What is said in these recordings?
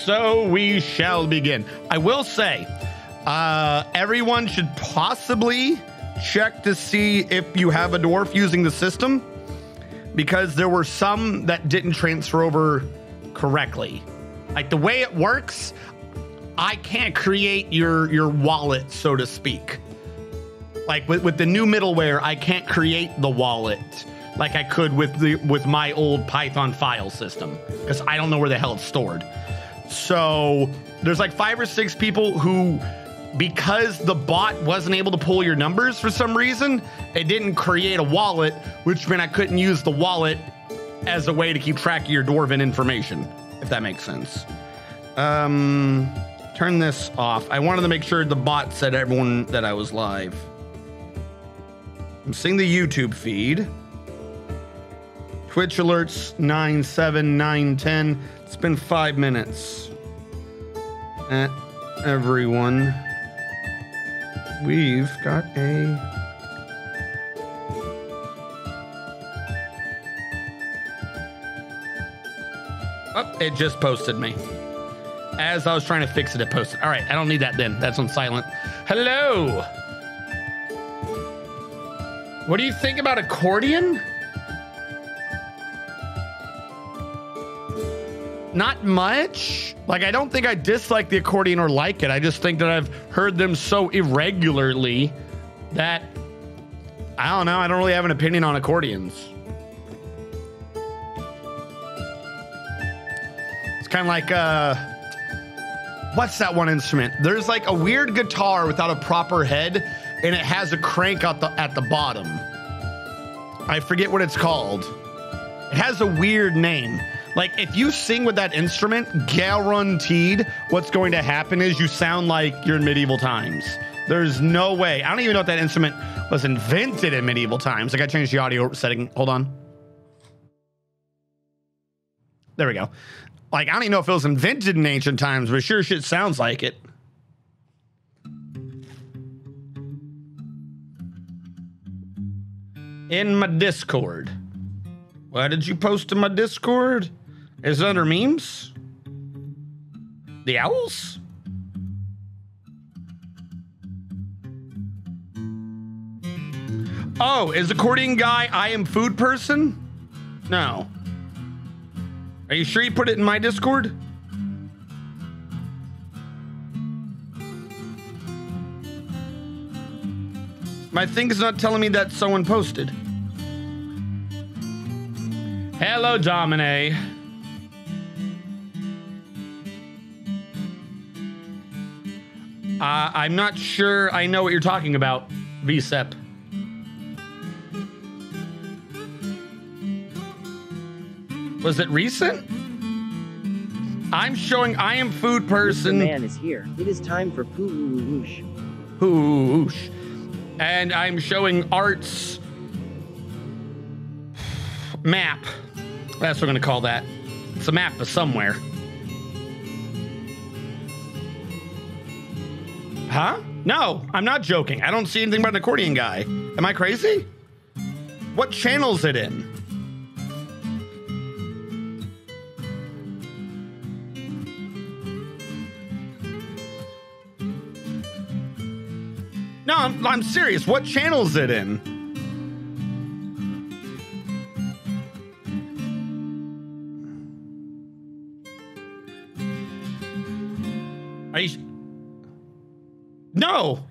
So we shall begin. I will say, everyone should possibly check to see if you have a dwarf using the system, because there were some that didn't transfer over correctly. Like the way it works, I can't create your wallet, so to speak. Like with the new middleware, I can't create the wallet like I could with my old Python file system, because I don't know where the hell it's stored. So there's like 5 or 6 people who, because the bot wasn't able to pull your numbers for some reason, it didn't create a wallet, which meant I couldn't use the wallet as a way to keep track of your Dwarven information, if that makes sense. Turn this off. I wanted to make sure the bot said everyone that I was live. I'm seeing the YouTube feed. Twitch alerts 9, 7, 9, 10. It's been 5 minutes. Everyone. We've got a... Oh, it just posted me. As I was trying to fix it, it posted. All right, I don't need that then. That's on silent. Hello. What do you think about accordion? Not much. Like, I don't think I dislike the accordion or like it. I just think that I've heard them so irregularly that, I don't know, I don't really have an opinion on accordions. It's kind of like, what's that one instrument? There's like a weird guitar without a proper head, and it has a crank at the bottom. I forget what it's called. It has a weird name. Like, if you sing with that instrument, guaranteed what's going to happen is you sound like you're in medieval times. There's no way. I don't even know if that instrument was invented in medieval times. I got to change the audio setting. Hold on. There we go. Like, I don't even know if it was invented in ancient times, but sure shit sounds like it. In my Discord. Why did you post to my Discord? Is it under memes? The owls? Oh, is accordion guy I am food person? No. Are you sure you put it in my Discord? My thing is not telling me that someone posted. Hello, Domine. I'm not sure I know what you're talking about, VSEP. Was it recent? I'm showing I am food person. The man is here. It is time for poo-woosh. Poo-woosh. And I'm showing arts map. That's what I'm gonna call that. It's a map of somewhere. Huh? No, I'm not joking. I don't see anything about an accordion guy. Am I crazy? What channel is it in? No, I'm serious. What channel is it in? Are you... No.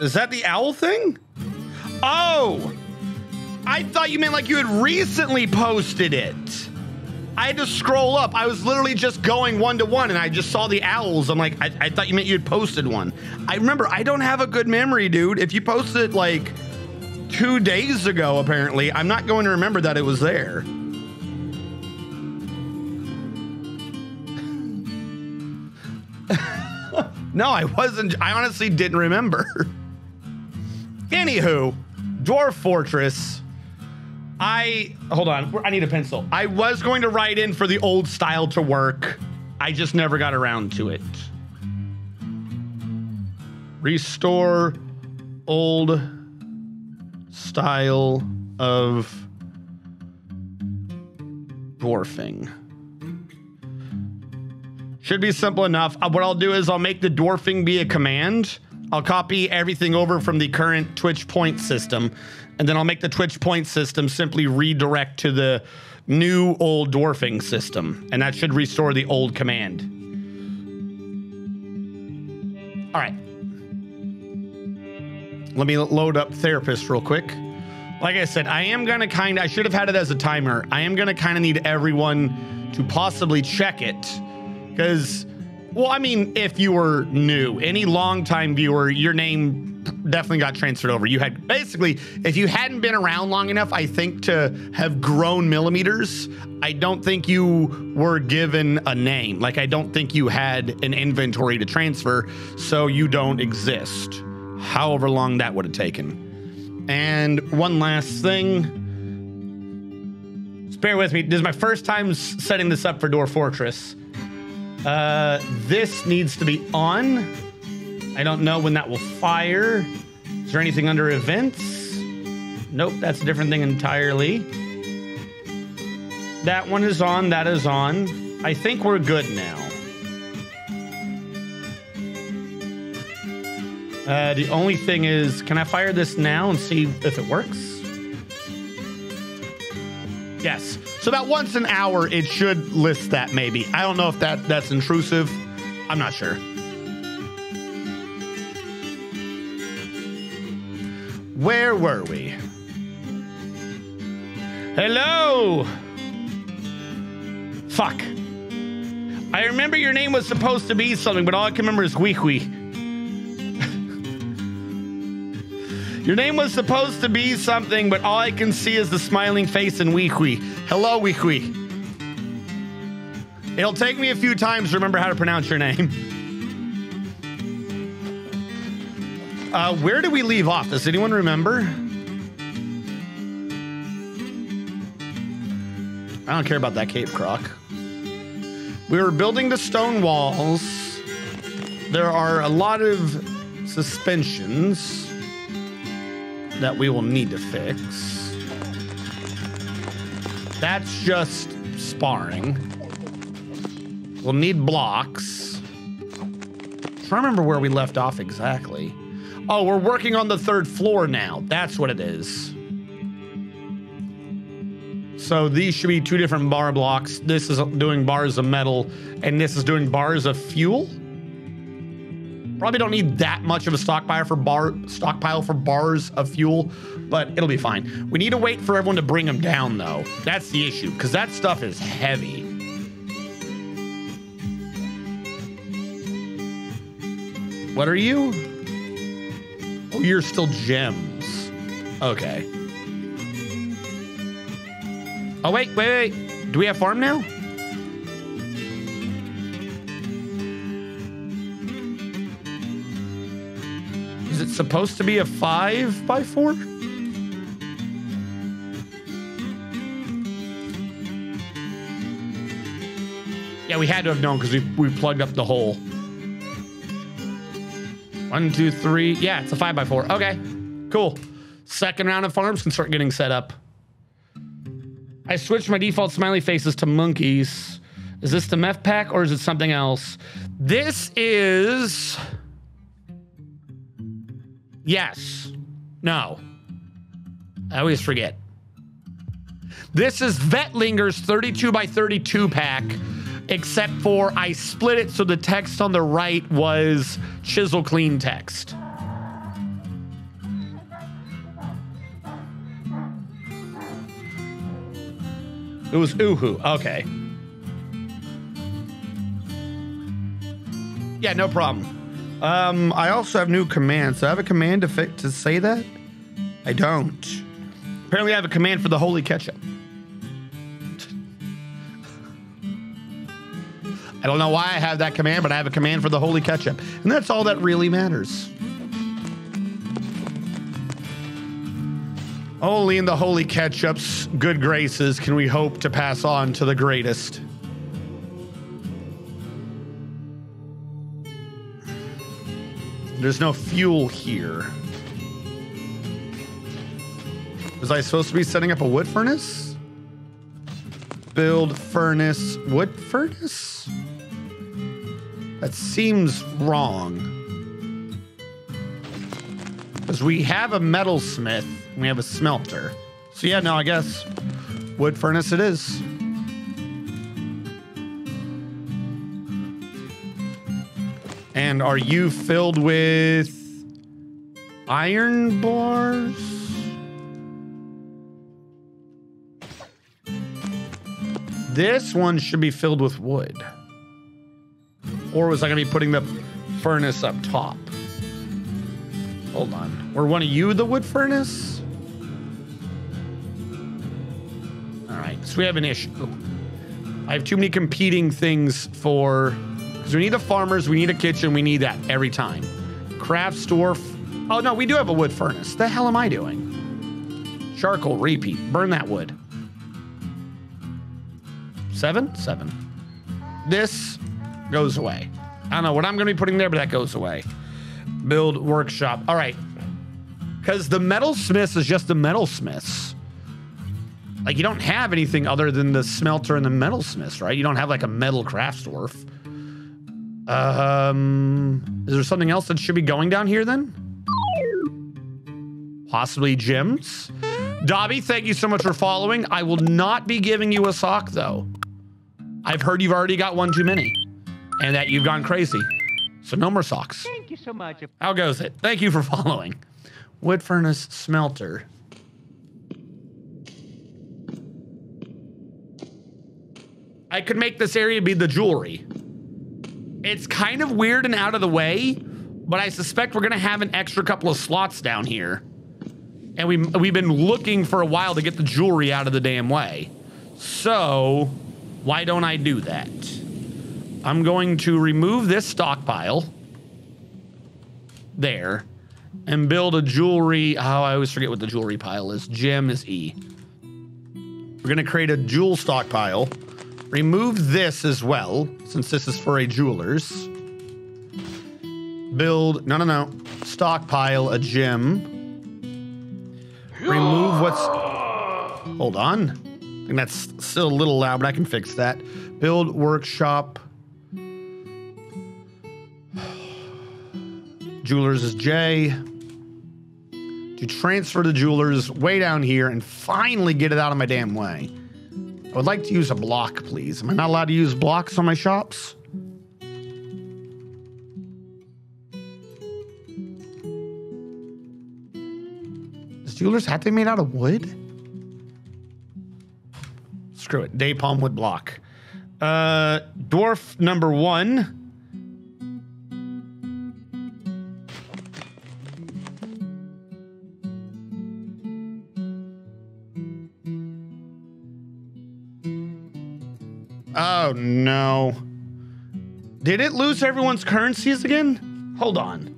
Is that the owl thing? Oh, I thought you meant like you had recently posted it. I had to scroll up. I was literally just going 1 to 1 and I just saw the owls. I'm like, I thought you meant you had posted one. I remember, I don't have a good memory, dude. If you posted like 2 days ago, apparently, I'm not going to remember that it was there. No, I wasn't. I honestly didn't remember. Anywho, Dwarf Fortress. Hold on, I need a pencil. I was going to write in for the old style to work. I just never got around to it. Restore old style of Dwarfing. Should be simple enough. What I'll do is I'll make the dwarfing be a command. I'll copy everything over from the current Twitch point system, and then I'll make the Twitch point system simply redirect to the new old dwarfing system, and that should restore the old command. All right. Let me load up Therapist real quick. Like I said, I am going to I should have had it as a timer. I am going to kind of need everyone to possibly check it. Because, well, I mean, if you were new, any longtime viewer, your name definitely got transferred over. You had, basically, if you hadn't been around long enough, I think, to have grown millimeters, I don't think you were given a name. Like, I don't think you had an inventory to transfer, so you don't exist. However long that would have taken. And one last thing. Just bear with me. This is my first time setting this up for Dwarf Fortress. This needs to be on. I don't know when that will fire. Is there anything under events? Nope, that's a different thing entirely. That one is on, that is on. I think we're good now. The only thing is, can I fire this now and see if it works? Yes. So about once an hour, it should list that maybe. I don't know if that's intrusive. I'm not sure. Where were we? Hello. Fuck. I remember your name was supposed to be something, but all I can remember is Weehwee. Your name was supposed to be something, but all I can see is the smiling face and Weehwee. Hello, Weehwee. It'll take me a few times to remember how to pronounce your name. Where did we leave off? Does anyone remember? I don't care about that cave croc. We were building the stone walls. There are a lot of suspensions that we will need to fix. That's just sparring. We'll need blocks. I'm trying to remember where we left off exactly. Oh, we're working on the third floor now. That's what it is. So these should be two different bar blocks. This is doing bars of metal, and this is doing bars of fuel. Probably don't need that much of a stockpile for bars of fuel, but it'll be fine. We need to wait for everyone to bring them down, though. That's the issue, because that stuff is heavy. What are you? Oh, you're still gems. Okay. Oh, wait. Do we have farm now? Is it supposed to be a 5x4? Yeah, we had to have known because we plugged up the hole. 1, 2, 3. Yeah, it's a 5x4. Okay, cool. Second round of farms can start getting set up. I switched my default smiley faces to monkeys. Is this the meth pack or is it something else? This is... Yes. No. I always forget. This is Vetlinger's 32x32 pack, except for I split it so the text on the right was chisel clean text. It was Uhu. Okay. Yeah, no problem. I also have new commands. So I have a command to say that? I don't. Apparently I have a command for the holy ketchup. I don't know why I have that command, but I have a command for the holy ketchup. And that's all that really matters. Only in the holy ketchup's good graces can we hope to pass on to the greatest. There's no fuel here. Was I supposed to be setting up a wood furnace? build furnace. Wood furnace? That seems wrong. Because we have a metalsmith. And we have a smelter. So yeah, no, I guess wood furnace it is. And are you filled with iron bars? This one should be filled with wood. Or was I going to be putting the furnace up top? Hold on. Or one of you the wood furnace? All right. So we have an issue. I have too many competing things for... Because we need the farmers, we need a kitchen, we need that every time. Craft Dwarf. Oh, no, we do have a wood furnace. The hell am I doing? Charcoal, repeat. Burn that wood. 7? 7. This goes away. I don't know what I'm going to be putting there, but that goes away. Build workshop. All right. Because the metalsmiths is just the metalsmiths. Like, you don't have anything other than the smelter and the metalsmiths, right? You don't have, like, a metal craft dwarf. Is there something else that should be going down here, then? Possibly gyms? Dobby, thank you so much for following. I will not be giving you a sock, though. I've heard you've already got one too many. And that you've gone crazy. So no more socks. Thank you so much. How goes it? Thank you for following. Wood furnace smelter. I could make this area be the jewelry. It's kind of weird and out of the way, but I suspect we're going to have an extra couple of slots down here. And we've been looking for a while to get the jewelry out of the damn way. So, why don't I do that? I'm going to remove this stockpile. There. And build a jewelry. Oh, I always forget what the jewelry pile is. Gem is E. We're going to create a jewel stockpile. Remove this as well, since this is for a jeweler's. Build, no. Stockpile a gem. Remove what's, hold on. I think that's still a little loud, but I can fix that. Build workshop. Jewelers is J. To transfer the jewelers way down here and finally get it out of my damn way. I would like to use a block, please. Am I not allowed to use blocks on my shops? Does jewelers have to be made out of wood? Screw it. Day palm wood block. Dwarf number 1. Oh, no. Did it lose everyone's currencies again? Hold on.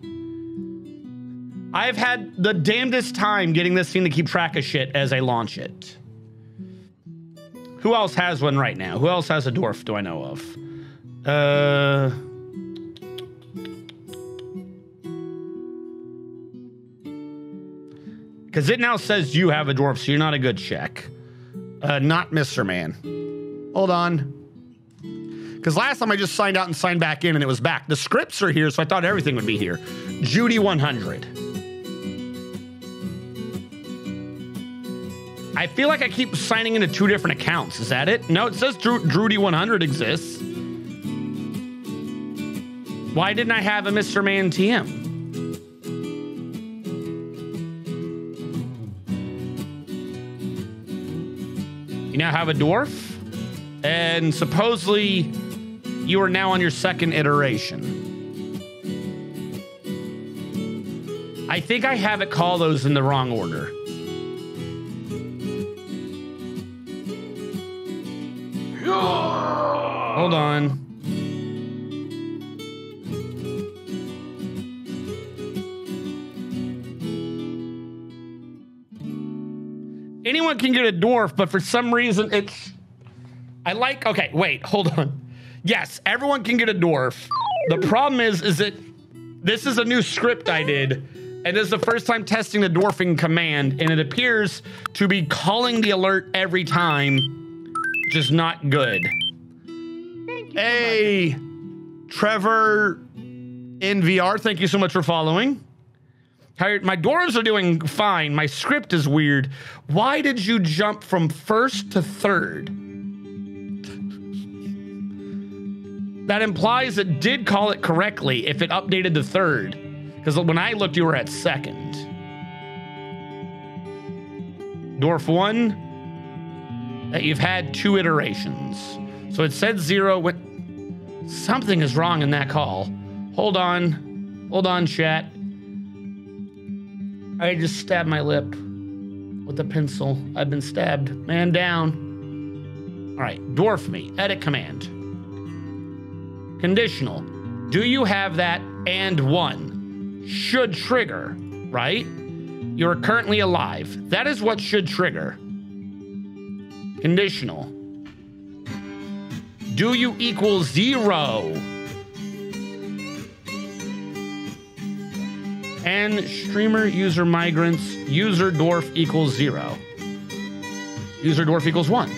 I've had the damnedest time getting this thing to keep track of shit as I launch it. Who else has one right now? Who else has a dwarf do I know of? Because it now says you have a dwarf, so you're not a good check. Not Mr. Man. Hold on. Because last time I just signed out and signed back in and it was back. The scripts are here, so I thought everything would be here. Judy 100. I feel like I keep signing into 2 different accounts. Is that it? No, it says Drudy 100 exists. Why didn't I have a Mr. Man TM? You now have a dwarf? And supposedly you are now on your 2nd iteration. I think I have it call those in the wrong order. Hold on. Anyone can get a dwarf, but for some reason it's... Okay, wait, hold on. Yes, everyone can get a dwarf. The problem is that this is a new script I did, and this is the first time testing the dwarfing command, and it appears to be calling the alert every time which is not good. Hey, Trevor in VR, thank you so much for following. My dwarves are doing fine. My script is weird. Why did you jump from first to third? That implies it did call it correctly if it updated to third. Because when I looked, you were at second. Dwarf 1, you've had 2 iterations. So it said 0. Something is wrong in that call. Hold on. Hold on, chat. I just stabbed my lip with a pencil. I've been stabbed. Man down. All right, dwarf me. Edit command. Conditional. Do you have that and 1? Should trigger, right? You're currently alive. That is what should trigger. Conditional. Do you equal 0? And streamer user migrants user dwarf equals 0. User dwarf equals 1.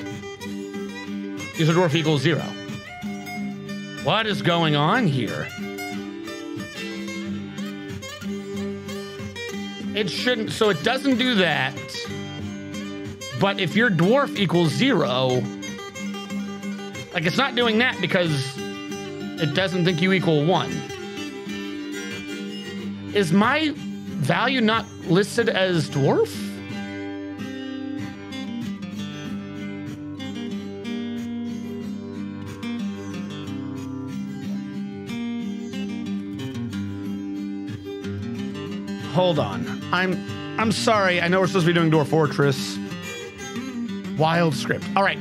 User dwarf equals 0. What is going on here? It shouldn't, so it doesn't do that. But if your dwarf equals 0, like it's not doing that because it doesn't think you equal 1. Is my value not listed as dwarf? Hold on. I'm sorry. I know we're supposed to be doing Dwarf Fortress. Wild script. All right.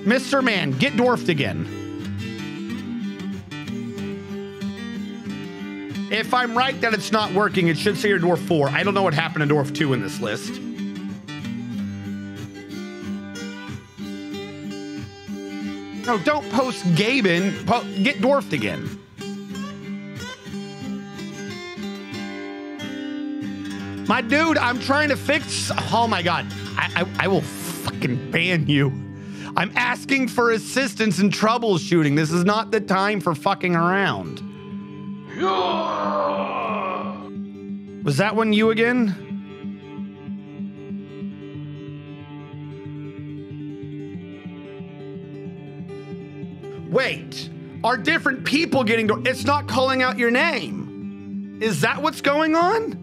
Mr. Man, get dwarfed again. If I'm right that it's not working, it should say you're Dwarf 4. I don't know what happened to Dwarf 2 in this list. No, don't post Gaben. Get dwarfed again. My dude, I'm trying to fix... Oh my God. I will fucking ban you. I'm asking for assistance in troubleshooting. This is not the time for fucking around. Was that one you again? Wait, are different people getting... It's not calling out your name. Is that what's going on?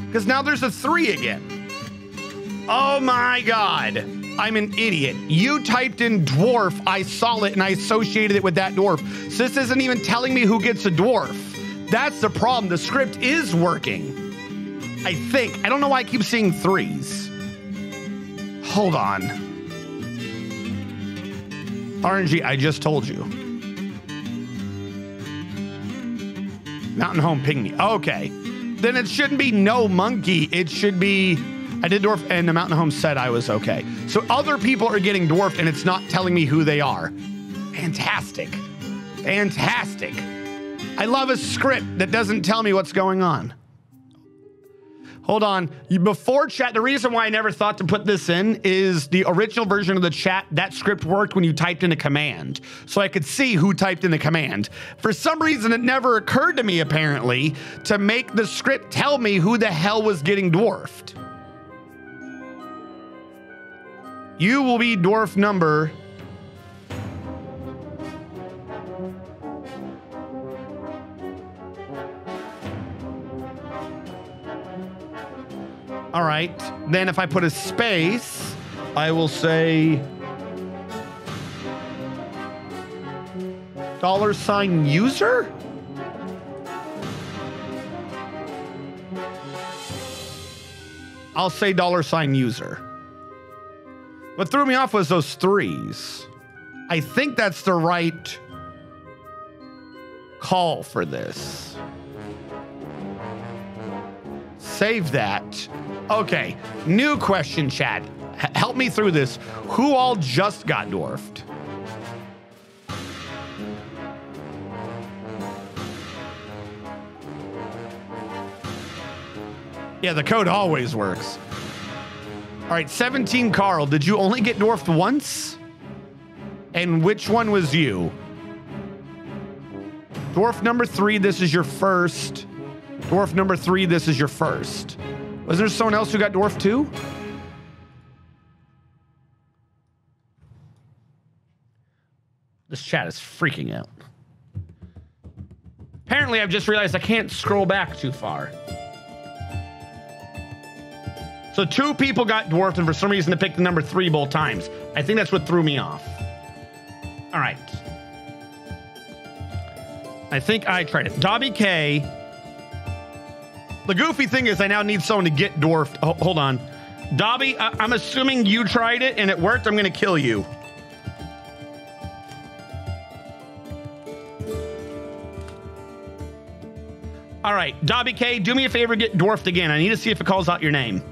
Because now there's a 3 again. Oh my God. I'm an idiot. You typed in dwarf, I saw it, and I associated it with that dwarf. So this isn't even telling me who gets a dwarf. That's the problem. The script is working. I think. I don't know why I keep seeing 3s. Hold on. RNG, I just told you. Mountain Home ping me. Okay. Then it shouldn't be no monkey. It should be, I did dwarf and the Mountain Home said I was okay. So other people are getting dwarfed and it's not telling me who they are. Fantastic. Fantastic. I love a script that doesn't tell me what's going on. Hold on. Before chat, the reason why I never thought to put this in is the original version of the chat, that script worked when you typed in a command. So I could see who typed in the command. For some reason, it never occurred to me, apparently, to make the script tell me who the hell was getting dwarfed. You will be dwarf number... All right, then if I put a space, I will say $user? I'll say $user. What threw me off was those 3s. I think that's the right call for this. Save that. Okay, new question, chat. Help me through this. Who all just got dwarfed? Yeah, the code always works. right, 17 Carl. Did you only get dwarfed once? And which one was you? Dwarf number 3, this is your first. Dwarf number 3, this is your first. Was there someone else who got dwarfed too? This chat is freaking out. Apparently, I've just realized I can't scroll back too far. So 2 people got dwarfed, and for some reason, they picked the number 3 both times. I think that's what threw me off. All right. I think I tried it. Dobby K. The goofy thing is I now need someone to get dwarfed. Oh, hold on. Dobby, I'm assuming you tried it and it worked. I'm going to kill you. All right. Dobby K, do me a favor, get dwarfed again. I need to see if it calls out your name.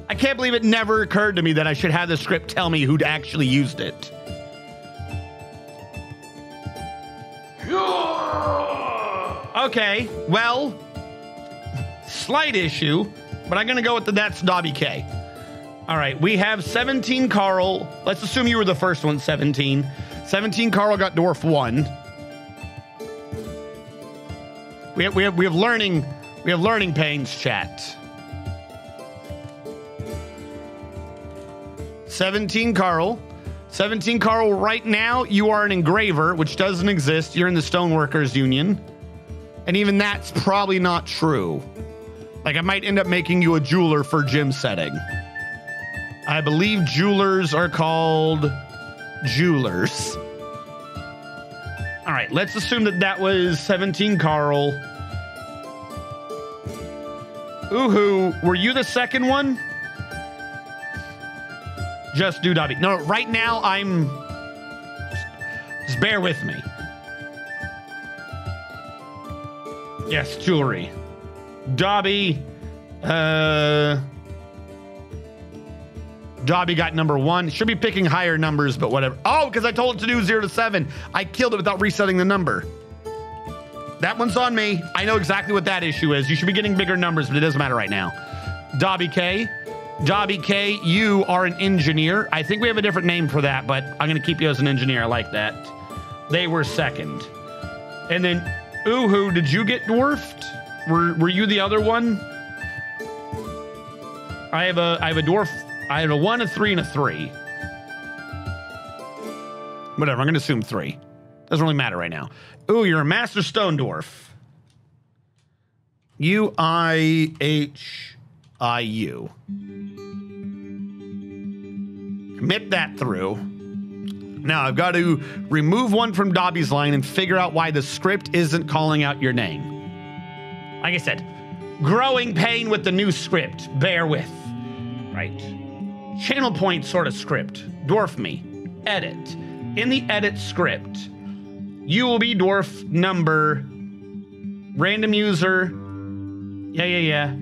I can't believe it never occurred to me that I should have the script tell me who'd actually used it. Okay, well, slight issue, but I'm going to go with that's Dobby K. All right, we have 17 Carl. Let's assume you were the first one, 17. 17 Carl got dwarf 1. We have learning pains, chat. 17 Carl. 17 Carl, right now you are an engraver, which doesn't exist. You're in the Stoneworkers Union. And even that's probably not true. Like, I might end up making you a jeweler for gym setting. I believe jewelers are called jewelers. All right, let's assume that was 17 Carl. Ooh, were you the second one? Just do Dobby. No, right now I'm... Just bear with me. Yes, jewelry. Dobby. Dobby got number 1. Should be picking higher numbers, but whatever. Oh, because I told it to do 0 to 7. I killed it without resetting the number. That one's on me. I know exactly what that issue is. You should be getting bigger numbers, but it doesn't matter right now. Dobby K. Dobby K, you are an engineer. I think we have a different name for that, but I'm going to keep you as an engineer. I like that. They were second. And then, Ooh, did you get dwarfed? Were you the other one? I have a dwarf. I have a 1, a 3, and a 3. Whatever, I'm going to assume 3. Doesn't really matter right now. Ooh, you're a Master Stone Dwarf. U-I-H-I-U. Commit that through. Now I've got to remove 1 from Dobby's line and figure out why the script isn't calling out your name. Like I said, growing pain with the new script. Bear with. Right. Channel point sort of script. Dwarf me. Edit. In the edit script, you will be dwarf number, random user. Yeah.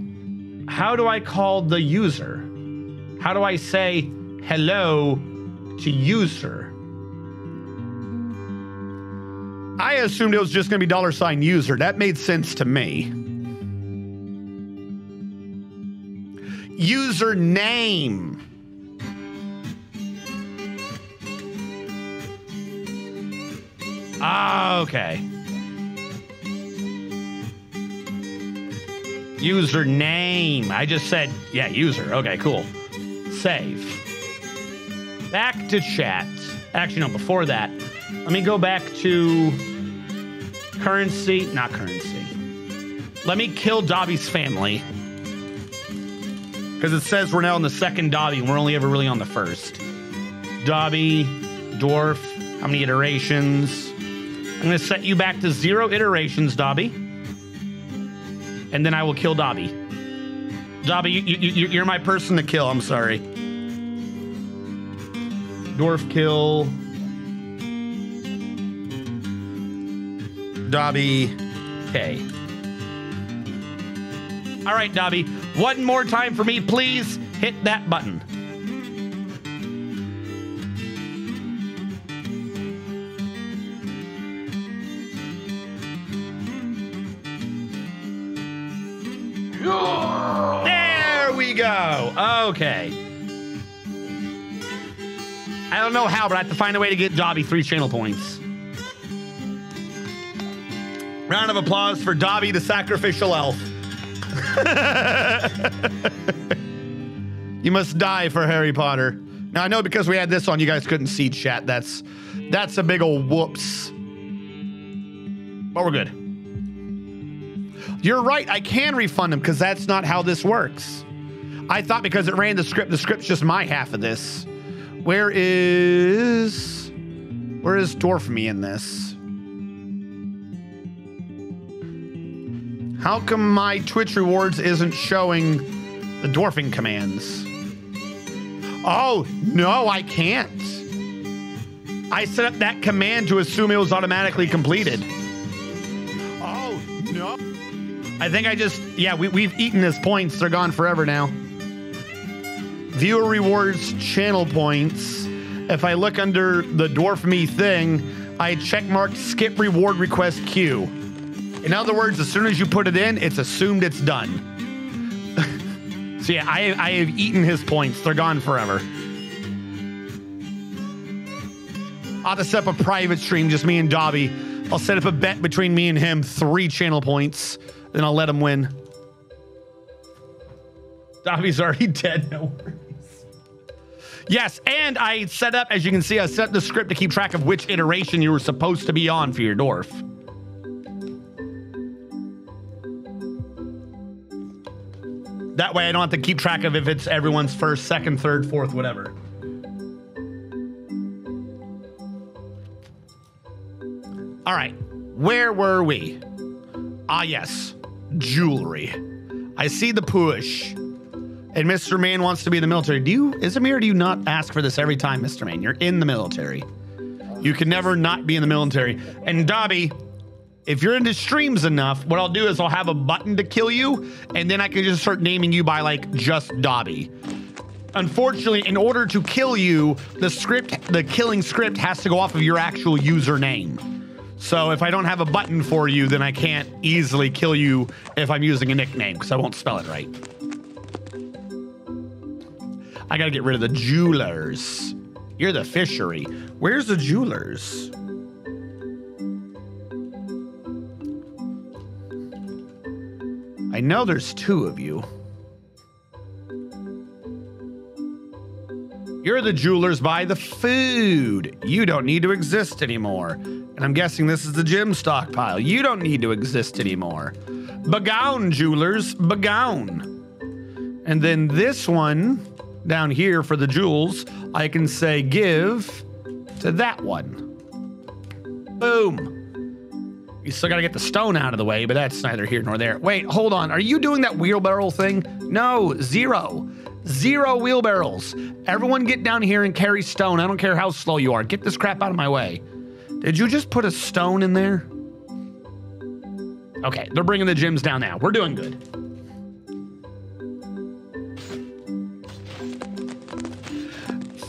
How do I call the user? How do I say hello to user? I assumed it was just going to be $user. That made sense to me. Username. Ah, okay. Username. I just said, yeah, user. Okay, cool. Save. Back to chat. Actually, no, before that, let me go back to currency. Not currency. Let me kill Dobby's family. Because it says we're now on the second Dobby, and we're only ever really on the first. Dobby, Dwarf, how many iterations? I'm going to set you back to 0 iterations, Dobby. And then I will kill Dobby. Dobby, you're my person to kill. I'm sorry. Dwarf kill. Dobby K. All right, Dobby. One more time for me, please. Hit that button. There go. Okay. I don't know how, but I have to find a way to get Dobby 3 channel points. Round of applause for Dobby, the sacrificial elf. You must die for Harry Potter. Now, I know because we had this on, you guys couldn't see chat. That's a big old whoops. But we're good. You're right. I can refund him because that's not how this works. I thought because it ran the script's just my half of this. Where is Dwarf me in this? How come my Twitch rewards isn't showing the dwarfing commands? Oh, no, I can't. I set up that command to assume it was automatically completed. Oh, no. I think I just, yeah, we've eaten his points. They're gone forever now. Viewer rewards channel points. If I look under the Dwarf Me thing, I checkmarked skip reward request queue. In other words, as soon as you put it in, it's assumed it's done. So yeah, I have eaten his points. They're gone forever. I'll have to set up a private stream, just me and Dobby. I'll set up a bet between me and him, 3 channel points, then I'll let him win. Dobby's already dead, no worries. Yes, and I set up, as you can see, I set up the script to keep track of which iteration you were supposed to be on for your dwarf. That way I don't have to keep track of if it's everyone's first, second, third, fourth, whatever. All right, where were we? Ah, yes, jewelry. I see the push. And Mr. Man wants to be in the military. Is it me or do you not ask for this every time, Mr. Man? You're in the military. You can never not be in the military. And Dobby, if you're into streams enough, what I'll do is I'll have a button to kill you, and then I can just start naming you by like just Dobby. Unfortunately, in order to kill you, the killing script has to go off of your actual username. So if I don't have a button for you, then I can't easily kill you if I'm using a nickname because I won't spell it right. I gotta get rid of the jewelers. You're the fishery. Where's the jewelers? I know there's 2 of you. You're the jewelers by the food. You don't need to exist anymore. And I'm guessing this is the gym stockpile. You don't need to exist anymore. Bagown, jewelers, bagown. And then this one down here for the jewels, I can say give to that one. Boom. You still gotta get the stone out of the way, but that's neither here nor there. Wait, hold on. Are you doing that wheelbarrow thing? No, 0. 0 wheelbarrows. Everyone get down here and carry stone. I don't care how slow you are. Get this crap out of my way. Did you just put a stone in there? Okay, they're bringing the gyms down now. We're doing good.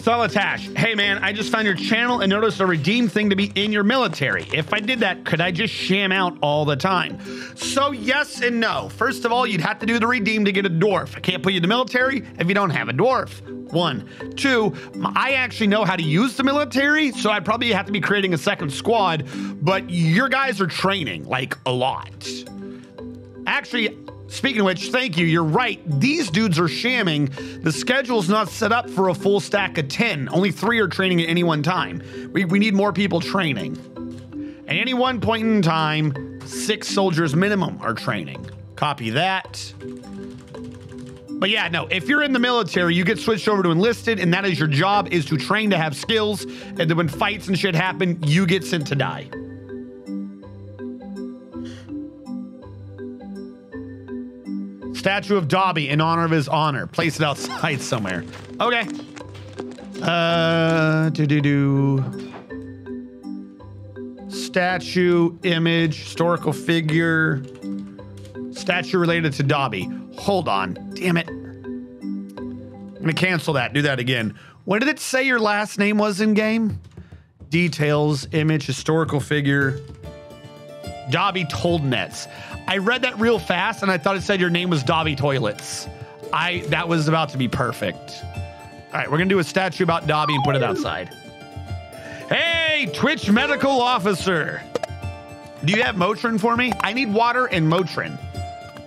Solitash, hey man, I just found your channel and noticed a redeem thing to be in your military. If I did that, could I just sham out all the time? So yes and no. First of all, you'd have to do the redeem to get a dwarf. I can't put you in the military if you don't have a dwarf. 1. 2, I actually know how to use the military, so I'd probably have to be creating a second squad, but your guys are training, like, a lot. Actually, speaking of which, thank you, you're right. These dudes are shamming. The schedule's not set up for a full stack of 10. Only 3 are training at any one time. We need more people training. At any one point in time, 6 soldiers minimum are training. Copy that. But yeah, no, if you're in the military, you get switched over to enlisted, and that is your job, is to train to have skills, and then when fights and shit happen, you get sent to die. Statue of Dobby in honor of his honor. Place it outside somewhere. Okay. Statue, image, historical figure. Statue related to Dobby. Hold on. Damn it. I'm gonna cancel that. Do that again. What did it say your last name was in game? Details, image, historical figure. Dobby Toldnets. I read that real fast and I thought it said your name was Dobby Toilets. That was about to be perfect. All right, we're going to do a statue about Dobby and put it outside. Hey, Twitch medical officer. Do you have Motrin for me? I need water and Motrin.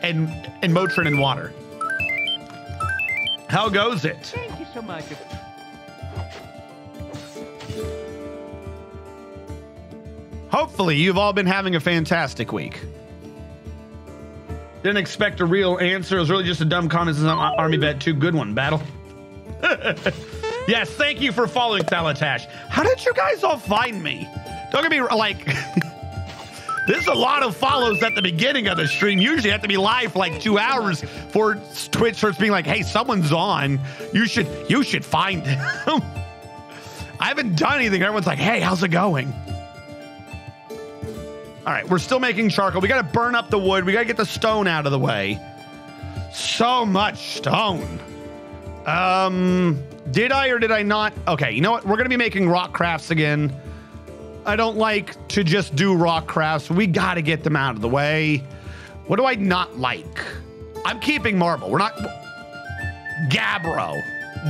And Motrin and water. How goes it? Thank you so much. Hopefully, you've all been having a fantastic week. Didn't expect a real answer. It was really just a dumb comment. This is on Army Vet 2. Good one, Battle. Yes, thank you for following Thalatash. How did you guys all find me? Don't get me like... There's a lot of follows at the beginning of the stream. Usually you have to be live for like 2 hours for Twitch starts being like, hey, someone's on. You should find him. I haven't done anything. Everyone's like, hey, how's it going? All right, we're still making charcoal. We got to burn up the wood. We got to get the stone out of the way. So much stone. Did I or did I not? Okay, you know what? We're going to be making rock crafts again. I don't like to just do rock crafts. We got to get them out of the way. What do I not like? I'm keeping marble. We're not... Gabbro.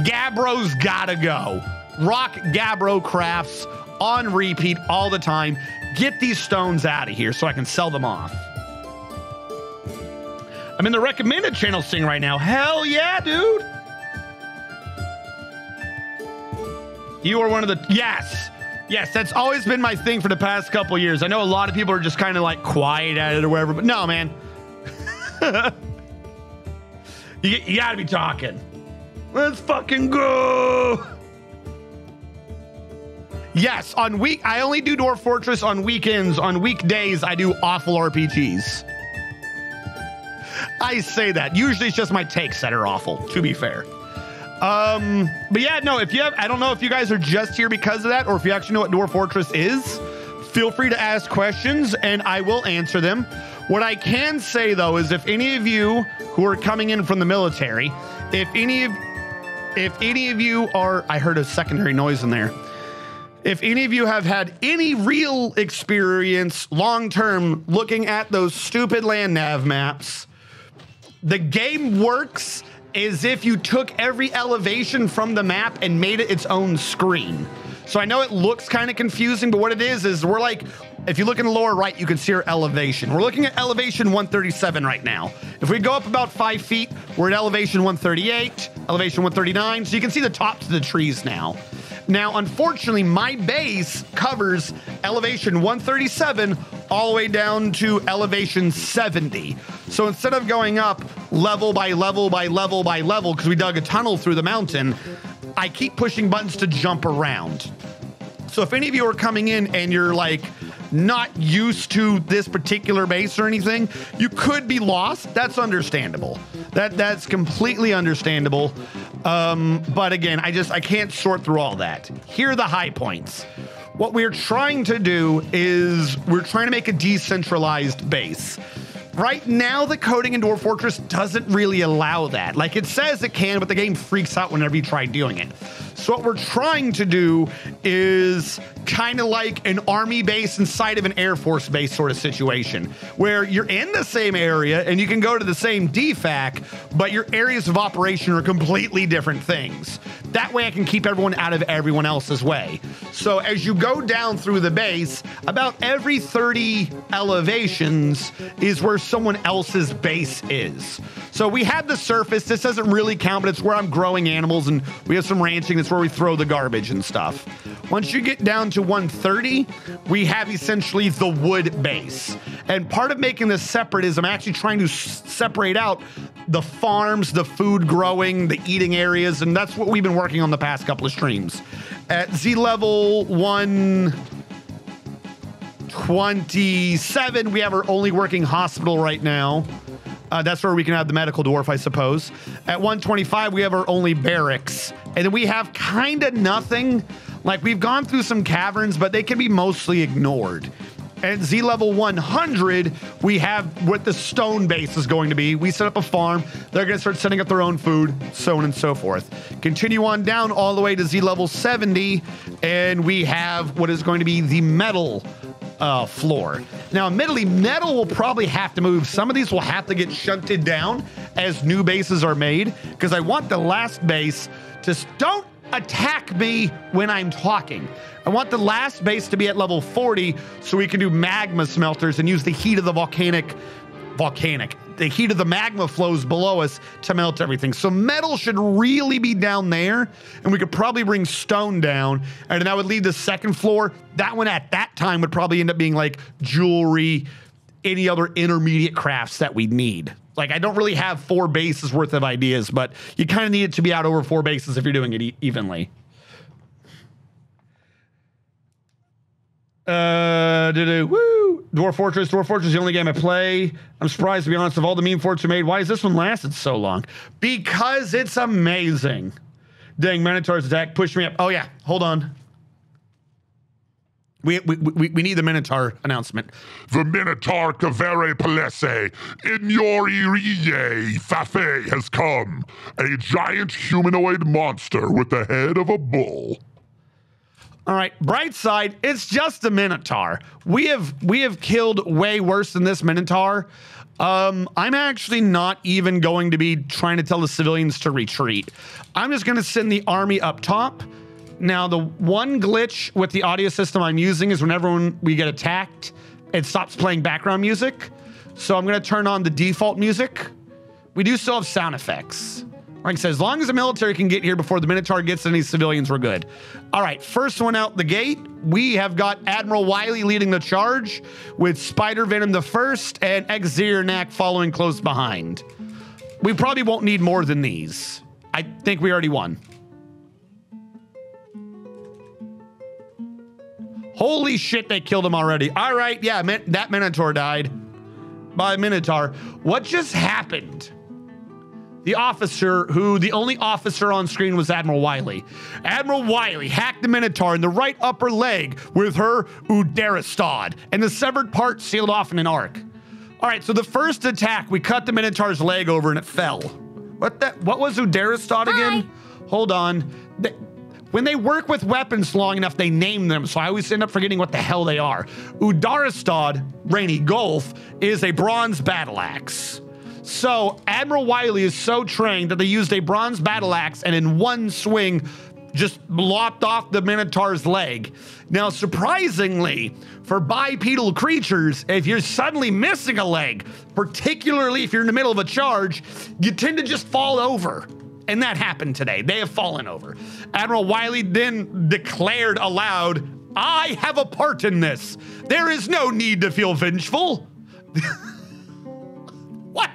Gabbro's got to go. Rock Gabbro crafts on repeat all the time. Get these stones out of here so I can sell them off. I'm in the recommended channel sing right now. Hell yeah, dude. You are one of the... Yes. Yes, that's always been my thing for the past couple years. I know a lot of people are just kind of like quiet at it or whatever, but no, man. you got to be talking. Let's fucking go. Yes, I only do Dwarf Fortress on weekends. On weekdays, I do awful RPGs. I say that. Usually it's just my takes that are awful, to be fair. But yeah, no, if you have, I don't know if you guys are just here because of that, or if you actually know what Dwarf Fortress is, feel free to ask questions and I will answer them. What I can say though, is if any of you who are coming in from the military, if any of you are, I heard a secondary noise in there. If any of you have had any real experience long-term looking at those stupid land nav maps, the game works as if you took every elevation from the map and made it its own screen. So I know it looks kind of confusing, but what it is we're like, if you look in the lower right, you can see our elevation. We're looking at elevation 137 right now. If we go up about 5 feet, we're at elevation 138, elevation 139. So you can see the tops of the trees now. Now, unfortunately, my base covers elevation 137 all the way down to elevation 70. So instead of going up level by level by level by level, because we dug a tunnel through the mountain, I keep pushing buttons to jump around. So if any of you are coming in and you're like not used to this particular base or anything, you could be lost. That's understandable. That's completely understandable. But again, I can't sort through all that. Here are the high points. What we're trying to do is we're trying to make a decentralized base. Right now, the coding in Dwarf Fortress doesn't really allow that. Like, it says it can, but the game freaks out whenever you try doing it. So what we're trying to do is kind of like an army base inside of an Air Force base sort of situation, where you're in the same area and you can go to the same DFAC, but your areas of operation are completely different things. That way I can keep everyone out of everyone else's way. So as you go down through the base, about every 30 elevations is where someone else's base is. So we have the surface. This doesn't really count, but it's where I'm growing animals, and we have some ranching. That's where we throw the garbage and stuff. Once you get down to 130, we have essentially the wood base. And part of making this separate is I'm actually trying to separate out the farms, the food growing, the eating areas, and that's what we've been working on the past couple of streams. At Z level 127, we have our only working hospital right now. That's where we can have the medical dwarf, I suppose. At 125, we have our only barracks. And then we have kind of nothing. Like, we've gone through some caverns, but they can be mostly ignored. At Z level 100, we have what the stone base is going to be. We set up a farm. They're going to start setting up their own food, so on and so forth. Continue on down all the way to Z level 70, and we have what is going to be the metal floor. Now, admittedly, metal will probably have to move. Some of these will have to get shunted down as new bases are made, because I want the last base to don't attack me when I'm talking. I want the last base to be at level 40 so we can do magma smelters and use the heat of the the heat of the magma flows below us to melt everything. So metal should really be down there, and we could probably bring stone down, and then I would leave the second floor. That one at that time would probably end up being like jewelry, any other intermediate crafts that we need. Like, I don't really have 4 bases worth of ideas, but you kind of need it to be out over 4 bases if you're doing it evenly. Woo! Dwarf Fortress. Dwarf Fortress is the only game I play. I'm surprised, to be honest, of all the meme forts we made. Why has this one lasted so long? Because it's amazing. Dang, Minotaur's attack pushed me up. Oh, yeah. Hold on. We need the Minotaur announcement. The Minotaur Cavere Palese in your Irie Fafe has come. A giant humanoid monster with the head of a bull. All right, bright side, it's just a Minotaur. We have killed way worse than this Minotaur. I'm actually not even going to be trying to tell the civilians to retreat. I'm just going to send the army up top. Now, the one glitch with the audio system I'm using is whenever we get attacked, it stops playing background music. So I'm going to turn on the default music. We do still have sound effects. Like I said, as long as the military can get here before the Minotaur gets any civilians, we're good. All right, first one out the gate, we have got Admiral Wiley leading the charge with Spider Venom the first and Exirnak following close behind. We probably won't need more than these. I think we already won. Holy shit, they killed him already. All right, yeah, that Minotaur died by Minotaur. What just happened? The officer, the only officer on screen was Admiral Wiley. Admiral Wiley hacked the Minotaur in the right upper leg with her Udaristad, and the severed part sealed off in an arc. All right, so the first attack, we cut the Minotaur's leg over and it fell. What was Udaristad again? Hold on. When they work with weapons long enough, they name them, so I always end up forgetting what the hell they are. Udaristad, Rainy Gulf, is a bronze battle axe. So Admiral Wiley is so trained that they used a bronze battle axe and in one swing just lopped off the Minotaur's leg. Now, surprisingly, for bipedal creatures, if you're suddenly missing a leg, particularly if you're in the middle of a charge, you tend to just fall over. And that happened today. They have fallen over. Admiral Wiley then declared aloud, "I have a part in this. There is no need to feel vengeful." What?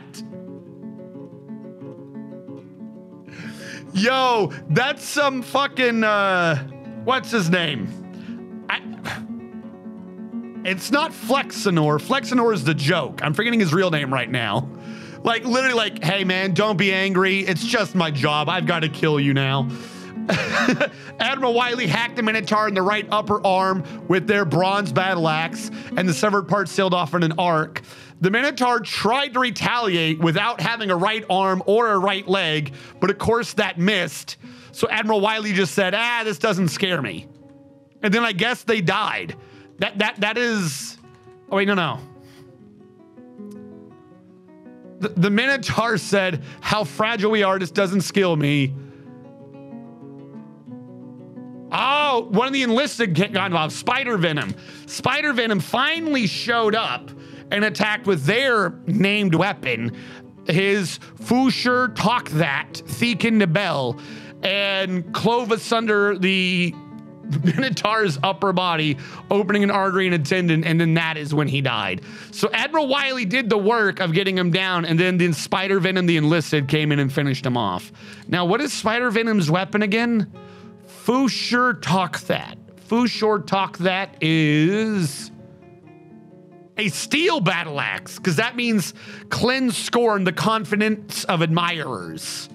Yo, that's some fucking, what's his name? It's not Flexinor. Flexinor is the joke. I'm forgetting his real name right now. Like, literally like, hey man, don't be angry. It's just my job. I've got to kill you now. Admiral Wiley hacked the Minotaur in the right upper arm with their bronze battle axe, and the severed part sealed off in an arc. The Minotaur tried to retaliate without having a right arm or a right leg, but of course that missed. So Admiral Wiley just said, this doesn't scare me. And then I guess they died. That is, oh wait, no. The Minotaur said, how fragile we are, this doesn't scare me. Oh, one of the enlisted got involved, Spider Venom. Spider Venom finally showed up and attacked with their named weapon, his Fusher Talk That, Thekin Nebel, and clove asunder the Minotaur's upper body, opening an artery and a tendon, and then that is when he died. So Admiral Wiley did the work of getting him down, and then the Spider Venom, the enlisted, came in and finished him off. Now, what is Spider Venom's weapon again? Fusher Talk That. Fusher Talk That is a steel battle axe, because that means cleanse scorn the confidence of admirers.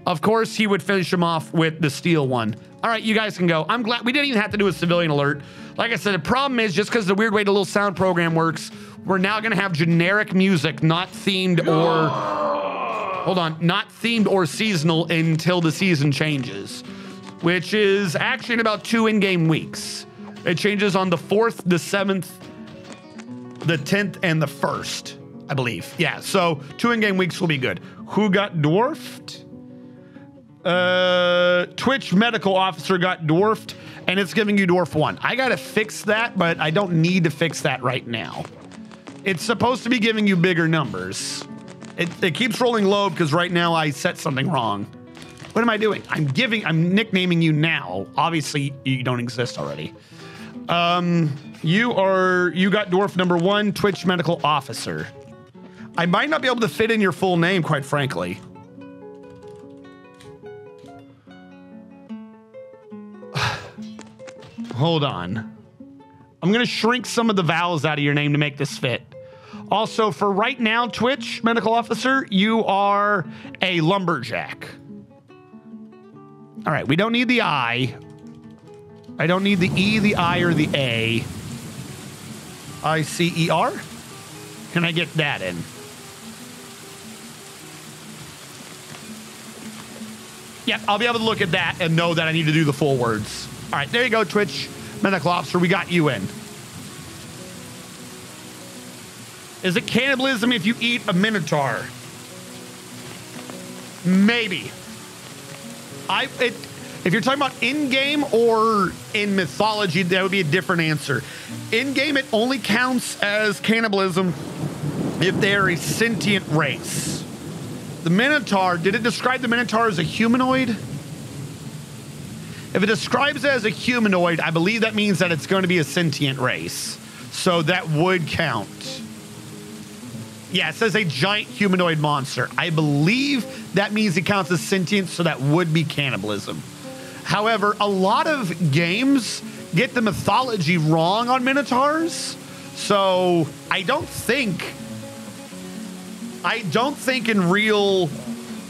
Of course, he would finish him off with the steel one. All right, you guys can go. I'm glad we didn't even have to do a civilian alert. Like I said, the problem is just because the weird way the little sound program works, we're now going to have generic music, not themed or, hold on, not themed or seasonal until the season changes, which is actually in about 2 in-game weeks. It changes on the 4th, the 7th, the 10th and the 1st, I believe. Yeah, so 2 in-game weeks will be good. Who got dwarfed? Twitch medical officer got dwarfed, and it's giving you dwarf 1. I gotta fix that, but I don't need to fix that right now. It's supposed to be giving you bigger numbers. It keeps rolling low because right now I set something wrong. What am I doing? I'm nicknaming you now. Obviously, you don't exist already. You got dwarf number 1, Twitch medical officer. I might not be able to fit in your full name, quite frankly. Hold on. I'm gonna shrink some of the vowels out of your name to make this fit. Also, for right now, Twitch medical officer, you are a lumberjack. All right, we don't need the I. I don't need the E, the I, or the A. I-C-E-R? Can I get that in? Yep, I'll be able to look at that and know that I need to do the full words. All right, there you go, Twitch medical officer. We got you in. Is it cannibalism if you eat a minotaur? Maybe. If you're talking about in-game or in mythology, that would be a different answer. In-game, it only counts as cannibalism if they're a sentient race. The Minotaur, did it describe the Minotaur as a humanoid? If it describes it as a humanoid, I believe that means that it's going to be a sentient race. So that would count. Yeah, it says a giant humanoid monster. I believe that means it counts as sentient, so that would be cannibalism. However, a lot of games get the mythology wrong on Minotaurs. So I don't think in real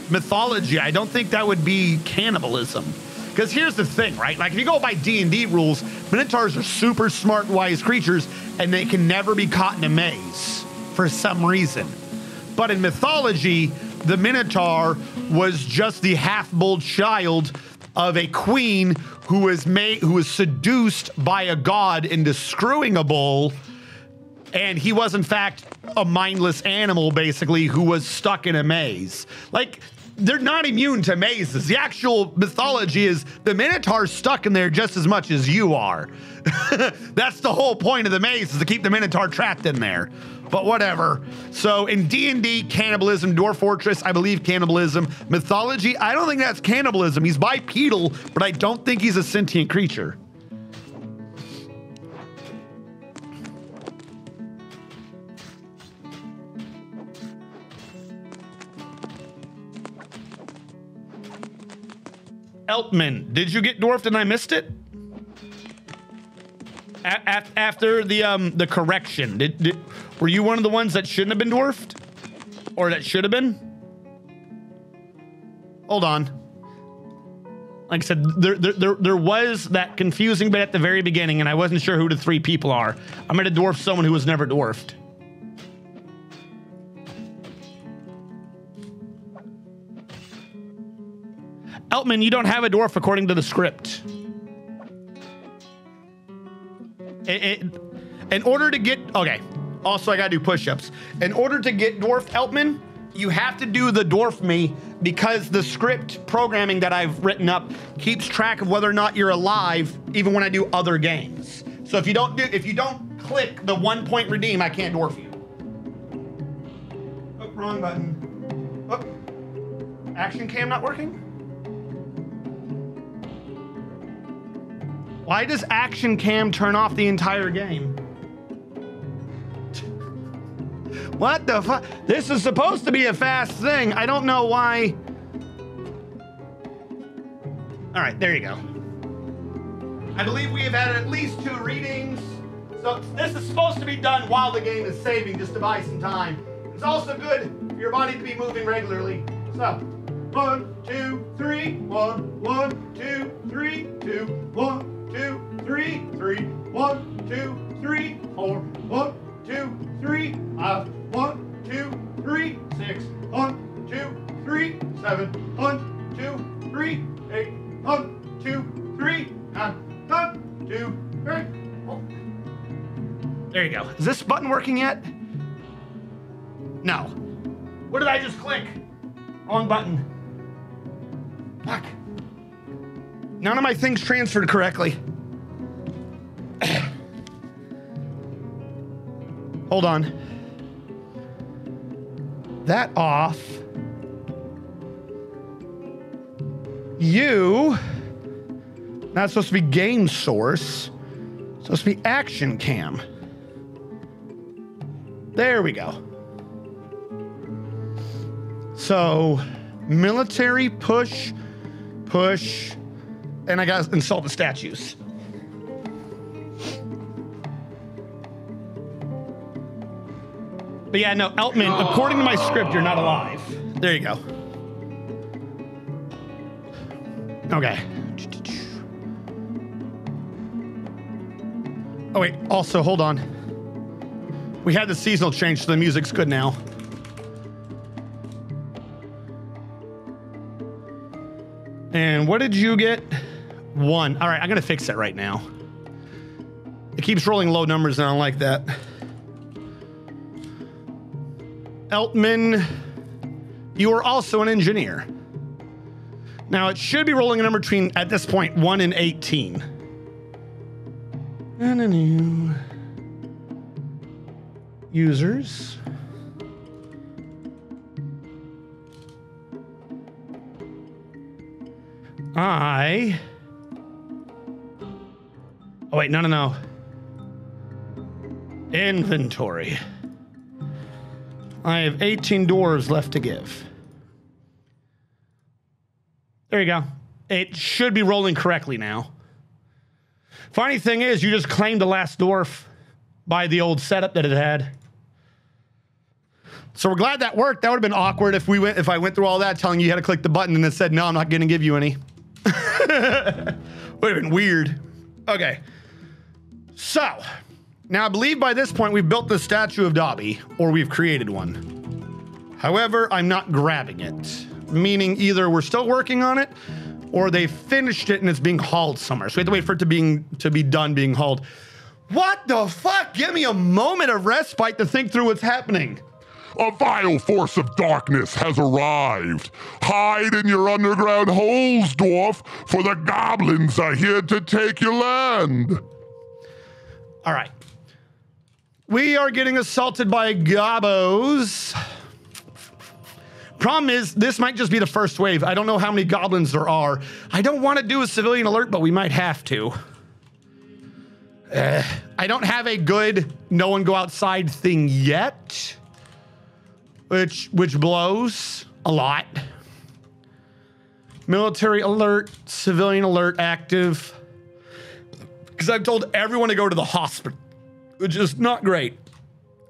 mythology, I don't think that would be cannibalism. Because here's the thing, right? Like if you go by D&D rules, Minotaurs are super smart, wise creatures, and they can never be caught in a maze for some reason. But in mythology, the Minotaur was just the half-bull child of a queen who was seduced by a god into screwing a bull, and he was in fact a mindless animal basically who was stuck in a maze. Like, they're not immune to mazes. The actual mythology is the Minotaur's stuck in there just as much as you are. That's the whole point of the maze, is to keep the Minotaur trapped in there. But whatever. So in D&D, cannibalism, Dwarf Fortress, I believe cannibalism. Mythology, I don't think that's cannibalism. He's bipedal, but I don't think he's a sentient creature. Eltman, did you get dwarfed and I missed it? After the correction, were you one of the ones that shouldn't have been dwarfed? Or that should have been? Hold on. Like I said, there was that confusing bit at the very beginning, and I wasn't sure who the 3 people are. I'm going to dwarf someone who was never dwarfed. Eltman, you don't have a dwarf according to the script. In order to get, okay, also I gotta do push-ups. In order to get dwarf Eltman, you have to do the dwarf me, because the script programming that I've written up keeps track of whether or not you're alive, even when I do other games. So if you don't click the 1-point redeem, I can't dwarf you. Oh, wrong button. Oh, action cam not working? Why does action cam turn off the entire game? What the fuck? This is supposed to be a fast thing. I don't know why. All right, there you go. I believe we have had at least 2 readings. So this is supposed to be done while the game is saving, just to buy some time. It's also good for your body to be moving regularly. So 1, 2, 3, 1, 1, 2, 3, 2, 1. 2, 3, 3, 1, 2, 3, 4, 1, 2, 3, 5, 1, 2, 3, 6, 1, 2, 3, 7, 1, 2, 3, 8, 1, 2, 3, 9, 1, 2, 3, 4. There you go. Is this button working yet? No. What did I just click? Wrong button. Fuck. None of my things transferred correctly. Hold on. That off. You. Not supposed to be game source. Supposed to be action cam. There we go. So, military push, and I gotta install the statues. But yeah, no, Eltman, according to my script, you're not alive. There you go. Okay. Oh wait, also, hold on. We had the seasonal change, so the music's good now. And what did you get? 1. All right, I'm gonna fix that right now. It keeps rolling low numbers and I don't like that. Eltman, you are also an engineer. Now it should be rolling a number between, at this point, 1 and 18. Users. Oh wait, no. Inventory. I have 18 dwarves left to give. There you go. It should be rolling correctly now. Funny thing is, you just claimed the last dwarf by the old setup that it had. So we're glad that worked. That would have been awkward if I went through all that telling you how to click the button and it said, no, I'm not going to give you any. Would have been weird. Okay. So, now I believe by this point we've built the statue of Dobby, or we've created one. However, I'm not grabbing it. Meaning either we're still working on it, or they finished it and it's being hauled somewhere. So we have to wait for it to be done being hauled. What the fuck? Give me a moment of respite to think through what's happening. A vile force of darkness has arrived. Hide in your underground holes, dwarf, for the goblins are here to take your land. All right. We are getting assaulted by gobos. Problem is, this might just be the first wave. I don't know how many goblins there are. I don't want to do a civilian alert, but we might have to. I don't have a good no one go outside thing yet. Which blows a lot. Military alert, civilian alert active. Because I've told everyone to go to the hospital, which is not great.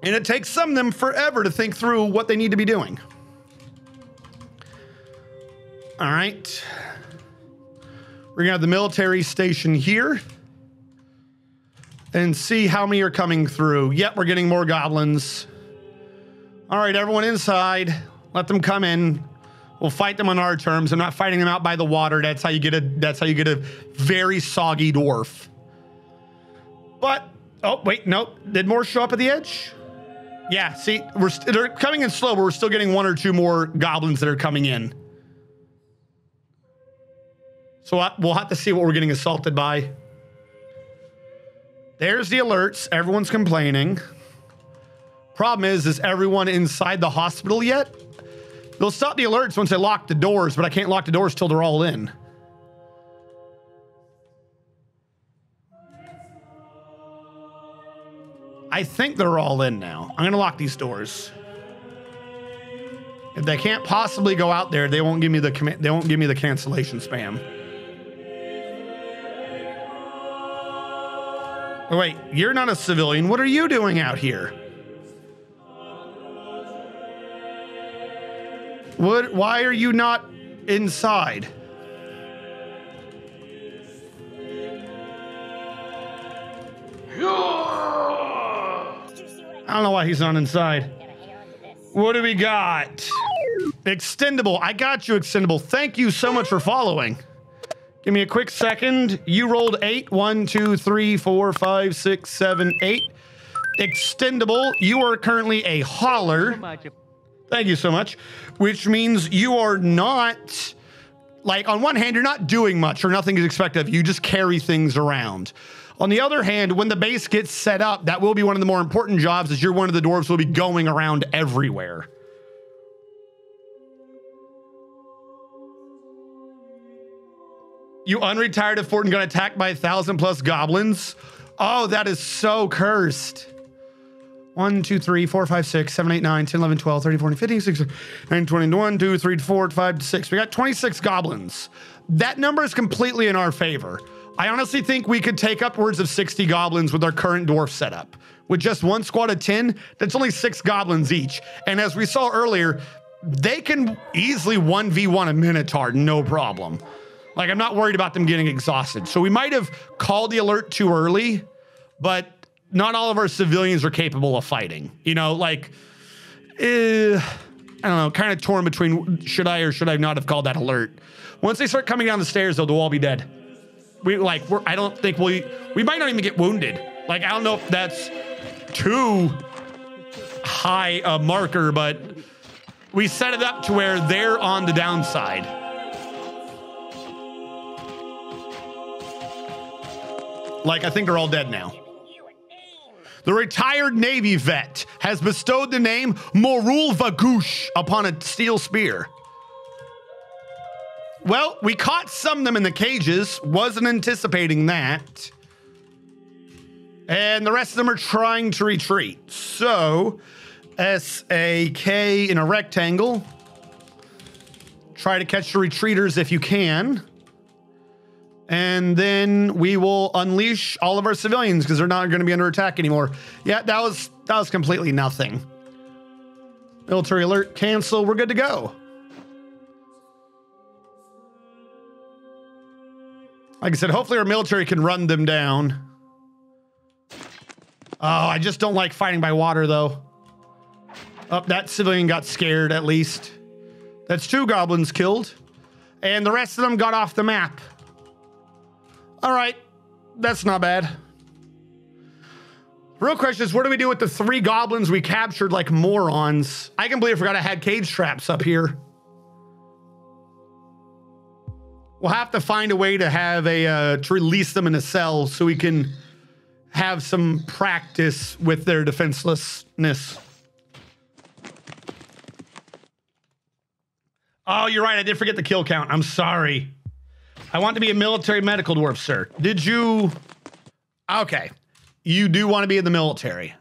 And it takes some of them forever to think through what they need to be doing. All right. We're gonna have the military station here. And see how many are coming through. Yep, we're getting more goblins. All right, everyone inside. Let them come in. We'll fight them on our terms. I'm not fighting them out by the water. That's how you get a very soggy dwarf. But oh wait, nope. Did more show up at the edge? Yeah. See, they're coming in slow, but we're still getting 1 or 2 more goblins that are coming in. So we'll have to see what we're getting assaulted by. There's the alerts. Everyone's complaining. Problem is everyone inside the hospital yet? They'll stop the alerts once they lock the doors, but I can't lock the doors till they're all in. I think they're all in now. I'm gonna lock these doors. If they can't possibly go out there, they won't give me the cancellation spam. Oh, wait, you're not a civilian. What are you doing out here? Why are you not inside? I don't know why he's not inside. What do we got? Extendable. I got you, Extendable. Thank you so much for following. Give me a quick second. You rolled 8. 1, 2, 3, 4, 5, 6, 7, 8. Extendable, you are currently a hauler. Thank you so much. Which means you are not, like, on one hand, you're not doing much or nothing is expected of you. You just carry things around. On the other hand, when the base gets set up, that will be one of the more important jobs, as you're one of the dwarves will be going around everywhere. You unretired at Fort and got attacked by 1,000+ goblins. Oh, that is so cursed. 1, 2, 3, 4, 5, 6, 7, 8, 9, 10, 11, 12, 13, 14, 15, 16, 19, 20, 1, 2, 3, 4, 5, 6. We got 26 goblins. That number is completely in our favor. I honestly think we could take upwards of 60 goblins with our current dwarf setup. With just one squad of 10, that's only 6 goblins each. And as we saw earlier, they can easily 1v1 a Minotaur, no problem. Like, I'm not worried about them getting exhausted. So we might have called the alert too early, but not all of our civilians are capable of fighting. You know, like, I don't know, kind of torn between should I or should I not have called that alert. Once they start coming down the stairs, though, they'll all be dead. I don't think we might not even get wounded. Like, I don't know if that's too high a marker, but we set it up to where they're on the downside. Like, I think they're all dead now. The retired Navy vet has bestowed the name Morul Vagoosh upon a steel spear. Well, we caught some of them in the cages. Wasn't anticipating that. And the rest of them are trying to retreat. So, S-A-K in a rectangle. Try to catch the retreaters if you can. And then we will unleash all of our civilians because they're not going to be under attack anymore. Yeah, that was completely nothing. Military alert, cancel. We're good to go. Like I said, hopefully our military can run them down. Oh, I just don't like fighting by water, though. Oh, that civilian got scared, at least. That's 2 goblins killed. And the rest of them got off the map. All right, that's not bad. The real question is, what do we do with the 3 goblins we captured like morons? I can believe I forgot I had cage traps up here. We'll have to find a way to have to release them in a cell so we can have some practice with their defenselessness. Oh, you're right. I did forget the kill count. I'm sorry. I want to be a military medical dwarf, sir. Did you? Okay. You do want to be in the military.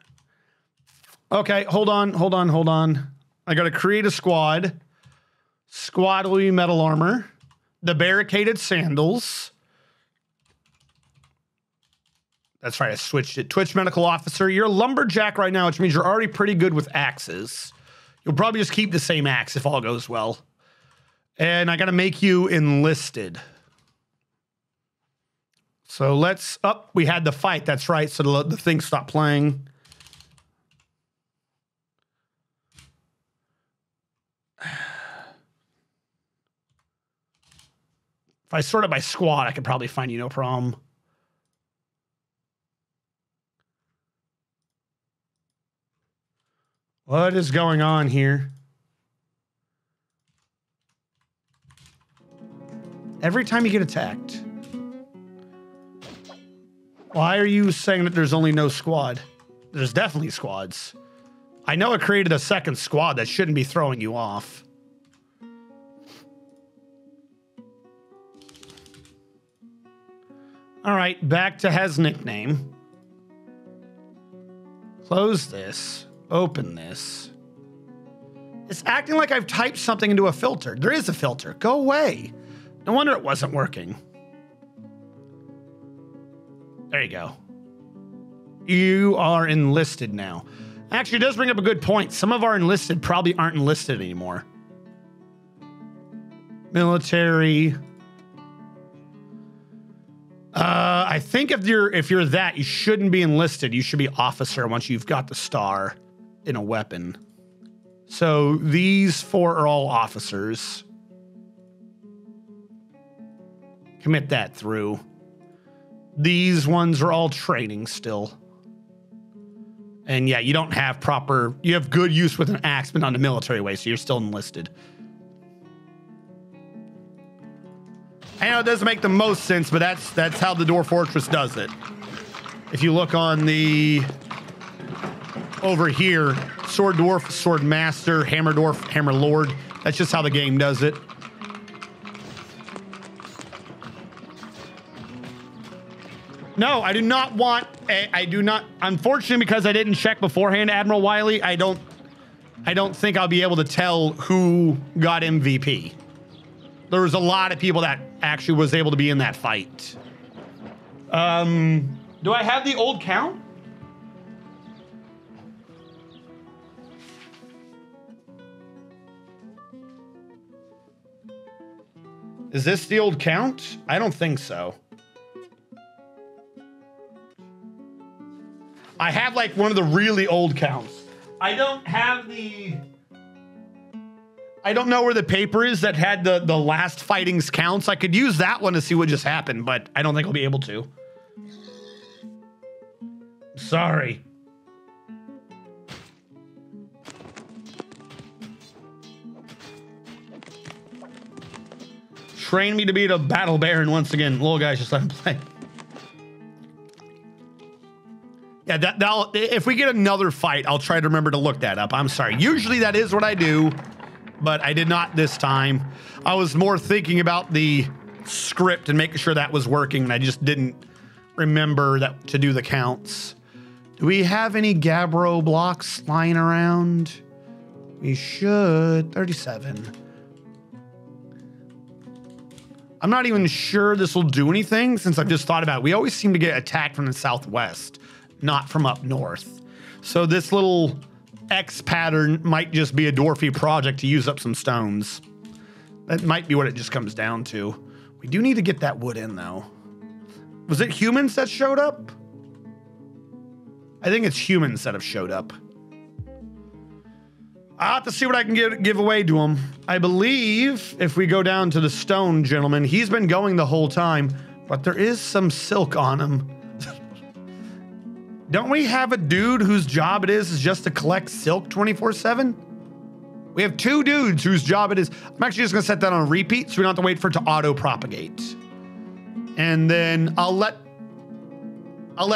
Okay, hold on. I got to create a squad. Squad will be metal armor. The barricaded sandals. That's right, I switched it. Twitch medical officer. You're a lumberjack right now, which means you're already pretty good with axes. You'll probably just keep the same axe if all goes well. And I got to make you enlisted. So let's, we had the fight. That's right. So the thing stopped playing. If I sort it by squad, I could probably find you no problem. What is going on here? Every time you get attacked. Why are you saying that there's only no squad? There's definitely squads. I know I created a second squad that shouldn't be throwing you off. All right, back to his nickname. Close this. Open this. It's acting like I've typed something into a filter. There is a filter. Go away. No wonder it wasn't working. There you go. You are enlisted now. Actually, it does bring up a good point. Some of our enlisted probably aren't enlisted anymore. Military. I think if you're that, you shouldn't be enlisted. You should be officer once you've got the star in a weapon. So these 4 are all officers. Commit that through. These ones are all training still. And yeah, you don't have proper, you have good use with an axe, but not in a military way, so you're still enlisted. I know it doesn't make the most sense, but that's how the Dwarf Fortress does it. If you look on the, over here, Sword Dwarf, Sword Master, Hammer Dwarf, Hammer Lord, that's just how the game does it. No, I do not want, I do not, unfortunately, because I didn't check beforehand, Admiral Wiley, I don't think I'll be able to tell who got MVP. There was a lot of people that actually was able to be in that fight. Do I have the old count? Is this the old count? I don't think so. I have like one of the really old counts. I don't have the... I don't know where the paper is that had the last fighting's counts. I could use that one to see what just happened, but I don't think I'll be able to. Sorry. Train me to be the battle baron once again. Little guys, just let him play. Yeah, that'll, if we get another fight, I'll try to remember to look that up. I'm sorry. Usually that is what I do, but I did not this time. I was more thinking about the script and making sure that was working, and I just didn't remember that to do the counts. Do we have any Gabbro blocks lying around? We should. 37. I'm not even sure this will do anything since I've just thought about it. We always seem to get attacked from the southwest, not from up north. So this little X pattern might just be a dwarfy project to use up some stones. That might be what it just comes down to. We do need to get that wood in though. Was it humans that showed up? I think it's humans that have showed up. I'll have to see what I can give away to him. I believe if we go down to the stone gentleman, he's been going the whole time, but there is some silk on him. Don't we have a dude whose job it is just to collect silk 24/7? We have two dudes whose job it is. I'm actually just gonna set that on repeat so we don't have to wait for it to auto-propagate. And then I'll let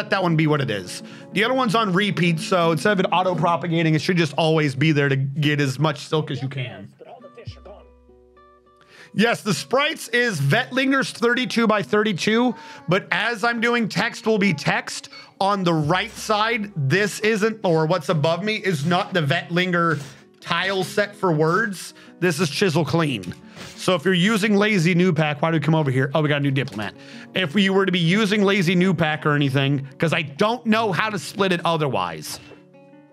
that one be what it is. The other one's on repeat, so instead of it auto-propagating, it should just always be there to get as much silk as you can. Yes, the sprites is Vetlinger's 32 by 32, but as I'm doing text will be text. On the right side, this isn't, or what's above me is not the Vetlinger tile set for words. This is Chisel Clean. So if you're using Lazy New Pack, why do we come over here? Oh, we got a new diplomat. If we were to be using Lazy New Pack or anything, because I don't know how to split it otherwise.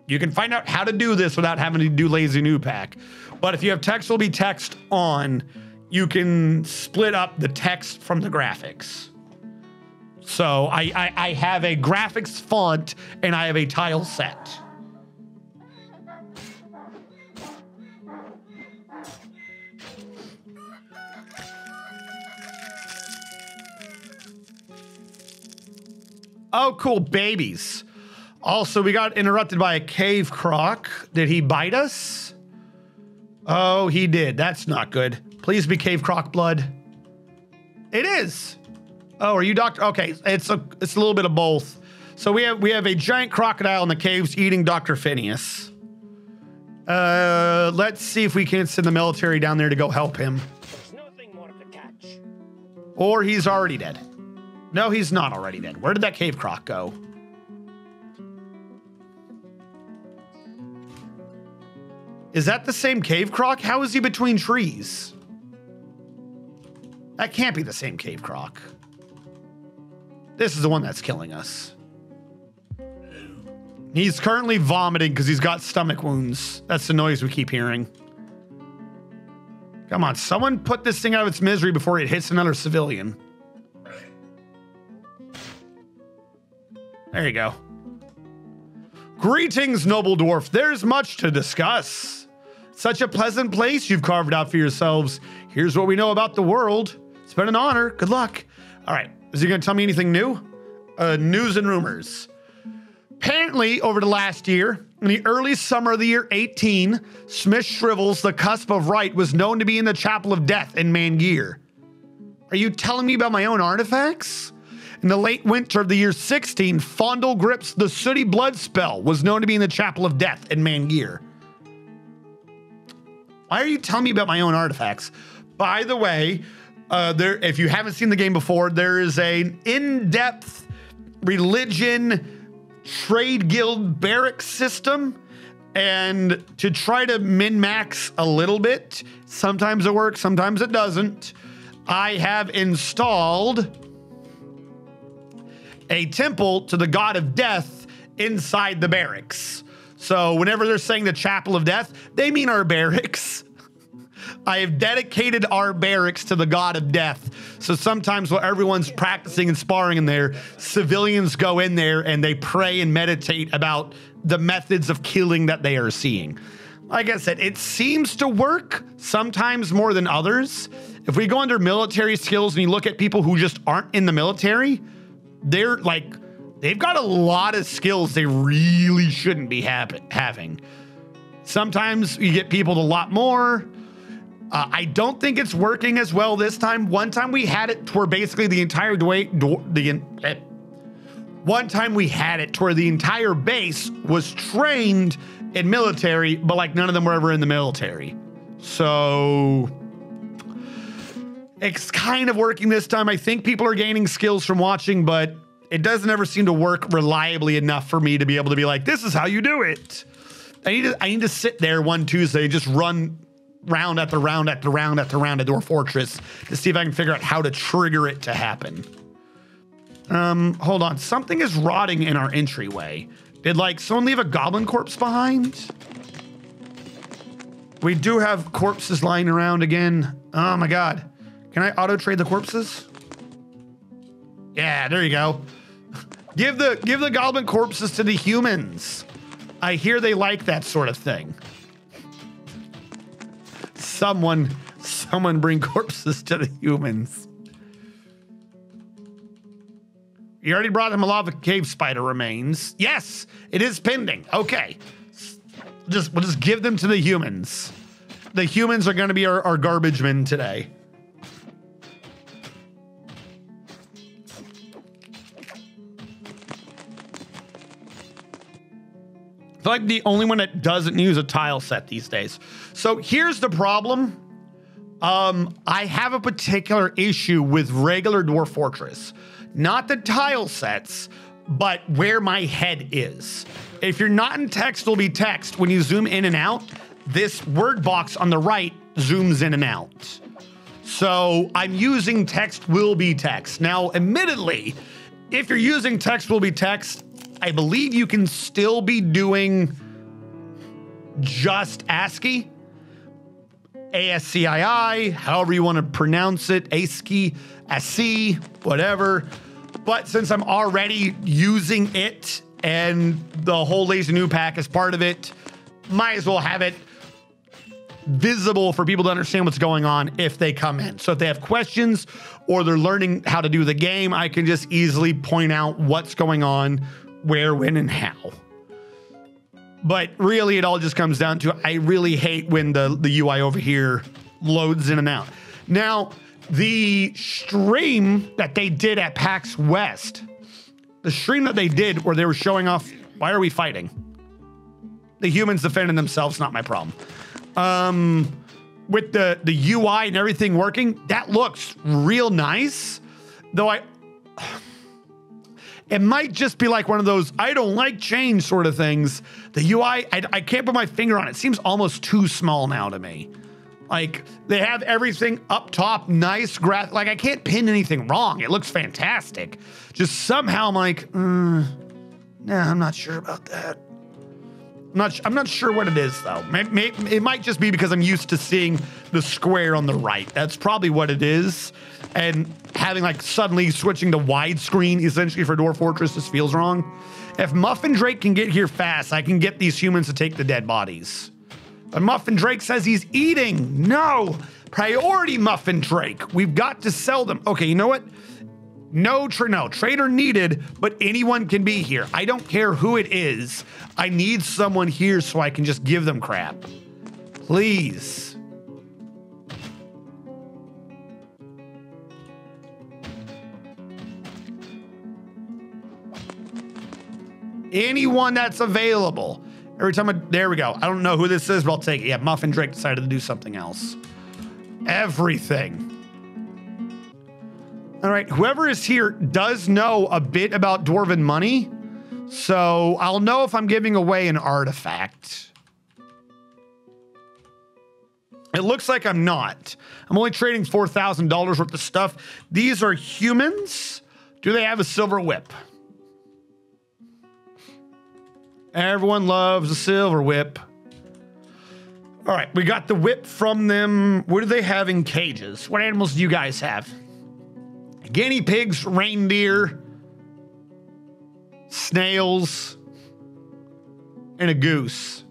You can find out how to do this without having to do Lazy New Pack. But if you have text will be text on, you can split up the text from the graphics. So I have a graphics font and I have a tile set. Oh, cool, babies. Also, we got interrupted by a cave croc. Did he bite us? Oh, he did. That's not good. Please be cave croc blood. It is. Oh, are you Doctor? Okay, it's a little bit of both. So we have a giant crocodile in the caves eating Dr. Phineas. Let's see if we can send the military down there to go help him. There's nothing more to catch. Or he's already dead. No, he's not already dead. Where did that cave croc go? Is that the same cave croc? How is he between trees? That can't be the same cave croc. This is the one that's killing us. He's currently vomiting because he's got stomach wounds. That's the noise we keep hearing. Come on, someone put this thing out of its misery before it hits another civilian. There you go. Greetings, noble dwarf. There's much to discuss. Such a pleasant place you've carved out for yourselves. Here's what we know about the world. It's been an honor. Good luck. All right. Is he going to tell me anything new? News and rumors. Apparently Recently, over the last year, in the early summer of the year 18, Smith Shrivel's The Cusp of Right was known to be in the Chapel of Death in ManGear. Are you telling me about my own artifacts? In the late winter of the year 16, Fondle Grip's The Sooty Blood Spell was known to be in the Chapel of Death in ManGear. Why are you telling me about my own artifacts? By the way, if you haven't seen the game before, there is an in-depth religion trade guild barracks system. And to try to min-max a little bit, sometimes it works, sometimes it doesn't. I have installed a temple to the god of death inside the barracks. So whenever they're saying the Chapel of Death, they mean our barracks. I have dedicated our barracks to the god of death. So sometimes while everyone's practicing and sparring in there, civilians go in there and they pray and meditate about the methods of killing that they are seeing. Like I said, it seems to work sometimes more than others. If we go under military skills and you look at people who just aren't in the military, they're like, they've got a lot of skills they really shouldn't be having. Sometimes you get people with a lot more. I don't think it's working as well this time. One time we had it to where basically the entire one time we had it to where the entire base was trained in military, but like none of them were ever in the military. So it's kind of working this time. I think people are gaining skills from watching, but it doesn't ever seem to work reliably enough for me to be able to be like, this is how you do it. I need to sit there one Tuesday and just run round after round after round after round at Dwarf Fortress to see if I can figure out how to trigger it to happen. Hold on. Something is rotting in our entryway. Did like someone leave a goblin corpse behind? We do have corpses lying around again. Oh my God. Can I auto trade the corpses? Yeah, there you go. Give the goblin corpses to the humans. I hear they like that sort of thing. Someone bring corpses to the humans. You already brought him a lava cave spider remains. Yes, it is pending. Okay. We'll just give them to the humans. The humans are going to be our garbage men today. I feel like the only one that doesn't use a tile set these days. So here's the problem. I have a particular issue with regular Dwarf Fortress. Not the tile sets, but where my head is. If you're not in text, it'll be text. When you zoom in and out, this word box on the right zooms in and out. So I'm using text will be text. Now, admittedly, if you're using text will be text, I believe you can still be doing just ASCII, ASCII, however you want to pronounce it, ASCII, ASCII, whatever. But since I'm already using it and the whole Lazy New Pack is part of it, might as well have it visible for people to understand what's going on if they come in. So if they have questions or they're learning how to do the game, I can just easily point out what's going on, where, when, and how. But really, it all just comes down to, I really hate when the UI over here loads in and out. Now, the stream that they did at PAX West, the stream that they did where they were showing off, why are we fighting? The humans defending themselves, not my problem. With the UI and everything working, that looks real nice. Though it might just be like one of those, I don't like change sort of things. The UI, I can't put my finger on it. It seems almost too small now to me. Like they have everything up top, nice graph. Like I can't pin anything wrong. It looks fantastic. Just somehow I'm like, nah, I'm not sure about that. I'm not sure what it is though. It might just be because I'm used to seeing the square on the right. That's probably what it is. And having like suddenly switching to widescreen essentially for Dwarf Fortress just feels wrong. If Muffin Drake can get here fast, I can get these humans to take the dead bodies. But Muffin Drake says he's eating. No, priority Muffin Drake. We've got to sell them. Okay, you know what? No trader needed, but anyone can be here. I don't care who it is. I need someone here so I can just give them crap. Please. Anyone that's available. Every time there we go. I don't know who this is, but I'll take it. Yeah, Muffin Drake decided to do something else. Everything. All right, whoever is here does know a bit about Dwarven money, so I'll know if I'm giving away an artifact. It looks like I'm not. I'm only trading $4,000 worth of stuff. These are humans. Do they have a silver whip? Everyone loves a silver whip. All right, we got the whip from them. What do they have in cages? What animals do you guys have? Guinea pigs, reindeer, snails, and a goose.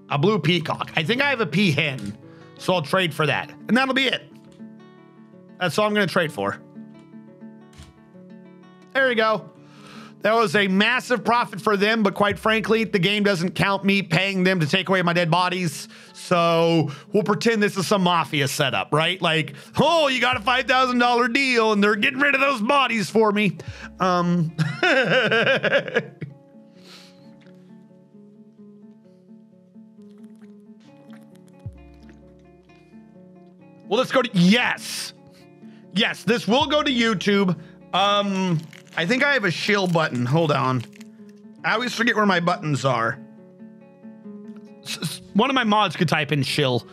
A blue peacock. I think I have a peahen, so I'll trade for that. And that'll be it. That's all I'm going to trade for. There we go. That was a massive profit for them, but quite frankly, the game doesn't count me paying them to take away my dead bodies. So we'll pretend this is some mafia setup, right? Like, oh, you got a $5,000 deal and they're getting rid of those bodies for me. Well, let's go to, yes, this will go to YouTube. I think I have a shill button. Hold on. I always forget where my buttons are. One of my mods could type in shill.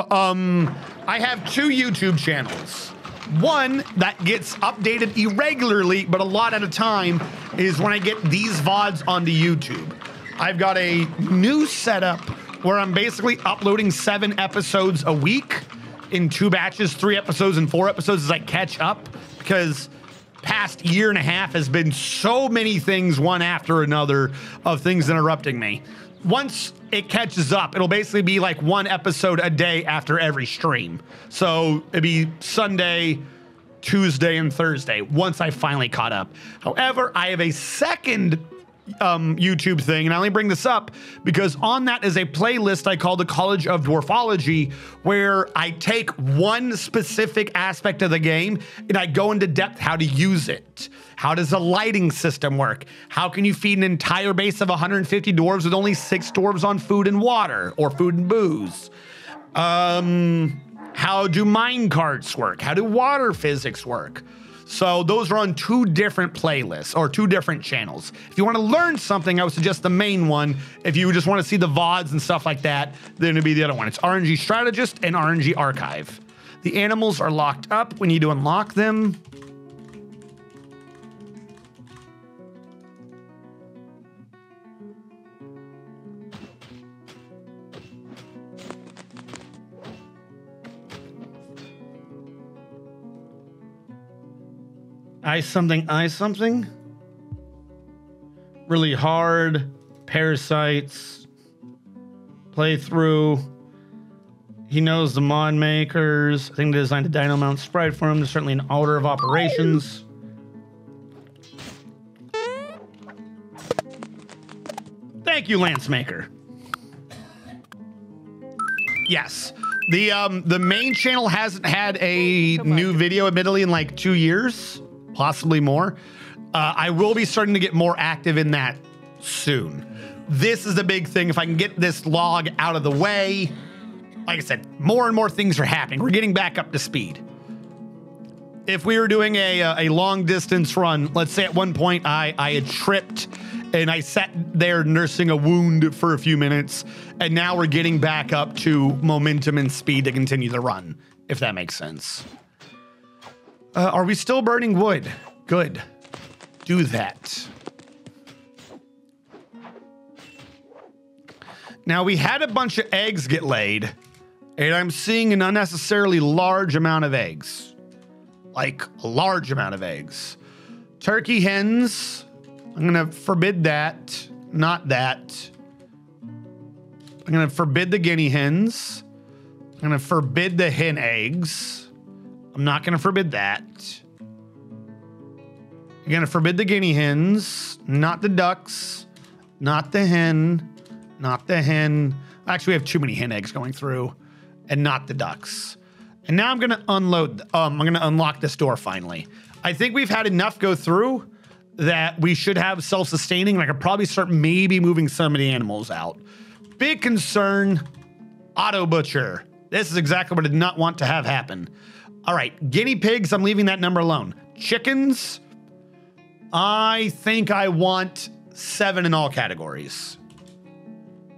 I have 2 YouTube channels. One that gets updated irregularly, but a lot at a time, is when I get these VODs onto YouTube. I've got a new setup where I'm basically uploading 7 episodes a week in 2 batches, 3 episodes and 4 episodes as I catch up, because past year and a half has been so many things one after another of things interrupting me. Once it catches up, it'll basically be like 1 episode a day after every stream. So it'd be Sunday, Tuesday, and Thursday once I finally caught up. However, I have a second YouTube thing, and I only bring this up because on that is a playlist I call the College of Dwarfology, where I take one specific aspect of the game and I go into depth how to use it. How does the lighting system work? How can you feed an entire base of 150 dwarves with only 6 dwarves on food and water, or food and booze? How do mine carts work? How do water physics work? So those are on 2 different playlists, or 2 different channels. If you want to learn something, I would suggest the main one. If you just want to see the VODs and stuff like that, then it'd be the other one. It's RNG Strategist and RNG Archive. The animals are locked up. We need to unlock them. Ice something. Really hard. Parasites. Playthrough. He knows the mod makers. I think they designed a dino mount sprite for him. There's certainly an order of operations. Thank you, Lance Maker. Yes. The main channel hasn't had a new video, admittedly, in like 2 years. Possibly more. I will be starting to get more active in that soon. This is the big thing. If I can get this log out of the way, like I said, more and more things are happening. We're getting back up to speed. If we were doing a long distance run, let's say at one point I had tripped and I sat there nursing a wound for a few minutes, and now we're getting back up to momentum and speed to continue the run, if that makes sense. Are we still burning wood? Good. Do that. Now, we had a bunch of eggs get laid, and I'm seeing an unnecessarily large amount of eggs. Like, a large amount of eggs. Turkey hens, I'm going to forbid that. Not that. I'm going to forbid the guinea hens. I'm going to forbid the hen eggs. I'm not going to forbid that. You're going to forbid the guinea hens, not the ducks, not the hen, not the hen. Actually, we have too many hen eggs going through, and not the ducks. And now I'm going to unload. I'm going to unlock this door finally. I think we've had enough go through that we should have self-sustaining. And I could probably start maybe moving some of the animals out. Big concern, auto butcher. This is exactly what I did not want to have happen. All right, guinea pigs, I'm leaving that number alone. Chickens, I think I want 7 in all categories.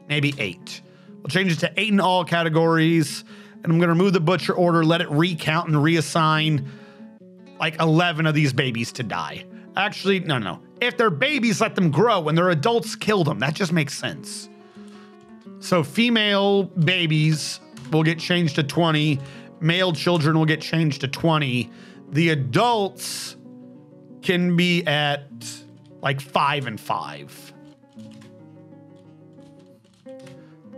Maybe 8. We'll change it to 8 in all categories. And I'm going to remove the butcher order, let it recount and reassign like 11 of these babies to die. Actually, no. If they're babies, let them grow. When they're adults, kill them. That just makes sense. So female babies will get changed to 20. Male children will get changed to 20. The adults can be at like 5 and 5.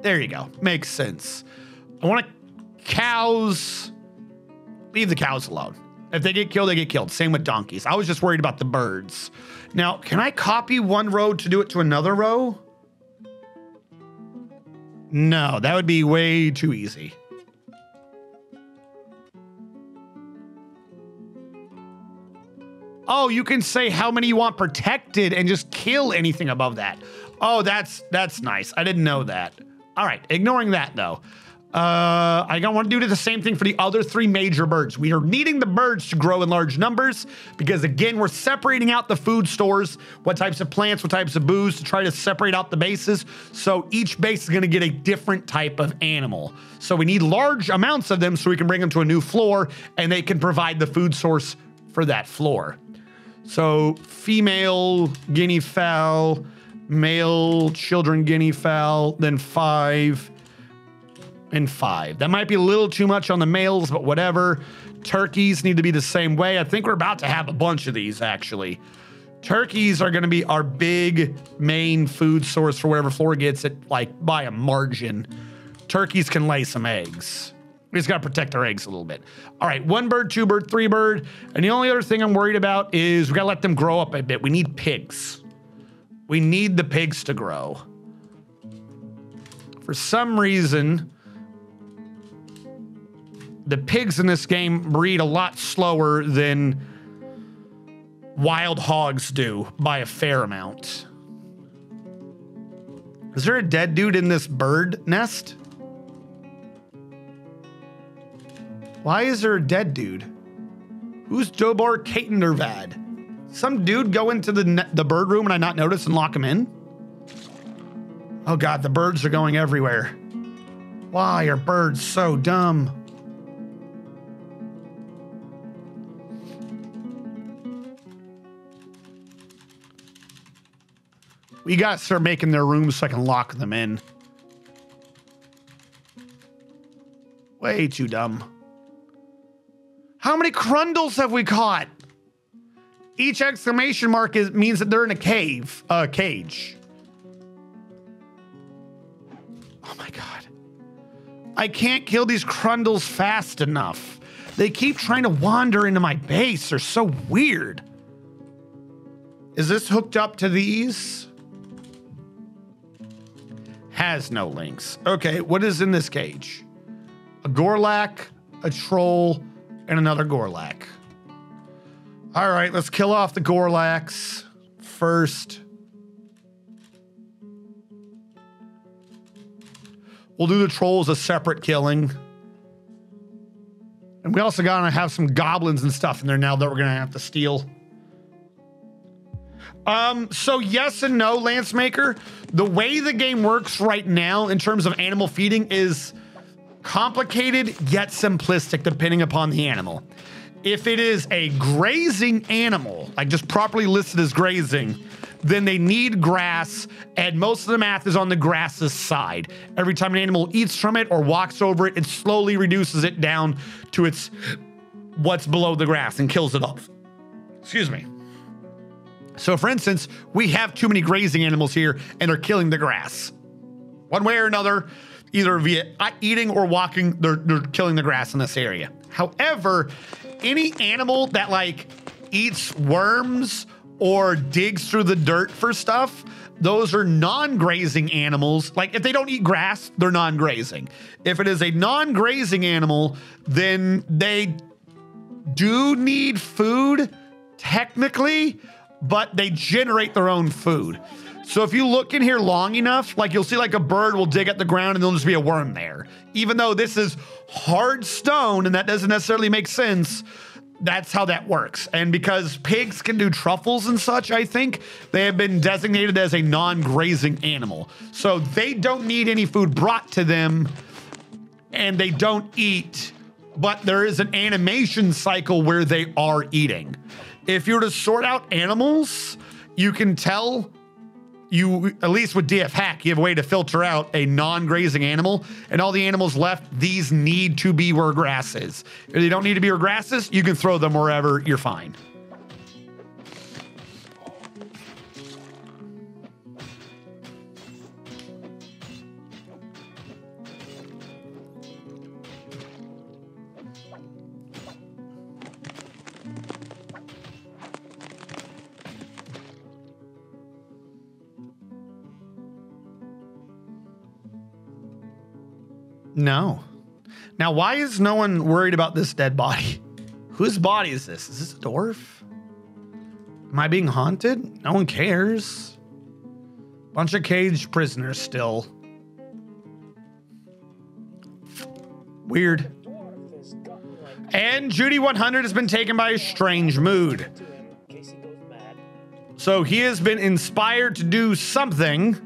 There you go. Makes sense. I want cows. Leave the cows alone. If they get killed, they get killed. Same with donkeys. I was just worried about the birds. Now, can I copy one row to do it to another row? No, that would be way too easy. Oh, you can say how many you want protected and just kill anything above that. Oh, that's nice. I didn't know that. All right, ignoring that though. I don't want to do the same thing for the other 3 major birds. We are needing the birds to grow in large numbers because, again, we're separating out the food stores, what types of plants, what types of booze, to try to separate out the bases. So each base is going to get a different type of animal. So we need large amounts of them so we can bring them to a new floor and they can provide the food source for that floor. So female guinea fowl, male children guinea fowl, then 5 and 5. That might be a little too much on the males, but whatever. Turkeys need to be the same way. I think we're about to have a bunch of these, actually. Turkeys are going to be our big main food source for whatever floor gets it, like, by a margin. Turkeys can lay some eggs. We just got to protect our eggs a little bit. All right, 1 bird, 2 bird, 3 bird. And the only other thing I'm worried about is we got to let them grow up a bit. We need pigs. We need the pigs to grow. For some reason, the pigs in this game breed a lot slower than wild hogs do by a fair amount. Is there a dead dude in this bird nest? Why is there a dead dude? Who's Dobar Katendervad? Some dude go into the bird room and I not notice and lock him in? Oh God, the birds are going everywhere. Why are birds so dumb? We gotta start making their rooms so I can lock them in. Way too dumb. How many crundles have we caught? Each exclamation mark means that they're in a cage. Oh my God. I can't kill these crundles fast enough. They keep trying to wander into my base. They're so weird. Is this hooked up to these? Has no links. Okay, what is in this cage? A Gorlak, a troll, and another Gorlak. All right, let's kill off the Gorlaks first. We'll do the trolls a separate killing. And we also gotta have some goblins and stuff in there now that we're gonna have to steal. So yes and no, Lancemaker. The way the game works right now in terms of animal feeding is complicated yet simplistic depending upon the animal. If it is a grazing animal, like just properly listed as grazing, then they need grass, and most of the math is on the grass's side. Every time an animal eats from it or walks over it, it slowly reduces it down to what's below the grass and kills it off. Excuse me. So for instance, we have too many grazing animals here and they're killing the grass. One way or another, either via eating or walking, they're killing the grass in this area. However, any animal that like eats worms or digs through the dirt for stuff, those are non-grazing animals. Like if they don't eat grass, they're non-grazing. If it is a non-grazing animal, then they do need food technically, but they generate their own food. So if you look in here long enough, like you'll see like a bird will dig at the ground and there'll just be a worm there. Even though this is hard stone and that doesn't necessarily make sense, that's how that works. And because pigs can do truffles and such, I think they have been designated as a non-grazing animal. So they don't need any food brought to them and they don't eat, but there is an animation cycle where they are eating. If you were to sort out animals, you can tell at least with DF Hack, you have a way to filter out a non-grazing animal, and all the animals left, these need to be where grass is. If they don't need to be where grass is, you can throw them wherever, you're fine. No. Now, why is no one worried about this dead body? Whose body is this? Is this a dwarf? Am I being haunted? No one cares. Bunch of caged prisoners still. Weird. And Judy 100 has been taken by a strange mood. So he has been inspired to do something,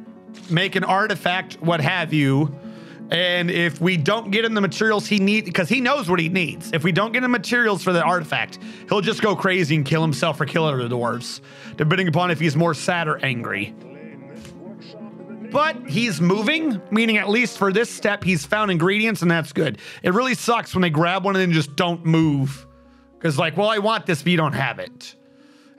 make an artifact, what have you. And if we don't get him the materials he needs, because he knows what he needs. If we don't get him materials for the artifact, he'll just go crazy and kill himself or kill other dwarves, depending upon if he's more sad or angry. But he's moving, meaning at least for this step, he's found ingredients, and that's good. It really sucks when they grab one and then just don't move. Because like, well, I want this, but you don't have it.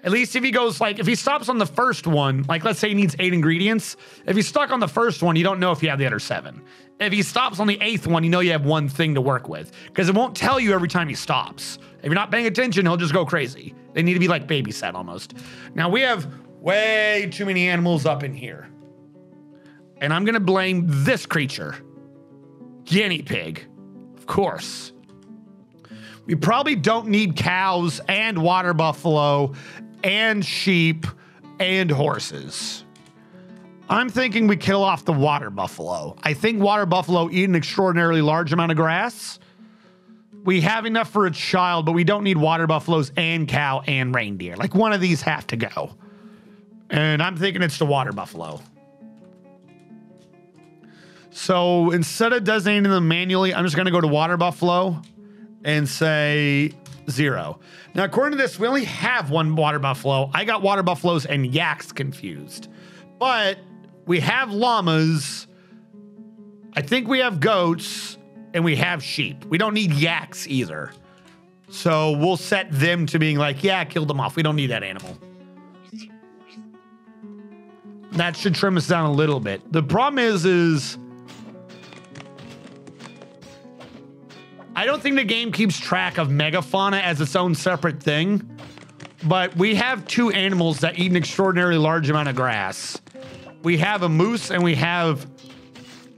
At least if he goes like, if he stops on the first one, like let's say he needs 8 ingredients. If he's stuck on the first one, you don't know if you have the other 7. If he stops on the 8th one, you know you have one thing to work with because it won't tell you every time he stops. If you're not paying attention, he'll just go crazy. They need to be like babysat almost. Now we have way too many animals up in here. And I'm gonna blame this creature. Guinea pig, of course. We probably don't need cows and water buffalo and sheep and horses. I'm thinking we kill off the water buffalo. I think water buffalo eat an extraordinarily large amount of grass. We have enough for a child, but we don't need water buffaloes and cow and reindeer. Like one of these have to go. And I'm thinking it's the water buffalo. So instead of designating them manually, I'm just gonna go to water buffalo and say 0. Now, according to this, we only have 1 water buffalo. I got water buffaloes and yaks confused, but we have llamas. I think we have goats and we have sheep. We don't need yaks either. So we'll set them to being like, yeah, kill them off. We don't need that animal. That should trim us down a little bit. The problem is I don't think the game keeps track of megafauna as its own separate thing, but we have 2 animals that eat an extraordinarily large amount of grass. We have a moose and we have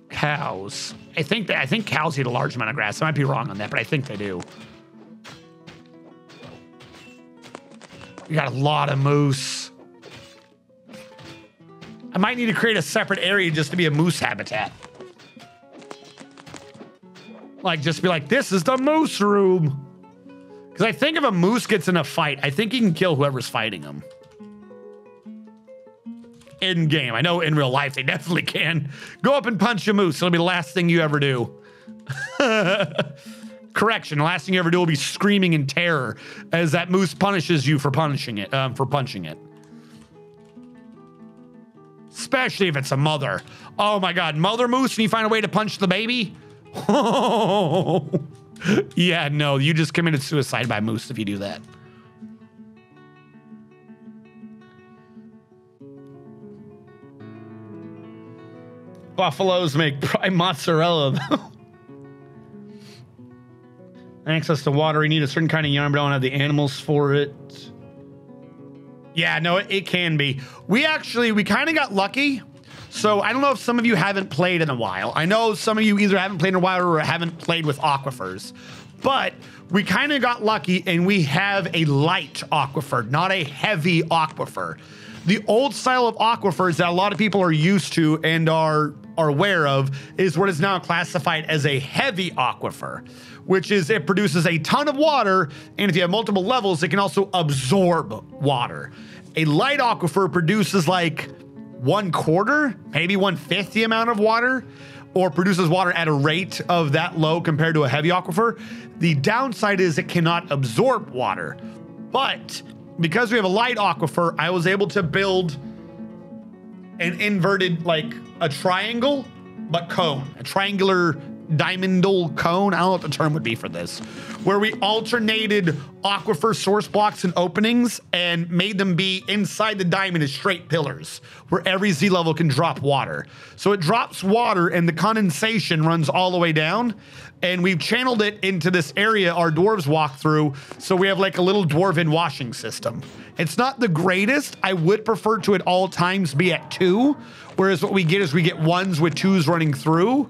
cows. I think cows eat a large amount of grass. I might be wrong on that, but I think they do. We got a lot of moose. I might need to create a separate area just to be a moose habitat. Like, just be like, this is the moose room. Because I think if a moose gets in a fight, I think he can kill whoever's fighting him. In game. I know in real life they definitely can. Go up and punch a moose. It'll be the last thing you ever do. Correction. The last thing you ever do will be screaming in terror as that moose punishes you for punching it. Especially if it's a mother. Oh my God. Mother moose and you find a way to punch the baby? Oh, yeah, no, you just committed suicide by moose if you do that. Buffaloes make prime mozzarella, though. Access to water. You need a certain kind of yarn, but I don't have the animals for it. Yeah, no, it can be. We kind of got lucky. So I don't know if some of you haven't played in a while. I know some of you either haven't played in a while or haven't played with aquifers. But we kind of got lucky and we have a light aquifer, not a heavy aquifer. The old style of aquifers that a lot of people are used to and are aware of is what is now classified as a heavy aquifer, which is it produces a ton of water, and if you have multiple levels, it can also absorb water. A light aquifer produces like 1/4, maybe 1/5 the amount of water, or produces water at a rate of that low compared to a heavy aquifer. The downside is it cannot absorb water. But because we have a light aquifer, I was able to build an inverted, like a triangle, but cone, a triangular diamondal cone. I don't know what the term would be for this, where we alternated aquifer source blocks and openings and made them be inside the diamond as straight pillars where every Z level can drop water. So it drops water and the condensation runs all the way down, and we've channeled it into this area our dwarves walk through. So we have like a little dwarven washing system. It's not the greatest. I would prefer to at all times be at 2, whereas what we get is we get 1s with 2s running through.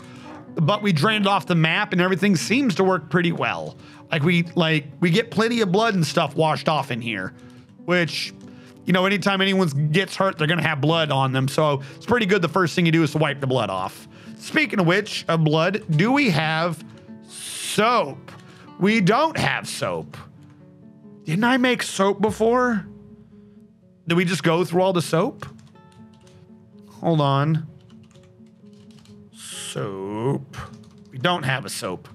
But we drained off the map and everything seems to work pretty well. We get plenty of blood and stuff washed off in here, which, you know, anytime anyone gets hurt, they're gonna have blood on them. So it's pretty good. The first thing you do is to wipe the blood off. Speaking of which, of blood, do we have soap? We don't have soap. Didn't I make soap before? Did we just go through all the soap? Hold on. Soap. We don't have a soap.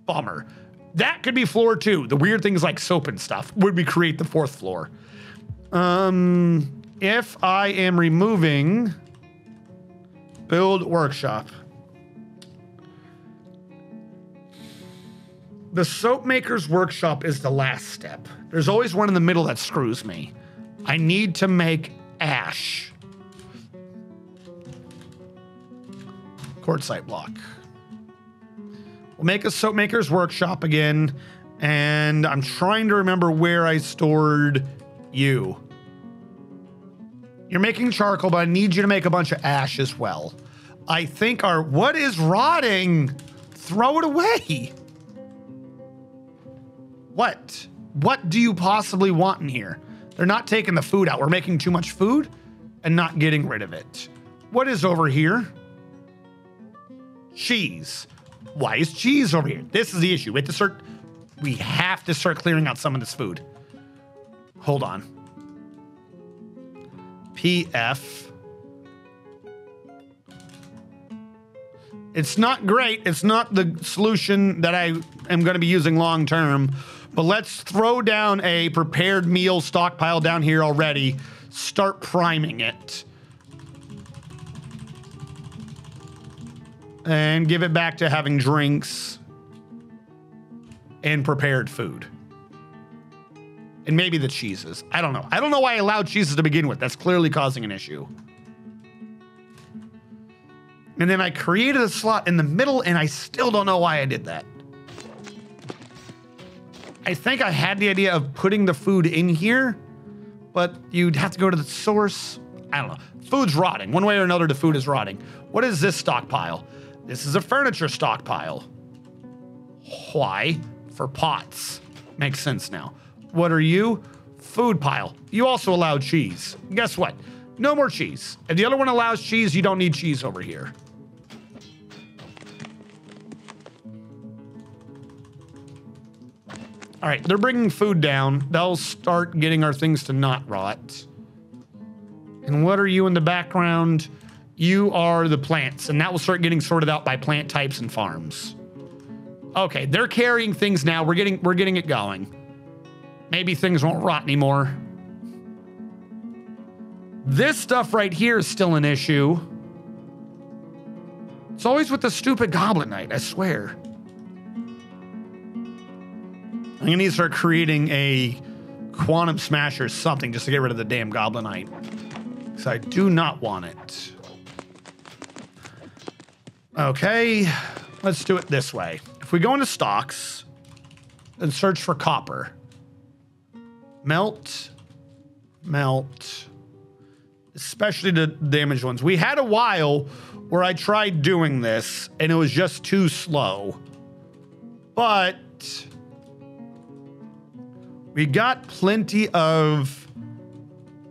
Bummer. That could be floor 2. The weird things like soap and stuff. Would we create the 4th floor? If I am removing build workshop, the soap maker's workshop is the last step. There's always one in the middle that screws me. I need to make ash. Quartzite block. We'll make a soap maker's workshop again, and I'm trying to remember where I stored you. You're making charcoal, but I need you to make a bunch of ash as well. I think what is rotting? Throw it away. What? What do you possibly want in here? They're not taking the food out. We're making too much food and not getting rid of it. What is over here? Cheese. Why is cheese over here? This is the issue. We have to start clearing out some of this food. Hold on. PF. It's not great. It's not the solution that I am going to be using long term, but let's throw down a prepared meal stockpile down here already. Start priming it. And give it back to having drinks and prepared food. And maybe the cheeses. I don't know. I don't know why I allowed cheeses to begin with. That's clearly causing an issue. And then I created a slot in the middle, and I still don't know why I did that. I think I had the idea of putting the food in here, but you'd have to go to the source. I don't know. Food's rotting. One way or another, the food is rotting. What is this stockpile? This is a furniture stockpile. Why? For pots. Makes sense now. What are you? Food pile. You also allow cheese. Guess what? No more cheese. If the other one allows cheese, you don't need cheese over here. All right, they're bringing food down. They'll start getting our things to not rot. And what are you in the background? You are the plants, and that will start getting sorted out by plant types and farms. Okay, they're carrying things now. We're getting it going. Maybe things won't rot anymore. This stuff right here is still an issue. It's always with the stupid Goblin Knight, I swear. I'm gonna need to start creating a Quantum Smasher or something just to get rid of the damn Goblin Knight. Because I do not want it. Okay, let's do it this way. If we go into stocks and search for copper, melt melt, especially the damaged ones. We had a while where I tried doing this and it was just too slow, but we got plenty of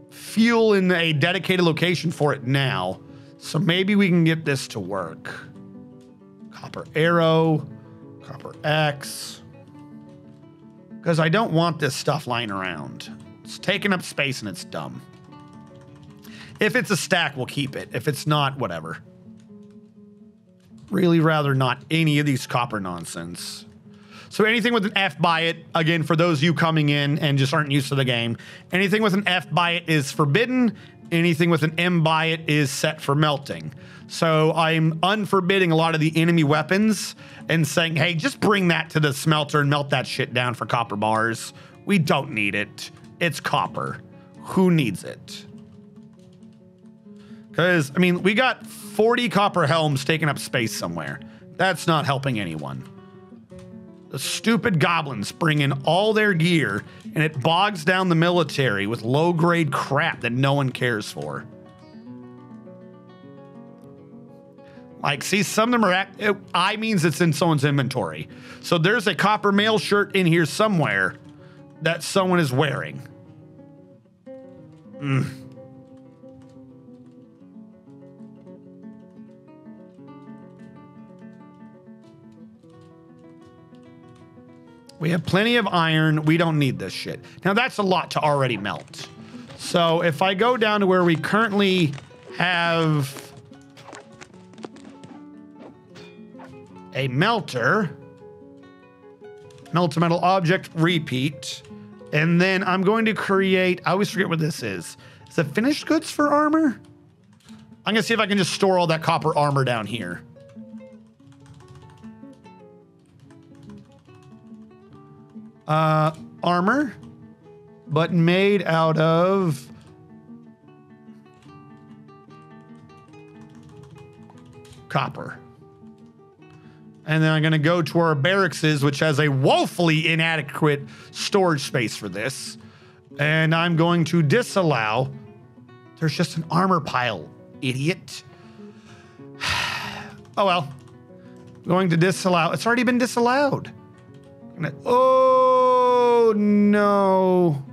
fuel in a dedicated location for it now. So maybe we can get this to work. Copper arrow, copper X. Because I don't want this stuff lying around. It's taking up space and it's dumb. If it's a stack, we'll keep it. If it's not, whatever. Really rather not any of these copper nonsense. So anything with an F by it, again, for those of you coming in and just aren't used to the game, anything with an F by it is forbidden. Anything with an M by it is set for melting. So I'm unforbidding a lot of the enemy weapons and saying, hey, just bring that to the smelter and melt that shit down for copper bars. We don't need it. It's copper. Who needs it? Because, I mean, we got 40 copper helms taking up space somewhere. That's not helping anyone. The stupid goblins bring in all their gear and it bogs down the military with low-grade crap that no one cares for. Like, see, some of them are, I means it's in someone's inventory. So there's a copper mail shirt in here somewhere that someone is wearing. We have plenty of iron. We don't need this shit. Now, that's a lot to already melt. So if I go down to where we currently have a melter, melt a metal object, repeat, and then I'm going to create, I always forget what this is. Is it finished goods for armor? I'm gonna see if I can just store all that copper armor down here. Armor, but made out of copper. And then I'm going to go to our barracks, which has a woefully inadequate storage space for this. And I'm going to disallow. There's just an armor pile, idiot. Oh, well. Going to disallow. It's already been disallowed. Oh, no.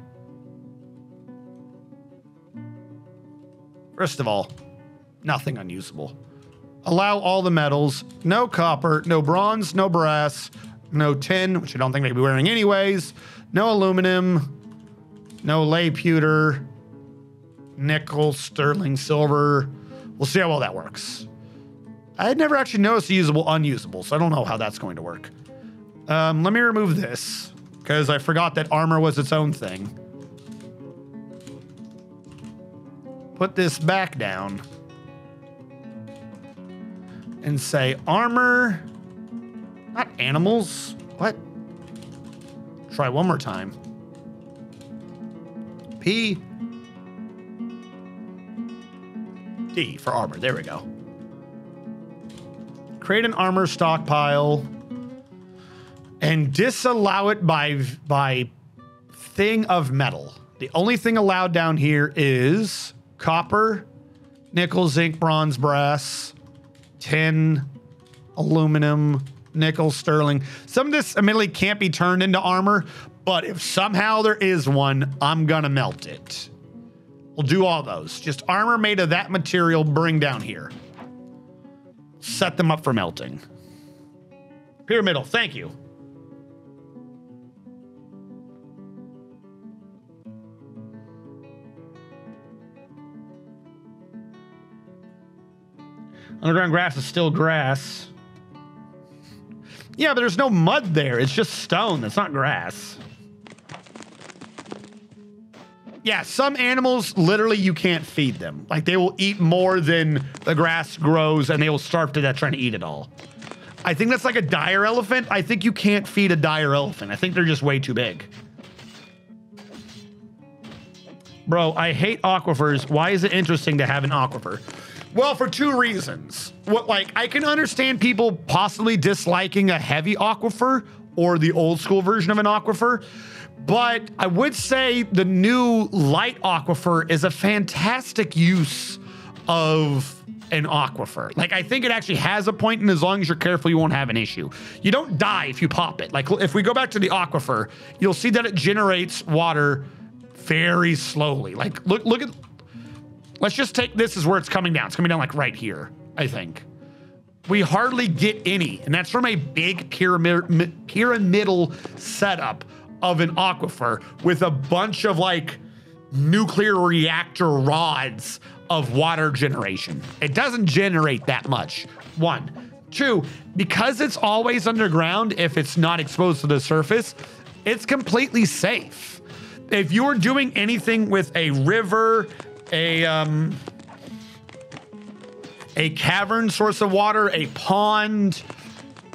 First of all, nothing unusable. Allow all the metals. No copper, no bronze, no brass, no tin, which I don't think they'd be wearing anyways. No aluminum, no lay pewter, nickel, sterling, silver. We'll see how well that works. I had never actually noticed the usable, unusable, so I don't know how that's going to work. Let me remove this, because I forgot that armor was its own thing. Put this back down. And say armor, not animals. What? Try one more time. P. D for armor. There we go. Create an armor stockpile. And disallow it by thing of metal. The only thing allowed down here is copper, nickel, zinc, bronze, brass, tin, aluminum, nickel, sterling. Some of this admittedly can't be turned into armor, but if somehow there is one, I'm gonna melt it. We'll do all those. Just armor made of that material, bring down here. Set them up for melting. Pyramidal, thank you. Underground grass is still grass. Yeah, but there's no mud there. It's just stone. That's not grass. Yeah, some animals, literally, you can't feed them. Like, they will eat more than the grass grows, and they will starve to death trying to eat it all. I think that's like a dire elephant. I think you can't feed a dire elephant. I think they're just way too big. Bro, I hate aquifers. Why is it interesting to have an aquifer? Well, for two reasons. Like, I can understand people possibly disliking a heavy aquifer. or the old school version of an aquifer. But I would say the new light aquifer is a fantastic use of an aquifer. Like, I think it actually has a point, and as long as you're careful, you won't have an issue. You don't die if you pop it. Like, if we go back to the aquifer, you'll see that it generates water very slowly. Like, look at, let's just take this as where it's coming down. It's coming down like right here, I think. We hardly get any, and that's from a big pyramidal setup of an aquifer with a bunch of like nuclear reactor rods of water generation. It doesn't generate that much. 1. 2, because it's always underground, if it's not exposed to the surface, it's completely safe. If you're doing anything with a river, a cavern source of water, a pond,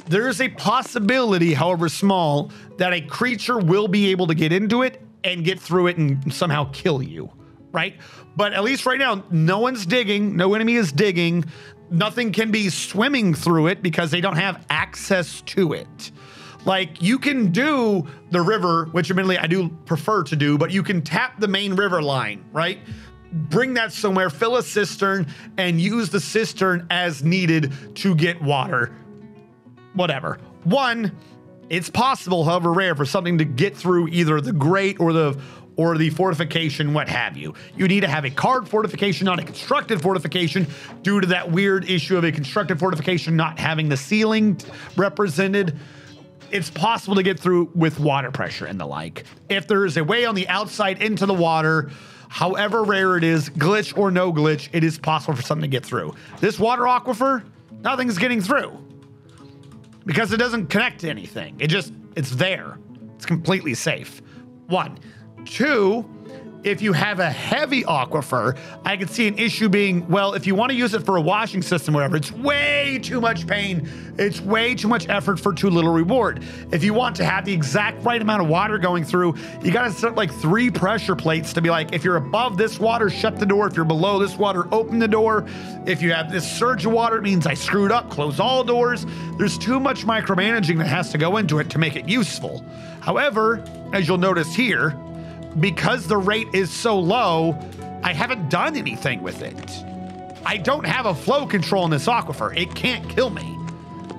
there's a possibility, however small, that a creature will be able to get into it and get through it and somehow kill you, right? But at least right now, no one's digging, no enemy is digging, nothing can be swimming through it because they don't have access to it. Like, you can do the river, which admittedly I do prefer to do, but you can tap the main river line, right? Bring that somewhere, fill a cistern, and use the cistern as needed to get water. Whatever. 1, it's possible, however rare, for something to get through either the grate or the fortification, what have you. You need to have a carved fortification, not a constructed fortification, due to that weird issue of a constructed fortification not having the ceiling represented. It's possible to get through with water pressure and the like. If there is a way on the outside into the water, however rare it is, glitch or no glitch, it is possible for something to get through. This water aquifer, nothing's getting through because it doesn't connect to anything. It's there. It's completely safe. 1. 2, if you have a heavy aquifer, I could see an issue being, well, if you want to use it for a washing system or whatever, it's way too much pain. It's way too much effort for too little reward. If you want to have the exact right amount of water going through, you got to set like 3 pressure plates to be like, if you're above this water, shut the door. If you're below this water, open the door. If you have this surge of water, it means I screwed up, close all doors. There's too much micromanaging that has to go into it to make it useful. However, as you'll notice here, because the rate is so low, I haven't done anything with it. I don't have a flow control in this aquifer. It can't kill me.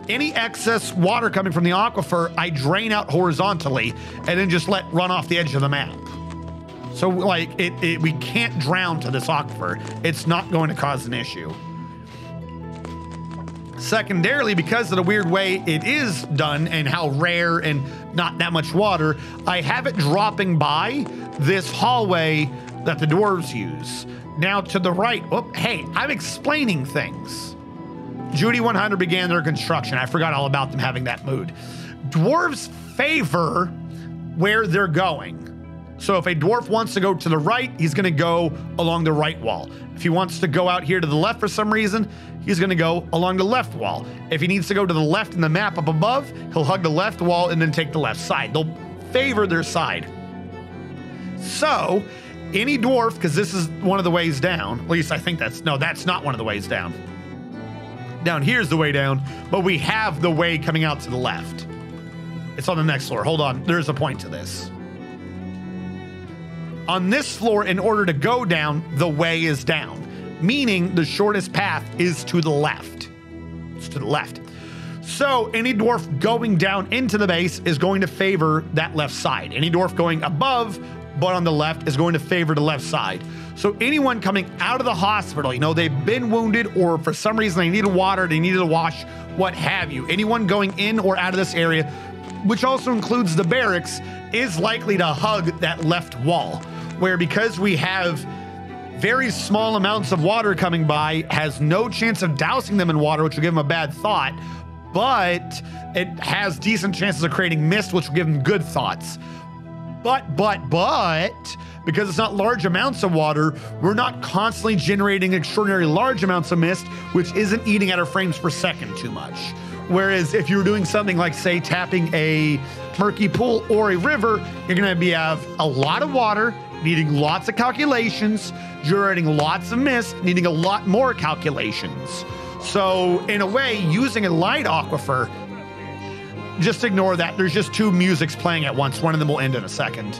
Any excess water coming from the aquifer, I drain out horizontally and then just let run off the edge of the map. So like we can't drown to this aquifer. It's not going to cause an issue. Secondarily, because of the weird way it is done and how rare and not that much water, I have it dropping by this hallway that the dwarves use. Now to the right, oh, hey, I'm explaining things. Judy 100 began their construction. I forgot all about them having that mood. Dwarves favor where they're going. So if a dwarf wants to go to the right, he's gonna go along the right wall. If he wants to go out here to the left for some reason, he's gonna go along the left wall. If he needs to go to the left in the map up above, he'll hug the left wall and then take the left side. They'll favor their side. So any dwarf, because this is one of the ways down, at least I think that's not one of the ways down. Down here's the way down, but we have the way coming out to the left. It's on the next floor. Hold on, there's a point to this. On this floor, in order to go down, the way is down, meaning the shortest path is to the left. It's to the left. So any dwarf going down into the base is going to favor that left side. Any dwarf going above, but on the left, is going to favor the left side. So anyone coming out of the hospital, you know, they've been wounded or for some reason they needed water, they needed a wash, what have you. Anyone going in or out of this area, which also includes the barracks, is likely to hug that left wall, where because we have very small amounts of water coming by, has no chance of dousing them in water, which will give them a bad thought, but it has decent chances of creating mist, which will give them good thoughts. But, because it's not large amounts of water, we're not constantly generating extraordinary large amounts of mist, which isn't eating at our frames per second too much. Whereas if you're doing something like, say, tapping a murky pool or a river, you're gonna have a lot of water, needing lots of calculations, generating lots of mist, needing a lot more calculations. So in a way, using a light aquifer just ignore that. There's just two musics playing at once. One of them will end in a second.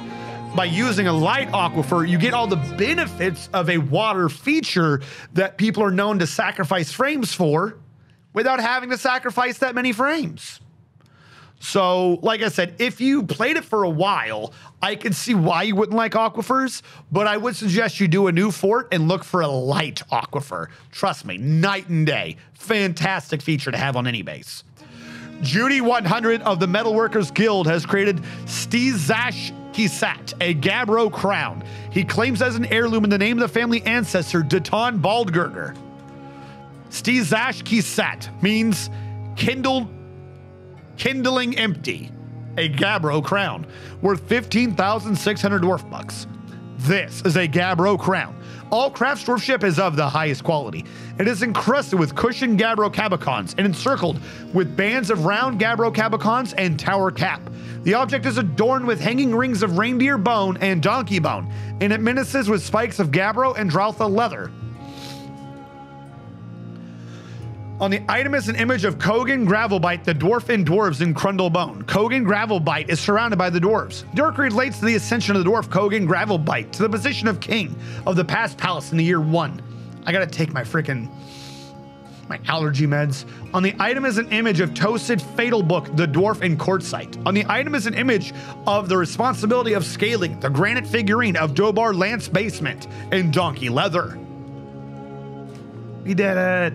By using a light aquifer, you get all the benefits of a water feature that people are known to sacrifice frames for without having to sacrifice that many frames. So, like I said, if you played it for a while, I could see why you wouldn't like aquifers, but I would suggest you do a new fort and look for a light aquifer. Trust me, night and day. Fantastic feature to have on any base. Judy 100 of the Metalworkers Guild has created Stizash Kisat, a Gabbro crown. He claims as an heirloom in the name of the family ancestor, Daton Baldgurger. Stizash Kisat means kindling empty, a Gabbro crown, worth 15,600 dwarf bucks. This is a Gabbro crown. All craft dwarfship is of the highest quality. It is encrusted with cushioned Gabbro cabicons and encircled with bands of round Gabbro cabicons and tower cap. The object is adorned with hanging rings of reindeer bone and donkey bone, and it menaces with spikes of Gabbro and Draltha leather. On the item is an image of Kogan Gravelbite, the dwarf and dwarves in Crundle Bone. Kogan Gravelbite is surrounded by the dwarves. The orc relates to the ascension of the dwarf Kogan Gravelbite to the position of king of the past palace in the year 1. I gotta take my allergy meds. On the item is an image of Toasted Fatal Book, the dwarf in Quartzite. On the item is an image of the responsibility of scaling, the granite figurine of Dobar Lance Basement in donkey leather. We did it.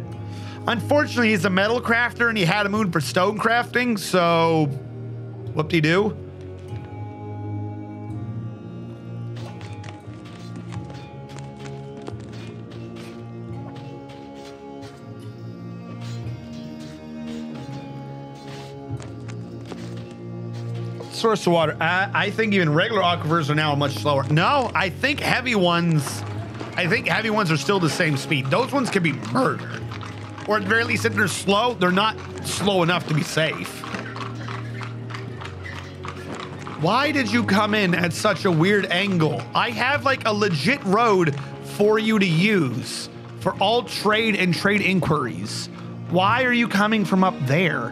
Unfortunately, he's a metal crafter and he had a moon for stone crafting, so whoop-de-doo. Source of water. I think even regular aquifers are now much slower. No, I think heavy ones are still the same speed. Those ones can be murdered. Or at the very least, if they're slow, they're not slow enough to be safe. Why did you come in at such a weird angle? I have like a legit road for you to use for all trade and trade inquiries. Why are you coming from up there?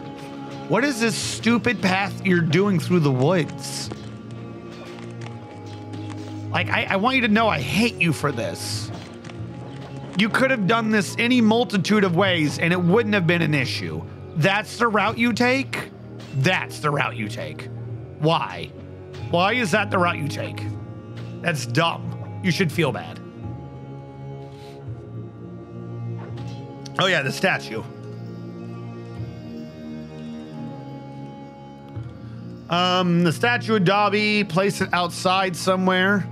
What is this stupid path you're doing through the woods? Like, I want you to know I hate you for this. You could have done this any multitude of ways and it wouldn't have been an issue. That's the route you take? That's the route you take. Why? Why is that the route you take? That's dumb. You should feel bad. Oh yeah, the statue. The statue of Dobby, place it outside somewhere.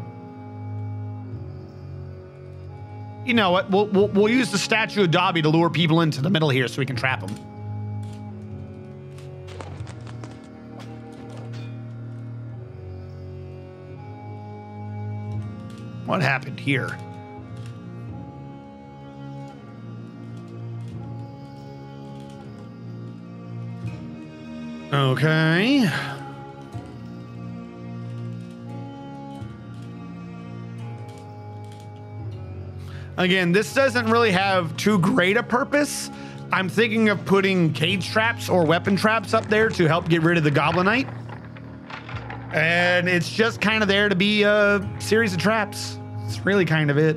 You know what? We'll use the statue of Dobby to lure people into the middle here so we can trap them. What happened here? Okay. Again, this doesn't really have too great a purpose. I'm thinking of putting cage traps or weapon traps up there to help get rid of the Goblinite. And it's just kind of there to be a series of traps. It's really kind of it.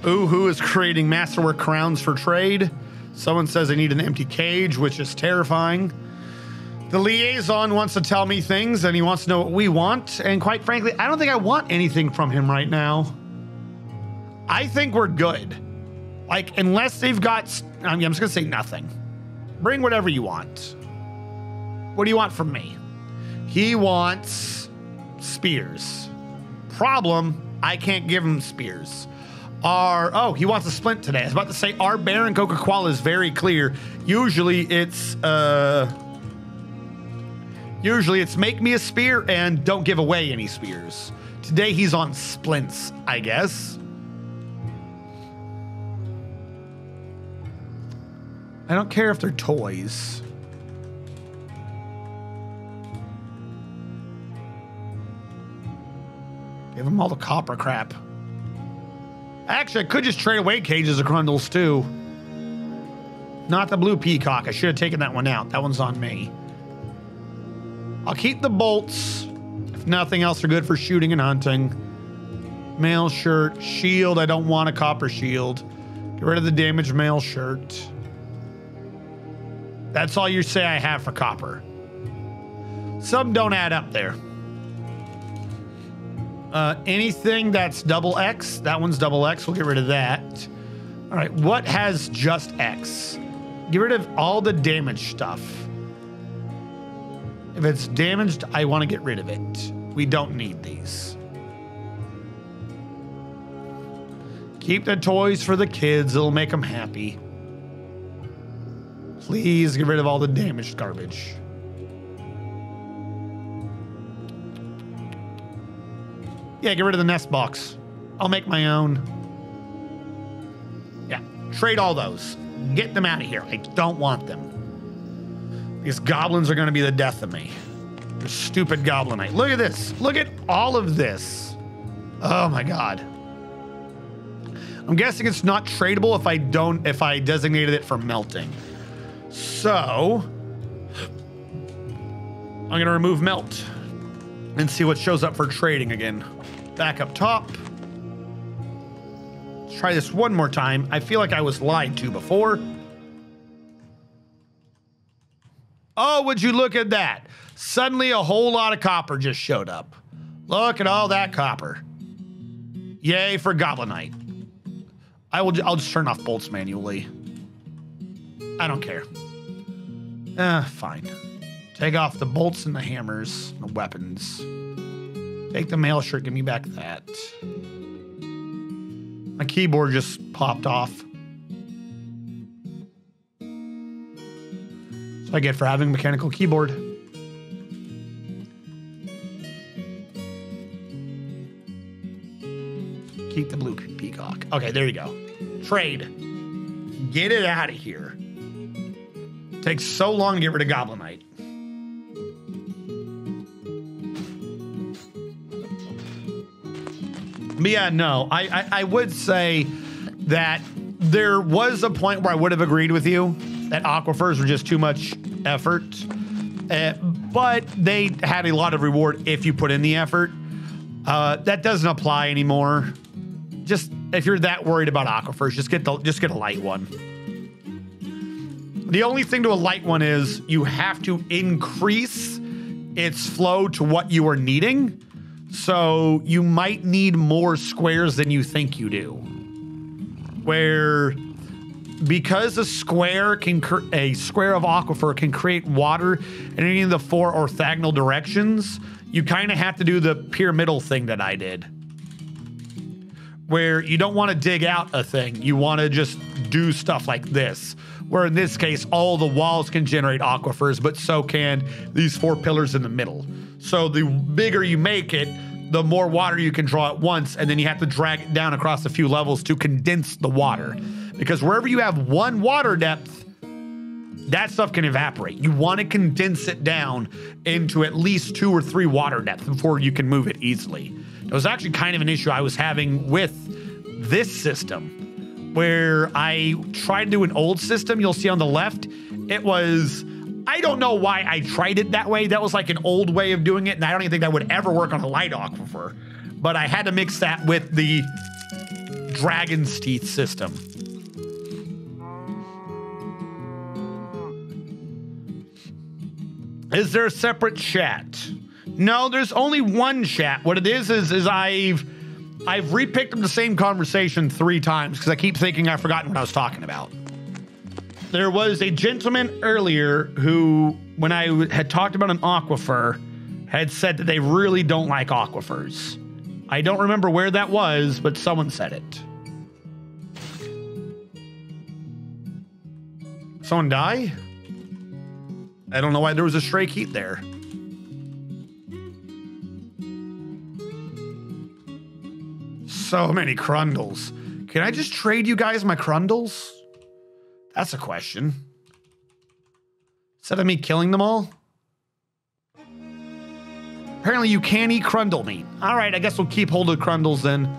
Ooh, who is creating masterwork crowns for trade? Someone says I need an empty cage, which is terrifying. The liaison wants to tell me things and he wants to know what we want. And quite frankly, I don't think I want anything from him right now. I think we're good. Like, unless they've got, I'm just gonna say nothing. Bring whatever you want. What do you want from me? He wants spears. Problem, I can't give him spears. Oh, he wants a splint today. I was about to say our Baron Coca-Cola is very clear. Usually it's make me a spear and don't give away any spears. Today he's on splints, I guess. I don't care if they're toys. Give him all the copper crap. Actually, I could just trade away cages of Crundles too. Not the blue peacock. I should have taken that one out. That one's on me. I'll keep the bolts. If nothing else, they're good for shooting and hunting. Mail shirt. Shield. I don't want a copper shield. Get rid of the damaged mail shirt. That's all you say I have for copper. Some don't add up there. Anything that's double X. That one's double X. We'll get rid of that. All right. What has just X? Get rid of all the damaged stuff. If it's damaged, I want to get rid of it. We don't need these. Keep the toys for the kids. It'll make them happy. Please get rid of all the damaged garbage. Yeah, get rid of the nest box. I'll make my own. Yeah, trade all those. Get them out of here. I don't want them. These goblins are going to be the death of me. The stupid goblinite. Look at this. Look at all of this. Oh my God. I'm guessing it's not tradable if I designated it for melting. So I'm going to remove melt and see what shows up for trading again. Back up top. Let's try this one more time. I feel like I was lied to before. Oh, would you look at that? Suddenly a whole lot of copper just showed up. Look at all that copper. Yay for goblinite. I'll just turn off bolts manually. I don't care. Fine. Take off the bolts and the hammers, the weapons. Take the mail shirt, give me back that. My keyboard just popped off. So I get for having a mechanical keyboard. Keep the blue peacock. Okay, there you go. Trade. Get it out of here. Takes so long to get rid of goblinite. But yeah, no, I would say that there was a point where I would have agreed with you that aquifers were just too much effort, but they had a lot of reward if you put in the effort. That doesn't apply anymore. Just if you're that worried about aquifers, just get a light one. The only thing to a light one is you have to increase its flow to what you are needing. So you might need more squares than you think you do. Because a square of aquifer can create water in any of the 4 orthogonal directions, you kind of have to do the pyramidal thing that I did. Where you don't want to dig out a thing, you want to just do stuff like this. Where in this case, all the walls can generate aquifers, but so can these 4 pillars in the middle. So the bigger you make it, the more water you can draw at once, and then you have to drag it down across a few levels to condense the water. Because wherever you have 1 water depth, that stuff can evaporate. You want to condense it down into at least 2 or 3 water depth before you can move it easily. It was actually kind of an issue I was having with this system, where I tried to do an old system. You'll see on the left, it was, I don't know why I tried it that way. That was like an old way of doing it, and I don't even think that would ever work on a light aquifer. But I had to mix that with the Dragon's Teeth system. Is there a separate chat? No, there's only one chat. What it is I've repicked up the same conversation 3 times because I keep thinking I've forgotten what I was talking about. There was a gentleman earlier who, when I had talked about an aquifer, had said that they really don't like aquifers. I don't remember where that was, but someone said it. Someone die? I don't know why there was a stray keep there. So many Crundles. Can I just trade you guys my Crundles? That's a question. Instead of me killing them all? Apparently you can't eat Crundle meat. All right, I guess we'll keep hold of Crundles then.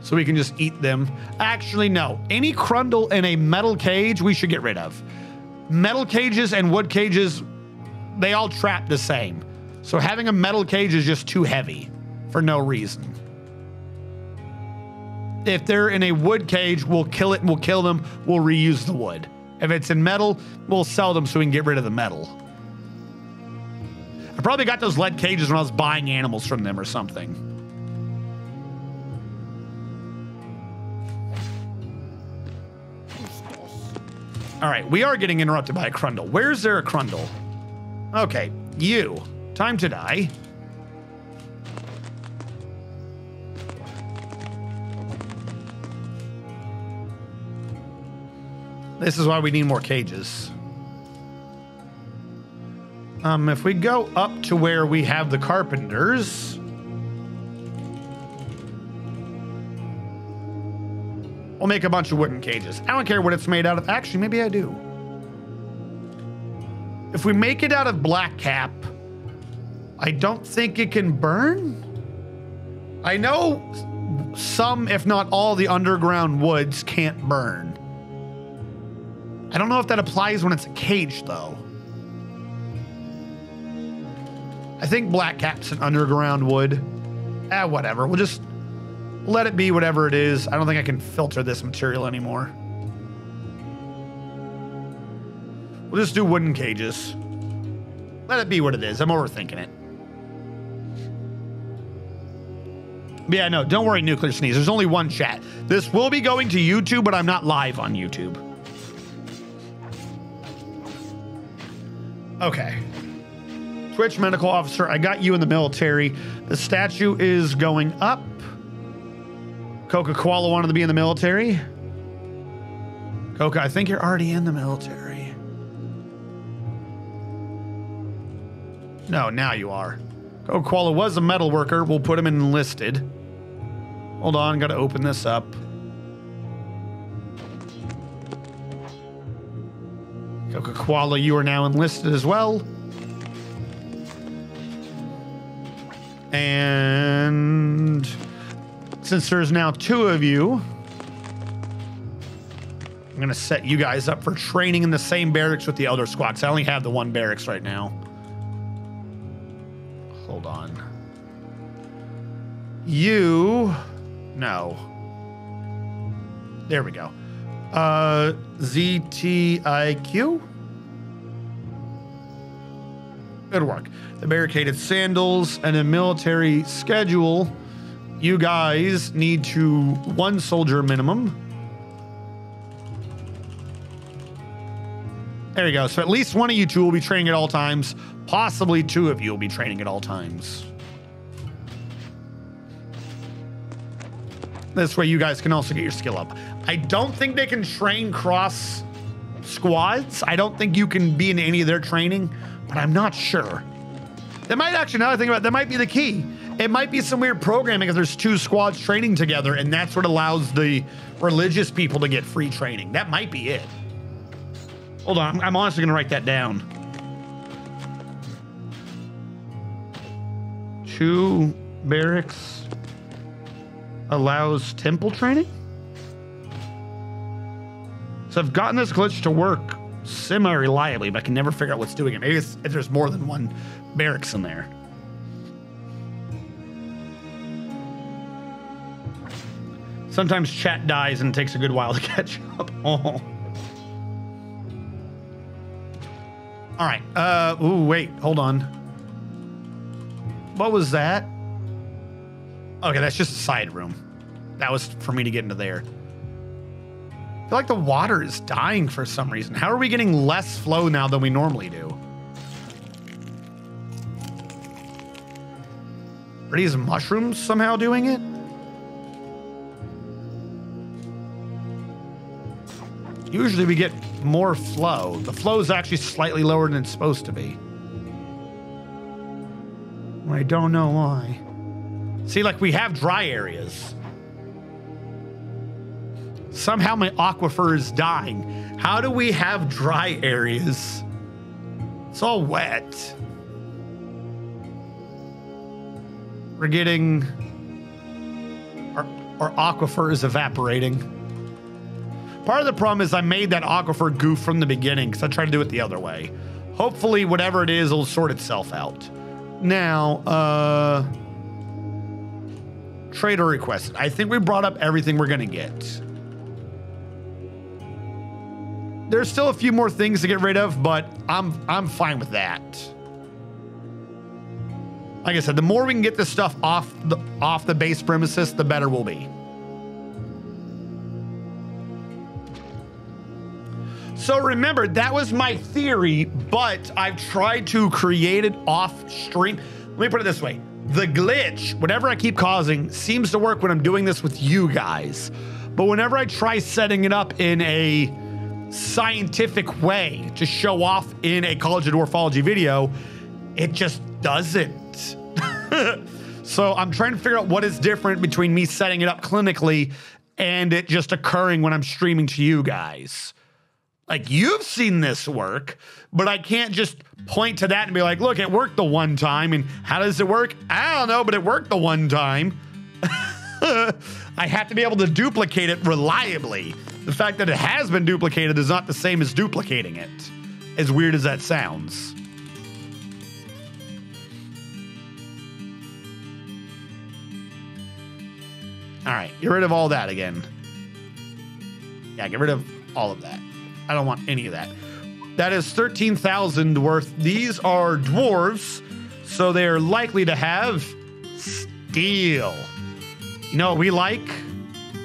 so we can just eat them. Actually, no. Any Crundle in a metal cage, we should get rid of. Metal cages and wood cages, they all trap the same. So having a metal cage is just too heavy for no reason. If they're in a wood cage, we'll kill it and we'll kill them. We'll reuse the wood. If it's in metal, we'll sell them so we can get rid of the metal. I probably got those lead cages when I was buying animals from them or something. All right, we are getting interrupted by a Crundle. Where's there a Crundle? Okay, you. Time to die. This is why we need more cages. If we go up to where we have the carpenters, we'll make a bunch of wooden cages. I don't care what it's made out of. Actually, maybe I do. If we make it out of black cap, I don't think it can burn. I know some, if not all, the underground woods can't burn. I don't know if that applies when it's a cage, though. I think black cap's an underground wood. Whatever. We'll just let it be whatever it is. I don't think I can filter this material anymore. We'll just do wooden cages. Let it be what it is. I'm overthinking it. But yeah, no, don't worry, Nuclear Sneeze. There's only one chat. This will be going to YouTube, but I'm not live on YouTube. Okay. Twitch medical officer, I got you in the military. The statue is going up. Coca Koala wanted to be in the military. Coca, I think you're already in the military. No, now you are. Coca Koala was a metal worker. We'll put him in enlisted. Hold on, gotta open this up. Coca Koala, you are now enlisted as well. And since there's now 2 of you, I'm gonna set you guys up for training in the same barracks with the Elder Squad. I only have the 1 barracks right now. Hold on. You, no. There we go. ZTIQ. Good work. The barricaded sandals and a military schedule. You guys need to 1 soldier minimum. There you go. So at least 1 of you 2 will be training at all times. Possibly 2 of you will be training at all times. This way you guys can also get your skill up. I don't think they can train cross squads. I don't think you can be in any of their training, but I'm not sure. That might actually, now that I think about it, that might be the key. It might be some weird programming if there's 2 squads training together, and that's what allows the religious people to get free training. That might be it. Hold on, I'm honestly gonna write that down. 2 barracks allows temple training? So I've gotten this glitch to work semi-reliably, but I can never figure out what's doing it. Maybe it's if there's more than 1 barracks in there. Sometimes chat dies and it takes a good while to catch up. Oh. All right. Ooh, wait. Hold on. What was that? Okay, that's just a side room. That was for me to get into there. I feel like the water is dying for some reason. How are we getting less flow now than we normally do? Are these mushrooms somehow doing it? Usually we get more flow. The flow is actually slightly lower than it's supposed to be. I don't know why. See, like we have dry areas. Somehow my aquifer is dying. How do we have dry areas? It's all wet. We're getting... Our aquifer is evaporating. Part of the problem is I made that aquifer goof from the beginning because I tried to do it the other way. Hopefully, whatever it is will sort itself out. Now, trader requested. I think we brought up everything we're going to get. There's still a few more things to get rid of, but I'm fine with that. Like I said, the more we can get this stuff off the base premises, the better we'll be. So remember, that was my theory, but I've tried to create it off stream. Let me put it this way. The glitch, whatever I keep causing, seems to work when I'm doing this with you guys. But whenever I try setting it up in a scientific way to show off in a College of Dwarfology video, it just doesn't. So I'm trying to figure out what is different between me setting it up clinically and it just occurring when I'm streaming to you guys. Like, you've seen this work, but I can't just point to that and be like, look, it worked the one time. And how does it work? I don't know, but it worked the one time. I have to be able to duplicate it reliably. The fact that it has been duplicated is not the same as duplicating it, as weird as that sounds. All right, get rid of all that again. Yeah, get rid of all of that. I don't want any of that. That is 13,000 worth. These are dwarves, so they're likely to have steel. You know what we like?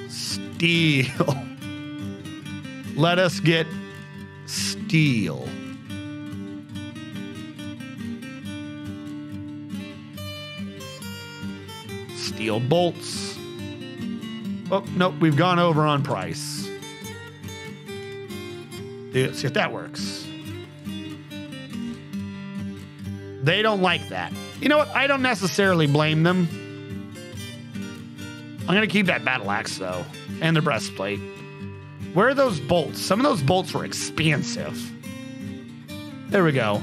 Steel. Let us get steel. Steel bolts. Oh, nope, we've gone over on price. Let's see if that works. They don't like that. You know what? I don't necessarily blame them. I'm going to keep that battle axe, though, and the breastplate. Where are those bolts? Some of those bolts were expansive. There we go.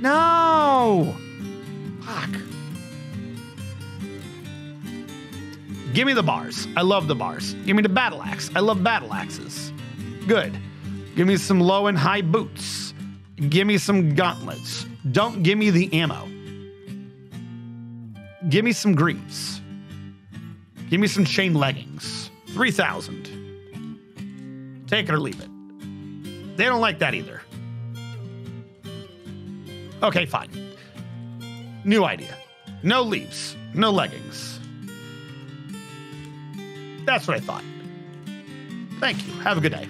No! Fuck. Give me the bars. I love the bars. Give me the battle axe. I love battle axes. Good. Give me some low and high boots. Give me some gauntlets. Don't give me the ammo. Give me some greaves. Give me some chain leggings. 3,000. Take it or leave it. They don't like that either. Okay, fine. New idea. No leaves. No leggings. That's what I thought. Thank you. Have a good day.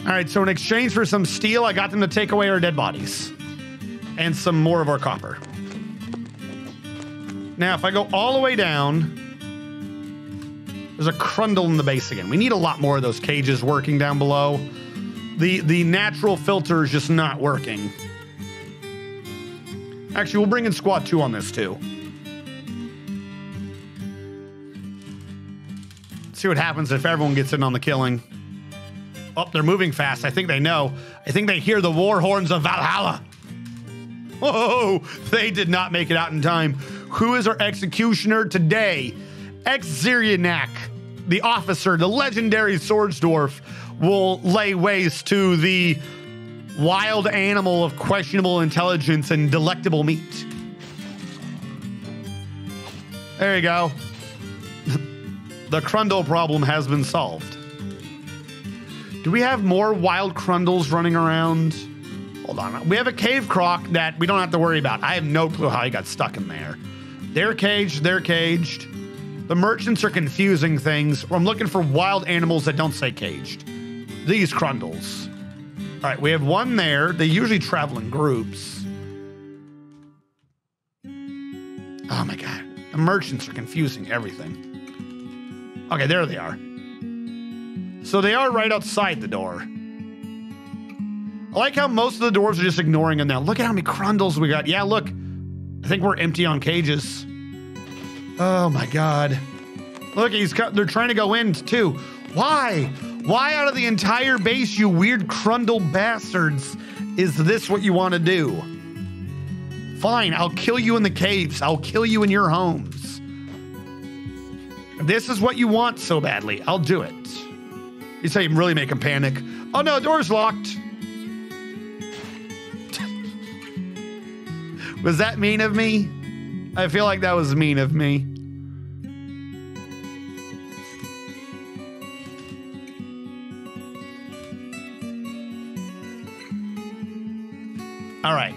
All right, so in exchange for some steel, I got them to take away our dead bodies. And some more of our copper. Now, if I go all the way down, there's a crundle in the base again. We need a lot more of those cages working down below. The natural filter is just not working. Actually, we'll bring in squad 2 on this too. See what happens if everyone gets in on the killing. Oh, they're moving fast. I think they know. I think they hear the war horns of Valhalla. Whoa, they did not make it out in time. Who is our executioner today? Ex-Zyryanak, the officer, the legendary Swords Dwarf, will lay waste to the wild animal of questionable intelligence and delectable meat. There you go. The Crundle problem has been solved. Do we have more wild Crundles running around? Hold on. We have a cave croc that we don't have to worry about. I have no clue how he got stuck in there. They're caged. They're caged. The merchants are confusing things. I'm looking for wild animals that don't say caged. These Crundles. All right, we have one there. They usually travel in groups. Oh my God. The merchants are confusing everything. Okay, there they are. So they are right outside the door. I like how most of the dwarves are just ignoring them now. Look at how many Crundles we got. Yeah, look. I think we're empty on cages. Oh my God. Look, they're trying to go in too. Why? Why out of the entire base, you weird Crundle bastards, is this what you want to do? Fine, I'll kill you in the caves. I'll kill you in your homes. If this is what you want so badly, I'll do it. You say really make him panic. Oh no, door's locked. Was that mean of me? I feel like that was mean of me. All right.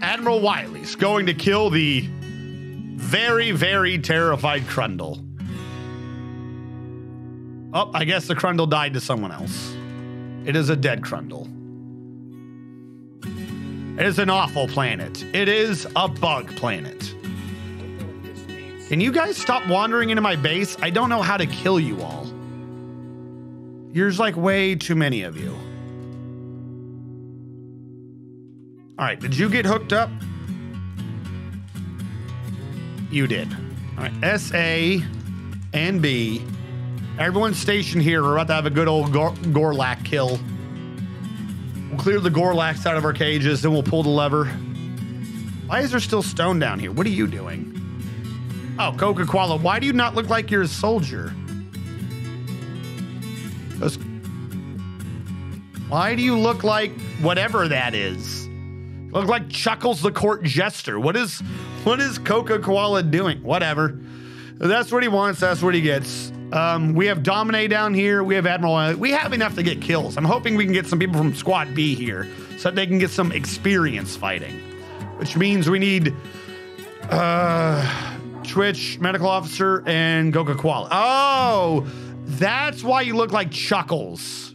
Admiral Wiley's going to kill the very, very terrified Crundle. Oh, I guess the Crundle died to someone else. It is a dead Crundle. It is an awful planet. It is a bug planet. Can you guys stop wandering into my base? I don't know how to kill you all. There's like way too many of you. All right, did you get hooked up? You did. All right, S, A, and B. Everyone's stationed here. We're about to have a good old Gorlak kill. We'll clear the Gorlaks out of our cages, then we'll pull the lever. Why is there still stone down here? What are you doing? Oh, Coca-Cola, why do you not look like you're a soldier? Why do you look like whatever that is? You look like Chuckles the court jester. What is Coca-Cola doing? Whatever. That's what he wants. That's what he gets. We have Domine down here. We have Admiral. We have enough to get kills. I'm hoping we can get some people from Squad B here so that they can get some experience fighting, which means we need Twitch, Medical Officer, and Coca-Cola. Oh, that's why you look like Chuckles.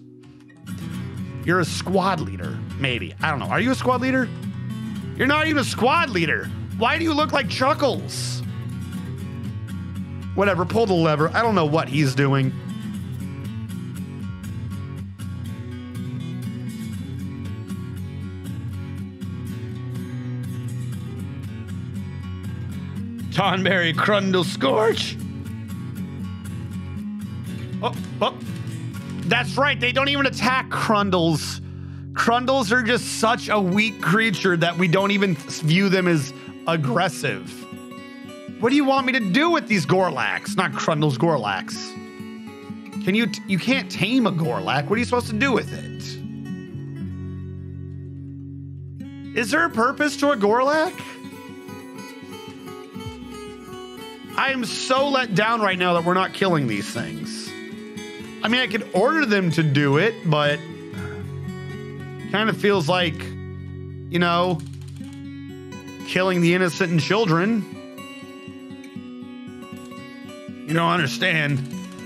You're a squad leader, maybe. I don't know. Are you a squad leader? You're not even a squad leader. Why do you look like Chuckles? Whatever, pull the lever. I don't know what he's doing. Tonberry Crundle Scorch. Oh. That's right, they don't even attack Crundles. Crundles are just such a weak creature that we don't even view them as aggressive. What do you want me to do with these Gorlaks? Not Crundles, Gorlaks. You can't tame a Gorlak. What are you supposed to do with it? Is there a purpose to a Gorlak? I am so let down right now that we're not killing these things. I mean, I could order them to do it, but kind of feels like, you know, killing the innocent and children. You don't understand.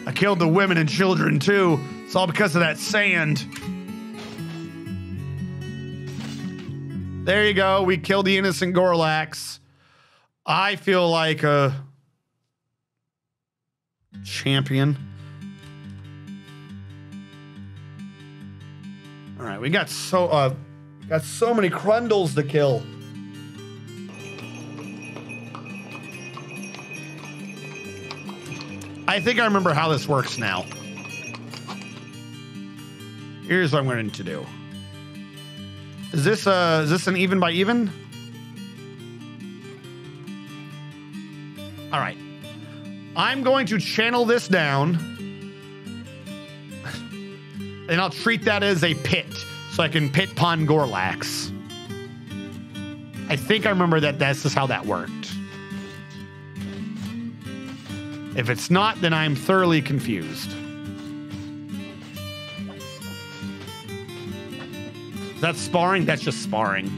I killed the women and children too. It's all because of that sand. There you go. We killed the innocent Gorlaks. I feel like a champion. All right, we got so many Crundles to kill. I think I remember how this works now. Here's what I'm going to do. Is this an even by even? All right. I'm going to channel this down. And I'll treat that as a pit, so I can pit pond Gorlaks. I think I remember that this is how that worked. If it's not, then I'm thoroughly confused. Is that sparring? That's just sparring.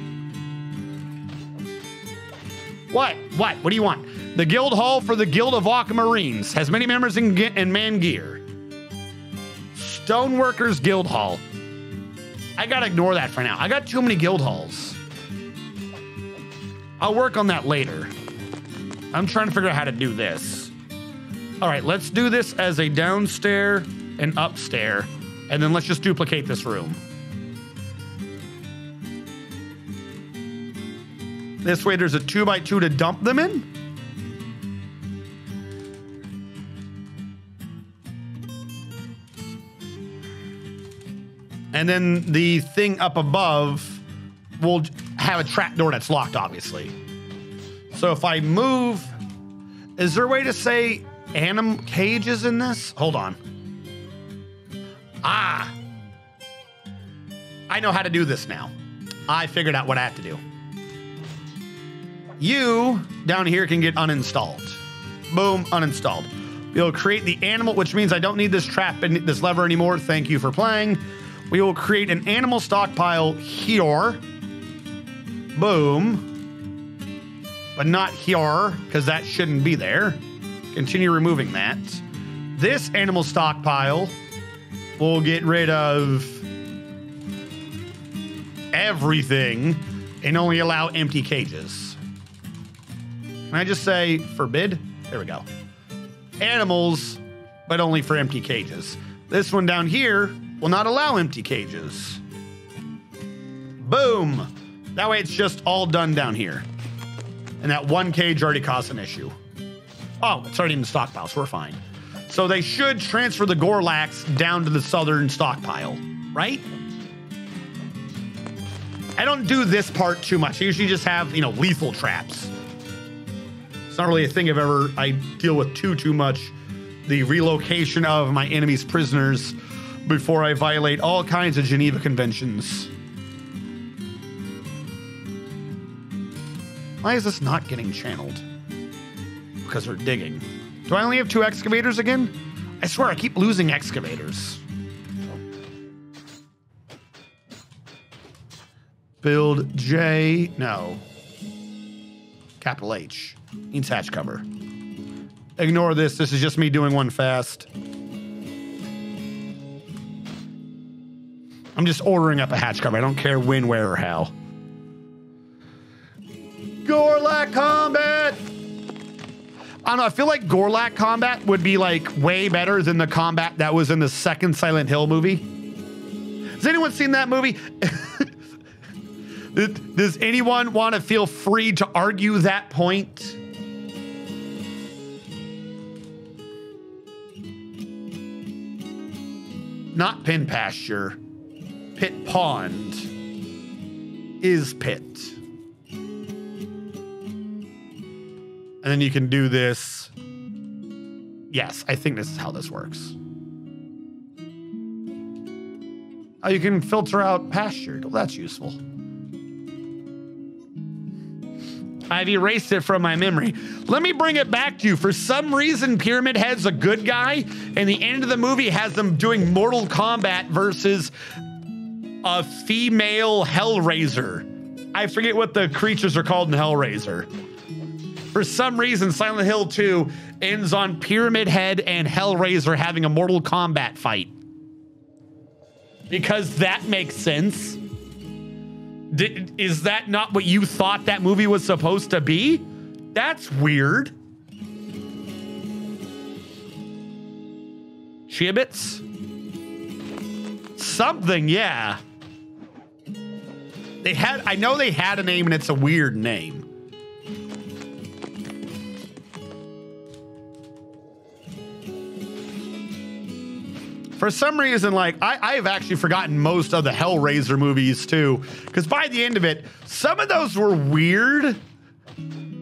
What? What do you want? The Guild Hall for the Guild of Aquamarines has many members in ManGear. Stoneworkers Guild Hall. I gotta ignore that for now. I got too many guild halls. I'll work on that later. I'm trying to figure out how to do this. All right, let's do this as a downstair and upstair, and then let's just duplicate this room. This way there's a 2x2 to dump them in. And then the thing up above will have a trap door that's locked, obviously. So if I move, is there a way to say animal cages in this? Hold on. Ah, I know how to do this now. I figured out what I have to do. You down here can get uninstalled. Boom, uninstalled. We'll create the animal, which means I don't need this trap and this lever anymore. Thank you for playing. We will create an animal stockpile here. Boom. But not here, because that shouldn't be there. Continue removing that. This animal stockpile will get rid of everything and only allow empty cages. Can I just say forbid? There we go. Animals, but only for empty cages. This one down here will not allow empty cages. Boom. That way it's just all done down here. And that one cage already caused an issue. Oh, it's already in the stockpile, so we're fine. So they should transfer the Gorlax down to the southern stockpile, right? I don't do this part too much. I usually just have, you know, lethal traps. It's not really a thing I deal with too much. The relocation of my enemy's prisoners before I violate all kinds of Geneva Conventions. Why is this not getting channeled? Because we're digging. Do I only have 2 excavators again? I swear I keep losing excavators. Build J, no. Capital H, needs hatch cover. Ignore this, this is just me doing one fast. I'm just ordering up a hatch cover. I don't care when, where, or how. Gorlak combat! I don't know, I feel like Gorlak combat would be like way better than the combat that was in the second Silent Hill movie. Has anyone seen that movie? Does anyone want to feel free to argue that point? Not Pin Pasture. Pit Pond is Pit. And then you can do this. Yes, I think this is how this works. Oh, you can filter out pastured. Well, that's useful. I've erased it from my memory. Let me bring it back to you. For some reason, Pyramid Head's a good guy, and the end of the movie has them doing Mortal Kombat versus a female Hellraiser. I forget what the creatures are called in Hellraiser. For some reason, Silent Hill 2 ends on Pyramid Head and Hellraiser having a Mortal Kombat fight. Because that makes sense. Is that not what you thought that movie was supposed to be? That's weird. Chia bits? Something, yeah. I know they had a name and it's a weird name. For some reason, like, I've actually forgotten most of the Hellraiser movies, too. Because by the end of it, some of those were weird.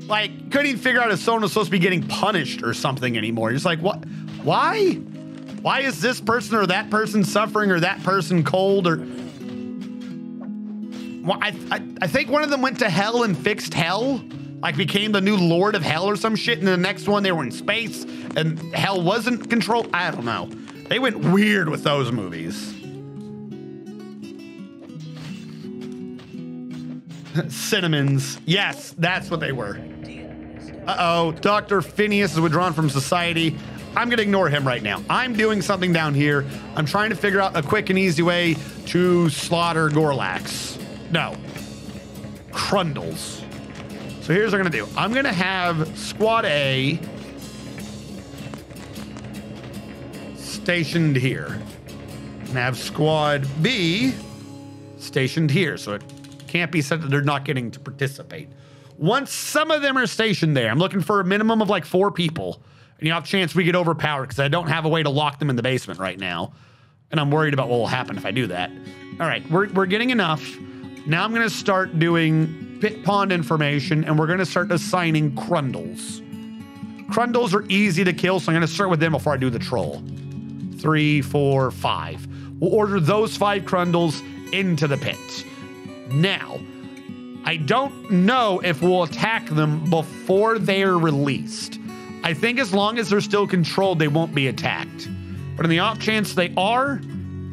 Like, couldn't even figure out if someone was supposed to be getting punished or something anymore. You're just like, what? Why? Why is this person or that person suffering or that person cold? Or well, I think one of them went to hell and fixed hell. Like, became the new Lord of Hell or some shit. And the next one, they were in space and hell wasn't controlled. I don't know. They went weird with those movies. Cinnamons. Yes, that's what they were. Uh-oh, Dr. Phineas is withdrawn from society. I'm gonna ignore him right now. I'm doing something down here. I'm trying to figure out a quick and easy way to slaughter Gorlax. No. Crundles. So here's what I'm gonna do. I'm gonna have Squad A stationed here and have Squad B stationed here. So it can't be said that they're not getting to participate. Once some of them are stationed there, I'm looking for a minimum of like 4 people. And you have a chance we get overpowered because I don't have a way to lock them in the basement right now. And I'm worried about what will happen if I do that. All right, we're getting enough. Now I'm going to start doing pit pond information, and we're going to start assigning Crundles. Crundles are easy to kill, so I'm going to start with them before I do the troll. 3, 4, 5. We'll order those 5 Crundles into the pit. Now, I don't know if we'll attack them before they're released. I think as long as they're still controlled, they won't be attacked. But in the off chance they are,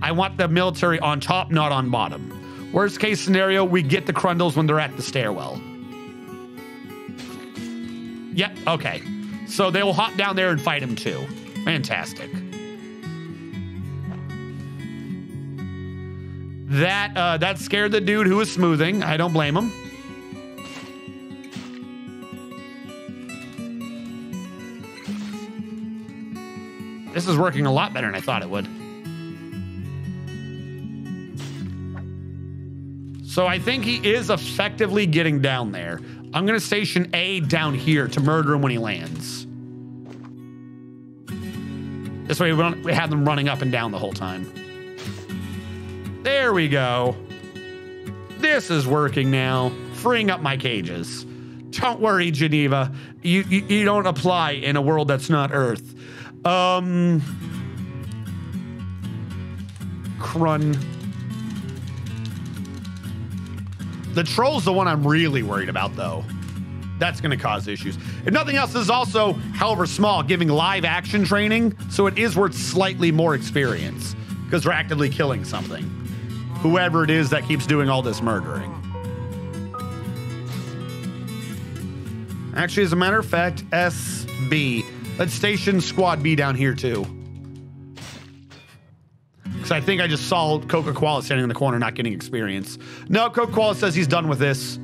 I want the military on top, not on bottom. Worst case scenario, we get the Crundles when they're at the stairwell. Yep, okay. So they will hop down there and fight him too. Fantastic. That scared the dude who was smoothing. I don't blame him. This is working a lot better than I thought it would. So I think he is effectively getting down there. I'm going to station A down here to murder him when he lands. This way we have them running up and down the whole time. There we go. This is working now. Freeing up my cages. Don't worry, Geneva. You don't apply in a world that's not Earth. Crun. The troll's the one I'm really worried about, though. That's going to cause issues. If nothing else, this is also, however small, giving live action training, so it is worth slightly more experience because we're actively killing something. Whoever it is that keeps doing all this murdering. Actually, as a matter of fact, SB. Let's station Squad B down here, too. Because I think I just saw Coca-Cola standing in the corner not getting experience. No, Coca-Cola says he's done with this.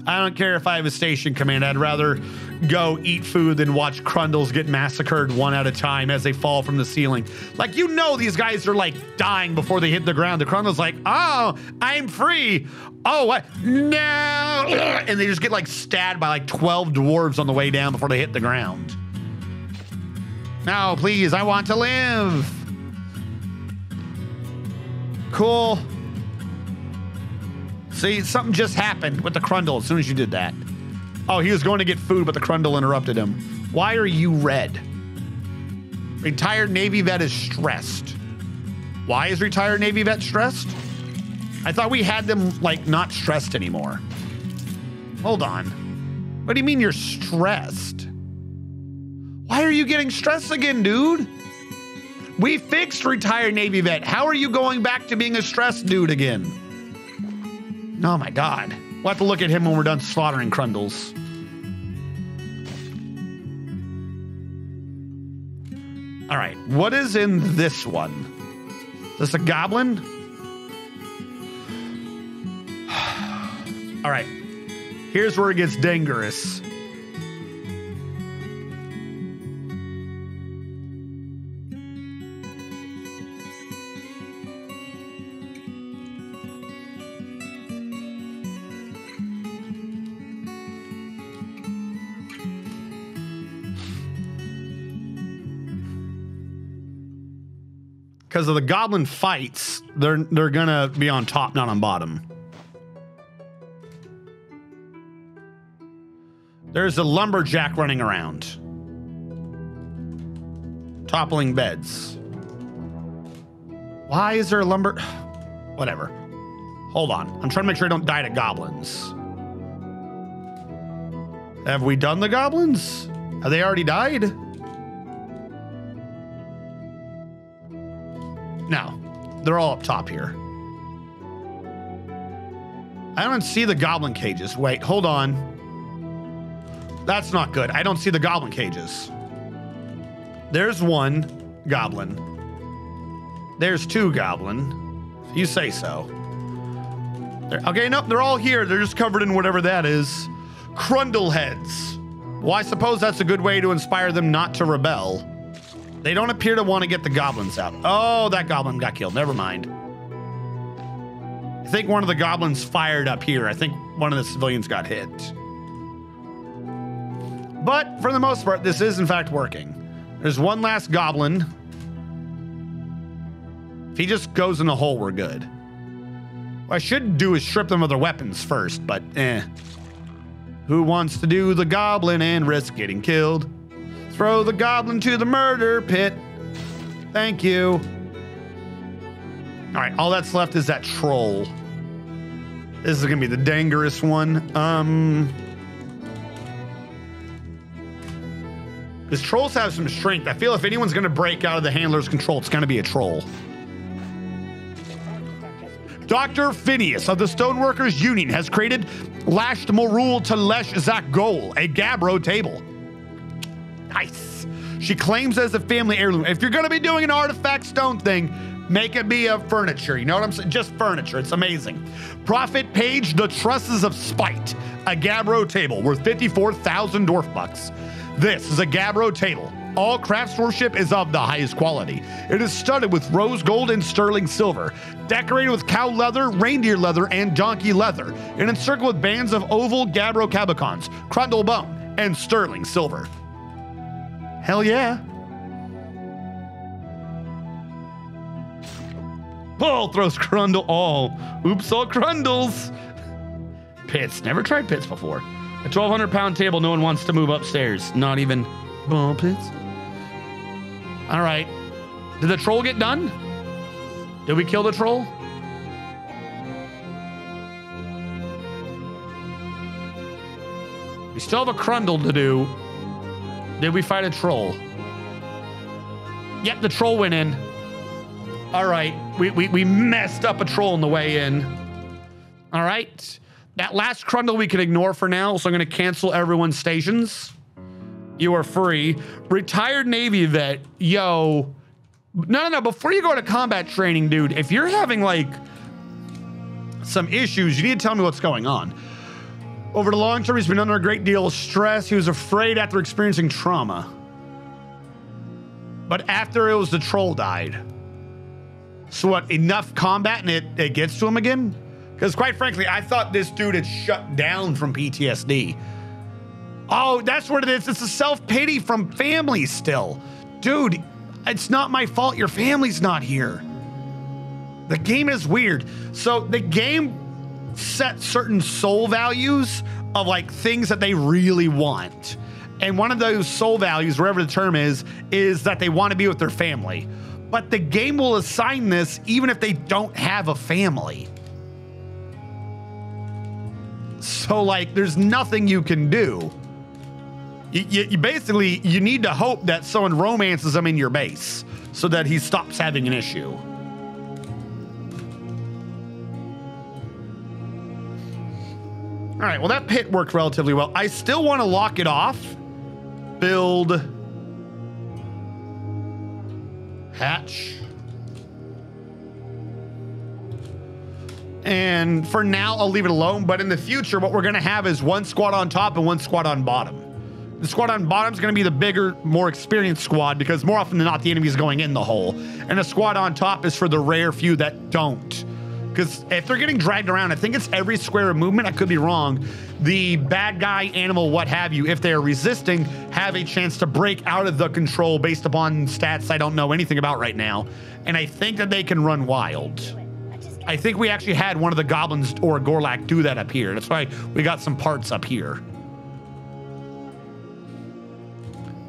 I don't care if I have a station command. I'd rather go eat food than watch Crundles get massacred one at a time as they fall from the ceiling. Like, you know these guys are, like, dying before they hit the ground. The Crundle's like, oh, I'm free. Oh, what? No. And they just get, like, stabbed by, like, 12 dwarves on the way down before they hit the ground. No, please, I want to live. Cool. See, something just happened with the Crundle as soon as you did that. Oh, he was going to get food, but the Crundle interrupted him. Why are you red? Retired Navy vet is stressed. Why is retired Navy vet stressed? I thought we had them, like, not stressed anymore. Hold on. What do you mean you're stressed? Why are you getting stressed again, dude? We fixed retired Navy vet. How are you going back to being a stressed dude again? Oh my God. We'll have to look at him when we're done slaughtering Crundles. All right, what is in this one? Is this a goblin? All right, here's where it gets dangerous. Because of the goblin fights, they're gonna be on top, not on bottom. There's a lumberjack running around. Toppling beds. Why is there a lumber... Whatever. Hold on. I'm trying to make sure I don't die to goblins. Have we done the goblins? Have they already died? No, they're all up top here. I don't see the goblin cages. Wait, hold on. That's not good. I don't see the goblin cages. There's one goblin. There's 2 goblin. You say so. Okay, nope, they're all here. They're just covered in whatever that is. Crundle heads. Well, I suppose that's a good way to inspire them not to rebel. They don't appear to want to get the goblins out. Oh, that goblin got killed. Never mind. I think one of the goblins fired up here. I think one of the civilians got hit. But for the most part, this is in fact working. There's one last goblin. If he just goes in the hole, we're good. What I should do is strip them of their weapons first, but Who wants to do the goblin and risk getting killed? Throw the goblin to the murder pit. Thank you. All right, all that's left is that troll. This is gonna be the dangerous one. Because trolls have some strength. I feel if anyone's gonna break out of the handler's control, it's gonna be a troll. Dr. Phineas of the Stoneworkers Union has created Lashed Morul to Lesh Zak Gol, a Gabbro table. Nice. She claims as a family heirloom. If you're gonna be doing an artifact stone thing, make it be a furniture. You know what I'm saying? Just furniture. It's amazing. Prophet Page, the Trusses of Spite, a Gabbro table worth 54,000 dwarf bucks. This is a Gabbro table. All craftsmanship is of the highest quality. It is studded with rose gold and sterling silver, decorated with cow leather, reindeer leather, and donkey leather, and encircled with bands of oval Gabbro cabicons, crundle bone, and sterling silver. Hell yeah. Paul throws Crundle all. Oops, all Crundles. Pits. Never tried pits before. A 1,200-pound table no one wants to move upstairs. Not even ball pits. All right. Did the troll get done? Did we kill the troll? We still have a Crundle to do. Did we fight a troll? Yep, the troll went in. All right. We messed up a troll on the way in. All right. That last Crundle we can ignore for now, so I'm going to cancel everyone's stations. You are free. Retired Navy vet. Yo. No. Before you go to combat training, dude, if you're having, like, some issues, you need to tell me what's going on. Over the long term, he's been under a great deal of stress. He was afraid after experiencing trauma. But after it was the troll died. So what, enough combat and it gets to him again? Because quite frankly, I thought this dude had shut down from PTSD. Oh, that's what it is. It's a self-pity from family still. Dude, it's not my fault your family's not here. The game is weird. So the game sets certain soul values of like things that they really want. And one of those soul values, wherever the term is that they want to be with their family. But the game will assign this even if they don't have a family. So like, there's nothing you can do. You basically, you need to hope that someone romances him in your base so that he stops having an issue. All right, well, that pit worked relatively well. I still want to lock it off. Build. Hatch. And for now, I'll leave it alone. But in the future, what we're going to have is one squad on top and one squad on bottom. The squad on bottom is going to be the bigger, more experienced squad because more often than not, the enemy is going in the hole. And the squad on top is for the rare few that don't. Because if they're getting dragged around, I think it's every square of movement. I could be wrong. The bad guy, animal, what have you, if they are resisting, have a chance to break out of the control based upon stats I don't know anything about right now. And I think that they can run wild. I think we actually had one of the goblins or a Gorlak do that up here. That's why we got some parts up here.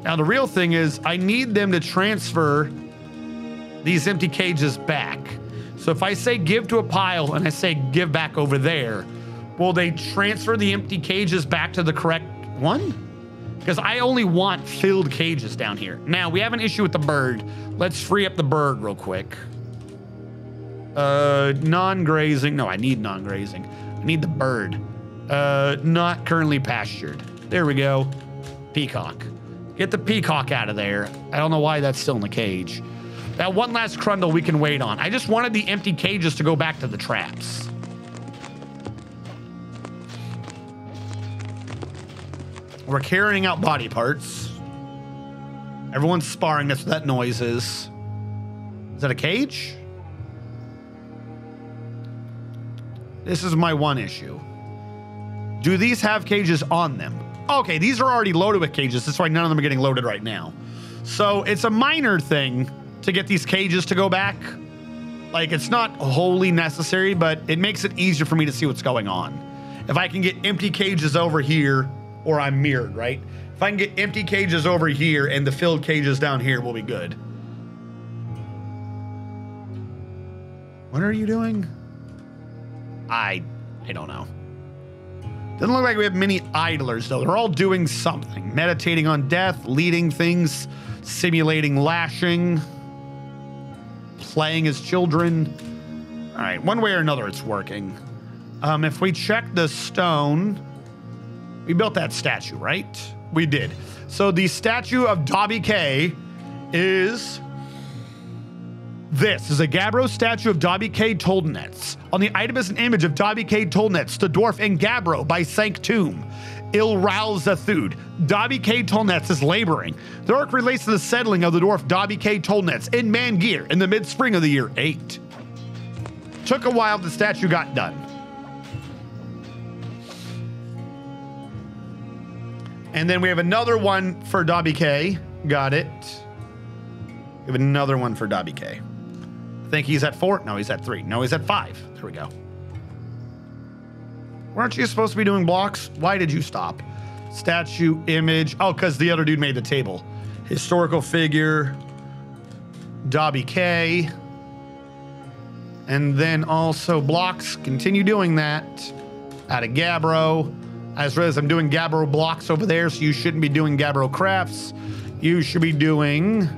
Now, the real thing is I need them to transfer these empty cages back. So if I say give to a pile and I say give back over there, will they transfer the empty cages back to the correct one? Because I only want filled cages down here. Now, we have an issue with the bird. Let's free up the bird real quick. Non-grazing. No, I need non-grazing. I need the bird. Not currently pastured. There we go. Peacock. Get the peacock out of there. I don't know why that's still in the cage. That one last Crundle we can wait on. I just wanted the empty cages to go back to the traps. We're carrying out body parts. Everyone's sparring. That's what that noise is. Is that a cage? This is my one issue. Do these have cages on them? Okay, these are already loaded with cages. That's why none of them are getting loaded right now. So it's a minor thing to get these cages to go back. Like, it's not wholly necessary, but it makes it easier for me to see what's going on. If I can get empty cages over here, or I'm mirrored, right? If I can get empty cages over here and the filled cages down here, we'll be good. What are you doing? I don't know. Doesn't look like we have many idlers, though. They're all doing something. Meditating on death, leading things, simulating lashing, playing as children. All right, one way or another, it's working. If we check the stone, we built that statue, right? We did. So the statue of Dobby K is... This is a Gabbro statue of Dobby K. Toldenetz. On the item is an image of Dobby K. Toldenetz, the dwarf in Gabbro by Sanctum. Il Raul Zathud. Dobby K. Toldenetz is laboring. The arc relates to the settling of the dwarf Dobby K. Toldenetz in ManGear in the mid-spring of the year 8. Took a while, the statue got done. And then we have another one for Dobby K. Got it. We have another one for Dobby K. I think he's at 4. No, he's at 3. No, he's at 5. There we go. Weren't you supposed to be doing blocks? Why did you stop? Statue, image. Oh, because the other dude made the table. Historical figure. Dobby K. And then also blocks. Continue doing that. Out of Gabbro. I just realized I'm doing Gabbro blocks over there, so you shouldn't be doing Gabbro crafts. You should be doing...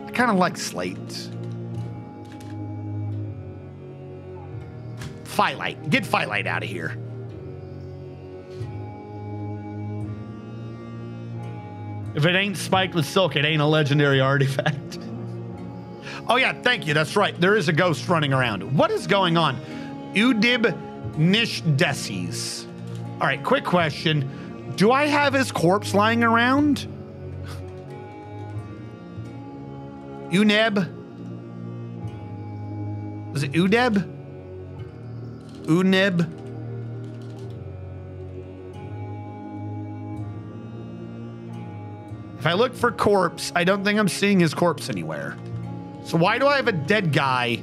I kind of like slate. Firelight. Get Firelight out of here. If it ain't spiked with silk, it ain't a legendary artifact. Oh yeah, thank you. That's right. There is a ghost running around. What is going on? Udib Nish Desis. All right, quick question. Do I have his corpse lying around? Uneb? Was it Udeb? Uneb? If I look for corpse, I don't think I'm seeing his corpse anywhere. So why do I have a dead guy?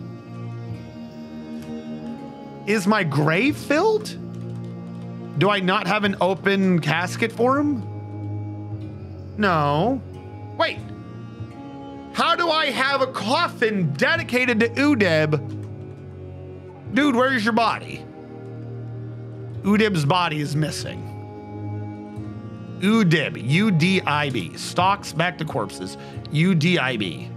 Is my grave filled? Do I not have an open casket for him? No. Wait. How do I have a coffin dedicated to Udeb? Dude, where's your body? Udib's body is missing. Udib, U-D-I-B. Stocks back to corpses, U-D-I-B.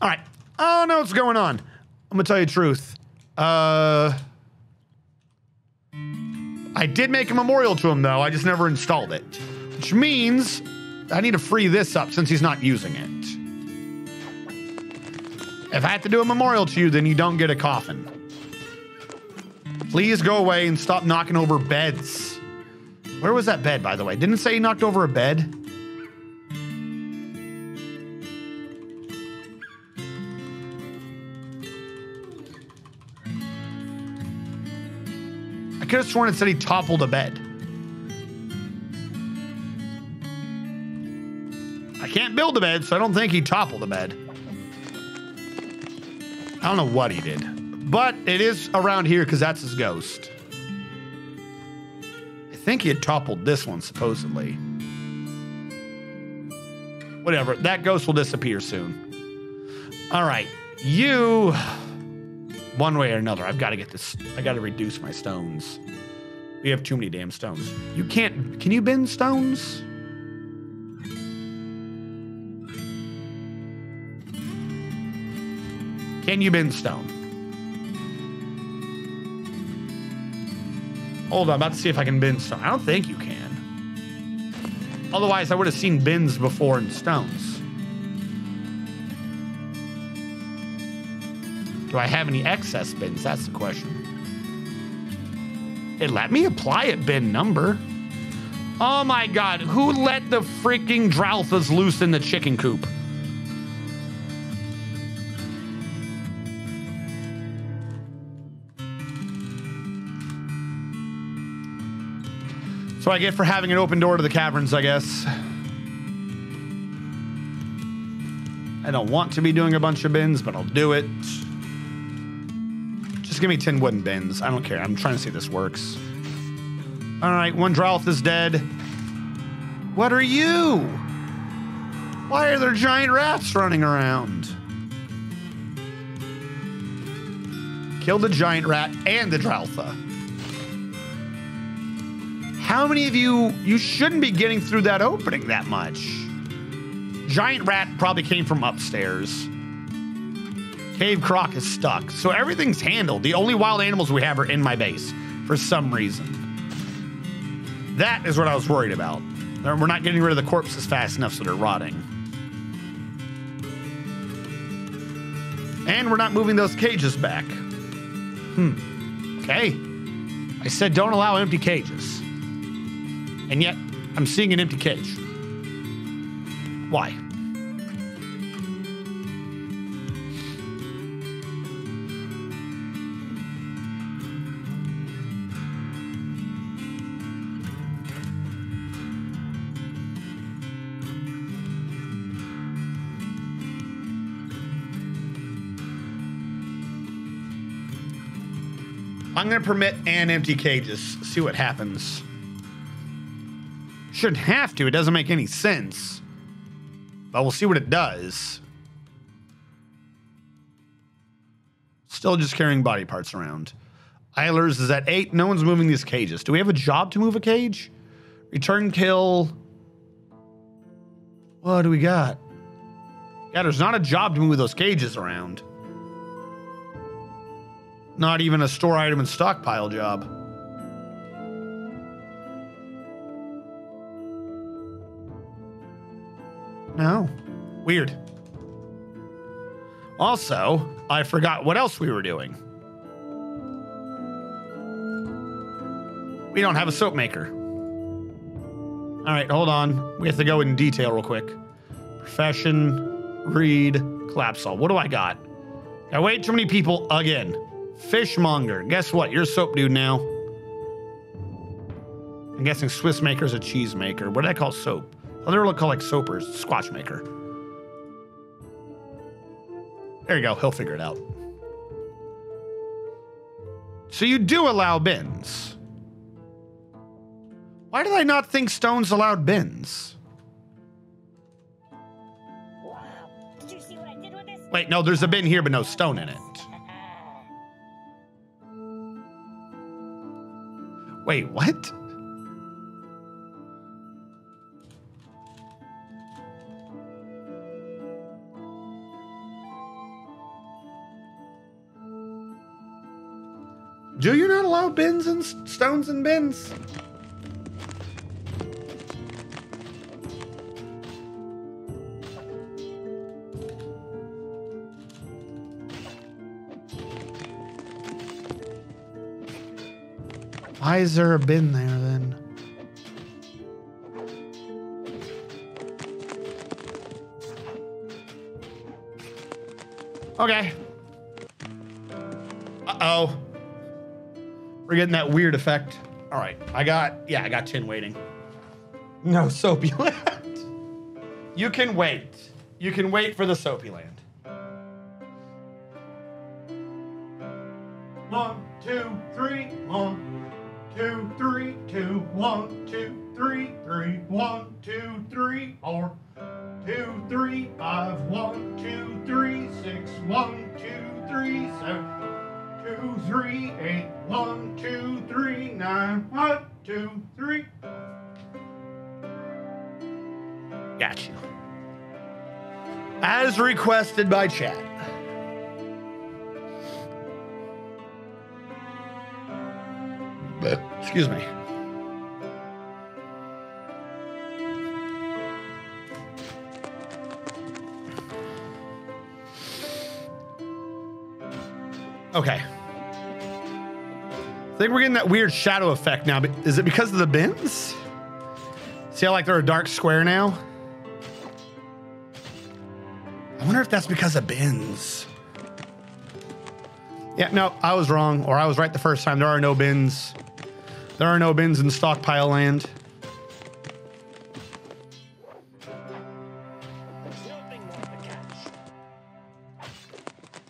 All right. I don't know what's going on. I'm gonna tell you the truth. I did make a memorial to him, though. I just never installed it. Which means I need to free this up since he's not using it. If I have to do a memorial to you, then you don't get a coffin. Please go away and stop knocking over beds. Where was that bed, by the way? Didn't it say he knocked over a bed? I could have sworn it said he toppled a bed. I can't build a bed, so I don't think he toppled a bed. I don't know what he did, but it is around here because that's his ghost. I think he had toppled this one, supposedly. Whatever, that ghost will disappear soon. All right, you... One way or another, I've got to get this. I got to reduce my stones. We have too many damn stones. You can't. Can you bend stones? Can you bend stone? Hold on, I'm about to see if I can bend stone. I don't think you can. Otherwise, I would have seen bends before in stones. Do I have any excess bins? That's the question. It let me apply a bin number. Oh my God, who let the freaking Dralthas loose in the chicken coop? So I get for having an open door to the caverns, I guess. I don't want to be doing a bunch of bins, but I'll do it. Just give me 10 wooden bins. I don't care. I'm trying to see if this works. All right, one Dwarf is dead. What are you? Why are there giant rats running around? Kill the giant rat and the Dwarf. How many of you shouldn't be getting through that opening that much? Giant rat probably came from upstairs. Cave croc is stuck. So everything's handled. The only wild animals we have are in my base for some reason. That is what I was worried about. We're not getting rid of the corpses fast enough so they're rotting. And we're not moving those cages back. Okay. I said don't allow empty cages. And yet, I'm seeing an empty cage. Why? I'm going to permit and empty cages. See what happens. Shouldn't have to. It doesn't make any sense. But we'll see what it does. Still just carrying body parts around. Eilers is at 8. No one's moving these cages. Do we have a job to move a cage? Return kill. What do we got? Yeah, there's not a job to move those cages around. Not even a store item and stockpile job. No. Weird. Also, I forgot what else we were doing. We don't have a soap maker. All right, hold on. We have to go in detail real quick. Profession, read, collapse all. What do I got? I wait too many people again. Fishmonger. Guess what? You're a soap dude now. I'm guessing Swiss maker's a cheese maker. What do I call soap? Oh, they're called like soapers. Squash maker. There you go. He'll figure it out. So you do allow bins. Why did I not think stones allowed bins? Wow. Did you see what I did with this? Wait, no, there's a bin here, but no stone in it. Wait, what? Do you not allow bins and stones and bins? Why is there a bin there then? Okay. Uh-oh. We're getting that weird effect. All right, I got 10 waiting. No soapy land. You can wait. You can wait for the soapy land. 1, 2, 3, 1, 2, 3, 2, 1, 2, 3, 3, 1, 2, 3, 4, 2, 3, 5, 1, 2, 3, 6, 1, 2, 3, 7, 2, 3, 8, 1, 2, 3, 9, 1, 2, 3. Got you. As requested by chat. Excuse me. Okay. I think we're getting that weird shadow effect now. But is it because of the bins? See how like they're a dark square now? I wonder if that's because of bins. Yeah, no, I was wrong. Or I was right the first time. There are no bins. There are no bins in stockpile land.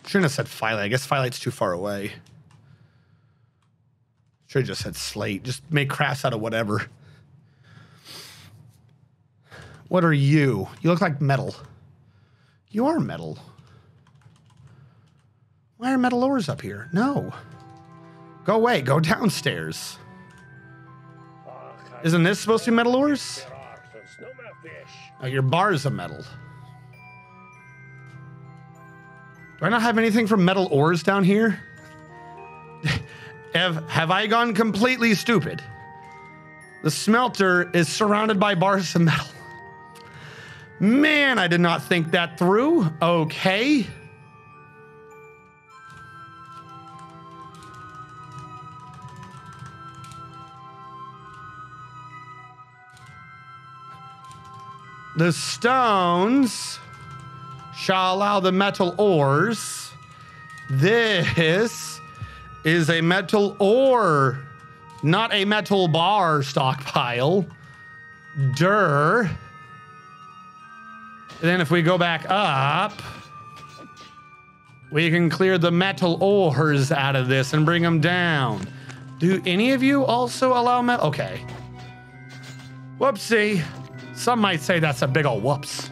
Shouldn't have said Phyllite. I guess Phyllite's too far away. Should have just said slate. Just make crafts out of whatever. What are you? You look like metal. You are metal. Why are metal ores up here? No. Go away. Go downstairs. Isn't this supposed to be metal ores? Oh, your bars of metal. Do I not have anything from metal ores down here? Have I gone completely stupid? The smelter is surrounded by bars of metal. Man, I did not think that through. Okay. The stones shall allow the metal ores. This is a metal ore, not a metal bar stockpile. And then if we go back up, we can clear the metal ores out of this and bring them down. Do any of you also allow metal? Okay. Whoopsie. Some might say that's a big ol' whoops.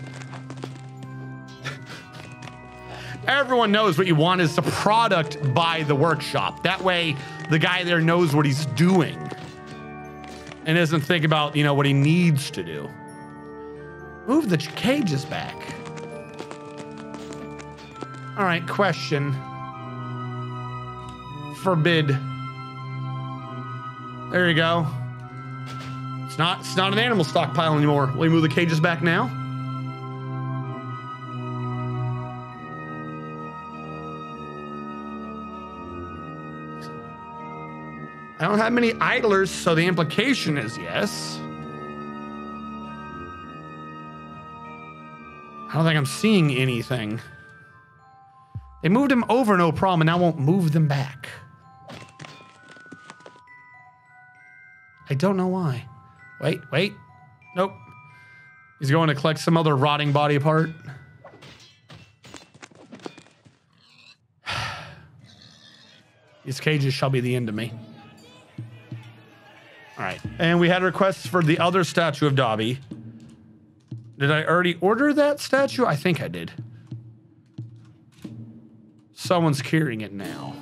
Everyone knows what you want is the product by the workshop. That way, the guy there knows what he's doing and doesn't think about, you know, what he needs to do. Move the cages back. All right, question. Forbid. There you go. It's not an animal stockpile anymore. Will you move the cages back now? I don't have many idlers, so the implication is yes. I don't think I'm seeing anything. They moved him over, no problem, and now won't move them back. I don't know why. Wait. Nope. He's going to collect some other rotting body part. These cages shall be the end of me. All right. And we had requests for the other statue of Dobby. Did I already order that statue? I think I did. Someone's carrying it now.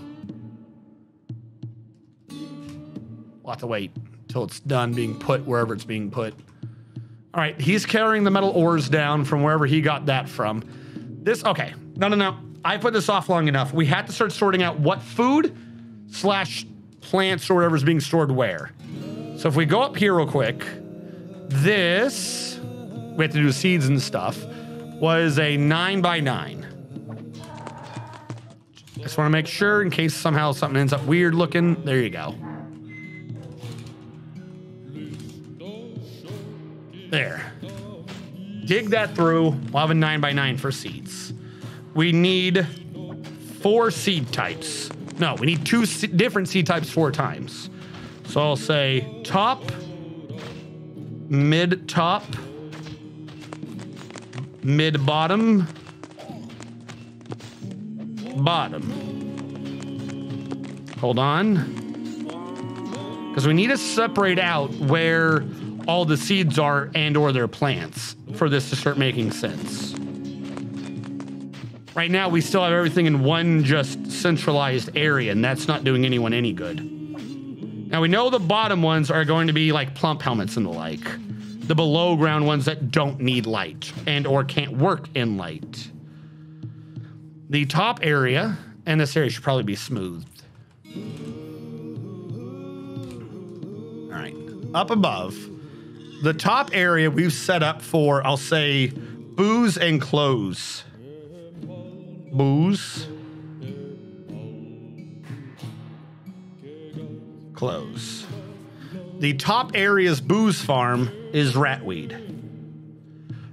We'll have to wait until it's done being put wherever it's being put. All right, he's carrying the metal ores down from wherever he got that from. Okay, no. I put this off long enough. We had to start sorting out what food / plants or whatever is being stored where. So if we go up here real quick, this, we have to do seeds and stuff, was a 9x9. Just want to make sure in case somehow something ends up weird looking. There you go. There. Dig that through. We'll have a 9x9 for seeds. We need 4 seed types. No, we need 2 different seed types 4 times. So I'll say top, mid-top, mid-bottom, bottom. Hold on. Because we need to separate out where all the seeds are and or their plants for this to start making sense. Right now, we still have everything in one just centralized area, and that's not doing anyone any good. Now, we know the bottom ones are going to be like plump helmets and the like. The below ground ones that don't need light and or can't work in light. The top area, and this area should probably be smoothed. All right, up above. The top area we've set up for, I'll say, booze and clothes. Booze. Clothes. The top area's booze farm is ratweed.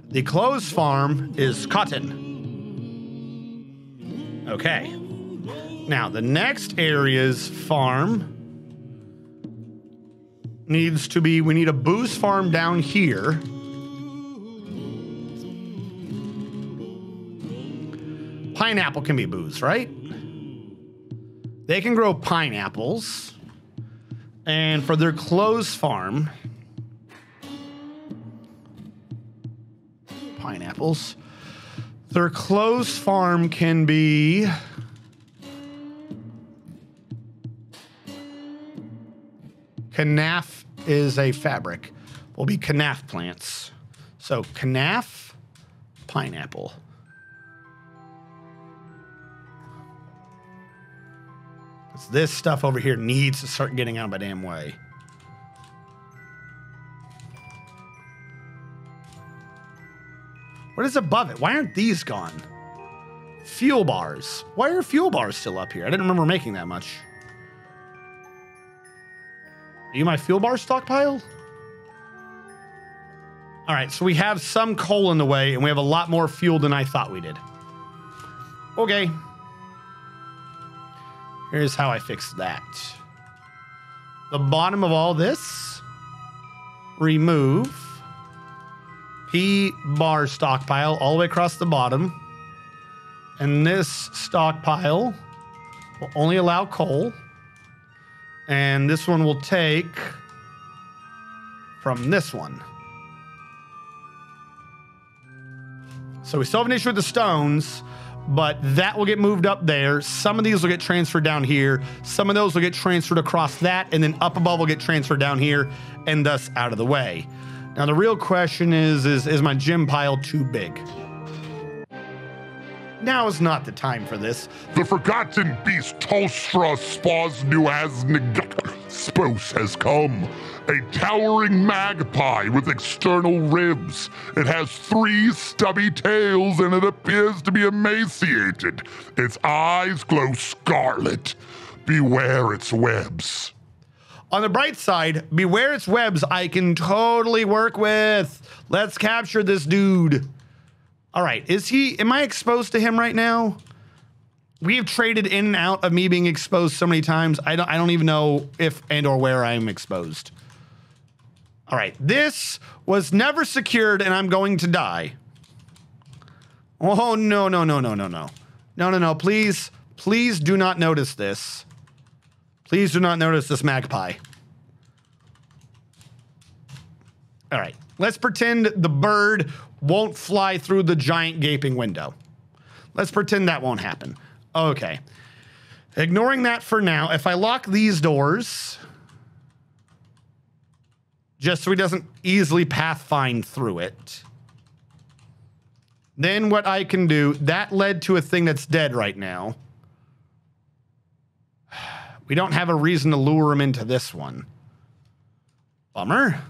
The clothes farm is cotton. Okay. Now, the next area's farm needs to be, we need a booze farm down here. Pineapple can be booze, right? They can grow pineapples. And for their clothes farm, pineapples. Their clothes farm can be Canaf is a fabric. Will be Canaf plants. So Canaf, pineapple. This stuff over here needs to start getting out of my damn way. What is above it? Why aren't these gone? Fuel bars. Why are fuel bars still up here? I didn't remember making that much. Are you my fuel bar stockpile? All right, so we have some coal in the way, and we have a lot more fuel than I thought we did. Okay. Here's how I fix that. The bottom of all this, remove P bar stockpile all the way across the bottom. And this stockpile will only allow coal. And this one will take from this one. So we still have an issue with the stones, but that will get moved up there. Some of these will get transferred down here. Some of those will get transferred across that, and then up above will get transferred down here and thus out of the way. Now, the real question is my gym pile too big? Now is not the time for this. The forgotten beast Tostra Spoznuaznig Spos has come. A towering magpie with external ribs. It has 3 stubby tails and it appears to be emaciated. Its eyes glow scarlet. Beware its webs. On the bright side, beware its webs I can totally work with. Let's capture this dude. All right, am I exposed to him right now? We have traded in and out of me being exposed so many times. I don't even know if and or where I'm exposed. All right, this was never secured and I'm going to die. Oh, no, no, no, no, no, no. No, no, no, please do not notice this. Please do not notice this magpie. All right, let's pretend the bird won't fly through the giant gaping window. Let's pretend that won't happen. Okay. Ignoring that for now, if I lock these doors, just so he doesn't easily pathfind through it, then what I can do, that led to a thing that's dead right now. We don't have a reason to lure him into this one. Bummer.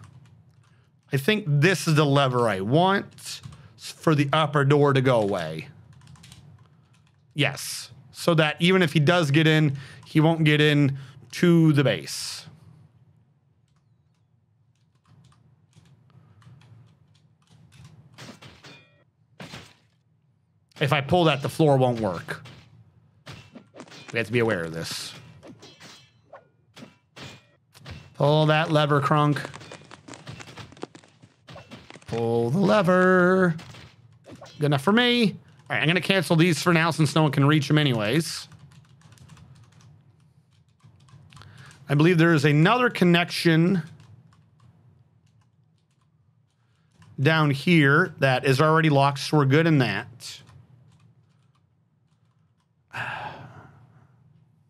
I think this is the lever I want for the upper door to go away. Yes. So that even if he does get in, he won't get in to the base. If I pull that, the floor won't work. We have to be aware of this. Pull that lever, Crunk. Pull the lever. Good enough for me. All right, I'm going to cancel these for now since no one can reach them anyways. I believe there is another connection down here that is already locked, so we're good in that.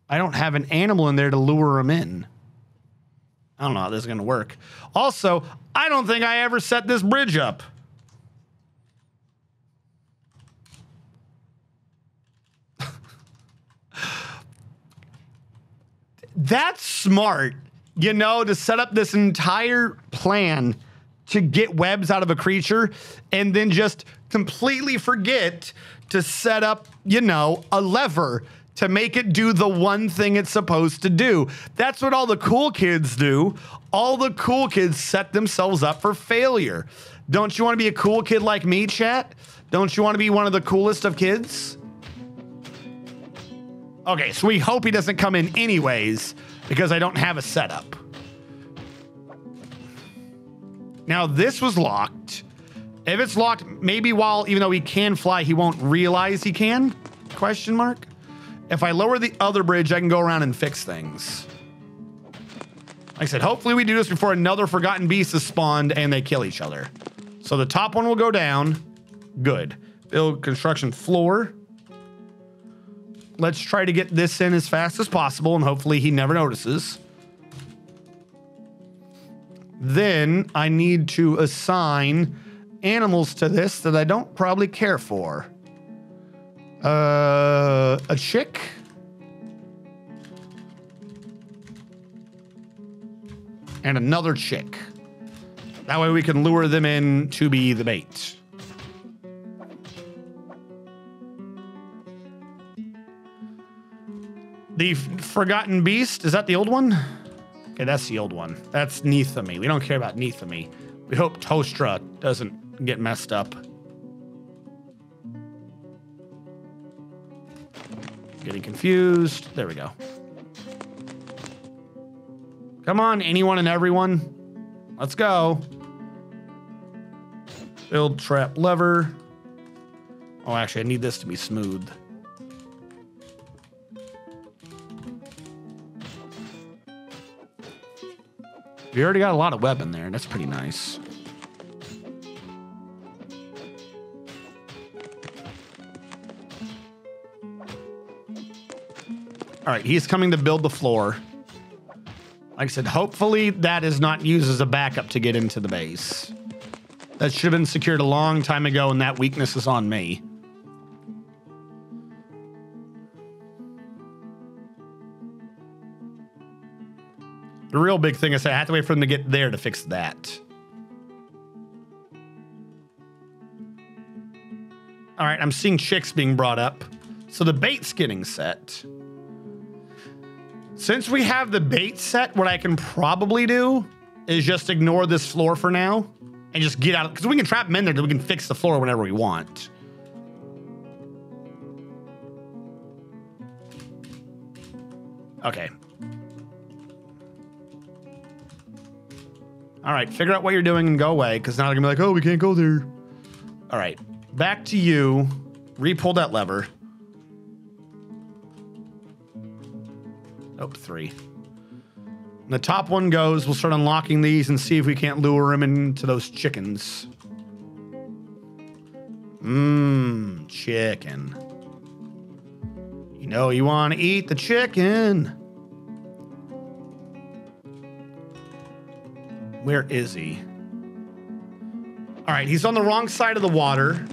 I don't have an animal in there to lure him in. I don't know how this is going to work. Also, I don't think I ever set this bridge up. That's smart, you know, to set up this entire plan to get webs out of a creature and then just completely forget to set up, you know, a lever to make it do the one thing it's supposed to do. That's what all the cool kids do. All the cool kids set themselves up for failure. Don't you want to be a cool kid like me, chat? Don't you want to be one of the coolest of kids? Okay, so we hope he doesn't come in anyways because I don't have a setup. Now this was locked. If it's locked, maybe even though he can fly, he won't realize he can? Question mark. If I lower the other bridge, I can go around and fix things. Like I said, hopefully we do this before another Forgotten Beast is spawned and they kill each other. So the top one will go down. Good. Build construction floor. Let's try to get this in as fast as possible and hopefully he never notices. Then I need to assign animals to this that I don't probably care for. A chick. And another chick. That way we can lure them in to be the bait. The Forgotten Beast, is that the old one? Okay, that's the old one. That's Neathamy. We don't care about Neathamy. We hope Tostra doesn't get messed up. Getting confused. There we go. Come on, anyone and everyone. Let's go. Build trap lever. Oh, actually, I need this to be smooth. We already got a lot of web in there. That's pretty nice. All right, he's coming to build the floor. Like I said, hopefully that is not used as a backup to get into the base. That should have been secured a long time ago, and that weakness is on me. The real big thing is I have to wait for them to get there to fix that. All right, I'm seeing chicks being brought up. So the bait's getting set. Since we have the bait set, what I can probably do is just ignore this floor for now and just get out, because we can trap them in there, then we can fix the floor whenever we want. Okay. All right, figure out what you're doing and go away, because now they're gonna be like, oh, we can't go there. All right, back to you. Re-pull that lever. Oh, 3. And the top one goes. We'll start unlocking these and see if we can't lure him into those chickens. Chicken. You know you want to eat the chicken. Where is he? All right, he's on the wrong side of the water.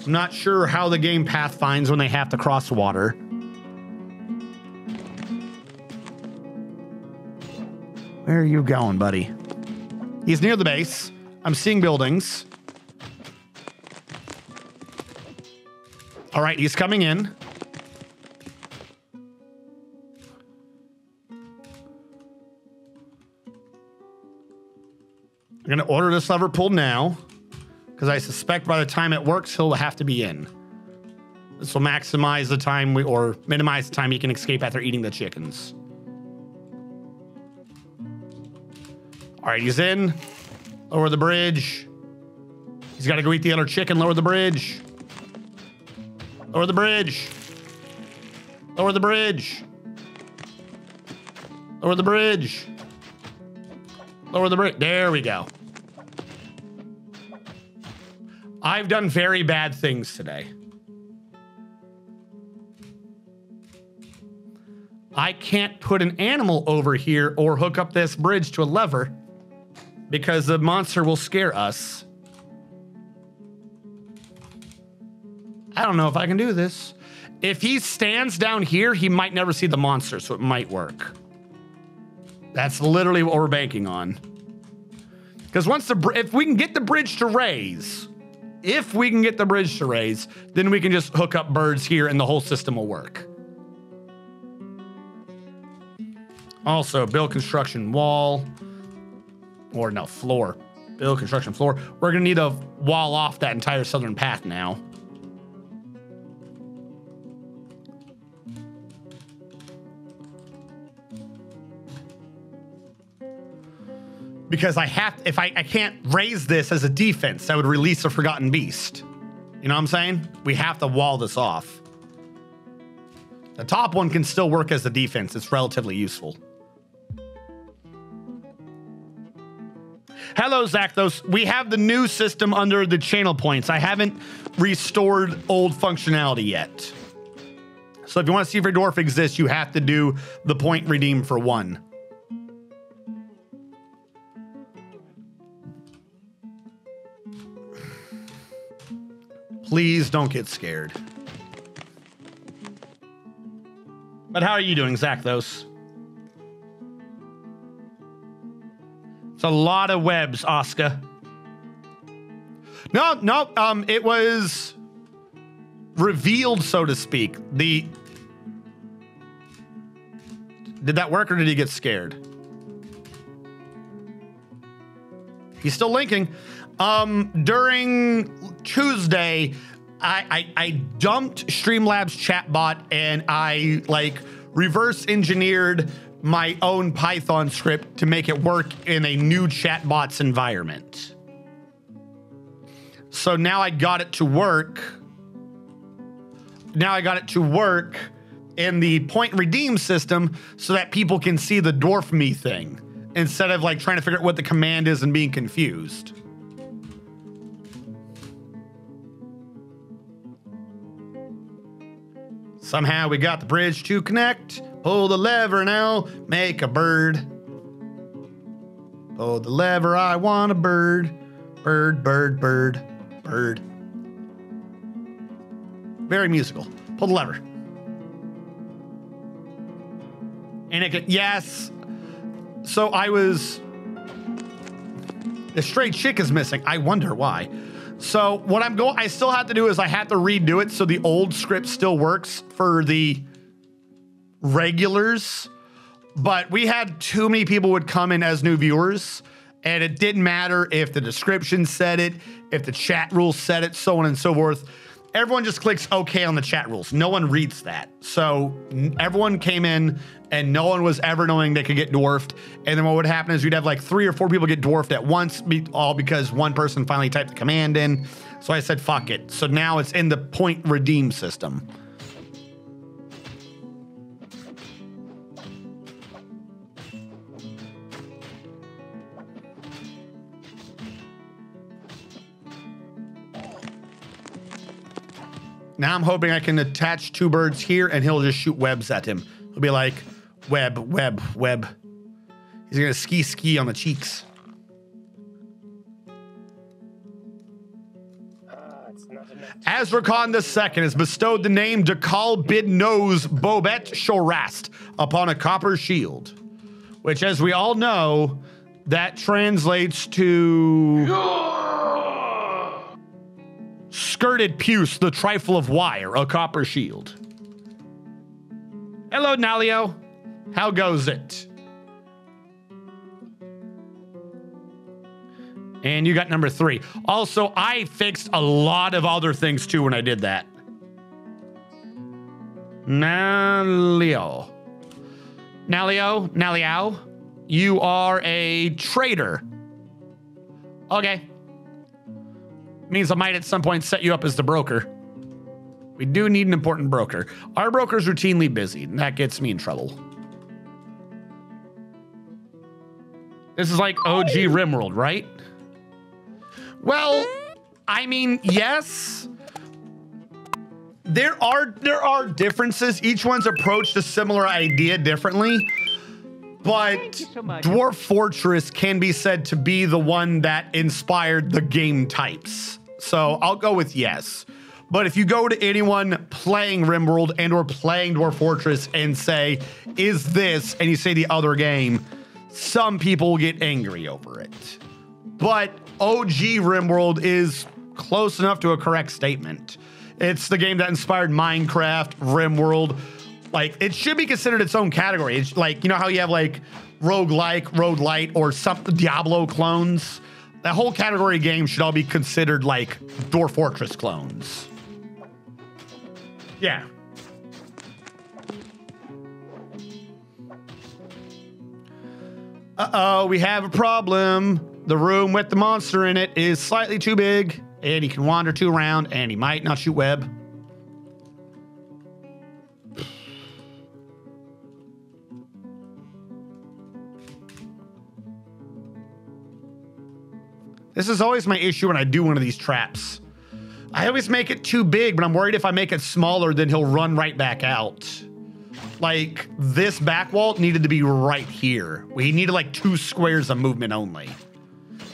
I'm not sure how the game path finds when they have to cross water. Where are you going, buddy? He's near the base. I'm seeing buildings. All right, he's coming in. I'm going to order this lever pulled now, because I suspect by the time it works, he'll have to be in. This will maximize the time or minimize the time he can escape after eating the chickens. All right, he's in. Lower the bridge. He's got to go eat the other chicken. Lower the bridge. Lower the bridge. Lower the bridge. Lower the bridge. Lower the bridge. There we go. I've done very bad things today. I can't put an animal over here or hook up this bridge to a lever because the monster will scare us. I don't know if I can do this. If he stands down here, he might never see the monster, so it might work. That's literally what we're banking on. Because if we can get the bridge to raise, then we can just hook up birds here and the whole system will work. Also, build construction wall. Or no, floor. Build construction floor. We're going to need a wall off that entire southern path now. because I can't raise this as a defense. That would release a Forgotten Beast. You know what I'm saying? We have to wall this off. The top one can still work as a defense. It's relatively useful. Hello, Zakthos. We have the new system under the channel points. I haven't restored old functionality yet. So if you want to see if your dwarf exists, you have to do the point redeem for 1. Please don't get scared. But how are you doing, Zakthos? It's a lot of webs, Oscar. No, it was revealed, so to speak. Did that work or did he get scared? He's still linking. During Tuesday, I dumped Streamlabs chatbot and I reverse engineered my own Python script to make it work in a new chatbot's environment. So now I got it to work. Now I got it to work in the point redeem system so that people can see the dwarf me thing instead of trying to figure out what the command is and being confused. Somehow we got the bridge to connect. Pull the lever now, make a bird. Pull the lever, I want a bird. Bird, bird, bird, bird. Very musical. Pull the lever. And it could, yes. So the stray chick is missing. I wonder why. So what I still have to do is I have to redo it so the old script still works for the regulars, but we had too many people would come in as new viewers and it didn't matter if the description said it, if the chat rules said it, so on and so forth. Everyone just clicks OK on the chat rules. No one reads that. So everyone came in and no one was ever knowing they could get dwarfed. And then what would happen is you'd have 3 or 4 people get dwarfed at once, all because one person finally typed the command in. So I said, fuck it. So now it's in the point redeem system. Now I'm hoping I can attach 2 birds here and he'll just shoot webs at him. He'll be like, web, web, web. He's gonna ski on the cheeks. Azrakhan II has bestowed the name Dakal Bid Nose Bobet Shorast upon a copper shield, which, as we all know, that translates to skirted puce, the trifle of wire, a copper shield. Hello, Nalio. How goes it? And you got number 3. Also, I fixed a lot of other things too when I did that. Nalio, you are a trader. Okay. Means I might at some point set you up as the broker. We do need an important broker. Our broker's routinely busy, and that gets me in trouble. This is like OG RimWorld, right? Well, I mean, yes. There are differences. Each one's approached a similar idea differently. But so Dwarf Fortress can be said to be the one that inspired the game types. So I'll go with yes. But if you go to anyone playing RimWorld and or playing Dwarf Fortress and say, is this, and you say the other game, some people will get angry over it. But OG RimWorld is close enough to a correct statement. It's the game that inspired Minecraft, RimWorld. It should be considered its own category. It's you know how you have roguelike, roguelite, or some Diablo clones? That whole category of games should all be considered Dwarf Fortress clones. Yeah. Uh-oh, we have a problem. The room with the monster in it is slightly too big, and he can wander too around, and he might not shoot web. This is always my issue when I do one of these traps. I always make it too big, but I'm worried if I make it smaller, then he'll run right back out. Like, this back wall needed to be right here. We needed like 2 squares of movement only.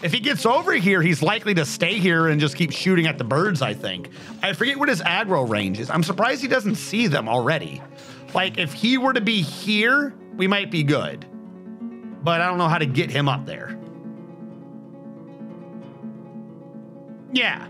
If he gets over here, he's likely to stay here and just keep shooting at the birds, I think. I forget what his aggro range is. I'm surprised he doesn't see them already. Like, if he were to be here, we might be good. But I don't know how to get him up there. Yeah.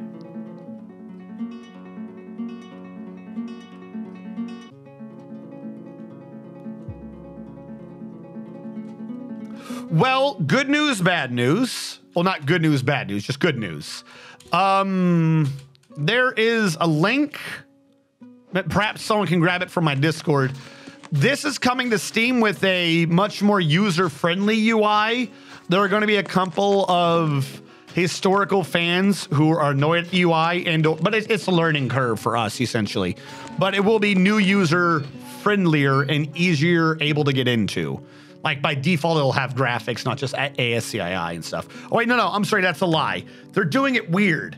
Well, good news, bad news. Well, not good news, bad news, just good news. There is a link. Perhaps someone can grab it from my Discord. This is coming to Steam with a much more user-friendly UI. There are going to be a couple of historical fans who are annoyed at the UI, but it's a learning curve for us, essentially. But it will be new user-friendlier and easier able to get into. Like, by default, it'll have graphics, not just ASCII and stuff. Oh, wait, no, I'm sorry, that's a lie. They're doing it weird.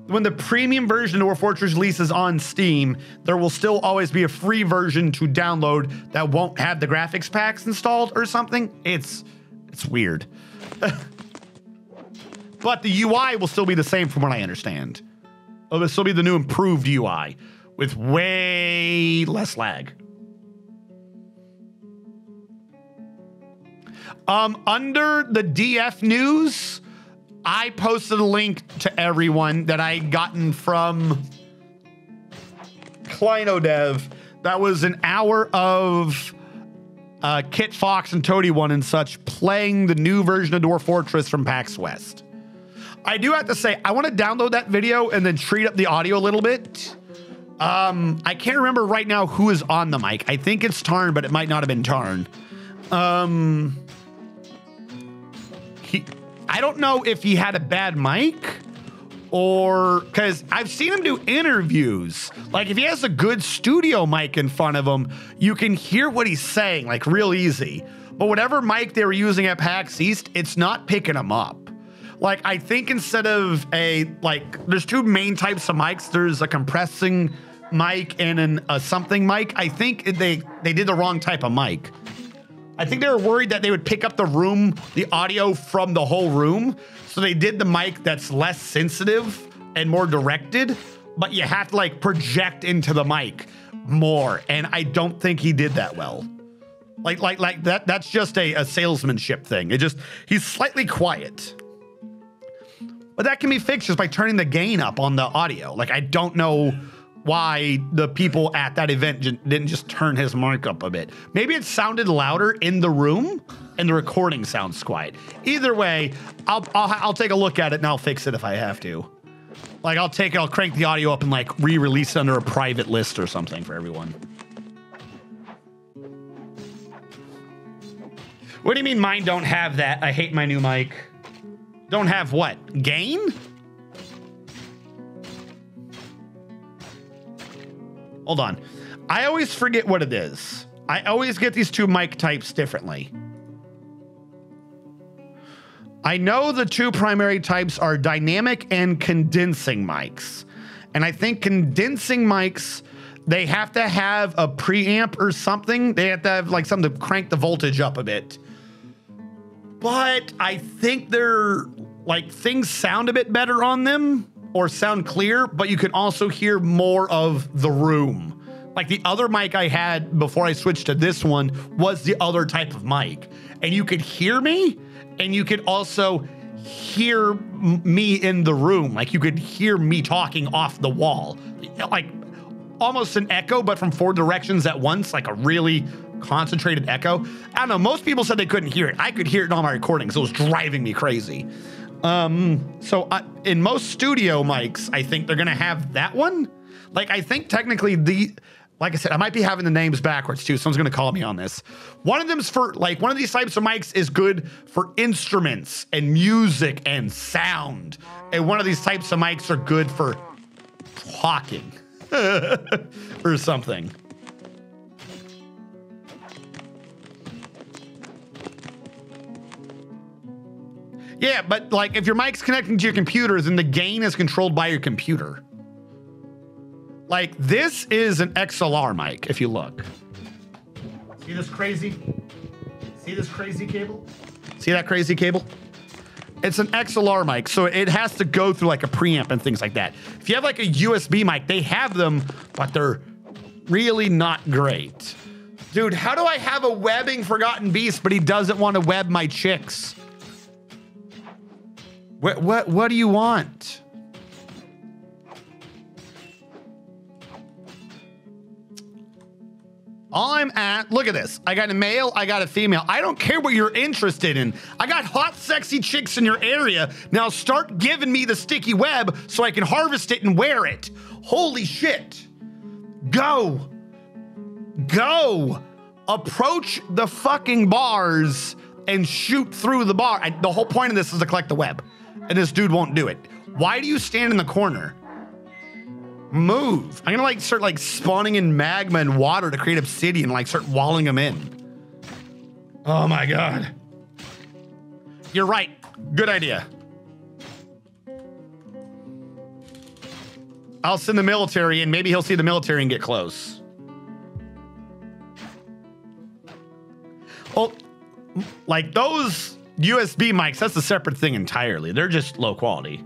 When the premium version of Dwarf Fortress releases on Steam, there will still always be a free version to download that won't have the graphics packs installed or something. It's weird. But the UI will still be the same from what I understand. It'll still be the new improved UI with way less lag. Under the DF news, I posted a link to everyone that I had gotten from Kleinodev. That was an hour of Kit Fox and Toady One and such playing the new version of Dwarf Fortress from PAX West. I do have to say, I want to download that video and then treat up the audio a little bit. I can't remember right now who is on the mic. I think it's Tarn, but it might not have been Tarn. I don't know if he had a bad mic or because I've seen him do interviews. Like if he has a good studio mic in front of him, you can hear what he's saying like real easy. But whatever mic they were using at PAX East, it's not picking him up. Like I think instead of there's 2 main types of mics. There's a compressing mic and a something mic. I think they did the wrong type of mic. I think they were worried that they would pick up the audio from the whole room. So they did the mic that's less sensitive and more directed, but you have to like project into the mic more. And I don't think he did that well. Like that's just a salesmanship thing. He's slightly quiet. But that can be fixed just by turning the gain up on the audio. Like I don't know why the people at that event didn't just turn his mic up a bit. Maybe it sounded louder in the room and the recording sounds quiet. Either way, I'll take a look at it and I'll fix it if I have to. Like I'll crank the audio up and like re-release it under a private list or something for everyone. What do you mean mine don't have that? I hate my new mic. Don't have what? Gain? Hold on. I always forget what it is. I always get these 2 mic types differently. I know the 2 primary types are dynamic and condensing mics. And I think condensing mics, they have to have a preamp or something. They have to have like something to crank the voltage up a bit. But I think they're like things sound a bit better on them or sound clear, but you can also hear more of the room. Like the other mic I had before I switched to this one was the other type of mic. And you could hear me and you could also hear me in the room. Like you could hear me talking off the wall. Like almost an echo, but from 4 directions at once, like a really concentrated echo. I don't know. Most people said they couldn't hear it. I could hear it in all my recordings. It was driving me crazy. In most studio mics, I think they're going to have that one. Like, I think technically like I said, I might be having the names backwards too. Someone's going to call me on this. One of them's for like, one of these types of mics is good for instruments and music and sound. And one of these types of mics are good for talking or something. Yeah, but like if your mic's connecting to your computer, then the gain is controlled by your computer. Like this is an XLR mic, if you look. See this crazy? See this crazy cable? See that crazy cable? It's an XLR mic, so it has to go through like a preamp and things like that. If you have like a USB mic, they have them, but they're really not great. Dude, how do I have a webbing Forgotten Beast, but he doesn't want to web my chicks? What do you want? All I'm at, look at this. I got a male, I got a female. I don't care what you're interested in. I got hot, sexy chicks in your area. Now start giving me the sticky web so I can harvest it and wear it. Holy shit. Go. Go. Approach the fucking bars and shoot through the bar. The whole point of this is to collect the web. And this dude won't do it. Why do you stand in the corner? Move. I'm gonna like start like spawning in magma and water to create obsidian, like start walling them in. Oh my God. You're right. Good idea. I'll send the military and maybe he'll see the military and get close. Oh, like those USB mics, that's a separate thing entirely. They're just low quality.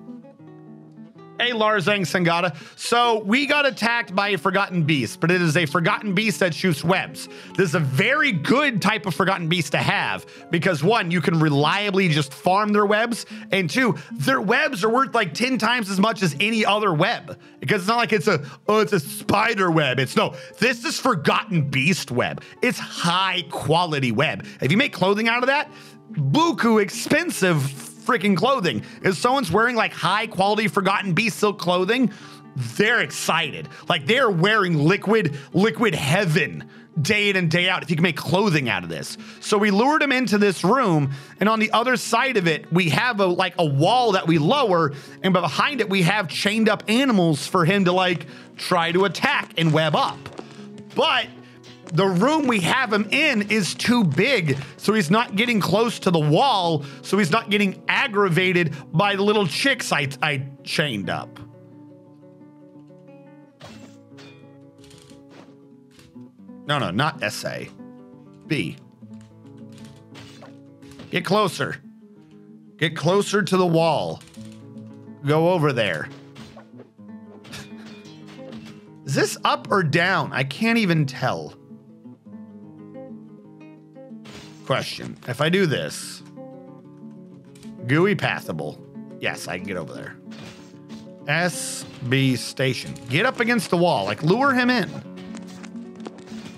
Hey, Larzang Sangata. So we got attacked by a Forgotten Beast, but it is a Forgotten Beast that shoots webs. This is a very good type of Forgotten Beast to have because one, you can reliably just farm their webs, and two, their webs are worth like 10 times as much as any other web because it's not like it's a spider web. This is Forgotten Beast web. It's high quality web. If you make clothing out of that, buku expensive freaking clothing. If someone's wearing like high quality Forgotten Beast silk clothing, they're excited. Like they're wearing liquid heaven day in and day out if you can make clothing out of this. So we lured him into this room, and on the other side of it, we have a wall that we lower, and behind it we have chained up animals for him to like try to attack and web up. But the room we have him in is too big, so he's not getting close to the wall, so he's not getting aggravated by the little chicks I chained up. No, not SA. B. Get closer. Get closer to the wall. Go over there. Is this up or down? I can't even tell. Question. If I do this, GUI pathable. Yes, I can get over there. SB station. Get up against the wall. Like lure him in.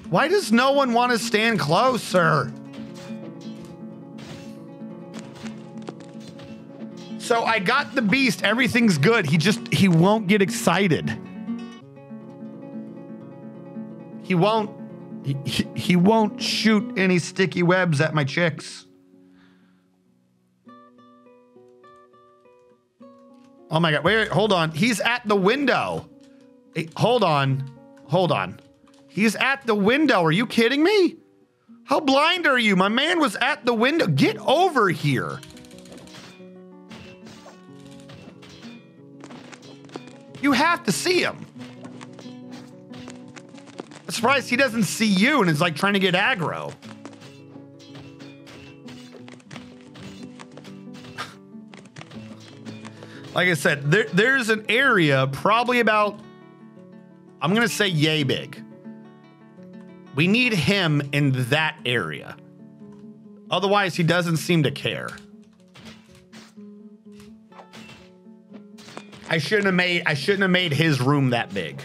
Why does no one want to stand closer? So I got the beast. Everything's good. He won't get excited. He won't shoot any sticky webs at my chicks. Oh my God, wait, hold on. He's at the window. Hey, hold on. He's at the window. Are you kidding me? How blind are you? My man was at the window. Get over here. You have to see him. I'm surprised he doesn't see you and is like trying to get aggro. Like I said, there's an area probably about, I'm going to say yay big. We need him in that area. Otherwise, he doesn't seem to care. I shouldn't have made his room that big.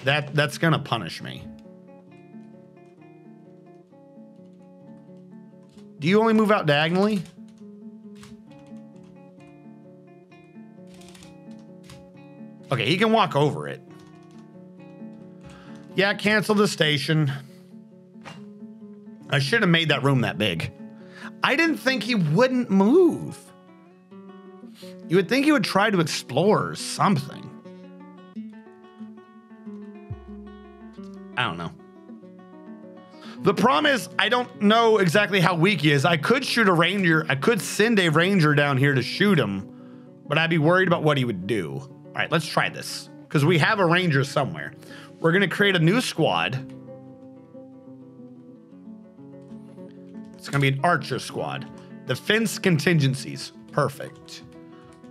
That's gonna punish me. Do you only move out diagonally? Okay, he can walk over it. Yeah, cancel the station. I should have made that room that big. I didn't think he wouldn't move. You would think he would try to explore something. I don't know. The problem is, I don't know exactly how weak he is. I could shoot a ranger. I could send a ranger down here to shoot him, but I'd be worried about what he would do. All right, let's try this, because we have a ranger somewhere. We're going to create a new squad. It's going to be an archer squad. Defense contingencies. Perfect.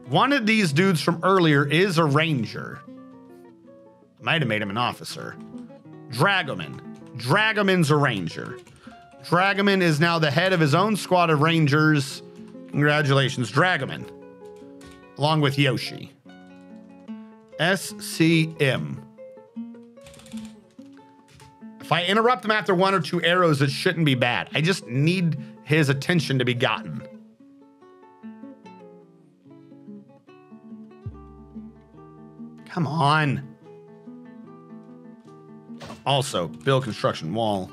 One of these dudes from earlier is a ranger. Might have made him an officer. Dragoman. Dragoman's a ranger. Dragoman is now the head of his own squad of rangers. Congratulations, Dragoman. Along with Yoshi. SCM. If I interrupt him after 1 or 2 arrows, it shouldn't be bad. I just need his attention to be gotten. Come on. Also, build construction wall.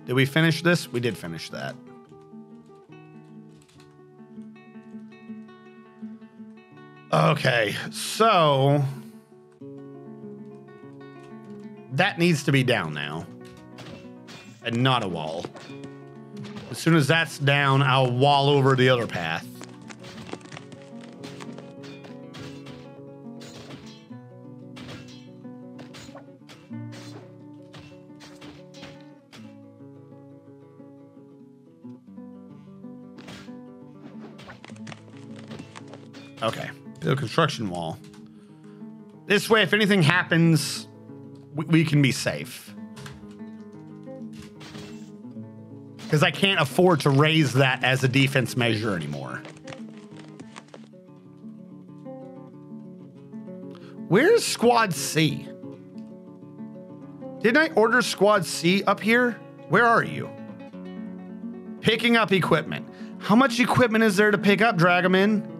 Did we finish this? We did finish that. Okay, so that needs to be down now and not a wall. As soon as that's down, I'll wall over the other path. Okay, build a construction wall. This way, if anything happens, we can be safe. Because I can't afford to raise that as a defense measure anymore. Where's Squad C? Didn't I order Squad C up here? Where are you? Picking up equipment. How much equipment is there to pick up, Dragoman?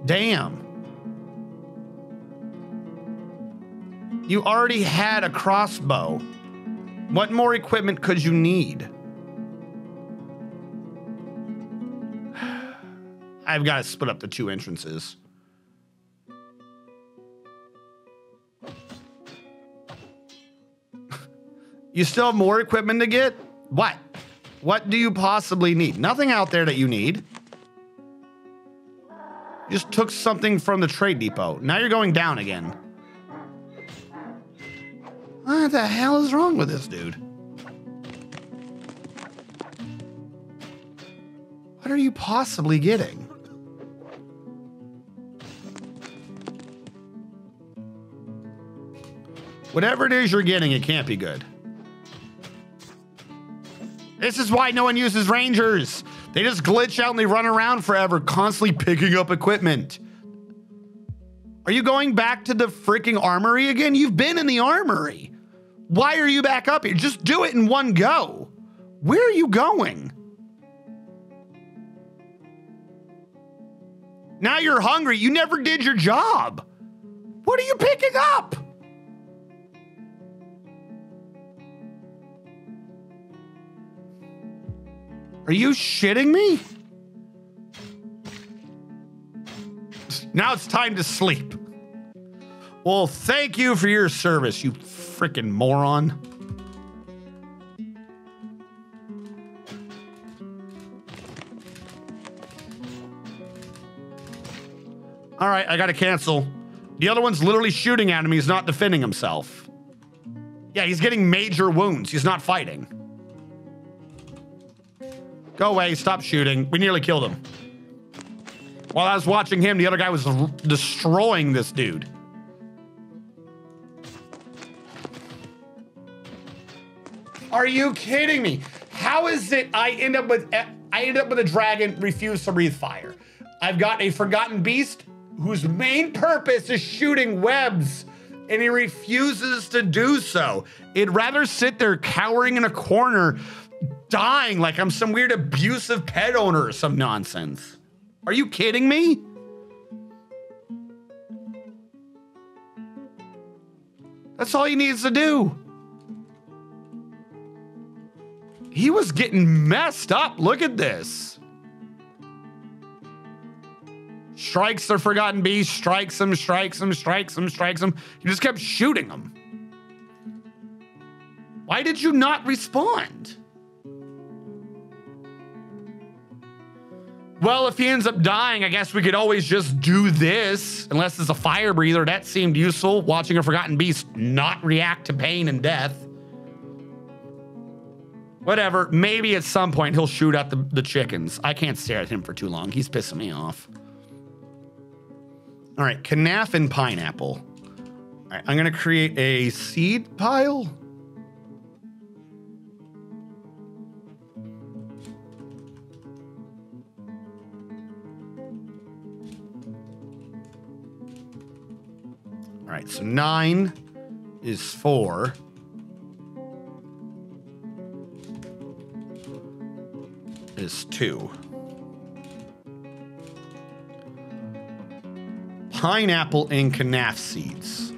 Damn. You already had a crossbow. What more equipment could you need? I've got to split up the 2 entrances. You still have more equipment to get? What? What do you possibly need? Nothing out there that you need. You just took something from the trade depot. Now you're going down again. What the hell is wrong with this dude? What are you possibly getting? Whatever it is you're getting, it can't be good. This is why no one uses rangers. They just glitch out and they run around forever, constantly picking up equipment. Are you going back to the freaking armory again? You've been in the armory. Why are you back up here? Just do it in one go. Where are you going? Now you're hungry. You never did your job. What are you picking up? Are you shitting me? Now it's time to sleep. Well, thank you for your service, you freaking moron. All right, I gotta cancel. The other one's literally shooting at him. He's not defending himself. Yeah, he's getting major wounds. He's not fighting. Go away, stop shooting. We nearly killed him. While I was watching him, the other guy was destroying this dude. Are you kidding me? How is it I end up with a dragon refuse to breathe fire? I've got a forgotten beast whose main purpose is shooting webs, and he refuses to do so. It'd rather sit there cowering in a corner, dying like I'm some weird abusive pet owner or some nonsense. Are you kidding me? That's all he needs to do. He was getting messed up. Look at this. Strikes the Forgotten Beast, strikes him, strikes him, strikes him, strikes him. He just kept shooting him. Why did you not respond? Well, if he ends up dying, I guess we could always just do this. Unless it's a fire breather. That seemed useful. Watching a Forgotten Beast not react to pain and death. Whatever. Maybe at some point he'll shoot at the chickens. I can't stare at him for too long. He's pissing me off. All right. Knaf and pineapple. All right. I'm going to create a seed pile. All right, so 9 is 4. Is 2. Pineapple and Knaf seeds.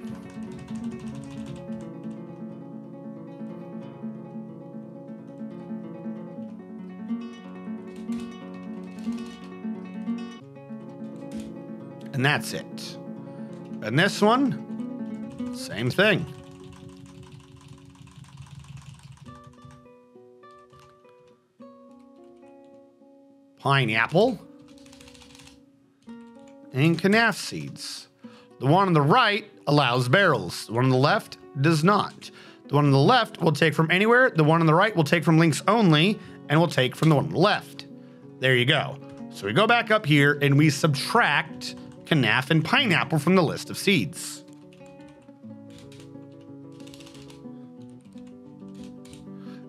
And that's it. And this one, same thing. Pineapple and Knaf seeds. The one on the right allows barrels. The one on the left does not. The one on the left will take from anywhere. The one on the right will take from links only, and will take from the one on the left. There you go. So we go back up here and we subtract Knaf and pineapple from the list of seeds.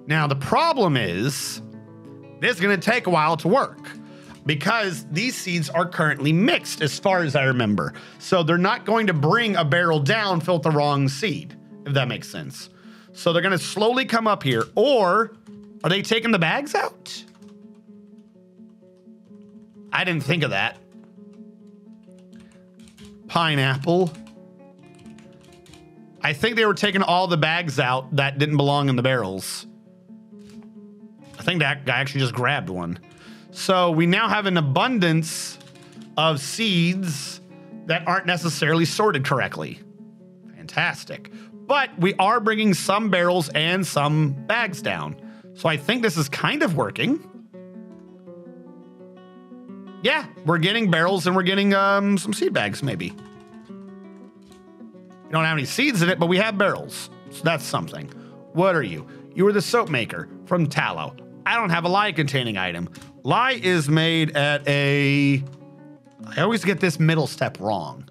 Now the problem is, this is going to take a while to work because these seeds are currently mixed as far as I remember. So they're not going to bring a barrel down filled with the wrong seed, if that makes sense. So they're going to slowly come up here, or are they taking the bags out? I didn't think of that. Pineapple. I think they were taking all the bags out that didn't belong in the barrels. I think that guy actually just grabbed one. So we now have an abundance of seeds that aren't necessarily sorted correctly. Fantastic. But we are bringing some barrels and some bags down. So I think this is kind of working. Yeah, we're getting barrels and we're getting some seed bags, maybe. We don't have any seeds in it, but we have barrels. So that's something. What are you? You are the soap maker from tallow. I don't have a lye containing item. Lye is made at a... I always get this middle step wrong.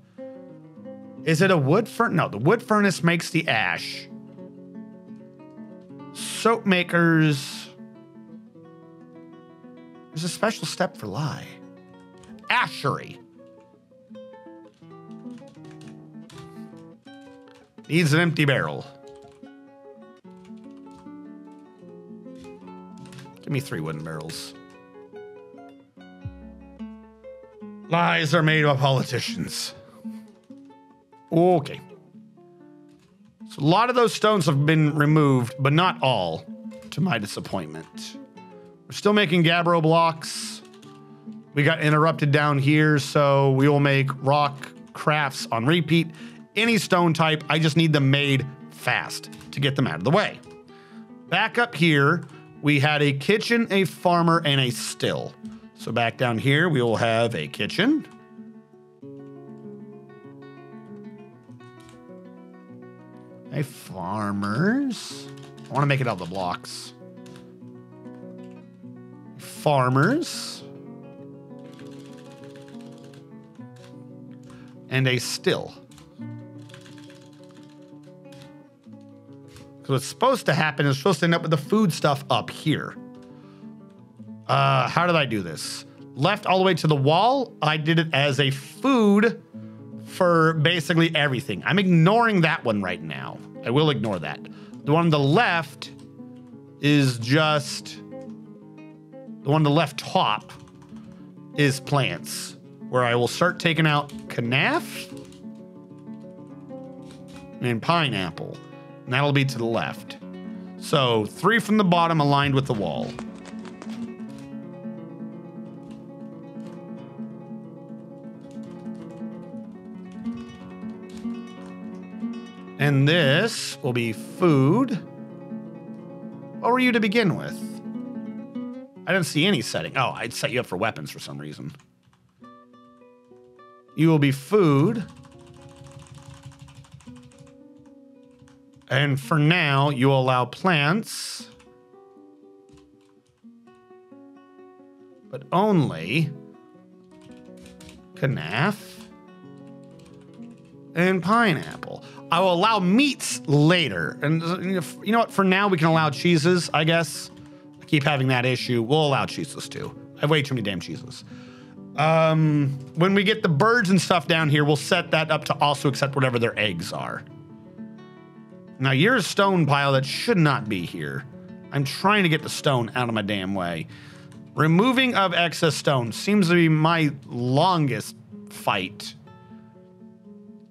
Is it a wood furnace? No, the wood furnace makes the ash. Soap makers... There's a special step for lye. Ashery. Needs an empty barrel. Give me 3 wooden barrels. Lies are made by politicians. Okay. So a lot of those stones have been removed, but not all, to my disappointment. We're still making gabbro blocks. We got interrupted down here, so we will make rock crafts on repeat. Any stone type, I just need them made fast to get them out of the way. Back up here, we had a kitchen, a farmer, and a still. So back down here, we will have a kitchen. A farmers. I want to make it out of the blocks. Farmers. And a still. So what's supposed to happen is supposed to end up with the food stuff up here. How did I do this? Left all the way to the wall. I did it as a food for basically everything. I'm ignoring that one right now. I will ignore that. The one on the left is just... The one on the left top is plants, where I will start taking out Knaf. and pineapple. And that'll be to the left. So 3 from the bottom aligned with the wall. And this will be food. What were you to begin with? I didn't see any setting. Oh, I'd set you up for weapons for some reason. You will be food. And for now, you will allow plants. But only canaf and pineapple. I will allow meats later. And you know what? For now, we can allow cheeses, I guess. I keep having that issue. We'll allow cheeses too. I have way too many damn cheeses. When we get the birds and stuff down here, we'll set that up to also accept whatever their eggs are. Now, you're a stone pile that should not be here. I'm trying to get the stone out of my damn way. Removing of excess stone seems to be my longest fight.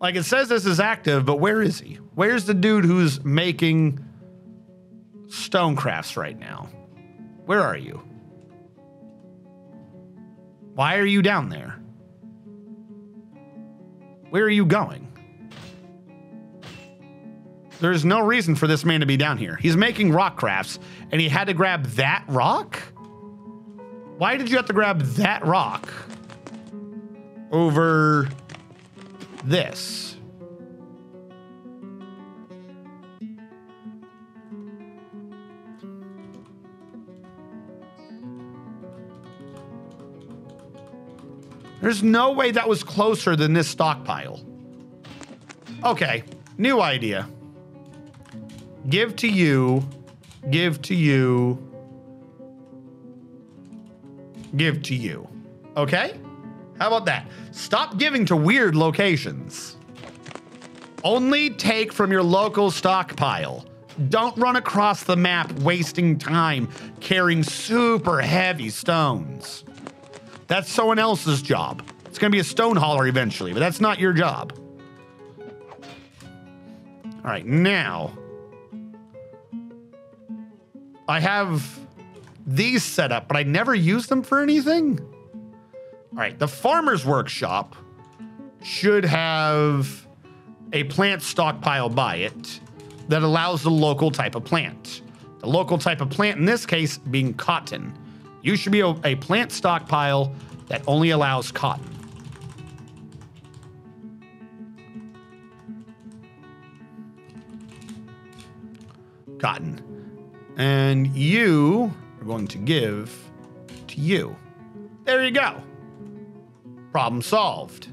Like, it says this is active, but where is he? Where's the dude who's making stone crafts right now? Where are you? Why are you down there? Where are you going? There's no reason for this man to be down here. He's making rock crafts, and he had to grab that rock? Why did you have to grab that rock over this? There's no way that was closer than this stockpile. Okay, new idea. Give to you, give to you, give to you. Okay? How about that? Stop giving to weird locations. Only take from your local stockpile. Don't run across the map wasting time carrying super heavy stones. That's someone else's job. It's going to be a stone hauler eventually, but that's not your job. All right, now I have these set up, but I never use them for anything. All right, the farmer's workshop should have a plant stockpile by it that allows the local type of plant. The local type of plant in this case being cotton. You should be a plant stockpile that only allows cotton. Cotton. And you are going to give to you. There you go. Problem solved.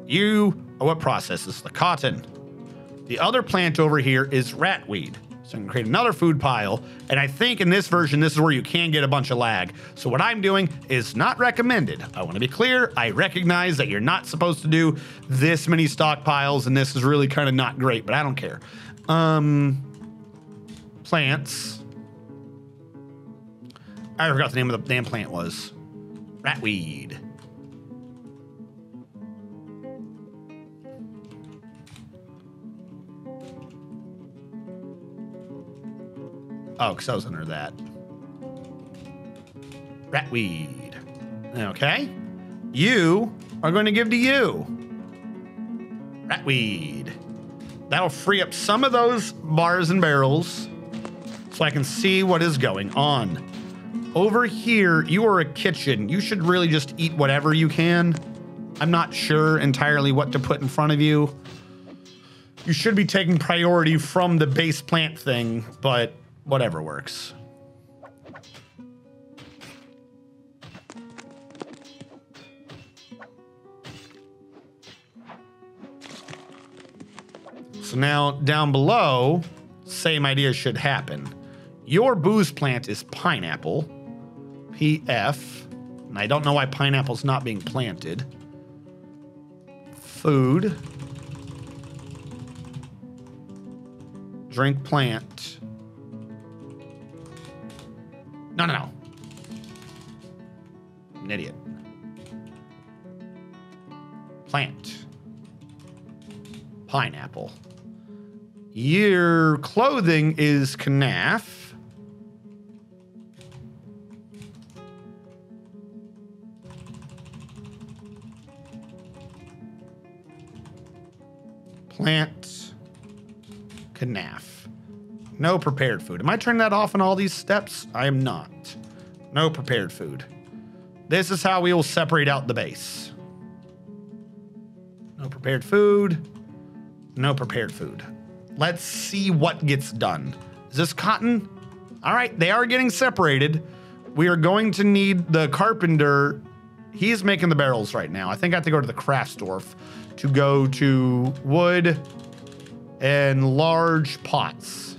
You are what processes the cotton. The other plant over here is ratweed. So I'm gonna create another food pile. And I think in this version, this is where you can get a bunch of lag. So what I'm doing is not recommended. I wanna be clear. I recognize that you're not supposed to do this many stockpiles, and this is really kind of not great, but I don't care. Plants. I forgot the name of the damn plant was. Ratweed. Oh, because I was under that. Ratweed. Okay. You are going to give to you. Ratweed. That'll free up some of those bars and barrels so I can see what is going on. Over here, you are a kitchen. You should really just eat whatever you can. I'm not sure entirely what to put in front of you. You should be taking priority from the base plant thing, but whatever works. So now down below, same idea should happen. Your booze plant is pineapple, PF, and I don't know why pineapple's not being planted. Food. Drink plant. No. I'm an idiot. Plant. Pineapple. Your clothing is Knaf. Plant, Knaf. No prepared food. Am I turning that off on all these steps? I am not. No prepared food. This is how we will separate out the base. No prepared food. No prepared food. Let's see what gets done. Is this cotton? All right, they are getting separated. We are going to need the carpenter. He's making the barrels right now. I think I have to go to the craft Dwarf to go to wood and large pots.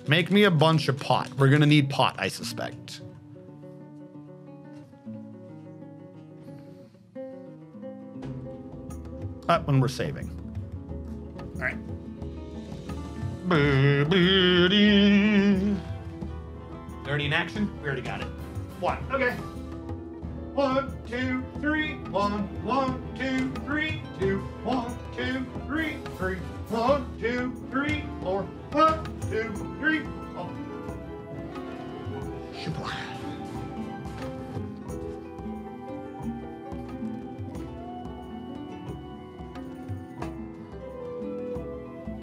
Make me a bunch of pot. We're gonna need pot, I suspect. Up when we're saving. All right. Already in action? We already got it. One. Okay. 1, 2, 3. 1, 1, 2, 3, 2. 1, 2, 3, 3. 1, 2, 3, 4. 1, 2, 3, 4.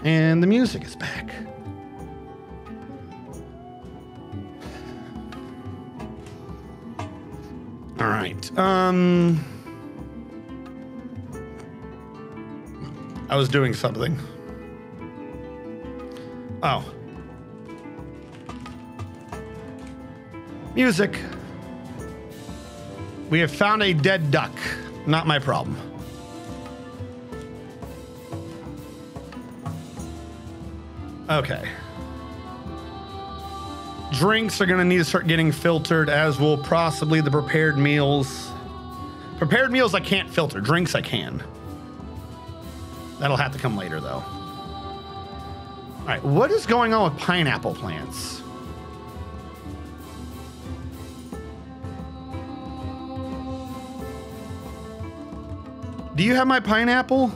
And the music is back. All right. I was doing something. Oh. Music. We have found a dead duck. Not my problem. Okay. Drinks are going to need to start getting filtered, as will possibly the prepared meals. Prepared meals I can't filter. Drinks I can. That'll have to come later, though. All right, what is going on with pineapple plants? Do you have my pineapple?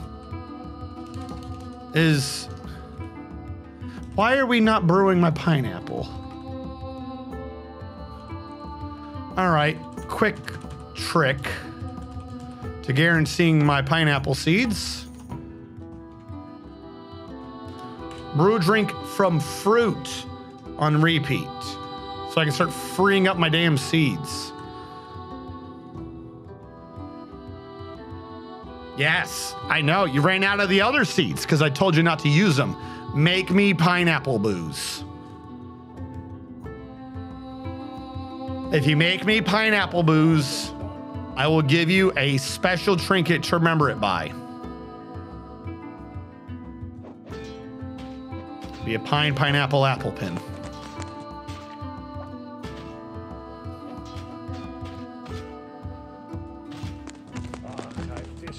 Why are we not brewing my pineapple? All right, quick trick to guaranteeing my pineapple seeds. Brew a drink from fruit on repeat, so I can start freeing up my damn seeds. Yes, I know, you ran out of the other seeds because I told you not to use them. Make me pineapple booze. If you make me pineapple booze, I will give you a special trinket to remember it by. Be a pineapple apple pin.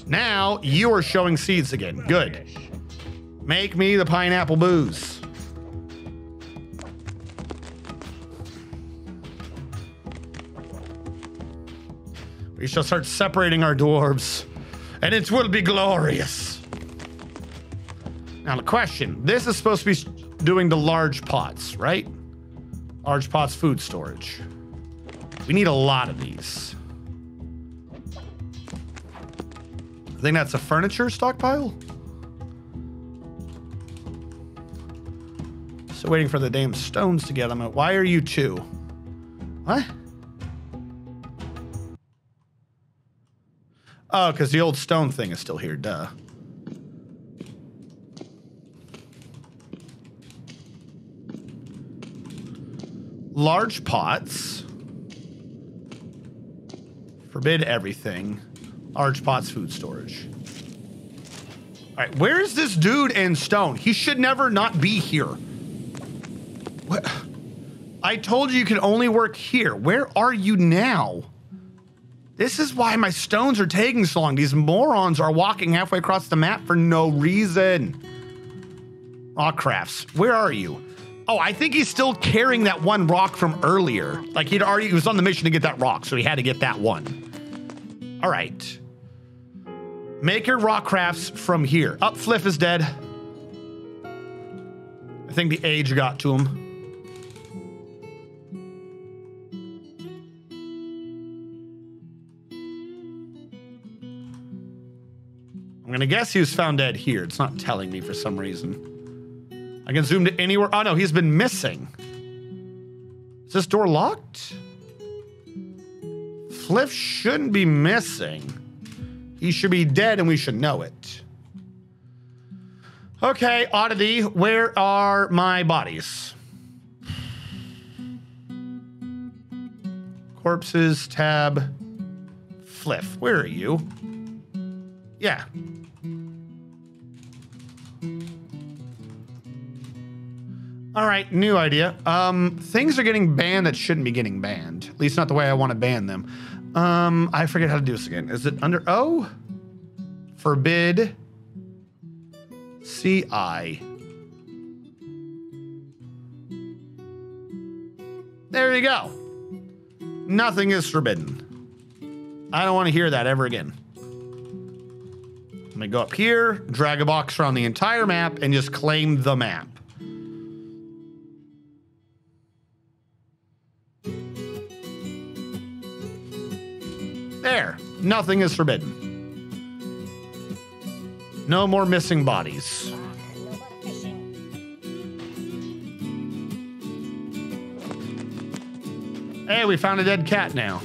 Now you are showing seeds again. Good. Make me the pineapple booze. We shall start separating our dwarves, and it will be glorious. Now the question, this is supposed to be doing the large pots, right? Large pots food storage. We need a lot of these. I think that's a furniture stockpile. So waiting for the damn stones to get them. Why are you two? What? Oh, because the old stone thing is still here, duh. Large pots. Forbid everything. Large pots, food storage. All right, where is this dude and stone? He should never not be here. What? I told you could only work here. Where are you now? This is why my stones are taking so long. These morons are walking halfway across the map for no reason. Aw, crafts. Where are you? Oh, I think he's still carrying that one rock from earlier. Like he was on the mission to get that rock, so he had to get that one. All right. Make your rock crafts from here. Up, Fliff is dead. I think the age got to him. I'm going to guess he was found dead here. It's not telling me for some reason. I can zoom to anywhere. Oh, no, he's been missing. Is this door locked? Fliff shouldn't be missing. He should be dead and we should know it. Okay, oddity, where are my bodies? Corpses, tab, Fliff, where are you? Yeah. All right, new idea. Things are getting banned that shouldn't be getting banned. At least not the way I want to ban them. I forget how to do this again. Is it under O? Forbid. CI. There you go. Nothing is forbidden. I don't want to hear that ever again. Let me go up here, drag a box around the entire map, and just claim the map. There. Nothing is forbidden. No more missing bodies. No more fishing. Hey, we found a dead cat now.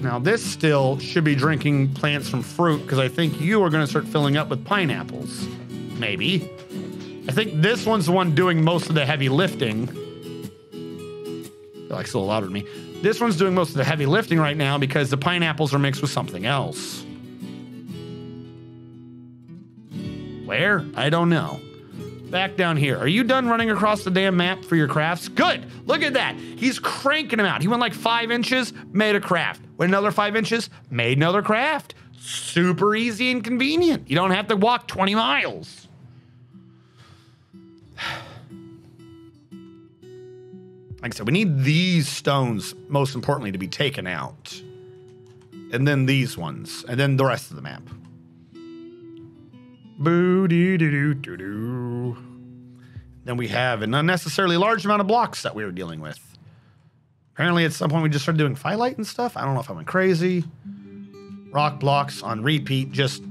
Now this still should be drinking plants from fruit because I think you are going to start filling up with pineapples. Maybe. I think this one's the one doing most of the heavy lifting. I feel like it's a little louder than me. This one's doing most of the heavy lifting right now because the pineapples are mixed with something else. Where? I don't know. Back down here. Are you done running across the damn map for your crafts? Good. Look at that. He's cranking them out. He went like 5 inches, made a craft. Went another 5 inches, made another craft. Super easy and convenient. You don't have to walk 20 miles. Like I said, we need these stones, most importantly, to be taken out. And then these ones. And then the rest of the map. Boo-dee-doo-doo-doo-doo. Then we have an unnecessarily large amount of blocks that we were dealing with. Apparently, at some point, we just started doing firelight and stuff. I don't know if I went crazy. Rock blocks on repeat. Just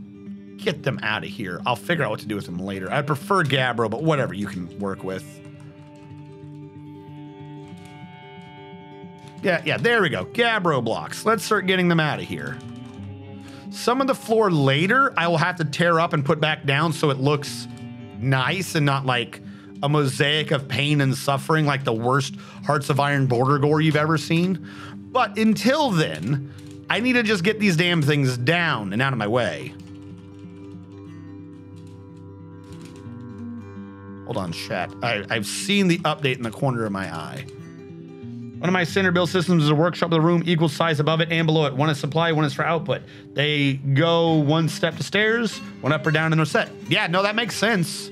get them out of here. I'll figure out what to do with them later. I prefer Gabbro, but whatever you can work with. Yeah, there we go. Gabbro blocks. Let's start getting them out of here. Some of the floor later, I will have to tear up and put back down so it looks nice and not like a mosaic of pain and suffering like the worst Hearts of Iron border gore you've ever seen. But until then, I need to just get these damn things down and out of my way. Hold on, chat. I've seen the update in the corner of my eye. One of my center build systems is a workshop with a room equal size above it and below it. One is supply, one is for output. They go one step to stairs, one up or down, and they're set. Yeah, no, that makes sense.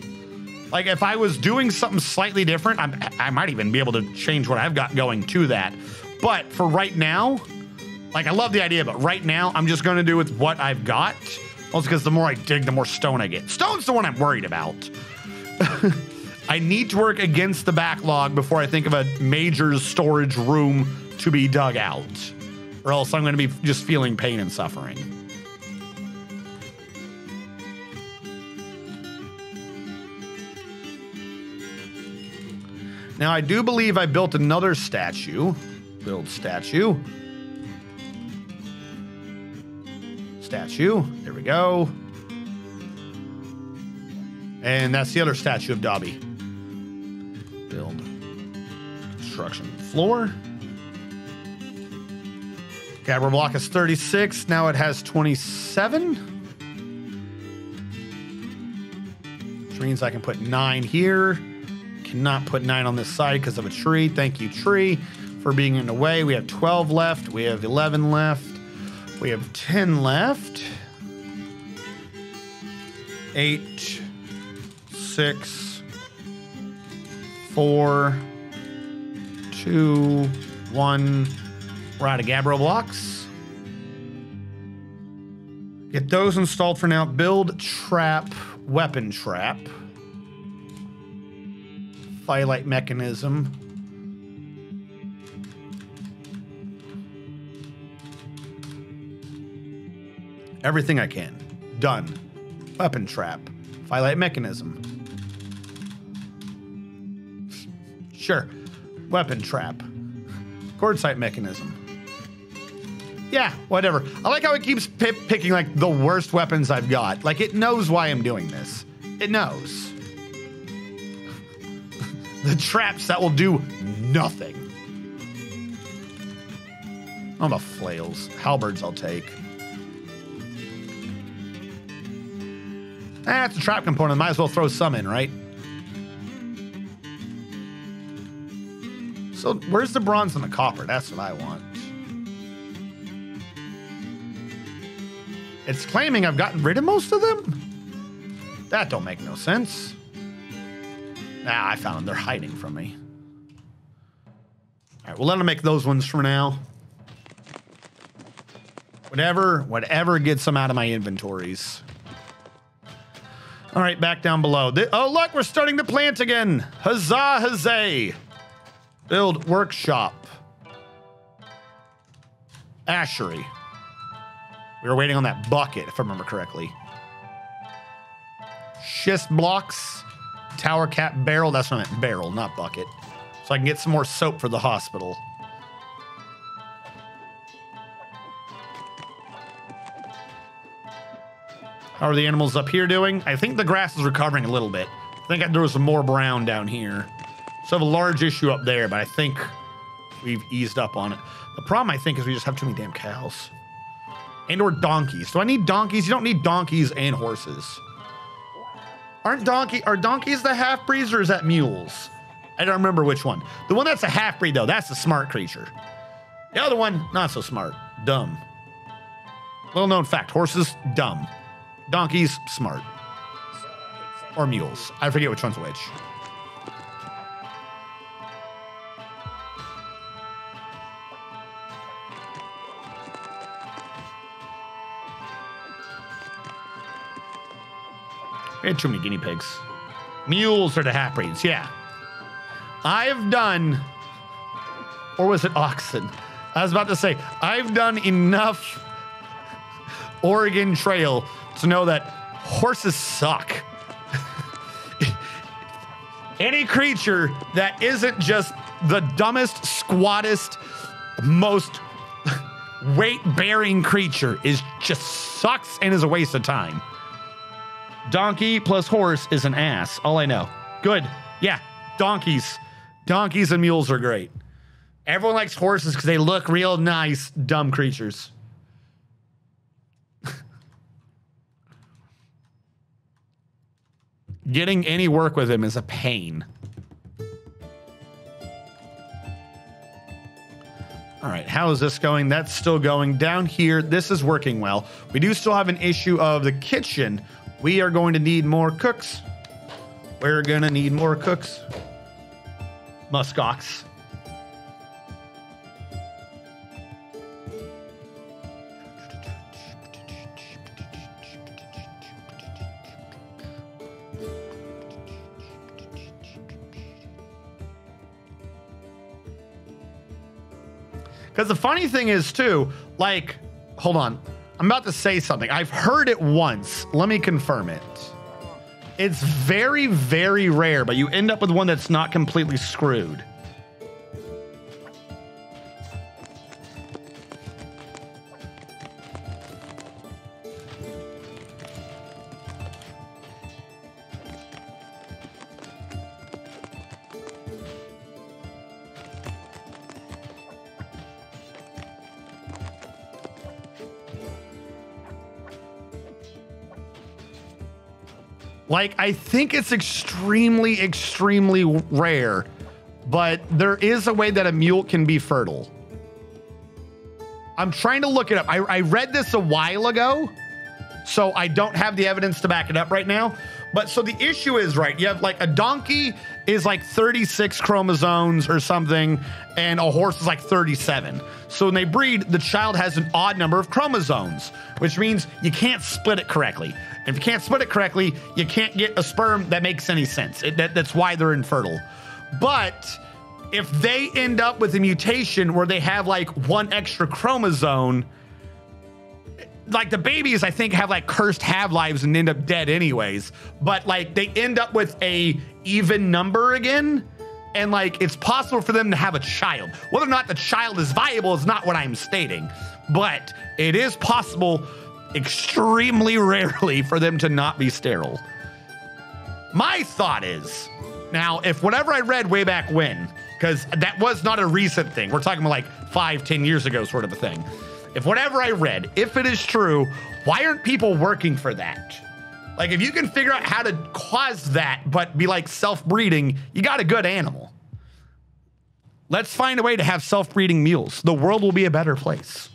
Like, if I was doing something slightly different, I might even be able to change what I've got going to that. But for right now, like, I love the idea, but right now, I'm just going to do with what I've got. Also, because the more I dig, the more stone I get. Stone's the one I'm worried about. I need to work against the backlog before I think of a major storage room to be dug out. Or else I'm going to be just feeling pain and suffering. Now, I do believe I built another statue. Build statue. Statue. There we go. And that's the other statue of Dobby. Build. Construction floor. Gabbro block is 36. Now it has 27. Which means I can put 9 here. Cannot put 9 on this side because of a tree. Thank you, tree, for being in the way. We have 12 left. We have 11 left. We have 10 left. 8, 6, 4, 2, 1. We're out of Gabbro blocks. Get those installed for now. Build trap, weapon trap. Firelight mechanism. Everything I can. Done. Weapon trap. Firelight mechanism. Sure. Weapon trap. Cord sight mechanism. Yeah, whatever. I like how it keeps picking like the worst weapons I've got. Like it knows why I'm doing this. It knows. The traps that will do nothing. Oh, the flails. Halberds I'll take. It's a trap component. Might as well throw some in, right? So where's the bronze and the copper? That's what I want. It's claiming I've gotten rid of most of them? That don't make no sense. Nah, I found them. They're hiding from me. All right, we'll let them make those ones for now. Whatever gets them out of my inventories. All right, back down below. Oh, look, we're starting to plant again. Huzzah, huzzay. Build workshop. Ashery. We were waiting on that bucket, if I remember correctly. Schist blocks. Tower cap barrel. That's what I meant, barrel, not bucket. So I can get some more soap for the hospital. How are the animals up here doing? I think the grass is recovering a little bit. I think there was some more brown down here. So I have a large issue up there, but I think we've eased up on it. The problem, I think, is we just have too many damn cows. And or donkeys. Do I need donkeys? You don't need donkeys and horses. Are donkeys the half-breeds or is that mules? I don't remember which one. The one that's a half-breed, though, that's a smart creature. The other one, not so smart. Dumb. Little known fact, horses, dumb. Donkeys, smart. Or mules. I forget which one's which. We had too many guinea pigs. Mules are the half-breeds, yeah. I've done, or was it oxen? I was about to say, I've done enough Oregon Trail to know that horses suck. Any creature that isn't just the dumbest, squattest, most weight-bearing creature just sucks and is a waste of time. Donkey plus horse is an ass. All I know. Good. Yeah, donkeys. Donkeys and mules are great. Everyone likes horses because they look real nice, dumb creatures. Getting any work with him is a pain. All right, how is this going? That's still going. Down here, this is working well. We do still have an issue of the kitchen. We are going to need more cooks. We're going to need more cooks. Muskox. Because the funny thing is, too, like, hold on. I'm about to say something. I've heard it once. Let me confirm it. It's very, very rare, but you end up with one that's not completely screwed. Like, I think it's extremely, extremely rare, but there is a way that a mule can be fertile. I'm trying to look it up. I read this a while ago, So I don't have the evidence to back it up right now. But so the issue is, right, you have like a donkey is like 36 chromosomes or something, and a horse is like 37. So when they breed, the child has an odd number of chromosomes, which means you can't split it correctly. And if you can't split it correctly, you can't get a sperm that makes any sense. That's why they're infertile. But if they end up with a mutation where they have like one extra chromosome, like the babies, I think, have like cursed half-lives and end up dead anyways. But like they end up with a even number again, and like it's possible for them to have a child. Whether or not the child is viable is not what I'm stating, but it is possible, extremely rarely, for them to not be sterile. My thought is, now, if whatever I read way back when, because that was not a recent thing, we're talking about like 5-10 years ago sort of a thing. If whatever I read, if it is true, why aren't people working for that? Like, if you can figure out how to cause that, but be like self-breeding, you got a good animal. Let's find a way to have self-breeding mules. The world will be a better place.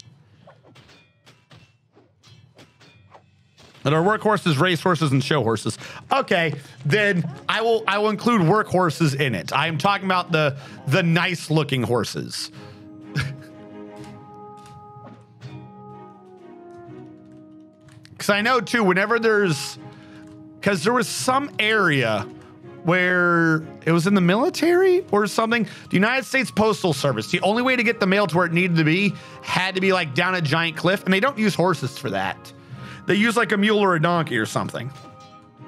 That are workhorses, racehorses, and show horses. Okay, then I will include workhorses in it. I am talking about the nice-looking horses. Because I know, too, whenever there's... Because there was some area where it was in the military or something. The United States Postal Service, the only way to get the mail to where it needed to be had to be, like, down a giant cliff. And they don't use horses for that. They use, like, a mule or a donkey or something.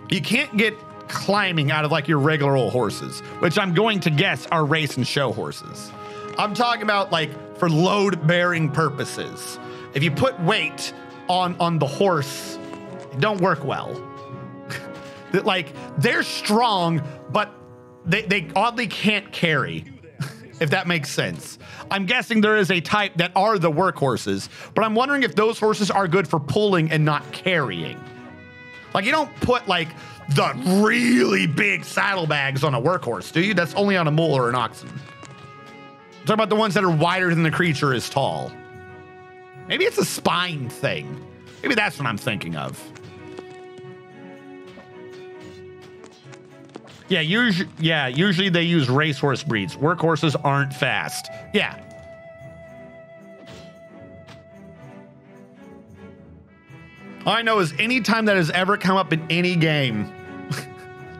You can't get climbing out of, like, your regular old horses, which I'm going to guess are race and show horses. I'm talking about, like, for load-bearing purposes. If you put weight on the horse, it don't work well. That, like, they're strong, but they oddly can't carry, if that makes sense. I'm guessing there is a type that are the workhorses, but I'm wondering if those horses are good for pulling and not carrying. Like, you don't put, like, the really big saddlebags on a workhorse, do you? That's only on a mule or an oxen. I'm talking about the ones that are wider than the creature is tall. Maybe it's a spine thing. Maybe that's what I'm thinking of. Yeah, usually they use racehorse breeds. Workhorses aren't fast. Yeah. All I know is any time that has ever come up in any game,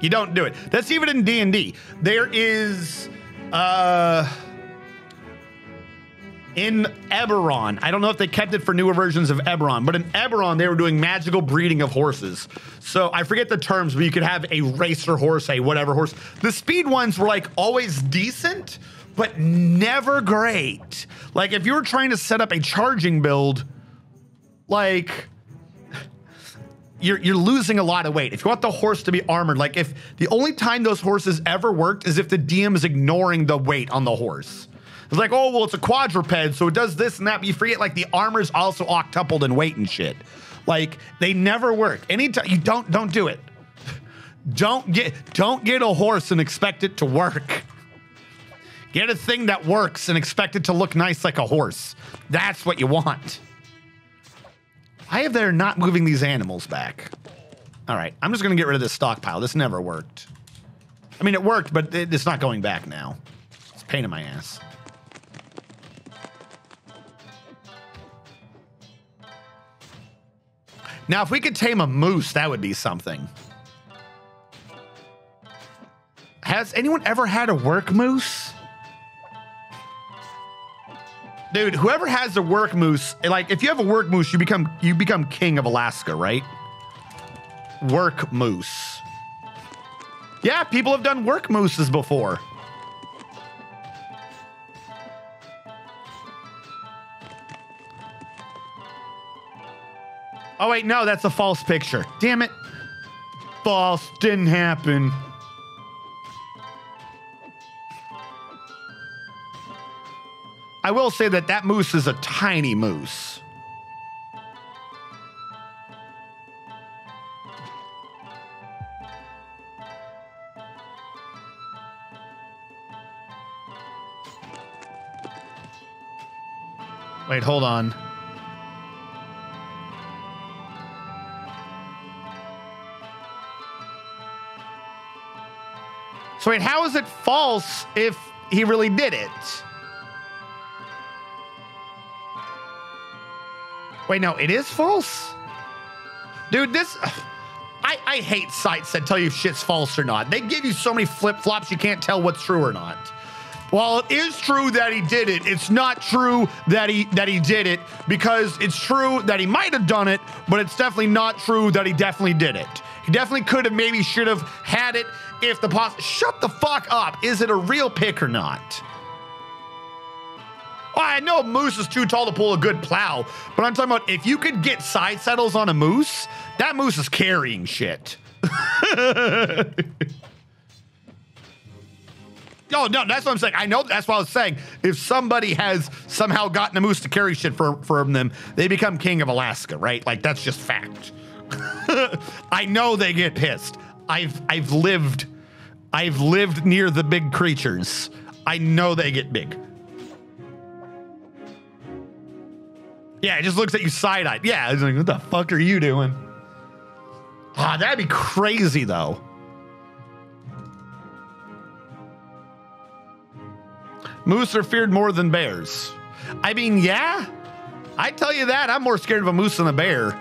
you don't do it. That's even in D&D. There is... in Eberron, I don't know if they kept it for newer versions of Eberron, but in Eberron, they were doing magical breeding of horses. So I forget the terms, but you could have a racer horse, a whatever horse. The speed ones were like always decent, but never great. Like if you were trying to set up a charging build, like you're losing a lot of weight. If you want the horse to be armored, like if the only time those horses ever worked is if the DM is ignoring the weight on the horse. It's like, oh, well, it's a quadruped, so it does this and that, but you forget, like, the armor's also octupled in weight and shit. Like, they never work. Anytime, you don't do it. Don't get a horse and expect it to work. Get a thing that works and expect it to look nice like a horse. That's what you want. Why have they not moving these animals back? All right, I'm just gonna get rid of this stockpile. This never worked. I mean, it worked, but it's not going back now. It's a pain in my ass. Now, if we could tame a moose, that would be something. Has anyone ever had a work moose? Dude, whoever has a work moose, like if you have a work moose, you become king of Alaska, right? Work moose. Yeah, people have done work mooses before. Oh, wait, no, that's a false picture. Damn it. False, didn't happen. I will say that that moose is a tiny moose. Wait, hold on. So wait, how is it false if he really did it? Wait, no, it is false? Dude, this... I hate sites that tell you if shit's false or not. They give you so many flip-flops you can't tell what's true or not. While it is true that he did it, it's not true that he did it, because it's true that he might have done it, but it's definitely not true that he definitely did it. He definitely could have, maybe should have had it if the shut the fuck up. Is it a real pick or not? Well, I know a moose is too tall to pull a good plow, but I'm talking about if you could get side saddles on a moose, that moose is carrying shit. Oh, no, that's what I'm saying. I know that's what I was saying. If somebody has somehow gotten a moose to carry shit from them, they become king of Alaska, right? Like, that's just fact. I know they get pissed. I've lived near the big creatures. I know they get big. Yeah, it just looks at you side-eyed. Yeah, it's like, what the fuck are you doing? Ah, that'd be crazy, though. Moose are feared more than bears. I mean, yeah, I tell you that. I'm more scared of a moose than a bear.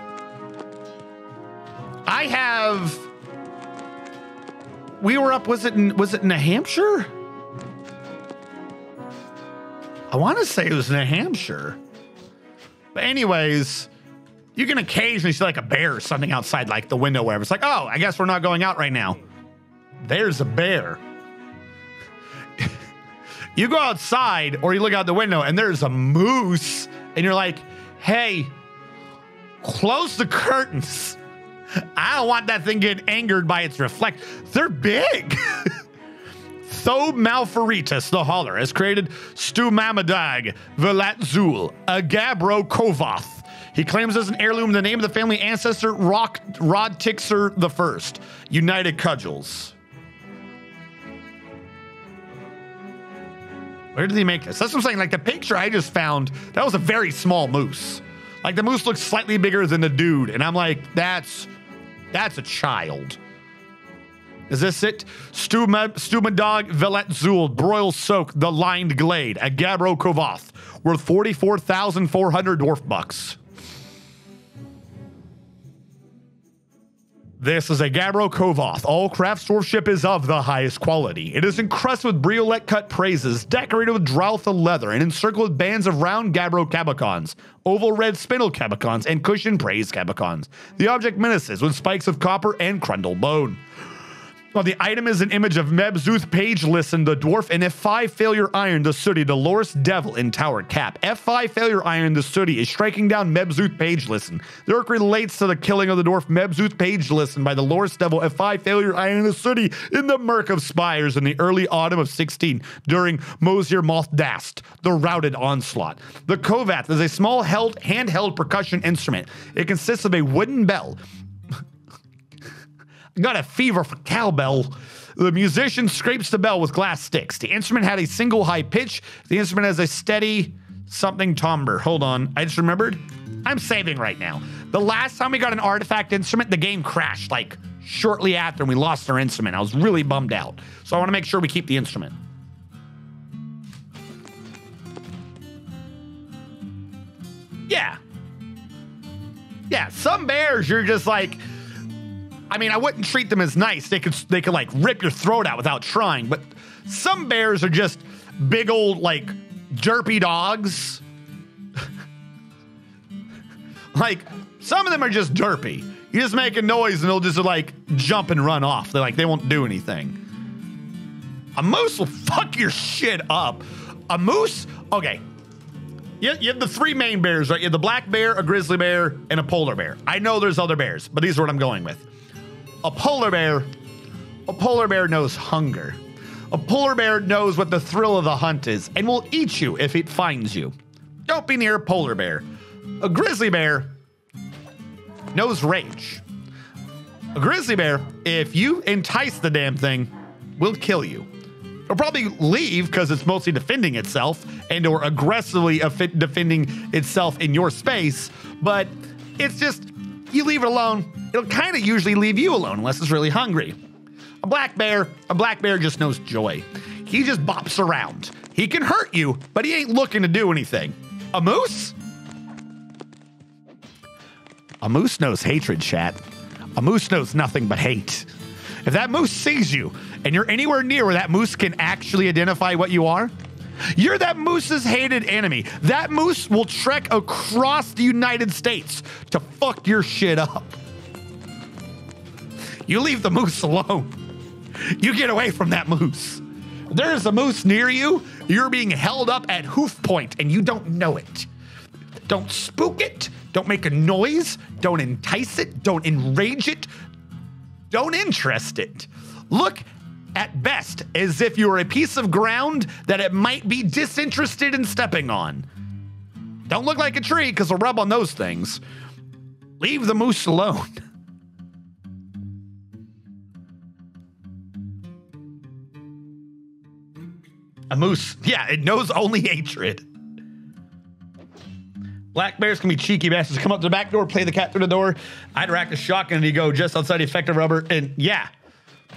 We were up, was it New Hampshire? I want to say it was New Hampshire. But anyways, you can occasionally see like a bear or something outside like the window wherever. It's like, oh, I guess we're not going out right now. There's a bear. You go outside or you look out the window and there's a moose and you're like, hey, close the curtains. I don't want that thing getting angered by its reflect. They're big. Thob Malfaritas, the Hauler, has created Stumamadag Velatzul, a Gabbro Kovoth. He claims as an heirloom the name of the family ancestor Rodtixer I, United Cudgels. Where did he make this? That's what I'm saying. Like the picture I just found, that was a very small moose. Like the moose looks slightly bigger than the dude. And I'm like, that's a child. Is this it? Stumadag Velatzul, Broil Soak, the Lined Glade, a Gabbro Kovoth, worth 44,400 dwarf bucks. This is a Gabbro Kovoth. All craft dwarfship is of the highest quality. It is encrusted with briolet cut praises, decorated with droutha leather, and encircled with bands of round Gabbro cabacons, oval red spindle cabacons, and cushion praise cabacons. The object menaces with spikes of copper and crundle bone. Well, the item is an image of Mebzuth Page Listen, the dwarf, and F5 Failure Iron, the sooty, the Loris Devil in Tower Cap. F5 Failure Iron, the sooty, is striking down Mebzuth Page Listen. The orc relates to the killing of the dwarf Mebzuth Page Listen by the Loris Devil, F5 Failure Iron, the sooty, in the Murk of Spires in the early autumn of 16 during Mosir Moth Dast, the Routed Onslaught. The Kovath is a small handheld percussion instrument. It consists of a wooden bell. Got a fever for cowbell. The musician scrapes the bell with glass sticks. The instrument had a single high pitch. The instrument has a steady something timbre. Hold on. I just remembered. I'm saving right now. The last time we got an artifact instrument, the game crashed like shortly after and we lost our instrument. I was really bummed out. So I want to make sure we keep the instrument. Yeah. Yeah, some bears you're just like, I mean, I wouldn't treat them as nice. They could like rip your throat out without trying. But some bears are just big old like derpy dogs. Like some of them are just derpy. You just make a noise and they'll just like jump and run off. They won't do anything. A moose will fuck your shit up. A moose, okay. You have the three main bears, right? You have the black bear, a grizzly bear, and a polar bear. I know there's other bears, but these are what I'm going with. A polar bear knows hunger. A polar bear knows what the thrill of the hunt is and will eat you if it finds you. Don't be near a polar bear. A grizzly bear knows rage. A grizzly bear, if you entice the damn thing, will kill you. It'll probably leave because it's mostly defending itself and or aggressively defending itself in your space, but it's just, you leave it alone, it'll kind of usually leave you alone unless it's really hungry. A black bear just knows joy. He just bops around. He can hurt you, but he ain't looking to do anything. A moose? A moose knows hatred, chat. A moose knows nothing but hate. If that moose sees you and you're anywhere near where that moose can actually identify what you are, you're that moose's hated enemy. That moose will trek across the United States to fuck your shit up. You leave the moose alone. You get away from that moose. If there's a moose near you, you're being held up at hoof point and you don't know it. Don't spook it. Don't make a noise. Don't entice it. Don't enrage it. Don't interest it. Look at best as if you're a piece of ground that it might be disinterested in stepping on. Don't look like a tree because it'll rub on those things. Leave the moose alone. A moose, yeah, it knows only hatred. Black bears can be cheeky bastards. Come up to the back door, play the cat through the door. I'd rack a shotgun and you go just outside the effective rubber. And yeah,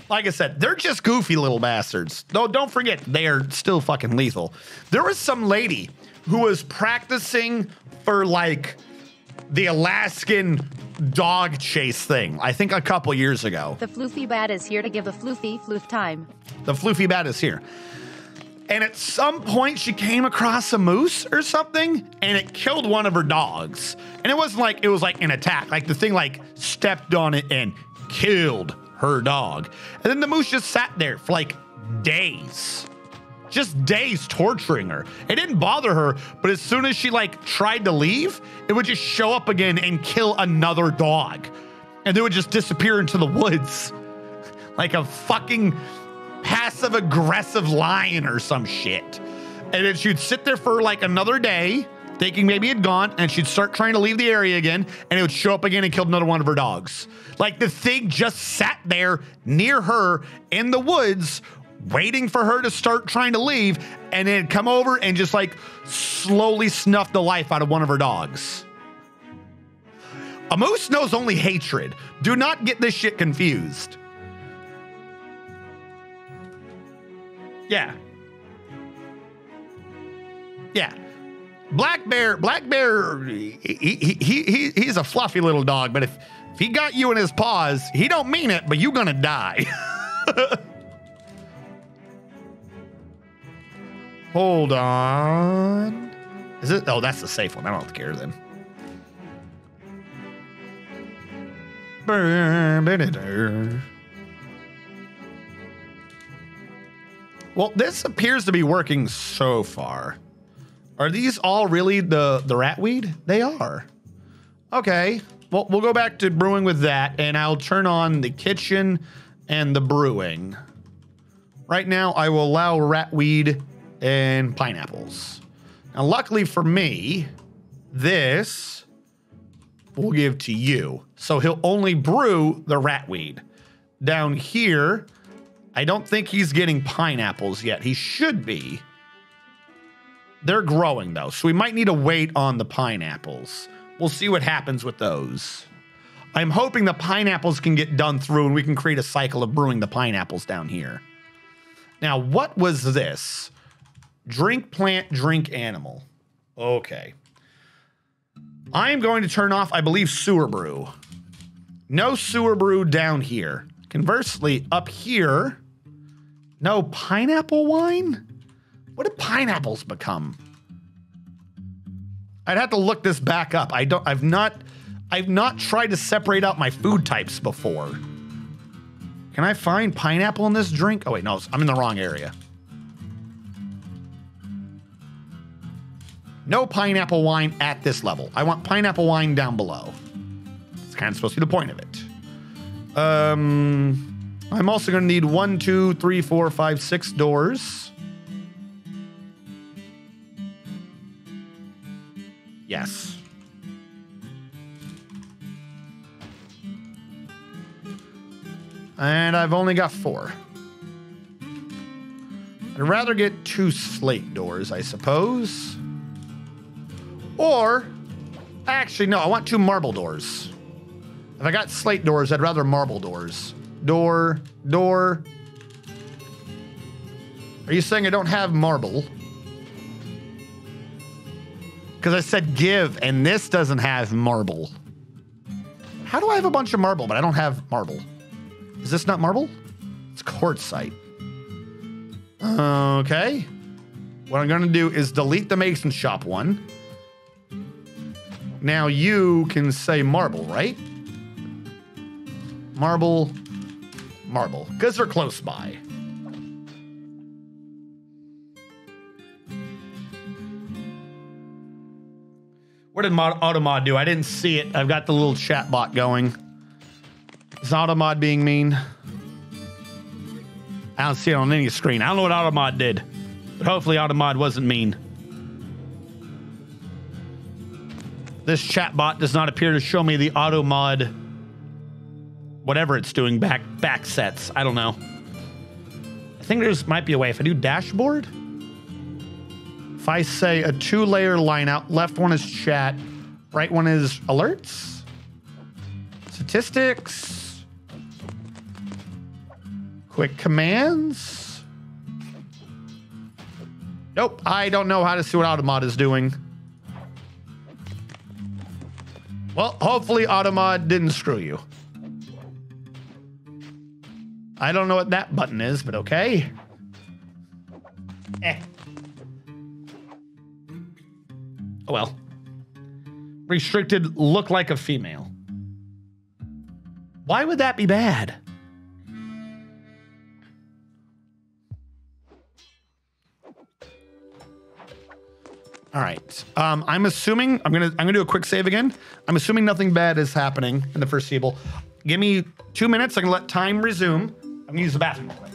like I said, they're just goofy little bastards. Though don't forget, they are still fucking lethal. There was some lady who was practicing for like the Alaskan dog chase thing, I think a couple years ago. The floofy bat is here to give the floofy floof time. The floofy bat is here. And at some point she came across a moose or something and it killed one of her dogs. And it wasn't like, it was like an attack. Like the thing like stepped on it and killed her dog. And then the moose just sat there for like days. Just days torturing her. It didn't bother her, but as soon as she like tried to leave, it would just show up again and kill another dog. And they would just disappear into the woods. Like a fucking passive aggressive lion or some shit. And then she'd sit there for like another day thinking maybe it'd gone, and she'd start trying to leave the area again and it would show up again and kill another one of her dogs. Like the thing just sat there near her in the woods waiting for her to start trying to leave, and then come over and just like slowly snuff the life out of one of her dogs. A moose knows only hatred. Do not get this shit confused. Yeah. Yeah. Black bear, he's a fluffy little dog, but if he got you in his paws, he don't mean it, but you gonna die. Hold on. Is it? Oh, that's the safe one. I don't care then. Well, this appears to be working so far. Are these all really the ratweed? They are. Okay. Well, we'll go back to brewing with that, and I'll turn on the kitchen and the brewing. Right now, I will allow ratweed and pineapples. Now, luckily for me, this we'll give to you. So he'll only brew the ratweed. Down here, I don't think he's getting pineapples yet. He should be. They're growing though, so we might need to wait on the pineapples. We'll see what happens with those. I'm hoping the pineapples can get done through and we can create a cycle of brewing the pineapples down here. Now, what was this? Drink plant, drink animal. Okay. I'm going to turn off, I believe, sewer brew. No sewer brew down here. Conversely, up here, no pineapple wine? What did pineapples become? I'd have to look this back up. I've not tried to separate out my food types before. Can I find pineapple in this drink? Oh wait, no, I'm in the wrong area. No pineapple wine at this level. I want pineapple wine down below. It's kind of supposed to be the point of it. I'm also going to need 1, 2, 3, 4, 5, 6 doors. Yes. And I've only got 4. I'd rather get 2 slate doors, I suppose. Or, actually, no, I want 2 marble doors. If I got slate doors, I'd rather marble doors. door. Are you saying I don't have marble? Because I said give, and this doesn't have marble. How do I have a bunch of marble, but I don't have marble? Is this not marble? It's quartzite. Okay. What I'm going to do is delete the mason shop one. Now you can say marble, right? Marble. Because they're close by. What did Automod do? I didn't see it. I've got the little chat bot going. Is Automod being mean? I don't see it on any screen. I don't know what Automod did, but hopefully Automod wasn't mean. This chat bot does not appear to show me the Automod, whatever it's doing, back sets. I don't know. I think there's might be a way. If I do dashboard, if I say a 2-layer line out, left one is chat, right one is alerts, statistics, quick commands. Nope, I don't know how to see what Automod is doing. Well, hopefully Automod didn't screw you. I don't know what that button is, but okay. Oh well. Restricted, look like a female. Why would that be bad? All right. I'm assuming I'm gonna do a quick save again. I'm assuming nothing bad is happening in the foreseeable. Give me 2 minutes. I can let time resume. I'm gonna use the bathroom real quick.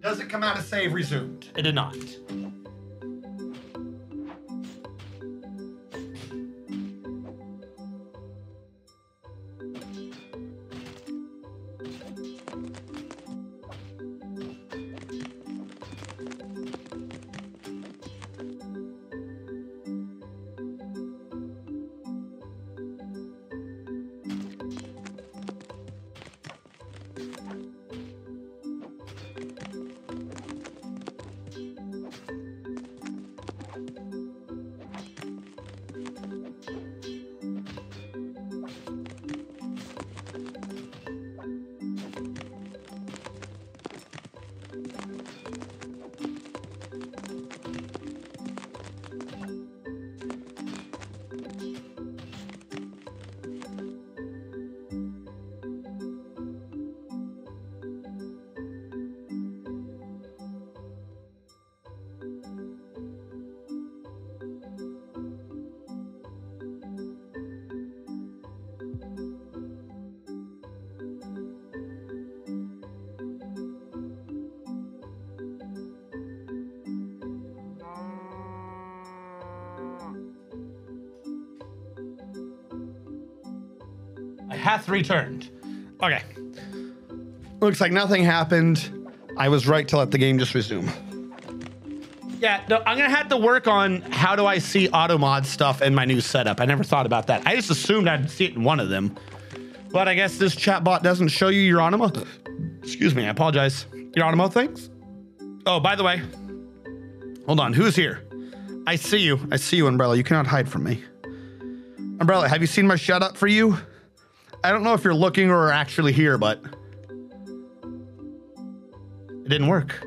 Does it come out as save resumed? It did not. Hath returned. Okay. Looks like nothing happened. I was right to let the game just resume. Yeah, no, I'm gonna have to work on how do I see Automod stuff in my new setup. I never thought about that. I just assumed I'd see it in one of them. But I guess this chatbot doesn't show you your Automo. Excuse me, I apologize. Your Automo things? Oh, by the way, hold on, who's here? I see you. I see you, Umbrella. You cannot hide from me. Umbrella, have you seen my shout out for you? I don't know if you're looking or actually here, but it didn't work.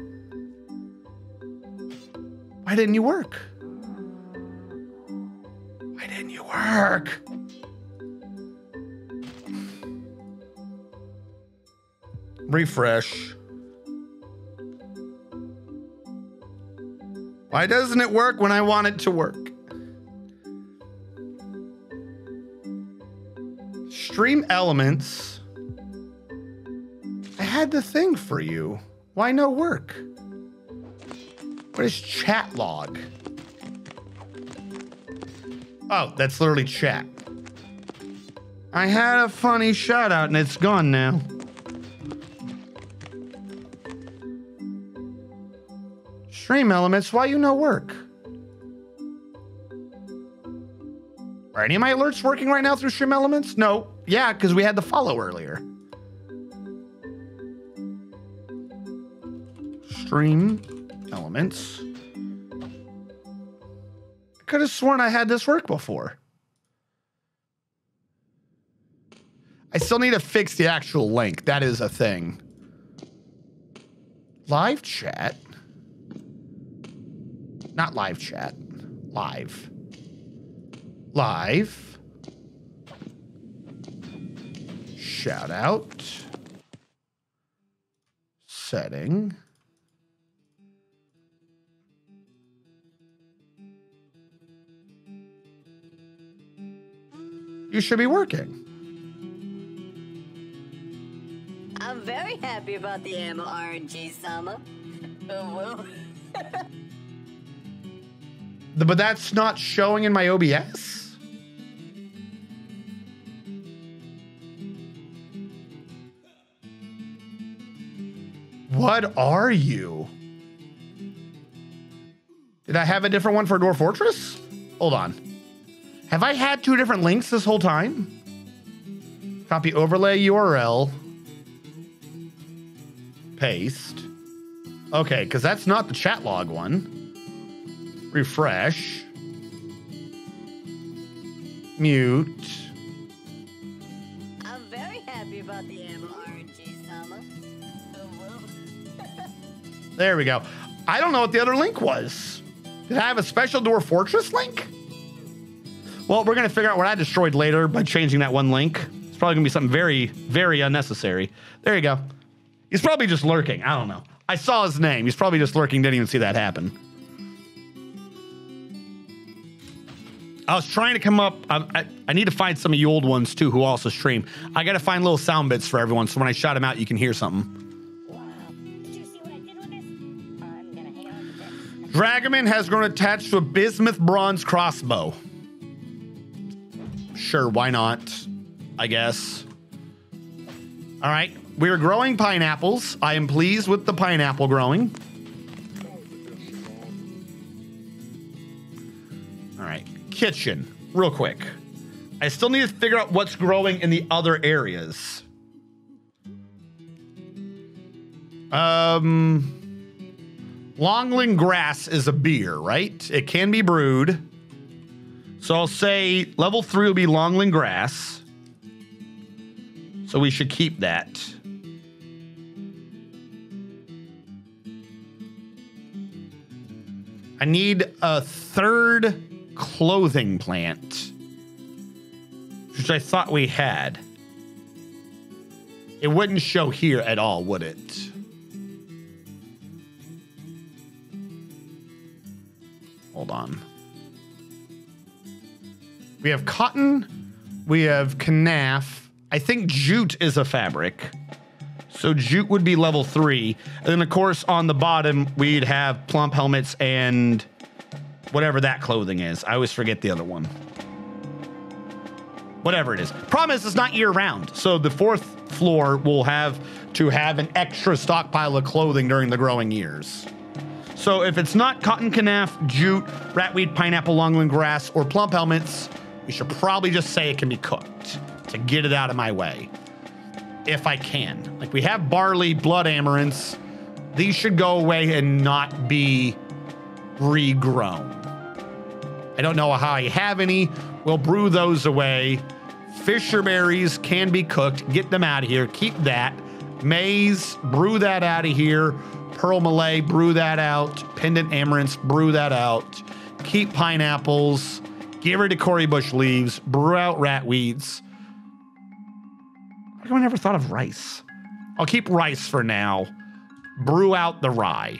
Why didn't you work? Why didn't you work? Refresh. Why doesn't it work when I want it to work? Stream elements. I had the thing for you. Why no work? What is chat log? Oh, that's literally chat. I had a funny shout out and it's gone now. Stream elements, why you no work? Are any of my alerts working right now through Stream Elements? No. Yeah, because we had the follow earlier. Stream Elements. I could have sworn I had this work before. I still need to fix the actual link. That is a thing. Live chat. Not live chat. Live. Live. Shout out. Setting. You should be working. I'm very happy about the ammo RNG, Sama. But that's not showing in my OBS? What are you? Did I have a different one for Dwarf Fortress? Hold on. Have I had two different links this whole time? Copy overlay URL. Paste. Okay, because that's not the chat log one. Refresh. Mute. I'm very happy about the ammo RNG, Sama. There we go. I don't know what the other link was. Did I have a special Dwarf Fortress link? Well, we're going to figure out what I destroyed later by changing that one link. It's probably going to be something very, very unnecessary. There you go. He's probably just lurking. I don't know. I saw his name. He's probably just lurking. Didn't even see that happen. I was trying to come up. I need to find some of you old ones, too, who also stream. I got to find little sound bits for everyone, so when I shout them out, you can hear something. Dragoman has grown attached to a bismuth bronze crossbow. Sure, why not? I guess. All right, we're growing pineapples. I am pleased with the pineapple growing. All right, kitchen, real quick. I still need to figure out what's growing in the other areas. Longland grass is a beer, right? It can be brewed. So I'll say level 3 will be Longland grass. So we should keep that. I need a third clothing plant, which I thought we had. It wouldn't show here at all, would it? Hold on. We have cotton. We have canaf. I think jute is a fabric. So jute would be level 3. And then, of course, on the bottom, we'd have plump helmets and whatever that clothing is. I always forget the other one. Whatever it is. Problem is, it's not year-round. So the 4th floor will have to have an extra stockpile of clothing during the growing years. So if it's not cotton canaf, jute, ratweed, pineapple, longland grass, or plump helmets, we should probably just say it can be cooked to get it out of my way. If I can. Like we have barley, blood amaranths. These should go away and not be regrown. I don't know how I have any. We'll brew those away. Fisher berries can be cooked. Get them out of here. Keep that. Maize, brew that out of here. Pearl Malay, brew that out. Pendant amaranths, brew that out. Keep pineapples. Get rid of Cory bush leaves. Brew out ratweeds. How come I never thought of rice? I'll keep rice for now. Brew out the rye.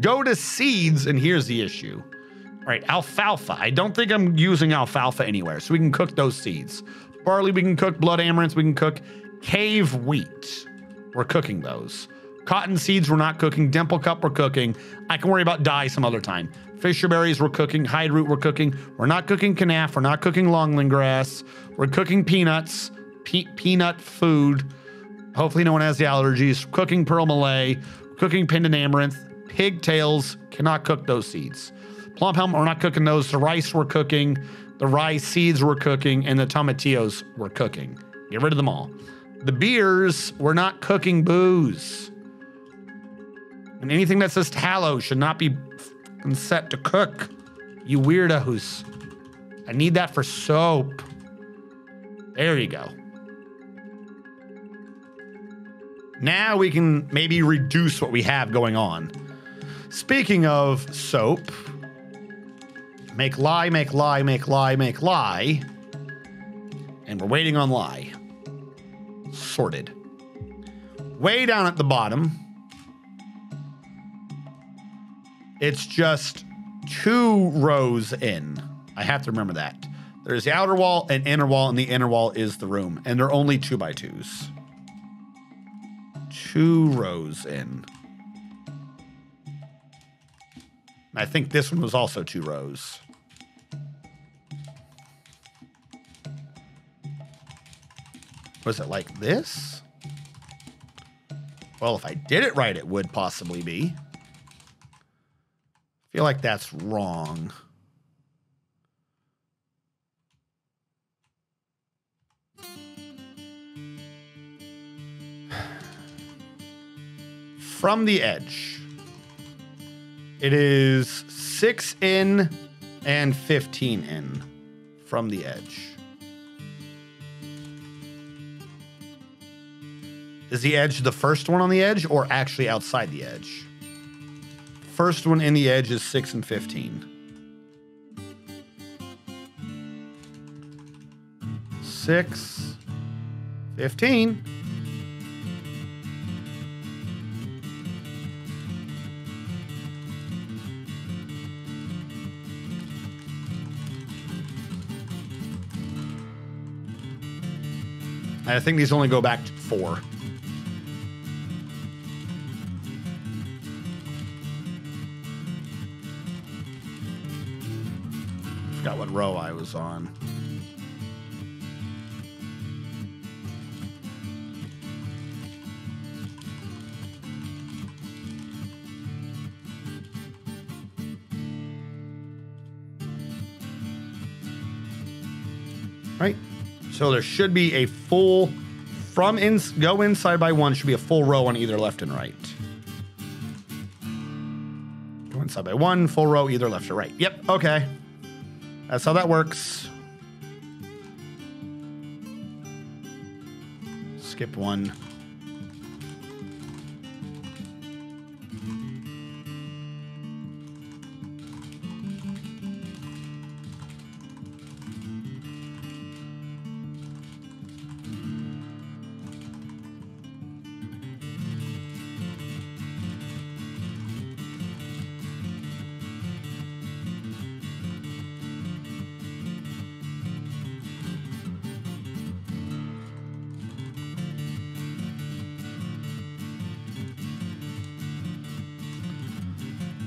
Go to seeds, and here's the issue. All right, alfalfa. I don't think I'm using alfalfa anywhere, so we can cook those seeds. Barley, we can cook. Blood amaranths, we can cook. Cave wheat. We're cooking those. Cotton seeds, we're not cooking. Dimple cup, we're cooking. I can worry about dye some other time. Fisher berries, we're cooking. Hide root, we're cooking. We're not cooking canaf. We're not cooking longland grass. We're cooking peanuts. Peanut food. Hopefully no one has the allergies. Cooking Pearl Malay. Cooking pendant amaranth. Pigtails, cannot cook those seeds. Plump helmet, we're not cooking those. The rice, we're cooking. The rye seeds were cooking, and the tomatillos were cooking. Get rid of them all. The beers were not cooking booze. And anything that says tallow should not be set to cook. You weirdos. I need that for soap. There you go. Now we can maybe reduce what we have going on. Speaking of soap, make lye, make lye, make lye, make lye. And we're waiting on lye. Sorted. Way down at the bottom, it's just 2 rows in. I have to remember that. There's the outer wall and inner wall, and the inner wall is the room. And they're only 2x2s. 2 rows in. I think this one was also 2 rows. Was it like this? Well, if I did it right, it would possibly be. I feel like that's wrong. From the edge, it is 6 in and 15 in from the edge. Is the edge the first one on the edge or actually outside the edge? First one in the edge is 6 and 15. 6, 15. I think these only go back to 4. Forgot what row I was on. Right. So there should be a full, go inside by 1, should be a full row on either left and right. Go inside by 1, full row either left or right. Yep, okay. That's how that works. Skip 1.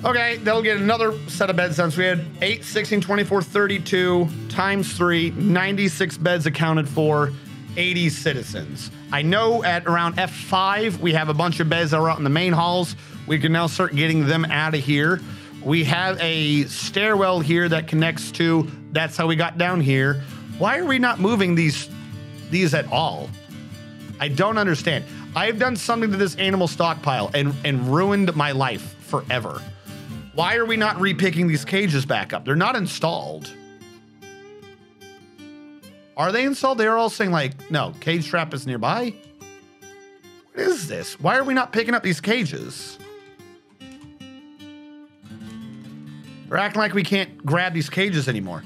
Okay, they'll get another set of beds done. So we had 8, 16, 24, 32 times 3, 96 beds accounted for, 80 citizens. I know at around F5, we have a bunch of beds that are out in the main halls. We can now start getting them out of here. We have a stairwell here that connects to, that's how we got down here. Why are we not moving these at all? I don't understand. I've done something to this animal stockpile and ruined my life forever. Why are we not repicking these cages back up? They're not installed. Are they installed? They're all saying like, no, cage trap is nearby. What is this? Why are we not picking up these cages? They're acting like we can't grab these cages anymore.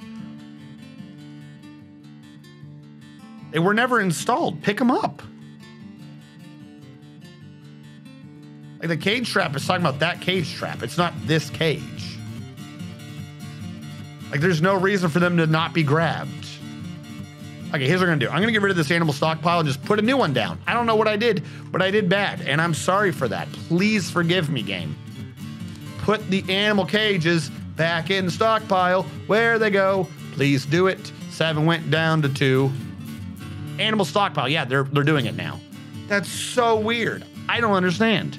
They were never installed. Pick them up. Like the cage trap is talking about that cage trap. It's not this cage. Like there's no reason for them to not be grabbed. Okay, here's what I'm gonna do. I'm gonna get rid of this animal stockpile and just put a new one down. I don't know what I did, but I did bad. And I'm sorry for that. Please forgive me, game. Put the animal cages back in the stockpile. Where they go, please do it. 7 went down to 2. Animal stockpile, yeah, they're doing it now. That's so weird. I don't understand.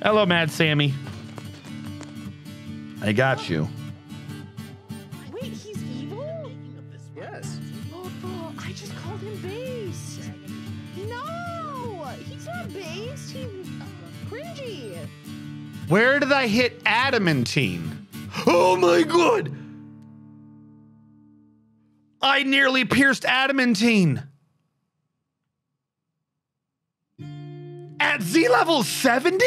Hello, Mad Sammy. I got you. Wait, Oh, I just called him based. No, he's not based. He's cringy. Where did I hit adamantine? Oh my god! I nearly pierced adamantine. At Z level 70?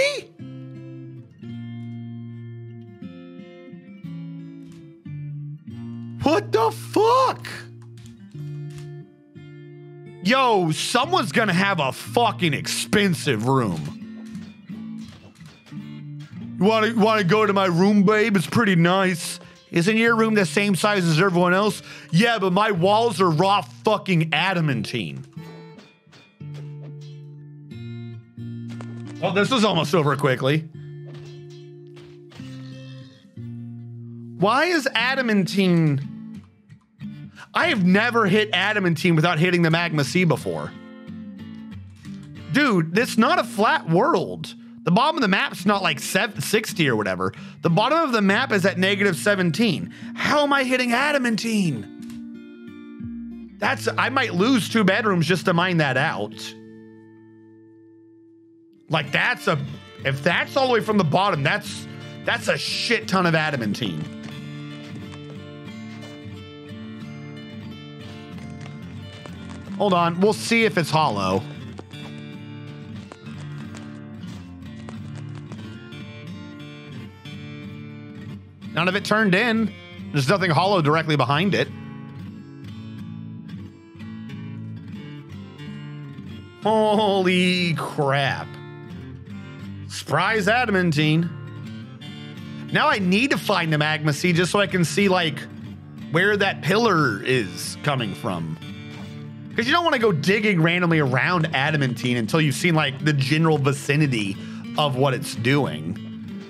What the fuck? Yo, someone's gonna have a fucking expensive room. You wanna go to my room, babe? It's pretty nice. Isn't your room the same size as everyone else? Yeah, but my walls are raw fucking adamantine. Well, this was almost over quickly. Why is adamantine... I have never hit adamantine without hitting the magma sea before. Dude, it's not a flat world. The bottom of the map's not like 60 or whatever. The bottom of the map is at -17. How am I hitting adamantine? I might lose 2 bedrooms just to mine that out. Like if that's all the way from the bottom, that's a shit ton of adamantine. Hold on, we'll see if it's hollow. None of it turned in. There's nothing hollow directly behind it. Holy crap. Surprise adamantine. Now I need to find the magma sea just so I can see like where that pillar is coming from. Because you don't want to go digging randomly around adamantine until you've seen like the general vicinity of what it's doing.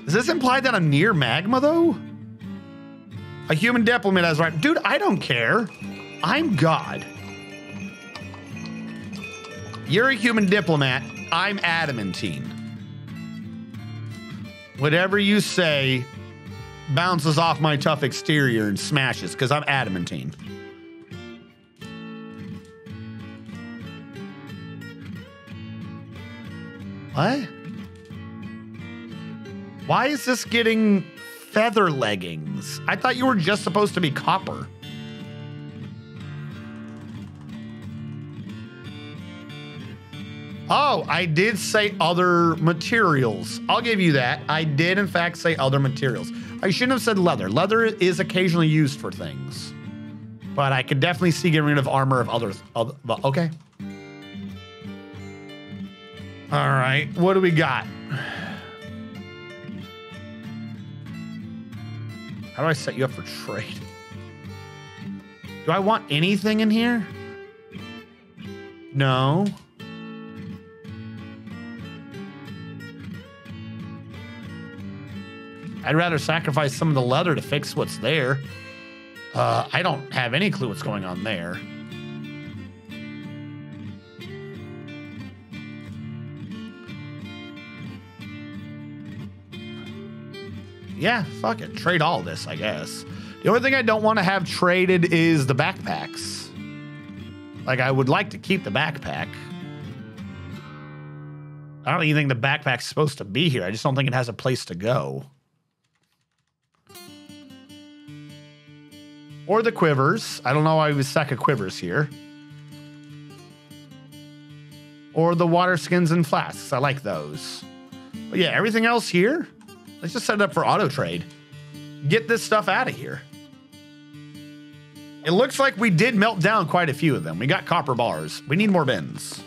Does this imply that I'm near magma though? A human diplomat has right. Dude, I don't care. I'm God. You're a human diplomat. I'm adamantine. Whatever you say bounces off my tough exterior and smashes because I'm adamantine. What? Why is this getting feather leggings? I thought you were just supposed to be copper. Oh, I did say other materials. I'll give you that. I did, in fact, say other materials. I shouldn't have said leather. Leather is occasionally used for things. But I could definitely see getting rid of armor of others. Okay. All right, what do we got? How do I set you up for trade? Do I want anything in here? No. I'd rather sacrifice some of the leather to fix what's there. I don't have any clue what's going on there. Yeah, fuck it. Trade all this, I guess. The only thing I don't want to have traded is the backpacks. Like, I would like to keep the backpack. I don't even think the backpack's supposed to be here. I just don't think it has a place to go. Or the quivers. I don't know why we would stack of quivers here. Or the water skins and flasks. I like those. But yeah, everything else here, let's just set it up for auto trade. Get this stuff out of here. It looks like we did melt down quite a few of them. We got copper bars. We need more bins.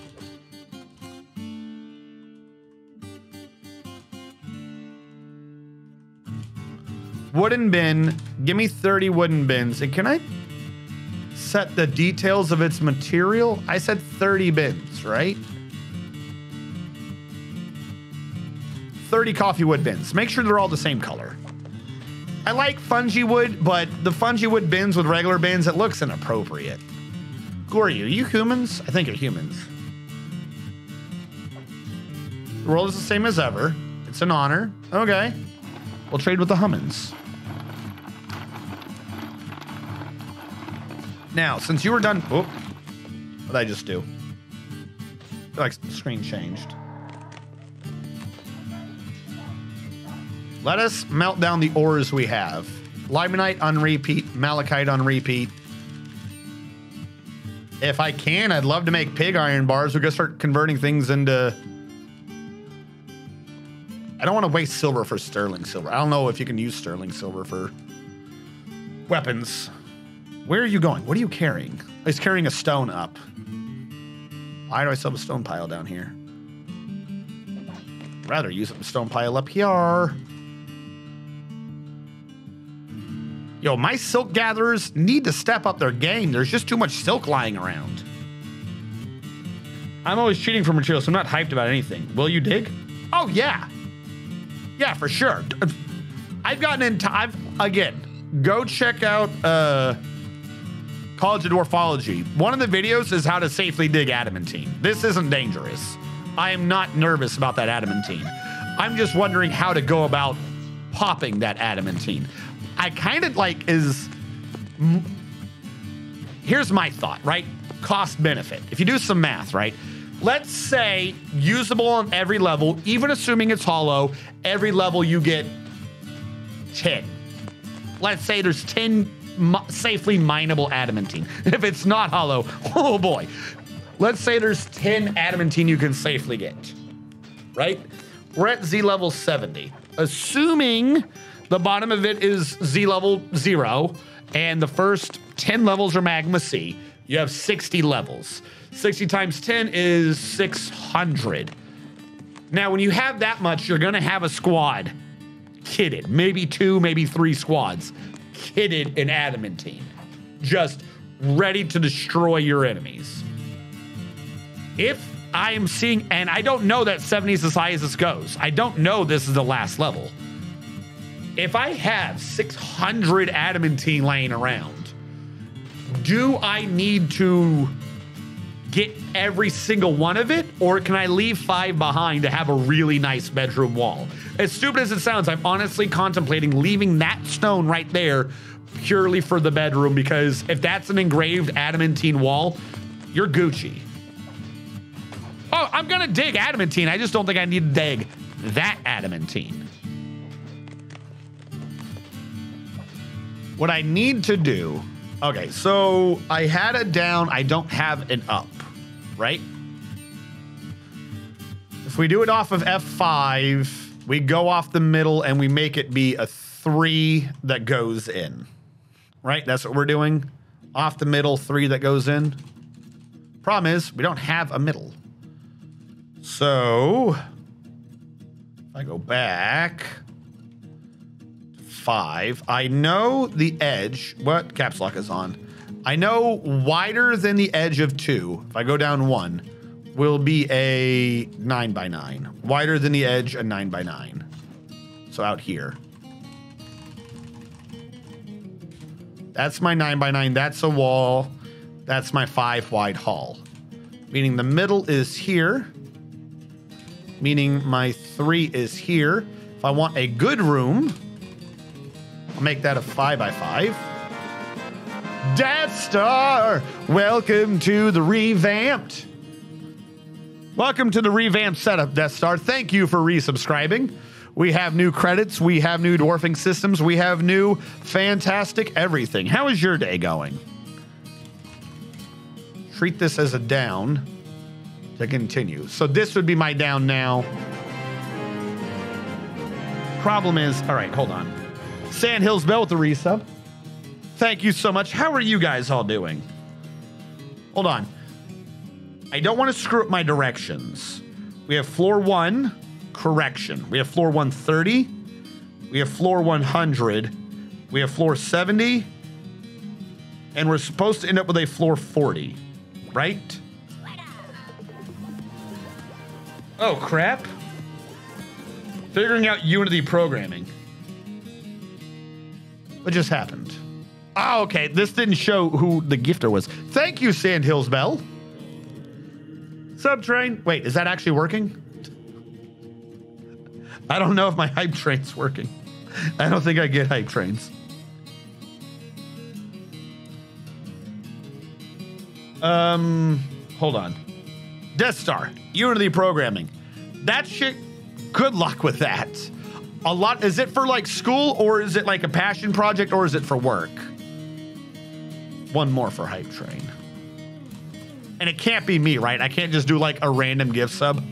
Wooden bin. Give me 30 wooden bins. And can I set the details of its material? I said 30 bins, right? 30 coffee wood bins. Make sure they're all the same color. I like fungi wood, but the fungi wood bins with regular bins, it looks inappropriate. Who are you? You humans? I think you're humans. The world is the same as ever. It's an honor. Okay. We'll trade with the humans. Now, since you were done... Oh, what did I just do? I feel like the screen changed. Let us melt down the ores we have. Limonite on repeat, malachite on repeat. If I can, I'd love to make pig iron bars. We're gonna start converting things into... I don't want to waste silver for sterling silver. I don't know if you can use sterling silver for weapons. Where are you going? What are you carrying? He's carrying a stone up. Why do I still have a stone pile down here? I'd rather use a stone pile up here. Yo, my silk gatherers need to step up their game. There's just too much silk lying around. I'm always cheating for materials, so I'm not hyped about anything. Will you dig? Oh, yeah. Yeah, for sure. I've gotten into... Again, go check out College of Dwarfology. One of the videos is how to safely dig adamantine. This isn't dangerous. I am not nervous about that adamantine. I'm just wondering how to go about popping that adamantine. I kind of like here's my thought, right? Cost benefit. If you do some math, right? Let's say usable on every level, even assuming it's hollow, every level you get 10. Let's say there's 10 safely mineable adamantine. If it's not hollow, oh boy. Let's say there's 10 adamantine you can safely get, right? We're at Z level 70. Assuming the bottom of it is Z level 0, and the first 10 levels are magma C. You have 60 levels. 60 times 10 is 600. Now, when you have that much, you're gonna have a squad kitted. Maybe 2, maybe 3 squads kitted in adamantine. Just ready to destroy your enemies. If I am seeing, and I don't know that 70 is as high as this goes. I don't know this is the last level. If I have 600 adamantine laying around, do I need to get every single one of it, or can I leave 5 behind to have a really nice bedroom wall? As stupid as it sounds, I'm honestly contemplating leaving that stone right there purely for the bedroom, because if that's an engraved adamantine wall, you're Gucci. Oh, I'm gonna dig adamantine. I just don't think I need to dig that adamantine. What I need to do, okay, so I had a down, I don't have an up, right? If we do it off of F5, we go off the middle and we make it be a 3 that goes in, right? That's what we're doing. Off the middle, 3 that goes in. Problem is, we don't have a middle. So, if I go back... 5. I know the edge, what caps lock is on. I know wider than the edge of 2, if I go down 1, will be a 9x9. Wider than the edge, a 9x9. So out here. That's my 9x9, that's a wall. That's my 5 wide hall. Meaning the middle is here. Meaning my 3 is here. If I want a good room, I'll make that a 5x5. Death Star, welcome to the revamped. Welcome to the revamped setup, Death Star. Thank you for resubscribing. We have new credits. We have new dwarfing systems. We have new fantastic everything. How is your day going? Treat this as a down to continue. So this would be my down now. Problem is, all right, hold on. Sandhills Bell with the resub. Thank you so much. How are you guys all doing? Hold on. I don't want to screw up my directions. We have floor 1, correction. We have floor 130. We have floor 100. We have floor 70. And we're supposed to end up with a floor 40, right? Oh, crap. Figuring out Unity programming. What just happened? Oh, okay. This didn't show who the gifter was. Thank you, Sandhills Bell. Subtrain. Wait, is that actually working? I don't know if my hype train's working. I don't think I get hype trains. Hold on. Death Star, Unity programming. That shit, good luck with that. A lot, is it for like school or is it like a passion project or is it for work? One more for Hype Train. And it can't be me, right? I can't just do like a random gift sub.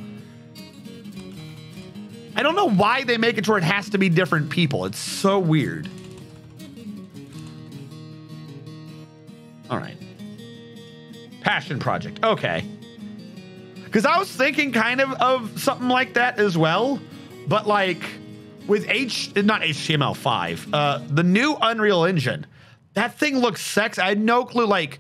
I don't know why they make it to where it has to be different people. It's so weird. All right. Passion project. Okay. Because I was thinking kind of something like that as well. But like with not HTML5, the new Unreal Engine, that thing looks sexy. I had no clue. Like,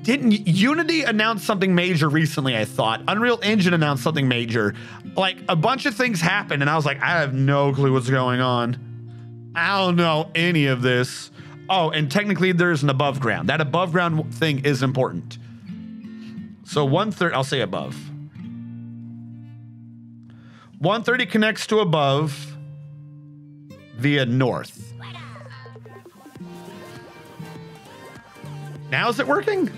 didn't Unity announce something major recently? I thought Unreal Engine announced something major. Like a bunch of things happened, and I was like, I have no clue what's going on. I don't know any of this. Oh, and technically there's an above ground. That above ground thing is important. So 130, I'll say above. 130 connects to above via north. Now is it working?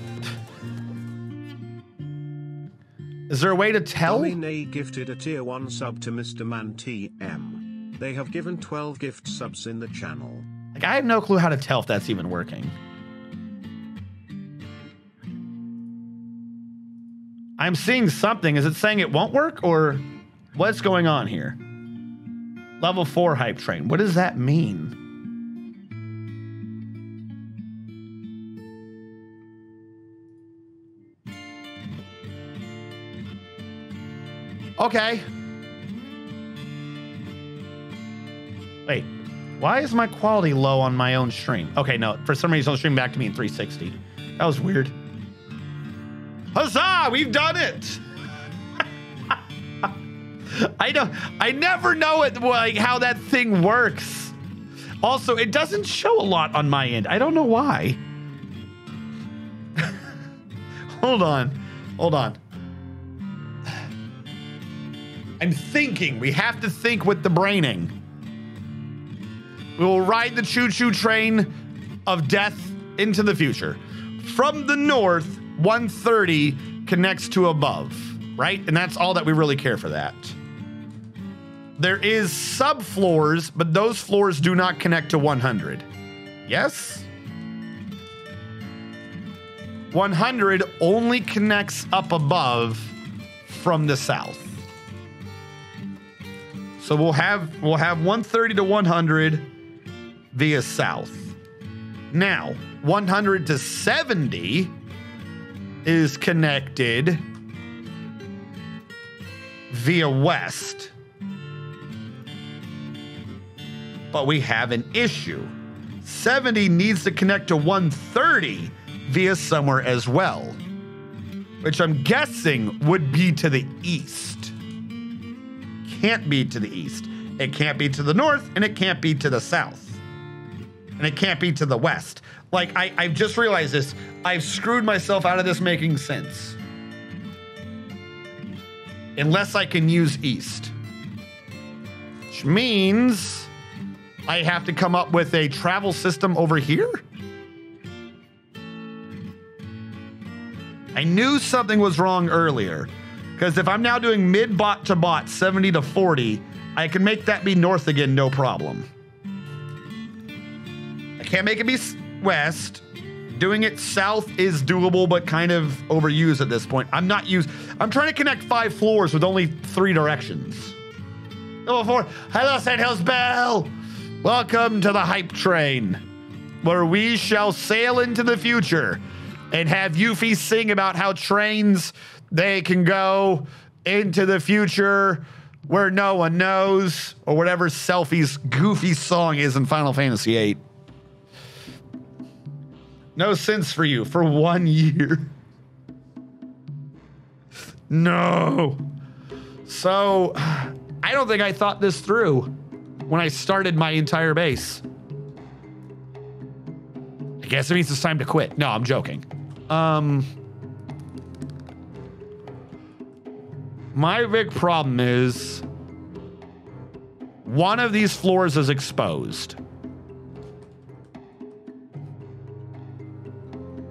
Is there a way to tell? Domine gifted a tier 1 sub to Mr. Man TM. They have given 12 gift subs in the channel. Like, I have no clue how to tell if that's even working. I'm seeing something. Is it saying it won't work or what's going on here? Level 4 Hype Train. What does that mean? Okay. Wait, why is my quality low on my own stream? Okay, no, for some reason, it's streaming back to me in 360. That was weird. Huzzah, we've done it. I never know it, like how that thing works. Also, it doesn't show a lot on my end. I don't know why. Hold on. I'm thinking. We have to think with the braining. We will ride the choo-choo train of death into the future. From the north, 130 connects to above, right? And that's all that we really care for that. There is subfloors, but those floors do not connect to 100. Yes? 100 only connects up above from the south. So we'll have 130 to 100 via south. Now, 100 to 70 is connected via west. But we have an issue. 70 needs to connect to 130 via somewhere as well, which I'm guessing would be to the east. Can't be to the east. It can't be to the north, and it can't be to the south. And it can't be to the west. Like, I've just realized this. I've screwed myself out of this making sense. Unless I can use east. Which means I have to come up with a travel system over here? I knew something was wrong earlier. Because if I'm now doing mid-bot to bot, 70 to 40, I can make that be north again, no problem. I can't make it be west. Doing it south is doable, but kind of overused at this point. I'm trying to connect 5 floors with only 3 directions. Level 4. Hello, St. Hills Bell. Welcome to the Hype Train, where we shall sail into the future and have Yuffie sing about how trains, they can go into the future where no one knows, or whatever Selfie's goofy song is in Final Fantasy VIII. No sense for you for 1 year. No. So, I don't think I thought this through when I started my entire base. I guess it means it's time to quit. No, I'm joking. My big problem is one of these floors is exposed.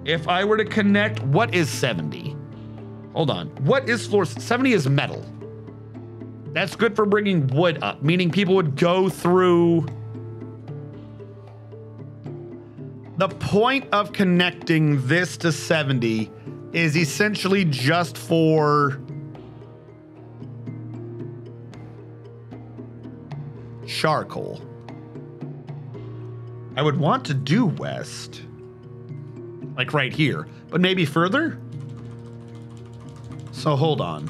If I were to connect, what is 70? Hold on. What is floor 70 is metal. That's good for bringing wood up, meaning people would go through. The point of connecting this to 70 is essentially just for charcoal. I would want to do west, like right here, but maybe further. So hold on.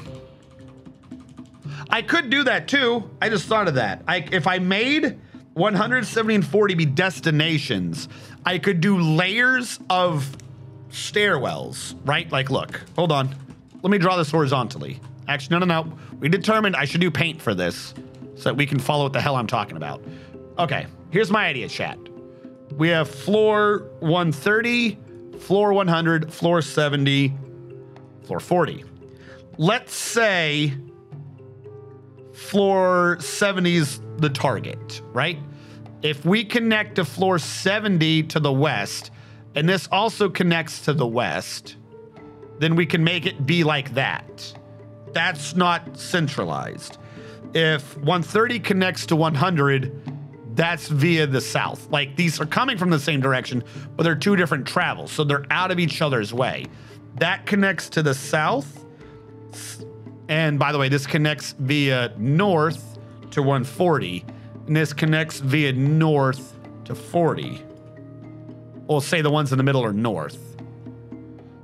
I could do that too. I just thought of that. If I made 170 and 40 be destinations, I could do layers of stairwells, right? Like, look, hold on. Let me draw this horizontally. Actually, no. We determined I should do paint for this so that we can follow what the hell I'm talking about. Okay, here's my idea, chat. We have floor 130, floor 100, floor 70, floor 40. Let's say floor 70 is the target, right? If we connect to floor 70 to the west, and this also connects to the west, then we can make it be like that. That's not centralized. If 130 connects to 100, that's via the south. Like, these are coming from the same direction, but they're two different travels, so they're out of each other's way. That connects to the south. And by the way, this connects via north to 140, and this connects via north to 40. We'll say the ones in the middle are north.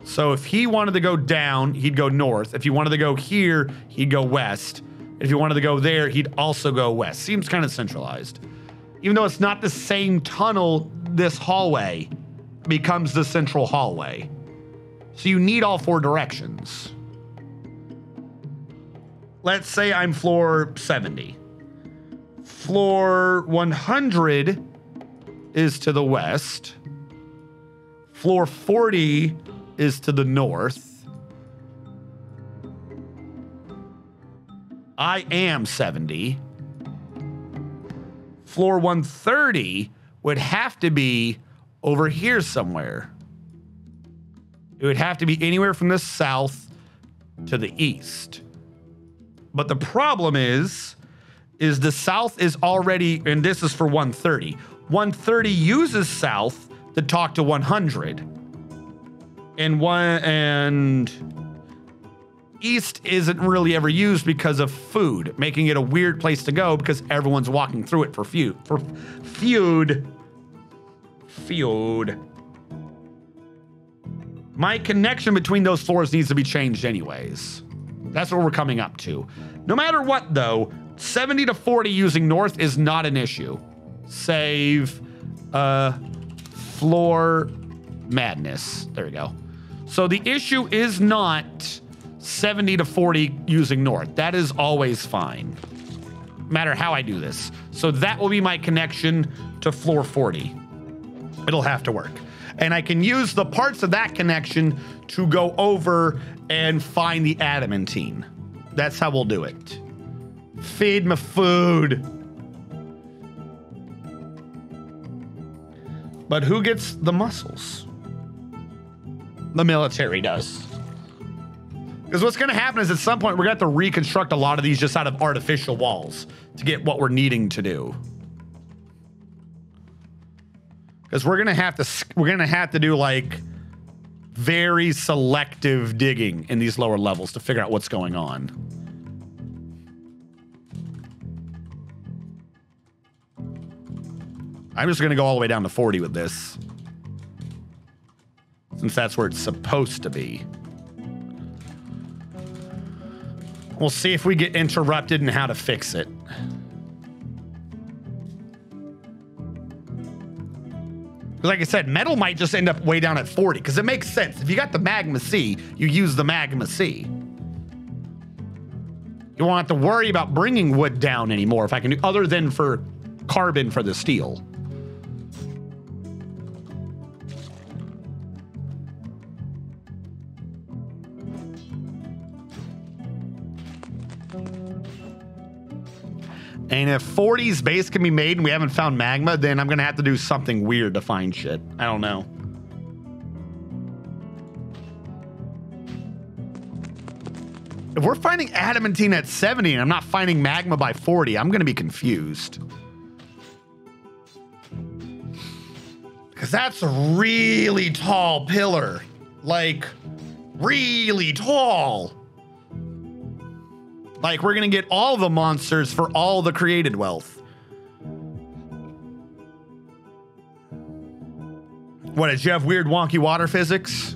So if he wanted to go down, he'd go north. If he wanted to go here, he'd go west. If he wanted to go there, he'd also go west. Seems kind of centralized. Even though it's not the same tunnel, this hallway becomes the central hallway. So you need all four directions. Let's say I'm floor 70. Floor 100 is to the west. Floor 40 is to the north. I am 70. Floor 130 would have to be over here somewhere. It would have to be anywhere from the south to the east. But the problem is the south is already, and this is for 130. 130 uses south to talk to 100. And east isn't really ever used because of food, making it a weird place to go because everyone's walking through it for feud. My connection between those floors needs to be changed anyways. That's what we're coming up to. No matter what though, 70 to 40 using north is not an issue. Save floor madness. There we go. So the issue is not 70 to 40 using north. That is always fine, no matter how I do this. So that will be my connection to floor 40. It'll have to work. And I can use the parts of that connection to go over and find the adamantine. That's how we'll do it. Feed my food. But who gets the muscles? The military does. Because what's going to happen is at some point we're going to have to reconstruct a lot of these just out of artificial walls to get what we're needing to do. Because we're going to have to do like very selective digging in these lower levels to figure out what's going on. I'm just going to go all the way down to 40 with this, since that's where it's supposed to be. We'll see if we get interrupted and how to fix it. Because like I said, metal might just end up way down at 40, because it makes sense. If you got the magma C, you use the magma C. You won't have to worry about bringing wood down anymore, if I can do, other than for carbon for the steel. And if 40's base can be made and we haven't found magma, then I'm going to have to do something weird to find shit. I don't know. If we're finding adamantine at 70 and I'm not finding magma by 40, I'm going to be confused. Because that's a really tall pillar. Like, really tall. Like, we're going to get all the monsters for all the created wealth. What, did you have weird wonky water physics?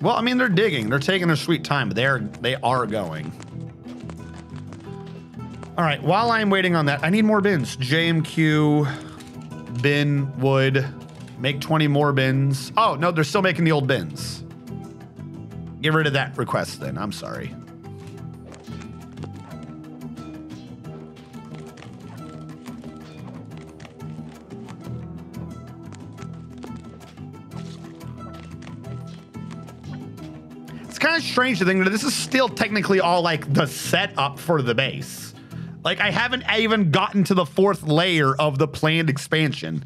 Well, I mean, they're digging. They're taking their sweet time, but they are going. All right, while I'm waiting on that, I need more bins. JMQ, bin, wood, make 20 more bins. Oh, no, they're still making the old bins. Get rid of that request then. I'm sorry. Kind of strange to think that this is still technically all like the setup for the base. Like, I haven't even gotten to the 4th layer of the planned expansion.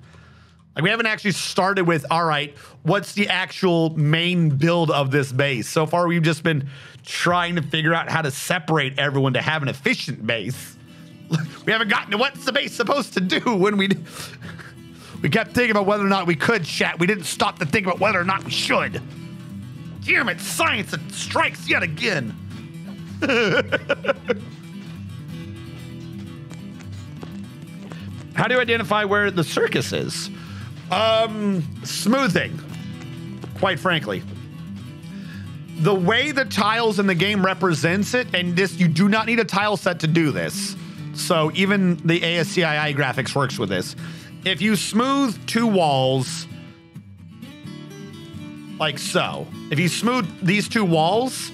Like, we haven't actually started with, all right, what's the actual main build of this base? So far, we've just been trying to figure out how to separate everyone to have an efficient base. We haven't gotten to what's the base supposed to do when we kept thinking about whether or not we could chat. We didn't stop to think about whether or not we should. Damn it, science, it strikes yet again. How do you identify where the circus is? Smoothing, quite frankly. The way the tiles in the game represents it, and this, you do not need a tile set to do this. So even the ASCII graphics works with this. If you smooth 2 walls, like so. If you smooth these 2 walls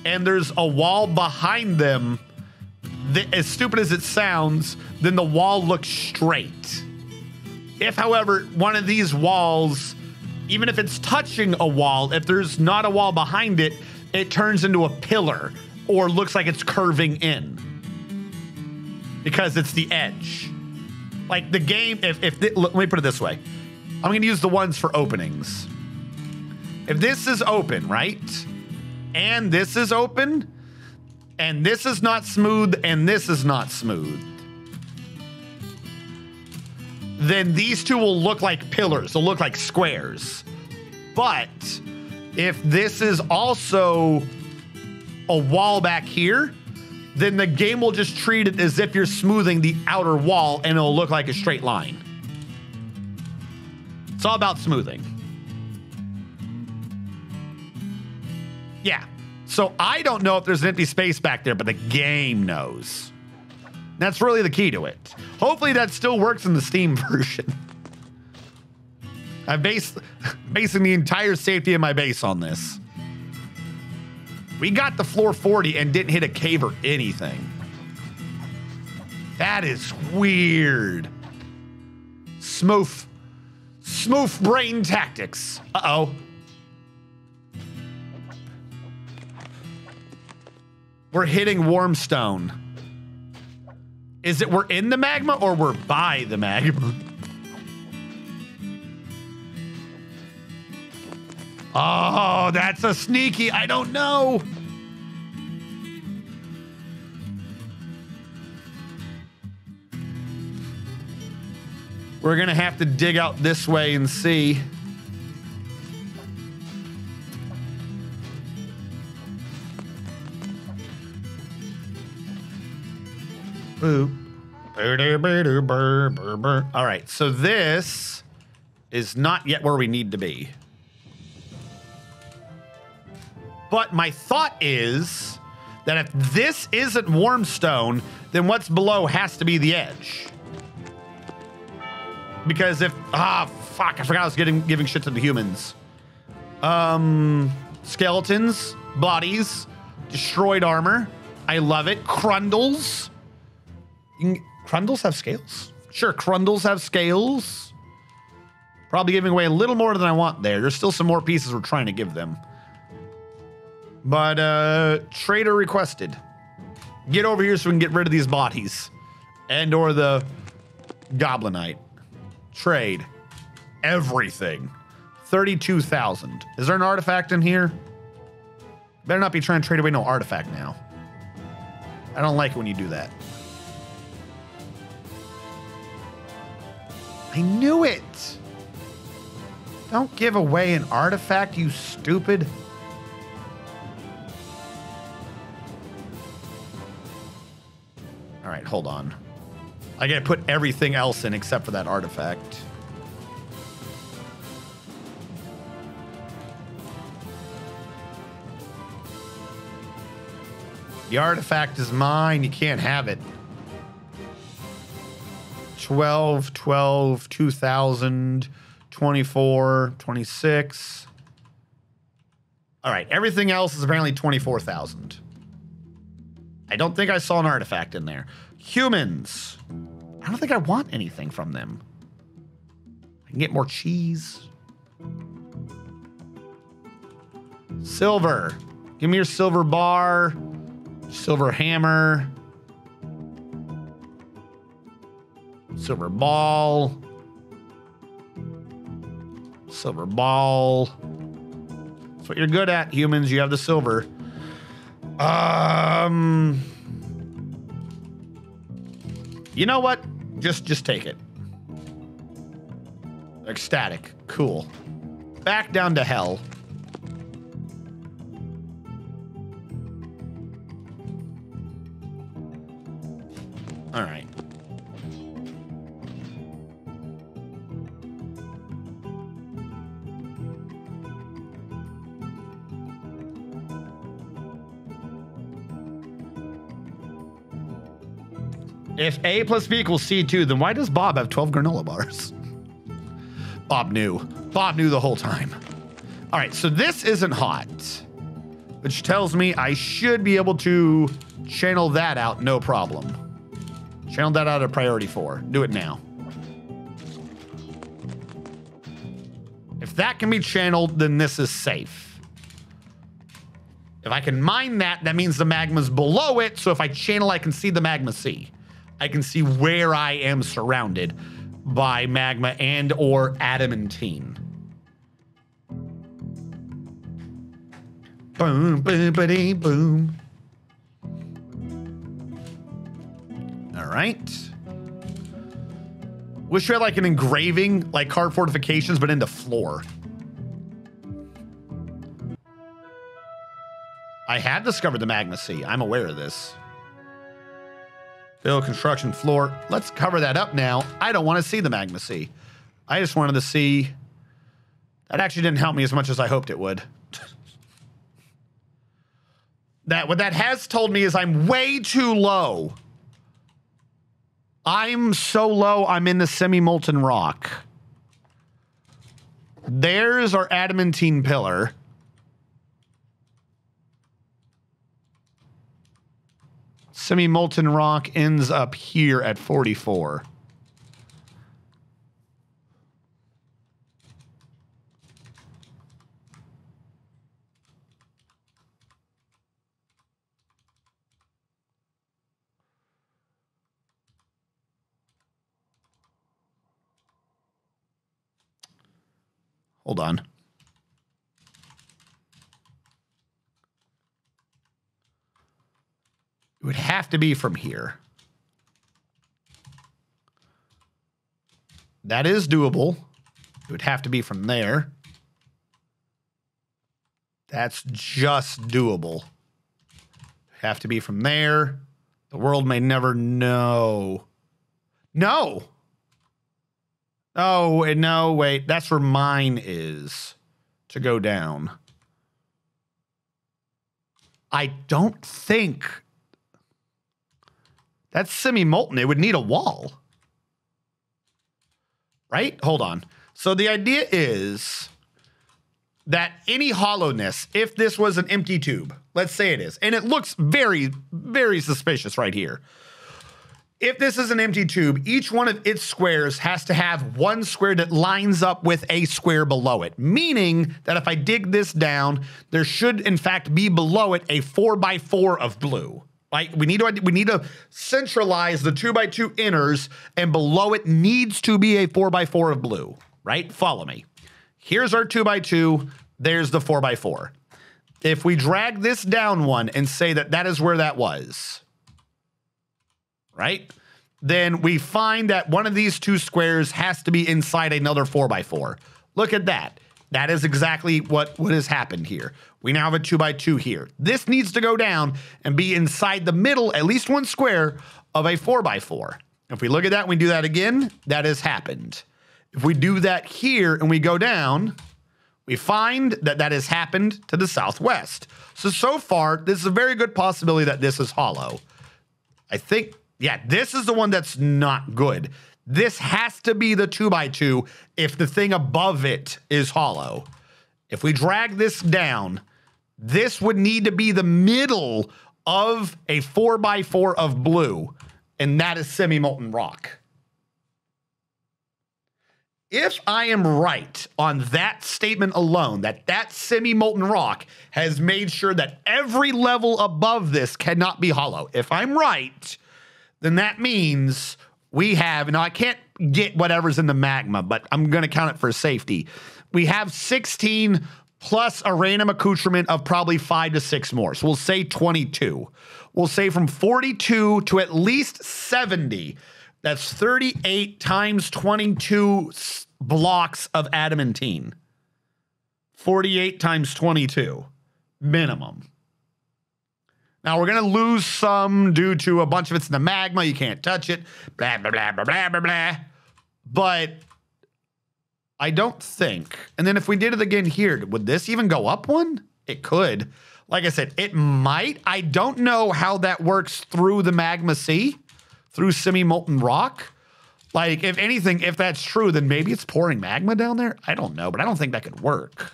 and there's a wall behind them, as stupid as it sounds, then the wall looks straight. If, however, one of these walls, even if it's touching a wall, if there's not a wall behind it, it turns into a pillar or looks like it's curving in because it's the edge. Like the game, let me put it this way. I'm going to use the ones for openings. If this is open, right? And this is open, and this is not smooth, and this is not smooth, then these 2 will look like pillars. They'll look like squares. But if this is also a wall back here, then the game will just treat it as if you're smoothing the outer wall, and it'll look like a straight line. It's all about smoothing. Yeah, so I don't know if there's an empty space back there, but the game knows. That's really the key to it. Hopefully that still works in the Steam version. I'm basing the entire safety of my base on this. We got to floor 40 and didn't hit a cave or anything. That is weird. Smooth brain tactics. Uh-oh. We're hitting Warmstone. Is it we're in the magma or we're by the magma? Oh, that's a sneaky. I don't know. We're going to have to dig out this way and see. Boop. All right, so this is not yet where we need to be. But my thought is that if this isn't Warmstone, then what's below has to be the edge. Because if, fuck, I forgot I was giving shit to the humans. Skeletons, bodies, destroyed armor. I love it. Crundles. Crundles have scales? Sure, Crundles have scales. Probably giving away a little more than I want there. There's still some more pieces we're trying to give them. But trader requested. Get over here so we can get rid of these bodies. And or the Goblinite. Trade. Everything. 32,000. Is there an artifact in here? Better not be trying to trade away no artifact now. I don't like it when you do that. I knew it. Don't give away an artifact, you stupid. All right, hold on. I gotta put everything else in except for that artifact. The artifact is mine. You can't have it. 12, 12, 2,000, 24, 26. All right. Everything else is apparently 24,000. I don't think I saw an artifact in there. Humans. I don't think I want anything from them. I can get more cheese. Silver. Give me your silver bar. Silver hammer. Silver ball. Silver ball. That's what you're good at, humans. You have the silver. You know what? Just take it. Ecstatic. Cool. Back down to hell. All right. If A plus B equals C2, then why does Bob have 12 granola bars? Bob knew. Bob knew the whole time. All right, so this isn't hot, which tells me I should be able to channel that out, no problem. Channel that out of priority 4. Do it now. If that can be channeled, then this is safe. If I can mine that, that means the magma's below it, so if I channel, I can see the magma sea. I can see where I am surrounded by magma and or adamantine. Boom, boom, ba-dee, boom. All right. Wish we had like an engraving, like card fortifications, but into floor. I had discovered the magma sea. I'm aware of this. Build construction floor. Let's cover that up now. I don't want to see the magma sea. I just wanted to see. That actually didn't help me as much as I hoped it would. What that has told me is I'm way too low. I'm so low, I'm in the semi-molten rock. There's our adamantine pillar. Semi-molten rock ends up here at 44. Hold on. It would have to be from here. That is doable. It would have to be from there. That's just doable. Have to be from there. The world may never know. No. Oh, no, wait. That's where mine is to go down. I don't think... That's semi-molten. It would need a wall. Right? Hold on. So the idea is that any hollowness, if this was an empty tube, let's say it is, and it looks very, very suspicious right here. If this is an empty tube, each one of its squares has to have one square that lines up with a square below it, meaning that if I dig this down, there should in fact be below it a 4x4 of blue. Right? We need to centralize the 2x2 inners, and below it needs to be a 4x4 of blue. Right? Follow me. Here's our 2x2. There's the 4x4. If we drag this down one and say that that is where that was, right? Then we find that one of these two squares has to be inside another 4x4. Look at that. That is exactly what has happened here. We now have a 2x2 here. This needs to go down and be inside the middle, at least one square, of a 4x4. If we look at that and we do that again, that has happened. If we do that here and we go down, we find that that has happened to the southwest. So far, this is a very good possibility that this is hollow. I think, yeah, this is the one that's not good. This has to be the 2x2 if the thing above it is hollow. If we drag this down, this would need to be the middle of a 4x4 of blue, and that is semi-molten rock. If I am right on that statement alone, that semi-molten rock has made sure that every level above this cannot be hollow. If I'm right, then that means we have, now I can't get whatever's in the magma, but I'm going to count it for safety. We have 16 plus a random accoutrement of probably 5 to 6 more. So we'll say 22. We'll say from 42 to at least 70. That's 38 times 22 blocks of adamantine. 48 times 22 minimum. Now we're going to lose some due to a bunch of it's in the magma. You can't touch it. Blah, blah, blah, blah, blah, blah, blah. But I don't think. And then if we did it again here, would this even go up one? It could. Like I said, it might. I don't know how that works through the magma sea, through semi-molten rock. Like, if anything, if that's true, then maybe it's pouring magma down there. I don't know, but I don't think that could work.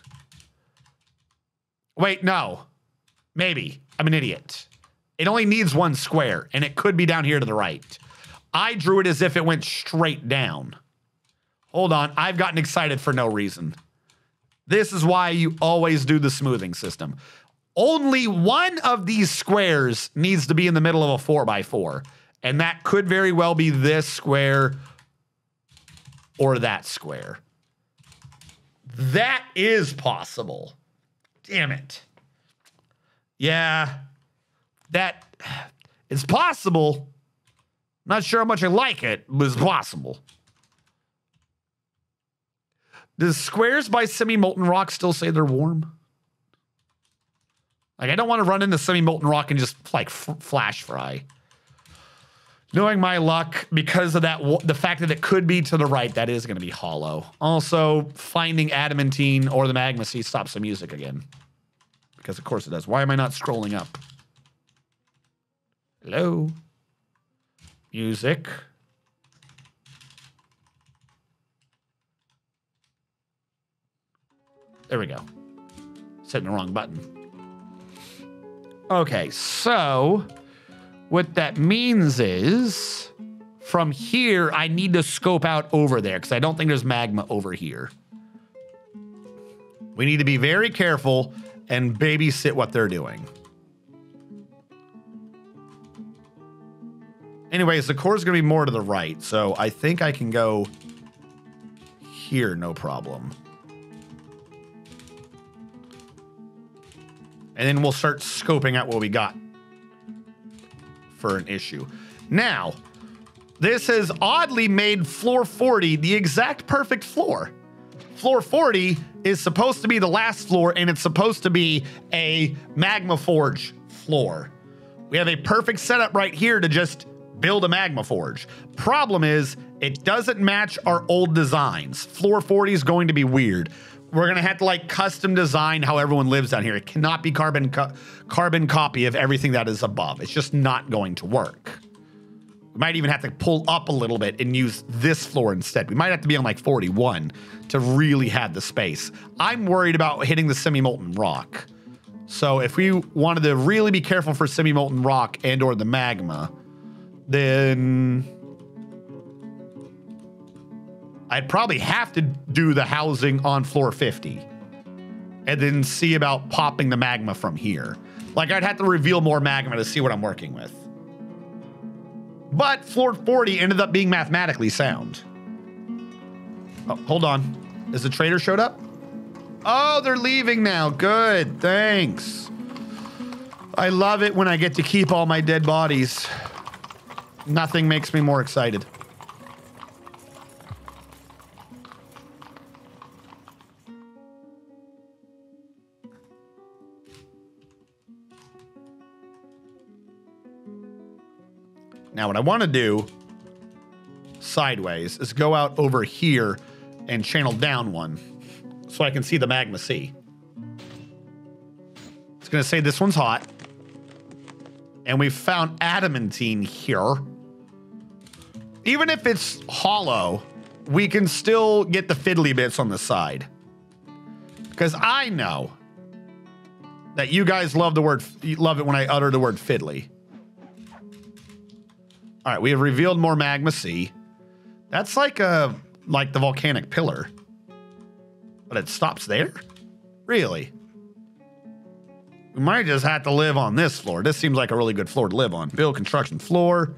Wait, no. Maybe. I'm an idiot. It only needs one square, and it could be down here to the right. I drew it as if it went straight down. Hold on. I've gotten excited for no reason. This is why you always do the smoothing system. Only one of these squares needs to be in the middle of a 4x4. And that could very well be this square or that square. That is possible. Damn it. Yeah, that is possible. Not sure how much I like it, but it's possible. Does squares by semi-molten rock still say they're warm? Like, I don't want to run into semi-molten rock and just, like, flash fry. Knowing my luck, because of that, the fact that it could be to the right, that is going to be hollow. Also, finding adamantine or the magma sea stops the music again. Because, of course, it does. Why am I not scrolling up? Hello? Music. There we go. Setting the wrong button. Okay, so what that means is from here, I need to scope out over there because I don't think there's magma over here. We need to be very careful and babysit what they're doing. Anyways, the core is going to be more to the right, so I think I can go here, no problem. And then we'll start scoping out what we got for an issue. Now, this has oddly made floor 40 the exact perfect floor. Floor 40 is supposed to be the last floor, and it's supposed to be a magma forge floor. We have a perfect setup right here to just build a magma forge. Problem is, it doesn't match our old designs. Floor 40 is going to be weird. We're going to have to like custom design how everyone lives down here. It cannot be carbon copy of everything that is above. It's just not going to work. We might even have to pull up a little bit and use this floor instead. We might have to be on like 41 to really have the space. I'm worried about hitting the semi-molten rock. So if we wanted to really be careful for semi-molten rock and or the magma, then I'd probably have to do the housing on floor 50 and then see about popping the magma from here. Like, I'd have to reveal more magma to see what I'm working with. But floor 40 ended up being mathematically sound. Oh, hold on. Is the trader showed up? Oh, they're leaving now. Good, thanks. I love it when I get to keep all my dead bodies. Nothing makes me more excited. Now, what I want to do sideways is go out over here and channel down one so I can see the magma sea. It's going to say this one's hot. And we found adamantine here. Even if it's hollow, we can still get the fiddly bits on the side. Because I know that you guys love it when I utter the word fiddly. All right, we have revealed more magma sea. That's like the volcanic pillar. But it stops there? Really? We might just have to live on this floor. This seems like a really good floor to live on. Build construction floor.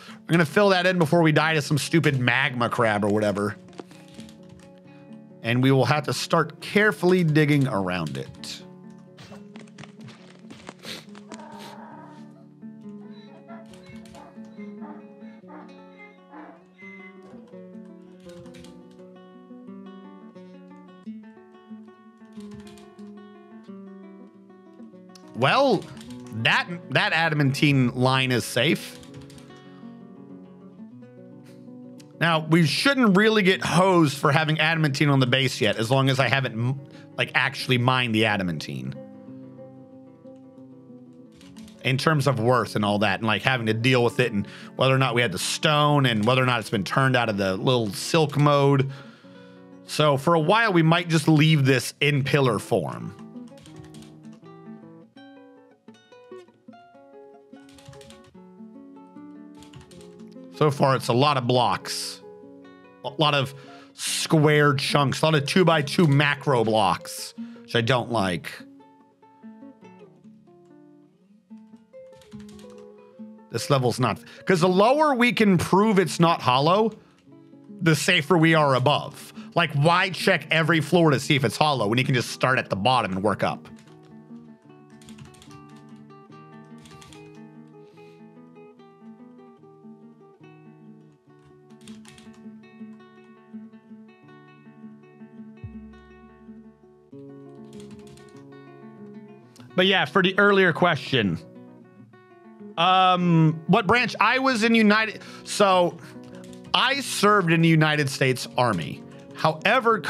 I'm going to fill that in before we die to some stupid magma crab or whatever. And we will have to start carefully digging around it. Well, that adamantine line is safe. Now, we shouldn't really get hosed for having adamantine on the base yet, as long as I haven't, like, actually mined the adamantine. In terms of worth and all that, and, like, having to deal with it, and whether or not we had the stone, and whether or not it's been turned out of the little silk mode. So, for a while, we might just leave this in pillar form. So far, it's a lot of blocks, a lot of square chunks, a lot of 2x2 macro blocks, which I don't like. This level's not, because the lower we can prove it's not hollow, the safer we are above. Like, why check every floor to see if it's hollow when you can just start at the bottom and work up? But yeah, for the earlier question, what branch? I was in so I served in the United States Army. However,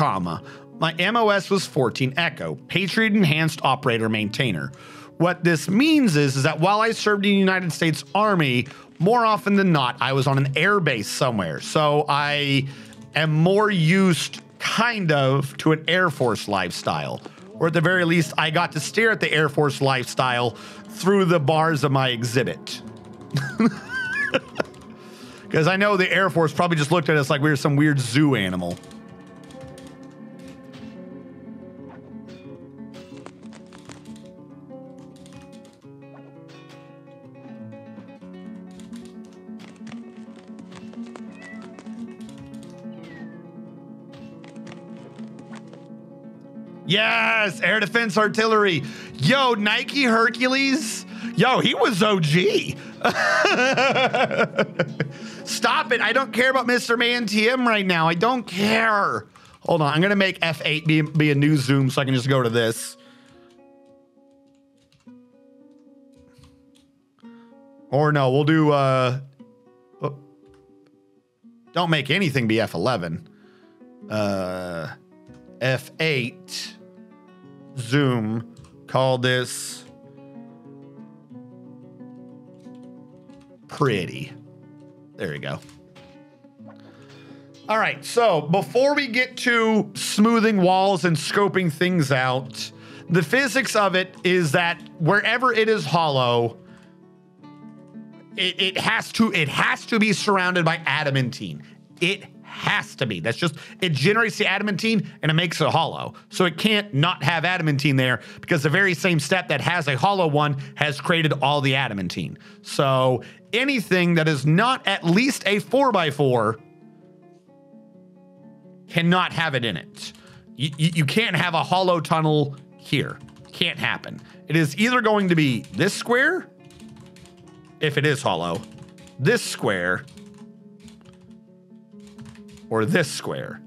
my MOS was 14 Echo, Patriot Enhanced Operator Maintainer. What this means is that while I served in the United States Army, more often than not, I was on an air base somewhere. So I am more used, kind of, to an Air Force lifestyle. Or at the very least, I got to stare at the Air Force lifestyle through the bars of my exhibit. Because I know the Air Force probably just looked at us like we were some weird zoo animal. Yes, air defense artillery. Yo, Nike Hercules. Yo, he was OG. Stop it. I don't care about Mr. Man TM right now. I don't care. Hold on. I'm going to make F8 be a new zoom so I can just go to this. Or no, we'll do... don't make anything be F11. F8 zoom, call this pretty. There you go. All right, so before we get to smoothing walls and scoping things out, the physics of it is that wherever it is hollow, It has to be surrounded by adamantine. It has to be. That's just, it generates the adamantine and it makes it hollow. So it can't not have adamantine there because the very same step that has a hollow one has created all the adamantine. So anything that is not at least a 4x4 cannot have it in it. You can't have a hollow tunnel here. Can't happen. It is either going to be this square, if it is hollow, this square, or this square,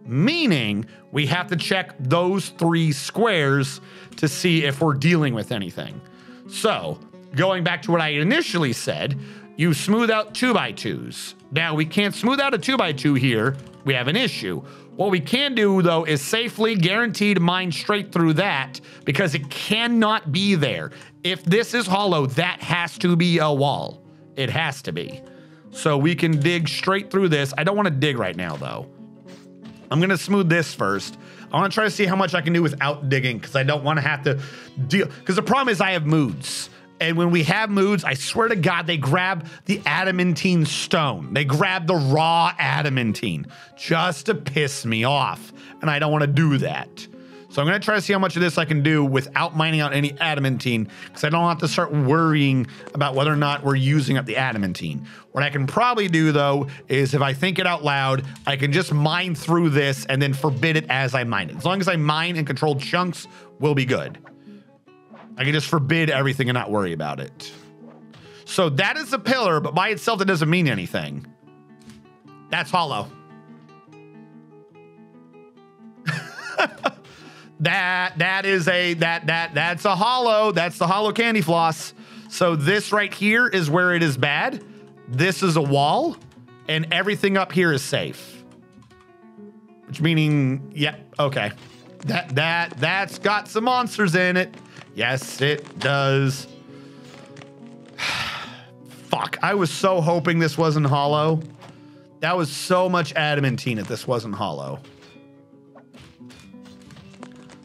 meaning we have to check those 3 squares to see if we're dealing with anything. So going back to what I initially said, you smooth out 2x2s. Now we can't smooth out a 2x2 here. We have an issue. What we can do though is safely guaranteed mine straight through that because it cannot be there. If this is hollow, that has to be a wall. It has to be. So we can dig straight through this. I don't want to dig right now, though. I'm going to smooth this first. I want to try to see how much I can do without digging because I don't want to have to deal. Because the problem is I have moods. And when we have moods, I swear to God, they grab the adamantine stone. They grab the raw adamantine just to piss me off. And I don't want to do that. So I'm going to try to see how much of this I can do without mining out any adamantine because I don't have to start worrying about whether or not we're using up the adamantine. What I can probably do, though, is if I think it out loud, I can just mine through this and then forbid it as I mine it. As long as I mine in controlled chunks, we'll be good. I can just forbid everything and not worry about it. So that is a pillar, but by itself, it doesn't mean anything. That's hollow. That's a hollow. That's the hollow candy floss. So this right here is where it is bad. This is a wall, and everything up here is safe. Which meaning, yeah, okay. That's got some monsters in it. Yes, it does. Fuck, I was so hoping this wasn't hollow. That was so much adamantine if this wasn't hollow.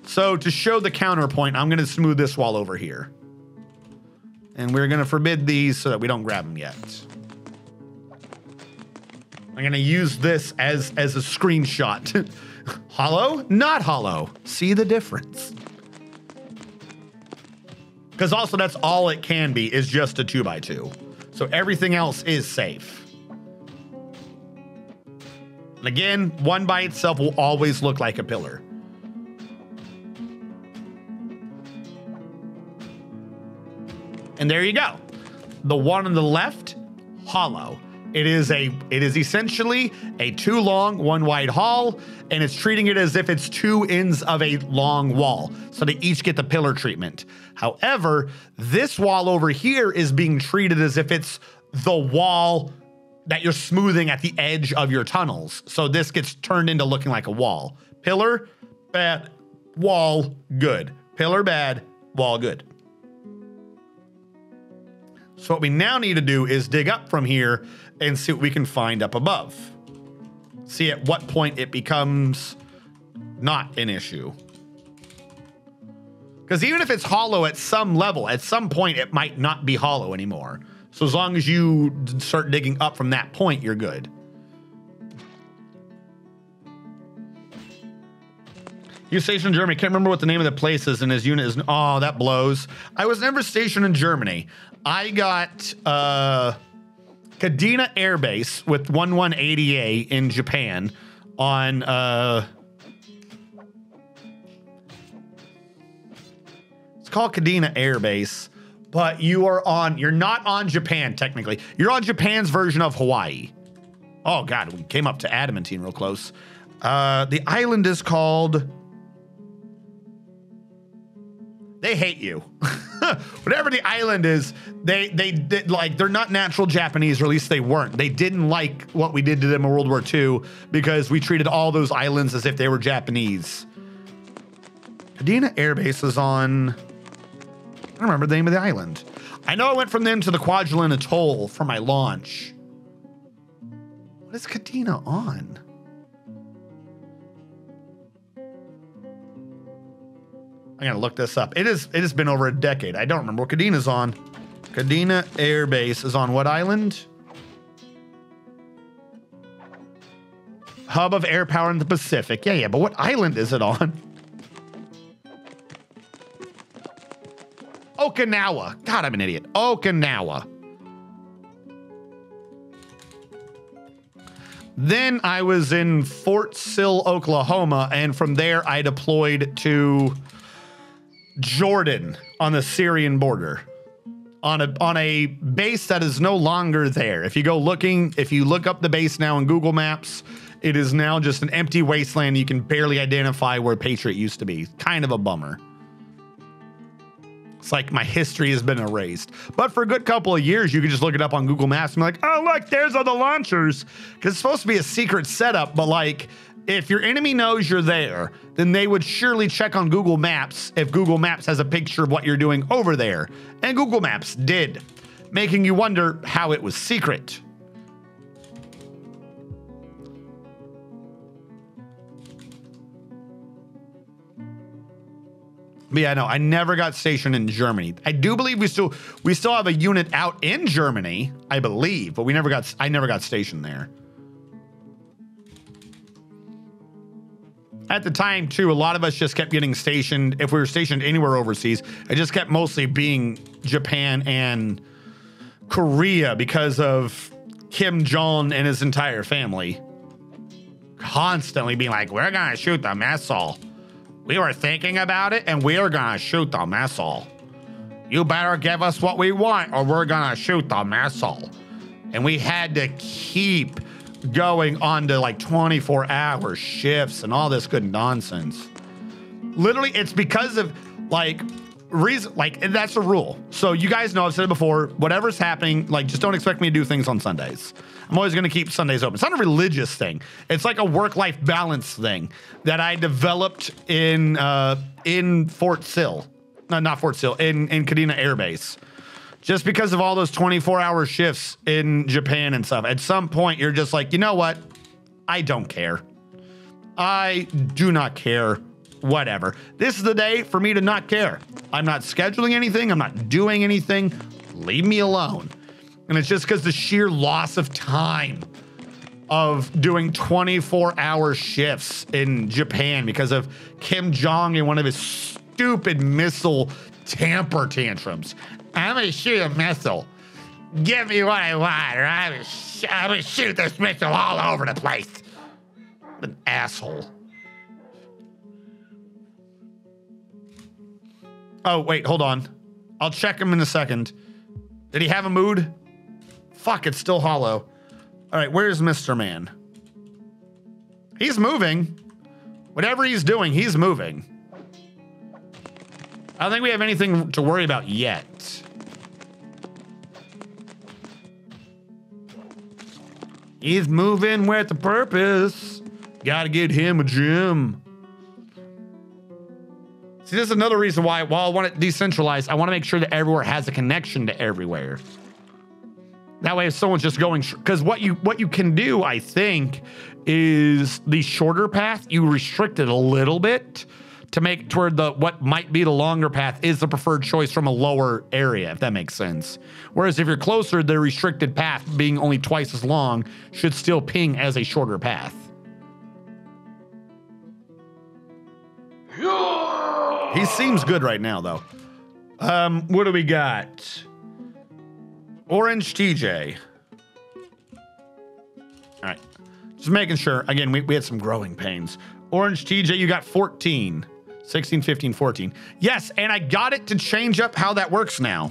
So to show the counterpoint, I'm going to smooth this wall over here. And we're going to forbid these so that we don't grab them yet. I'm going to use this as a screenshot. Hollow, not hollow. See the difference. Because also that's all it can be is just a 2x2. So everything else is safe. And again, one by itself will always look like a pillar. And there you go. The one on the left, hollow. It is essentially a 2 long, 1 wide hall, and it's treating it as if it's 2 ends of a long wall. So they each get the pillar treatment. However, this wall over here is being treated as if it's the wall that you're smoothing at the edge of your tunnels. So this gets turned into looking like a wall. Pillar, bad, wall, good. Pillar, bad, wall, good. So what we now need to do is dig up from here and see what we can find up above. See at what point it becomes not an issue. Because even if it's hollow at some level, at some point it might not be hollow anymore. So as long as you start digging up from that point, you're good. You stationed in Germany. Can't remember what the name of the place is, and his unit is. Oh, that blows. I was never stationed in Germany. I got Kadena Air Base with 1180A in Japan on it's called Kadena Air Base, but you're not on Japan technically. You're on Japan's version of Hawaii. Oh God, we came up to adamantine real close. The island is called. They hate you. Whatever the island is, they did, like, they're not natural Japanese, or at least they weren't. They didn't like what we did to them in World War II because we treated all those islands as if they were Japanese. Kadena Air Base is on, I don't remember the name of the island. I know I went from them to the Kwajalein Atoll for my launch. What is Kadena on? I gotta look this up. It has been over a decade. I don't remember what Kadena's on. Kadena Air Base is on what island? Hub of air power in the Pacific. Yeah, but what island is it on? Okinawa. God, I'm an idiot. Okinawa. Then I was in Fort Sill, Oklahoma, and from there I deployed to Jordan on the Syrian border on a base that is no longer there. If you look up the base now in Google Maps, it is now just an empty wasteland. You can barely identify where Patriot used to be. Kind of a bummer. It's like my history has been erased. But for a good couple of years, you could just look it up on Google Maps and be like, oh, look, there's all the launchers. Because it's supposed to be a secret setup, but like, if your enemy knows you're there, then they would surely check on Google Maps if Google Maps has a picture of what you're doing over there. And Google Maps did, making you wonder how it was secret. But yeah, no, I never got stationed in Germany. I do believe we still have a unit out in Germany, I believe, but I never got stationed there. At the time, too, a lot of us just kept getting stationed. If we were stationed anywhere overseas, it just kept mostly being Japan and Korea because of Kim Jong and his entire family constantly being like, we're gonna shoot the missile. We were thinking about it, and we're gonna shoot the missile. You better give us what we want, or we're gonna shoot the missile. And we had to keep going on to like 24-hour shifts and all this good nonsense. Literally, it's because of that's a rule. So you guys know, I've said it before, whatever's happening, like, just don't expect me to do things on Sundays. I'm always going to keep Sundays open. It's not a religious thing. It's like a work-life balance thing that I developed in Fort Sill. No, not Fort Sill, in Kadena Air Base. Just because of all those 24-hour shifts in Japan and stuff. At some point, you're just like, you know what? I don't care. I do not care. Whatever. This is the day for me to not care. I'm not scheduling anything. I'm not doing anything. Leave me alone. And it's just because the sheer loss of time of doing 24-hour shifts in Japan because of Kim Jong and one of his stupid missile temper tantrums. I'm going to shoot a missile. Give me what I want, or I'm going to shoot this missile all over the place. What an asshole. Oh, wait, hold on. I'll check him in a second. Did he have a mood? Fuck, it's still hollow. All right, where's Mr. Man? He's moving. Whatever he's doing, he's moving. I don't think we have anything to worry about yet. He's moving with a purpose. Gotta get him a gym. See, this is another reason why, while I want it decentralized, I want to make sure that everywhere has a connection to everywhere. That way, if someone's just going, because what you can do, I think, is the shorter path, you restrict it a little bit to make toward what might be the longer path is the preferred choice from a lower area, if that makes sense. Whereas if you're closer, the restricted path being only twice as long should still ping as a shorter path. He seems good right now, though. What do we got? Orange TJ. All right. Just making sure. Again, we had some growing pains. Orange TJ, you got 14. 16, 15, 14. Yes, and I got it to change up how that works now.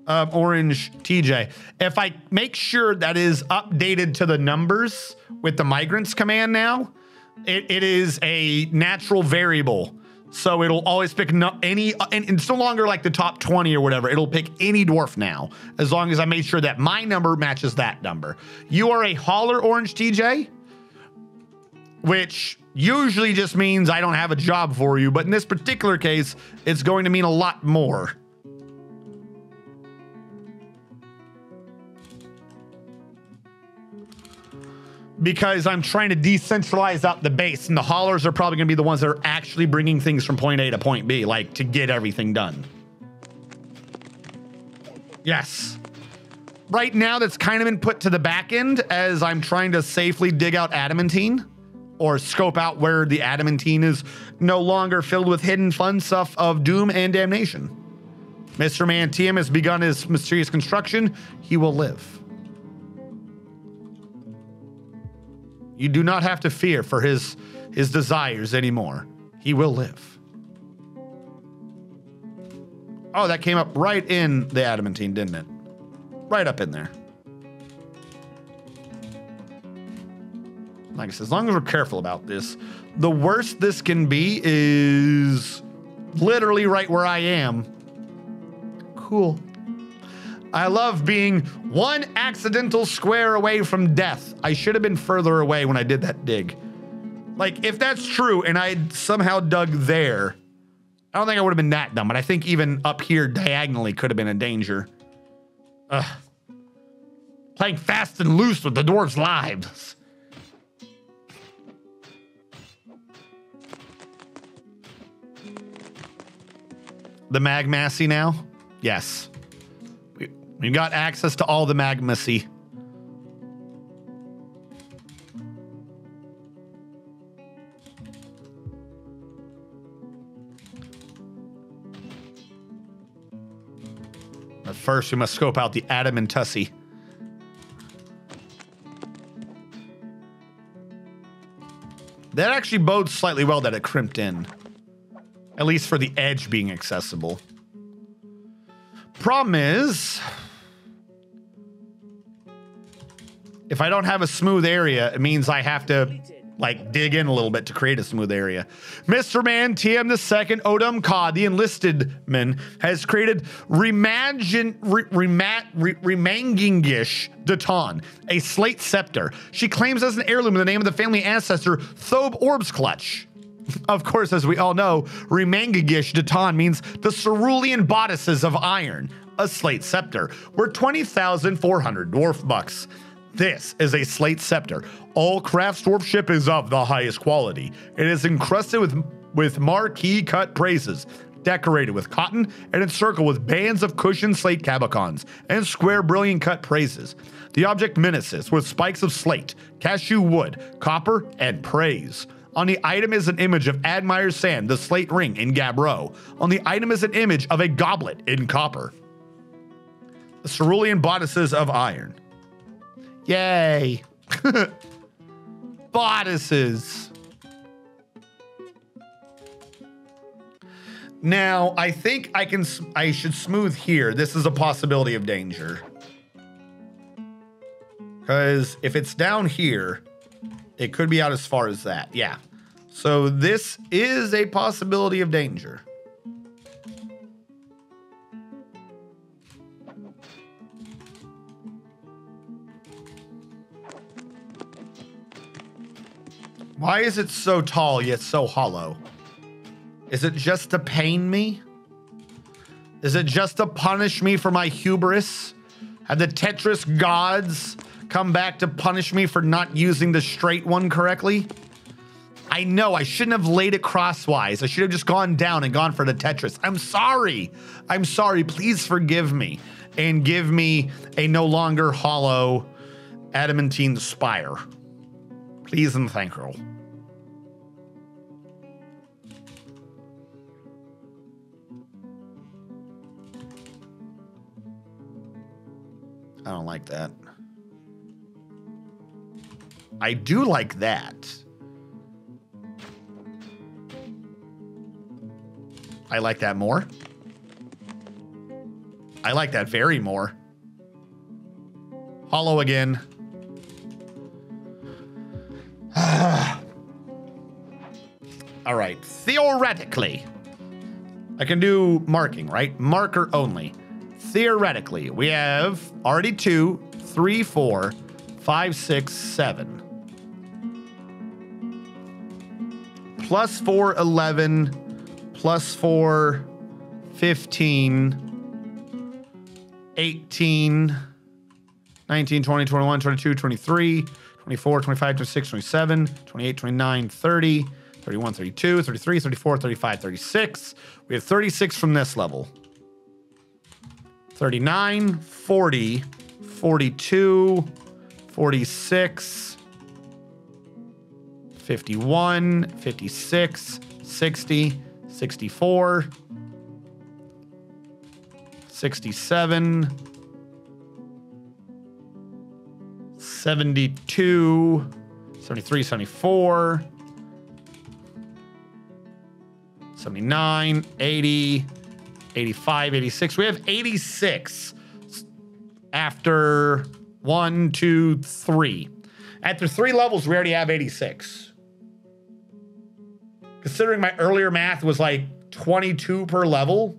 Orange TJ. If I make sure that is updated to the numbers with the migrants command now, it is a natural variable. So it'll always pick any, and it's no longer like the top 20 or whatever. It'll pick any dwarf now, as long as I made sure that my number matches that number. You are a hauler, Orange TJ, which usually just means I don't have a job for you. But in this particular case, it's going to mean a lot more. Because I'm trying to decentralize out the base, and the haulers are probably going to be the ones that are actually bringing things from point A to point B, like to get everything done. Yes. Right now, that's kind of been put to the back end as I'm trying to safely dig out adamantine or scope out where the adamantine is no longer filled with hidden fun stuff of doom and damnation. Mr. Mantium has begun his mysterious construction. He will live. You do not have to fear for his desires anymore. He will live. Oh, that came up right in the adamantine, didn't it? Right up in there. Like I said, as long as we're careful about this, the worst this can be is literally right where I am. Cool. I love being one accidental square away from death. I should have been further away when I did that dig. Like, if that's true and I somehow dug there, I don't think I would have been that dumb, but I think even up here diagonally could have been a danger. Ugh. Playing fast and loose with the dwarves' lives. The magmassy now? Yes. We got access to all the magmassy. But first, we must scope out the adamantussy. That actually bodes slightly well that it crimped in. At least for the edge being accessible. Problem is, if I don't have a smooth area, it means I have to like dig in a little bit to create a smooth area. Mr. Man TM II Odom Ka, the enlisted man, has created Remangingish Daton, a slate scepter. She claims as an heirloom in the name of the family ancestor Thobe Orbs Clutch. Of course, as we all know, Remangigish Daton means the cerulean bodices of iron, a slate scepter, worth 20,400 dwarf bucks. This is a slate scepter. All crafts dwarfship is of the highest quality. It is encrusted with marquee cut braces, decorated with cotton and encircled with bands of cushioned slate cabacons and square brilliant cut braces. The object menaces with spikes of slate, cashew wood, copper, and praise. On the item is an image of Admire Sand, the slate ring in Gabbro. On the item is an image of a goblet in copper. The cerulean bodices of iron. Yay. Bodices. Now, I think I should smooth here. This is a possibility of danger. Because if it's down here, it could be out as far as that. Yeah. So this is a possibility of danger. Why is it so tall yet so hollow? Is it just to pain me? Is it just to punish me for my hubris? Have the Tetris gods come back to punish me for not using the straight one correctly? I know I shouldn't have laid it crosswise. I should have just gone down and gone for the Tetris. I'm sorry. I'm sorry. Please forgive me and give me a no longer hollow adamantine spire. Please and thank you. I don't like that. I do like that. I like that more. I like that very more. Hollow again. All right, theoretically, I can do marking, right? Marker only. Theoretically, we have already 2, 3, 4, 5, 6, 7. Plus 4, 11. Plus 4, 15. 18. 19, 20, 21, 22, 23. 24, 25, 26, 27, 28, 29, 30, 31, 32, 33, 34, 35, 36. We have 36 from this level. 39, 40, 42, 46, 51, 56, 60, 64, 67, 72, 73, 74, 79, 80, 85, 86. We have 86 after 1, 2, 3. After 3 levels, we already have 86. Considering my earlier math was like 22 per level,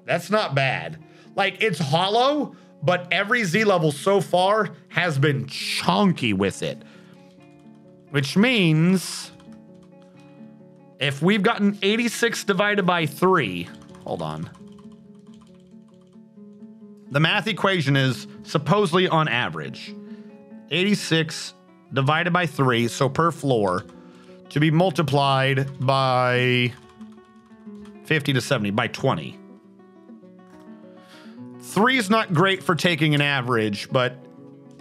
that's not bad. Like, it's hollow, but every Z level so far has been chunky with it. Which means if we've gotten 86 divided by 3, hold on. The math equation is supposedly on average 86 divided by 3, so per floor, to be multiplied by 50 to 70, by 20. 3 is not great for taking an average, but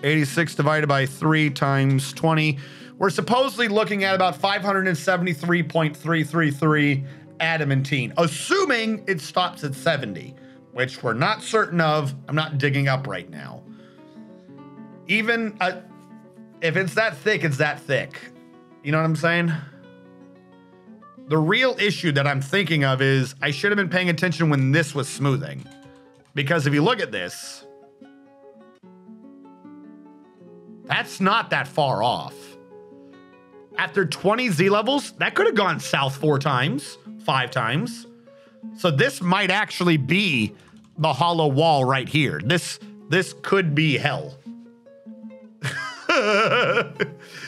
86 divided by 3 times 20, we're supposedly looking at about 573.333 adamantine, assuming it stops at 70, which we're not certain of. I'm not digging up right now. Even if it's that thick, it's that thick. You know what I'm saying? The real issue that I'm thinking of is I should have been paying attention when this was smoothing. Because if you look at this, that's not that far off. After 20 Z levels, that could have gone south 4 times, 5 times. So this might actually be the hollow wall right here. This could be hell.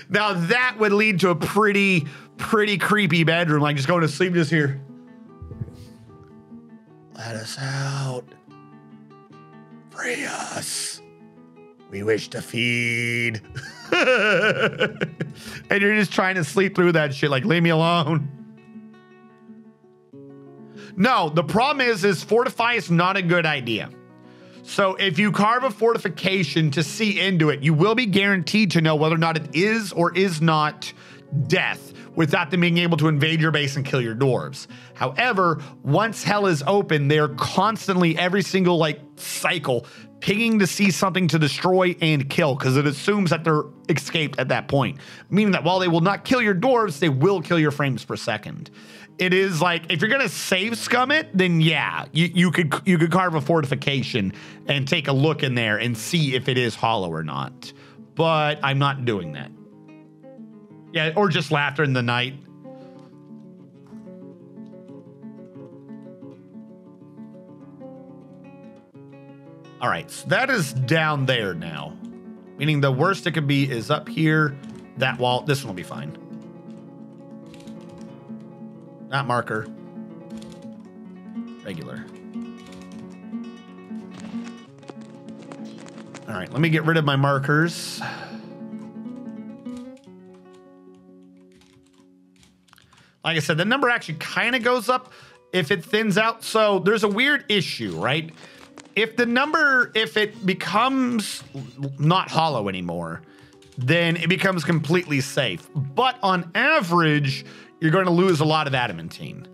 Now that would lead to a pretty creepy bedroom, like just going to sleep just here. Let us out. Free us. We wish to feed. And you're just trying to sleep through that shit, like, leave me alone. No, the problem is fortify is not a good idea. So if you carve a fortification to see into it, you will be guaranteed to know whether or not it is or is not death without them being able to invade your base and kill your dwarves. However, once hell is open, they're constantly, every single like cycle, pinging to see something to destroy and kill, because it assumes that they're escaped at that point. Meaning that while they will not kill your dwarves, they will kill your frames per second. It is like, if you're gonna save scum it, then yeah, you could carve a fortification and take a look in there and see if it is hollow or not. But I'm not doing that. Yeah, or just laughter in the night. All right, so that is down there now. Meaning the worst it could be is up here, that wall. This one will be fine. Not marker. Regular. All right, let me get rid of my markers. Like I said, the number actually kind of goes up if it thins out. So there's a weird issue, right? If the number, if it becomes not hollow anymore, then it becomes completely safe. But on average, you're going to lose a lot of adamantine.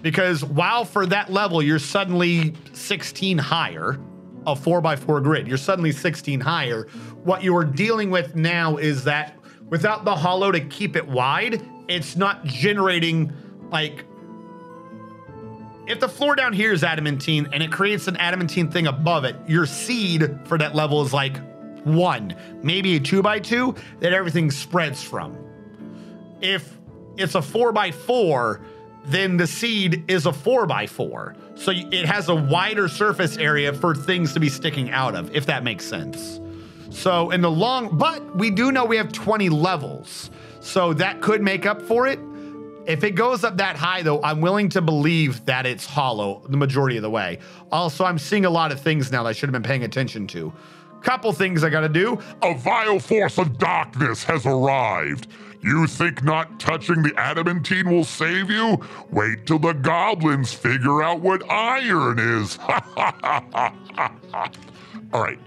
Because while for that level, you're suddenly 16 higher, a 4x4 grid, you're suddenly 16 higher. What you're dealing with now is that without the hollow to keep it wide, it's not generating, like, if the floor down here is adamantine and it creates an adamantine thing above it, your seed for that level is like 1, maybe a 2x2 that everything spreads from. If it's a 4x4, then the seed is a 4x4. So it has a wider surface area for things to be sticking out of, if that makes sense. So in the long, but we do know we have 20 levels. So that could make up for it. If it goes up that high, though, I'm willing to believe that it's hollow the majority of the way. Also, I'm seeing a lot of things now that I should have been paying attention to. Couple things I gotta do. A vile force of darkness has arrived. You think not touching the adamantine will save you? Wait till the goblins figure out what iron is. All right.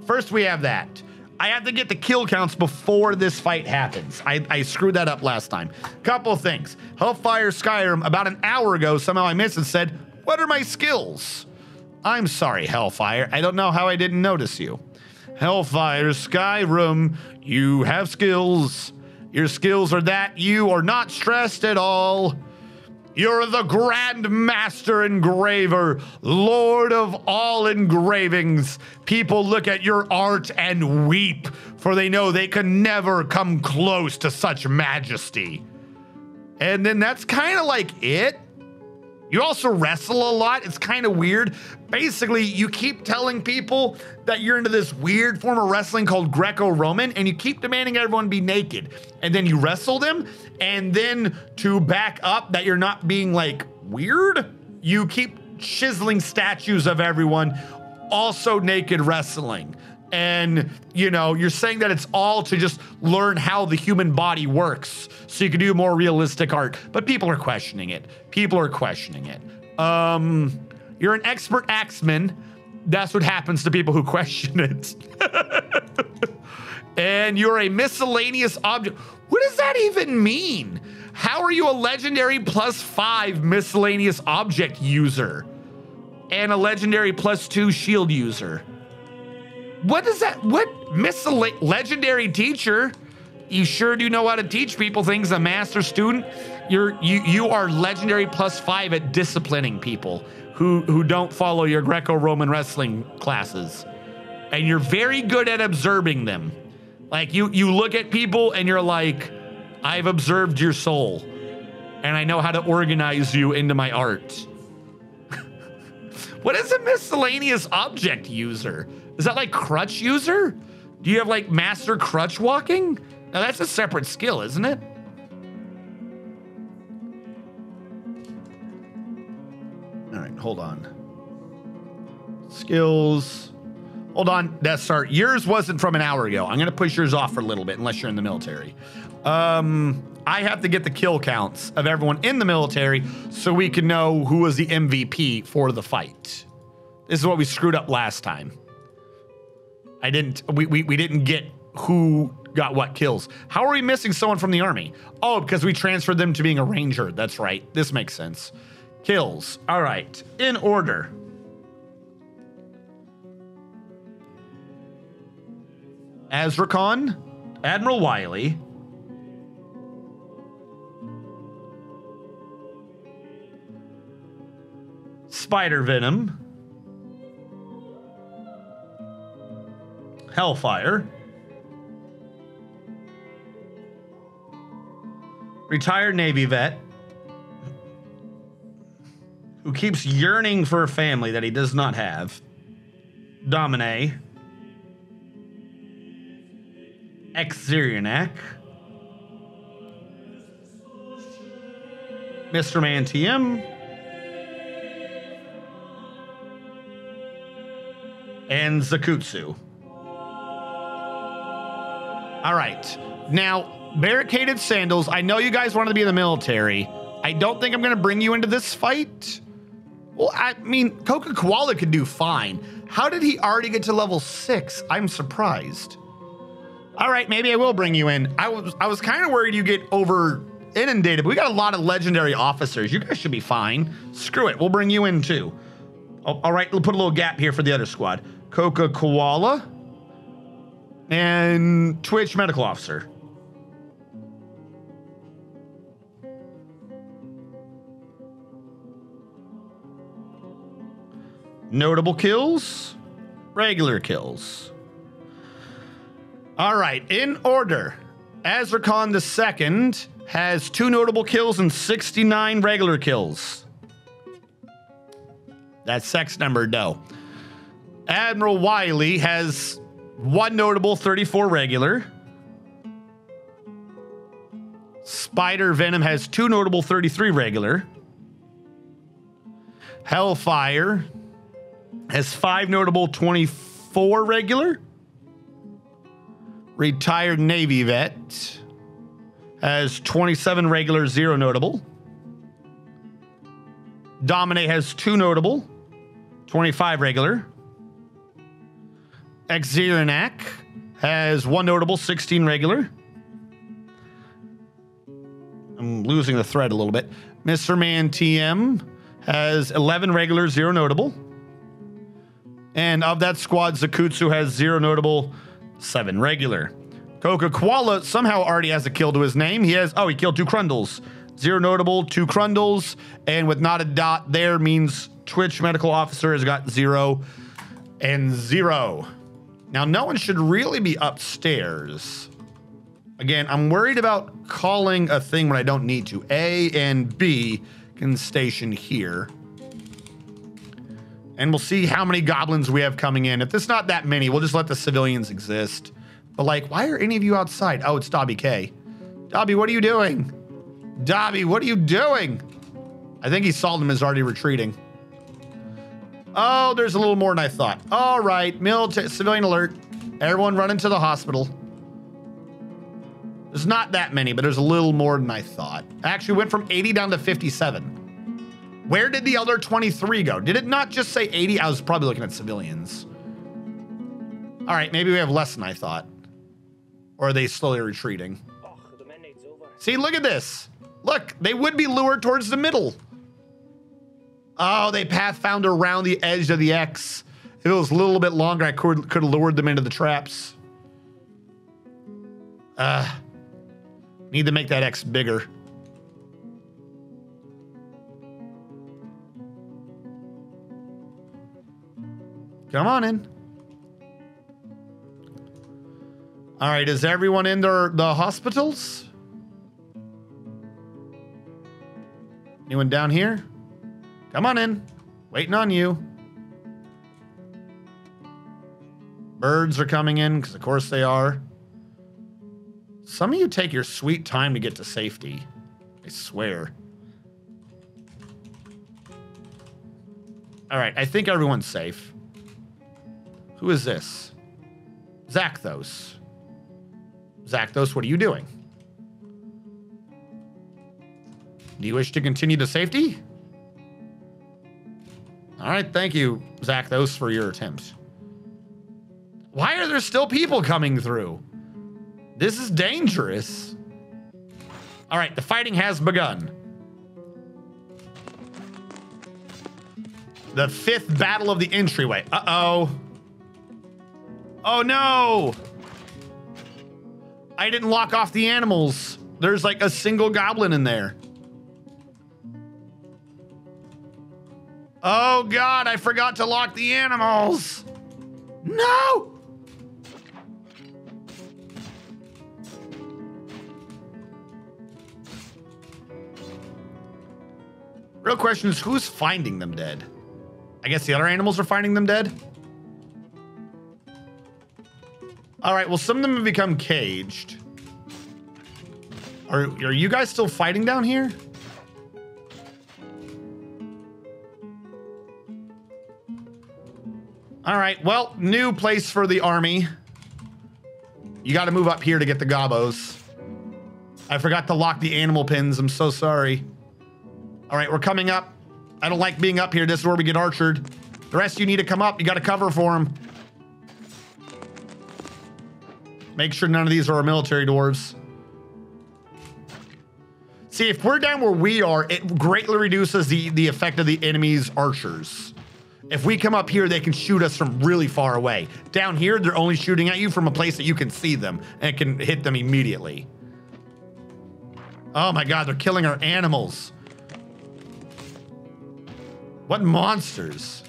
First, we have that. I have to get the kill counts before this fight happens. I screwed that up last time. Couple of things. Hellfire Skyrim, about an hour ago, somehow I missed and said, what are my skills? I'm sorry, Hellfire. I don't know how I didn't notice you. Hellfire Skyrim, you have skills. Your skills are that you are not stressed at all. You're the Grand Master Engraver, Lord of all engravings. People look at your art and weep, for they know they can never come close to such majesty. And then that's kind of like it. You also wrestle a lot. It's kind of weird. Basically, you keep telling people that you're into this weird form of wrestling called Greco-Roman, and you keep demanding everyone be naked. And then you wrestle them, and then to back up that you're not being like weird, you keep chiseling statues of everyone also naked wrestling. And, you know, you're saying that it's all to just learn how the human body works so you can do more realistic art. But people are questioning it. People are questioning it. You're an expert axeman. That's what happens to people who question it. And you're a miscellaneous object. What does that even mean? How are you a legendary +5 miscellaneous object user and a legendary +2 shield user? What is that? What legendary teacher? You sure do know how to teach people things. A master student. You are legendary +5 at disciplining people who don't follow your Greco-Roman wrestling classes, and you're very good at observing them. Like you look at people and you're like, I've observed your soul, and I know how to organize you into my art. What is a miscellaneous object user? Is that like crutch user? Do you have like master crutch walking? Now that's a separate skill, isn't it? All right, hold on. Skills. Hold on, Death Star. Yours wasn't from an hour ago. I'm gonna push yours off for a little bit unless you're in the military. I have to get the kill counts of everyone in the military so we can know who was the MVP for the fight. This is what we screwed up last time. We didn't get who got what kills. How are we missing someone from the army? Oh, because we transferred them to being a ranger. That's right. This makes sense. Kills. All right. In order. Azrakon, Admiral Wiley, Spider Venom, Hellfire, retired Navy vet who keeps yearning for a family that he does not have, Domine, Xerianak, Mr. Man TM, and Zakutsu. All right. Now, barricaded sandals. I know you guys wanted to be in the military. I don't think I'm going to bring you into this fight. Well, I mean, Coca Koala could do fine. How did he already get to level 6? I'm surprised. All right, maybe I will bring you in. I was kind of worried you get over inundated, but we got a lot of legendary officers. You guys should be fine. Screw it. We'll bring you in too. All right, we'll put a little gap here for the other squad. Coca Koala and Twitch Medical Officer. Notable kills, regular kills. All right, in order. Azrakon II has 2 notable kills and 69 regular kills. That's sex number, though. Admiral Wiley has 1 notable, 34 regular. Spider Venom has 2 notable, 33 regular. Hellfire has 5 notable, 24 regular. Retired Navy vet has 27 regular, 0 notable. Dominate has 2 notable, 25 regular. Xeranak has 1 notable, 16 regular. I'm losing the thread a little bit. Mr. Man TM has 11 regular, 0 notable. And of that squad, Zakutsu has 0 notable, 7 regular. Coca-Cola somehow already has a kill to his name. He killed 2 Crundles. 0 notable, 2 Crundles. And with not a dot there means Twitch Medical Officer has got 0 and 0. Now, no one should really be upstairs. Again, I'm worried about calling a thing when I don't need to. A and B can station here. And we'll see how many goblins we have coming in. If there's not that many, we'll just let the civilians exist. But like, why are any of you outside? Oh, it's Dobby K. Dobby, what are you doing? Dobby, what are you doing? I think he saw them as already retreating. Oh, there's a little more than I thought. All right, civilian alert. Everyone run into the hospital. There's not that many, but there's a little more than I thought. Actually went from 80 down to 57. Where did the other 23 go? Did it not just say 80? I was probably looking at civilians. All right, maybe we have less than I thought. Or are they slowly retreating? See, look at this. Look, they would be lured towards the middle. Oh, they path found around the edge of the X. If it was a little bit longer, I could have lured them into the traps. Need to make that X bigger. Come on in. All right, is everyone in the hospitals? Anyone down here? Come on in. Waiting on you. Birds are coming in, because of course they are. Some of you take your sweet time to get to safety. I swear. All right, I think everyone's safe. Who is this? Zakthos. Zakthos, what are you doing? Do you wish to continue to safety? All right, thank you, Zakthos, for your attempt. Why are there still people coming through? This is dangerous. All right, the fighting has begun. The 5th battle of the entryway. Uh-oh. Oh, no. I didn't lock off the animals. There's like a single goblin in there. Oh, God, I forgot to lock the animals. No. Real question is, who's finding them dead? I guess the other animals are finding them dead? All right, well, some of them have become caged. Are you guys still fighting down here? All right, well, new place for the army. You got to move up here to get the gobos. I forgot to lock the animal pins. I'm so sorry. All right, we're coming up. I don't like being up here. This is where we get archered. The rest of you need to come up. You got to cover for them. Make sure none of these are our military dwarves. See, if we're down where we are, it greatly reduces the effect of the enemy's archers. If we come up here, they can shoot us from really far away. Down here, they're only shooting at you from a place that you can see them and can hit them immediately. Oh my God, they're killing our animals. What monsters?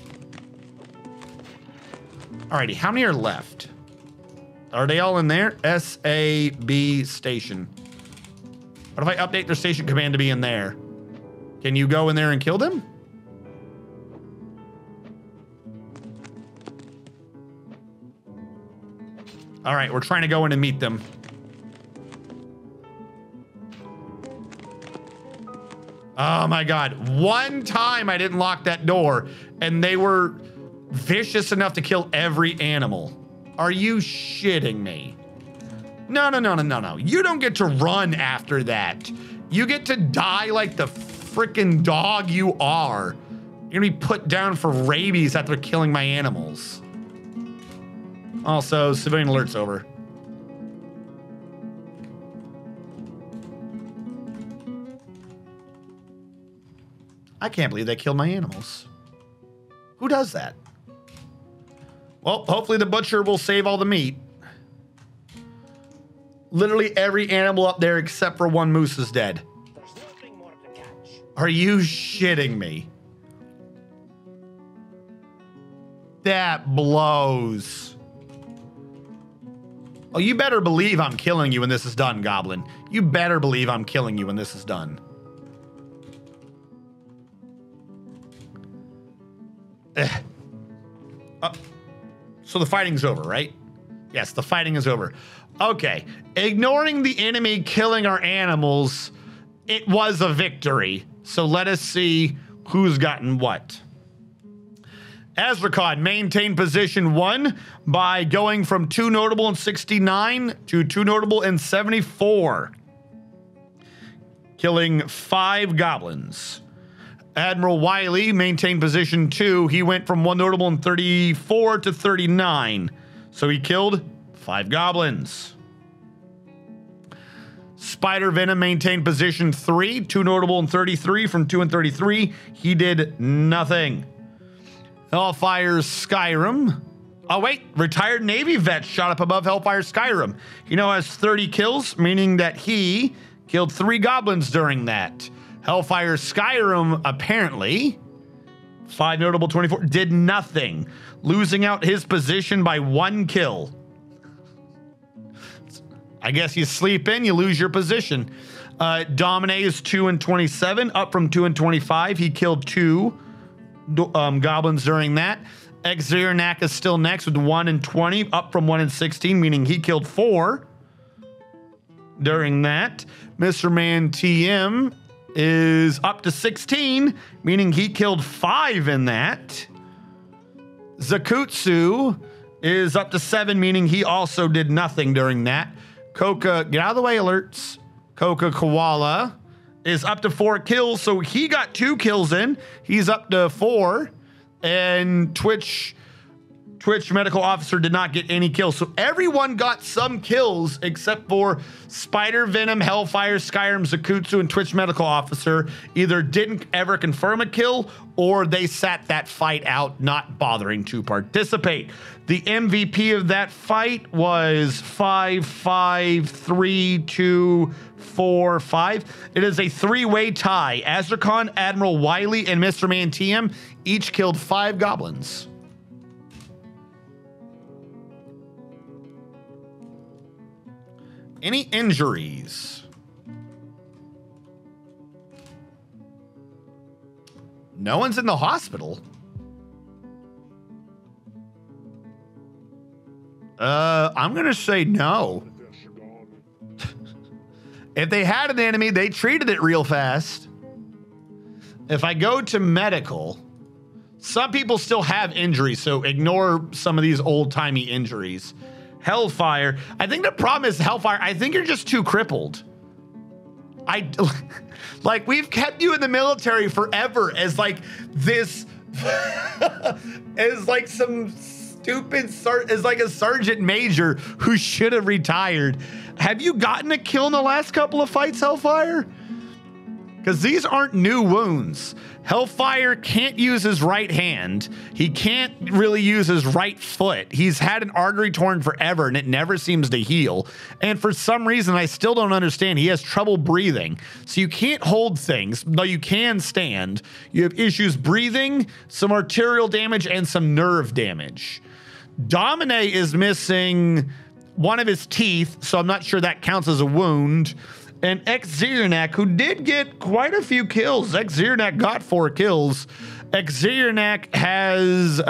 Alrighty, how many are left? Are they all in there? SAB station. What if I update their station command to be in there? Can you go in there and kill them? All right, we're trying to go in and meet them. Oh my God. One time I didn't lock that door and they were vicious enough to kill every animal. Are you shitting me? No. You don't get to run after that. You get to die like the freaking dog you are. You're gonna be put down for rabies after killing my animals. Also, civilian alert's over. I can't believe they killed my animals. Who does that? Well, hopefully the butcher will save all the meat. Literally every animal up there except for one moose is dead. There's nothing more to catch. Are you shitting me? That blows. Oh, you better believe I'm killing you when this is done, Goblin. You better believe I'm killing you when this is done. So the fighting's over, right? Yes, the fighting is over. Okay, ignoring the enemy killing our animals, it was a victory. So let us see who's gotten what. Azrakon maintained position 1 by going from 2 notable in 69 to 2 notable in 74, killing 5 goblins. Admiral Wiley maintained position 2. He went from 1 notable in 34 to 39. So he killed 5 goblins. Spider Venom maintained position 3. 2 notable in 33 from 2 and 33. He did nothing. Hellfire Skyrim. Oh wait, retired Navy vet shot up above Hellfire Skyrim. He now has 30 kills, meaning that he killed 3 goblins during that. Hellfire Skyrim, apparently, 5 notable 24, did nothing, losing out his position by 1 kill. I guess you sleep in, you lose your position. Domine is 2 and 27, up from 2 and 25. He killed 2 goblins during that. Xernak is still next with 1 and 20, up from 1 and 16, meaning he killed 4 during that. Mr. Man TM is up to 16, meaning he killed 5 in that. Zakutsu is up to 7, meaning he also did nothing during that. Coca, get out of the way, alerts. Coca Koala is up to 4 kills, so he got 2 kills in. He's up to 4, and Twitch Medical Officer did not get any kills. So everyone got some kills except for Spider Venom, Hellfire, Skyrim, Zakutsu, and Twitch Medical Officer either didn't ever confirm a kill or they sat that fight out, not bothering to participate. The MVP of that fight was 5-5-3-2-4-5. It is a 3-way tie. Azrakon, Admiral Wiley, and Mr. Man TM each killed 5 goblins. Any injuries? No one's in the hospital. I'm gonna say no. If they had an enemy, they treated it real fast. If I go to medical, some people still have injuries, so ignore some of these old-timey injuries. Hellfire. I think the problem is Hellfire. I think you're just too crippled. Like we've kept you in the military forever as like this, as like some stupid, as like a sergeant major who should have retired. Have you gotten a kill in the last couple of fights, Hellfire? Because these aren't new wounds. Hellfire can't use his right hand. He can't really use his right foot. He's had an artery torn forever and it never seems to heal. And for some reason, I still don't understand. He has trouble breathing. So you can't hold things, though you can stand. You have issues breathing, some arterial damage, and some nerve damage. Domine is missing one of his teeth, so I'm not sure that counts as a wound. And Xernak, who did get quite a few kills. Xernak got 4 kills. Xernak has,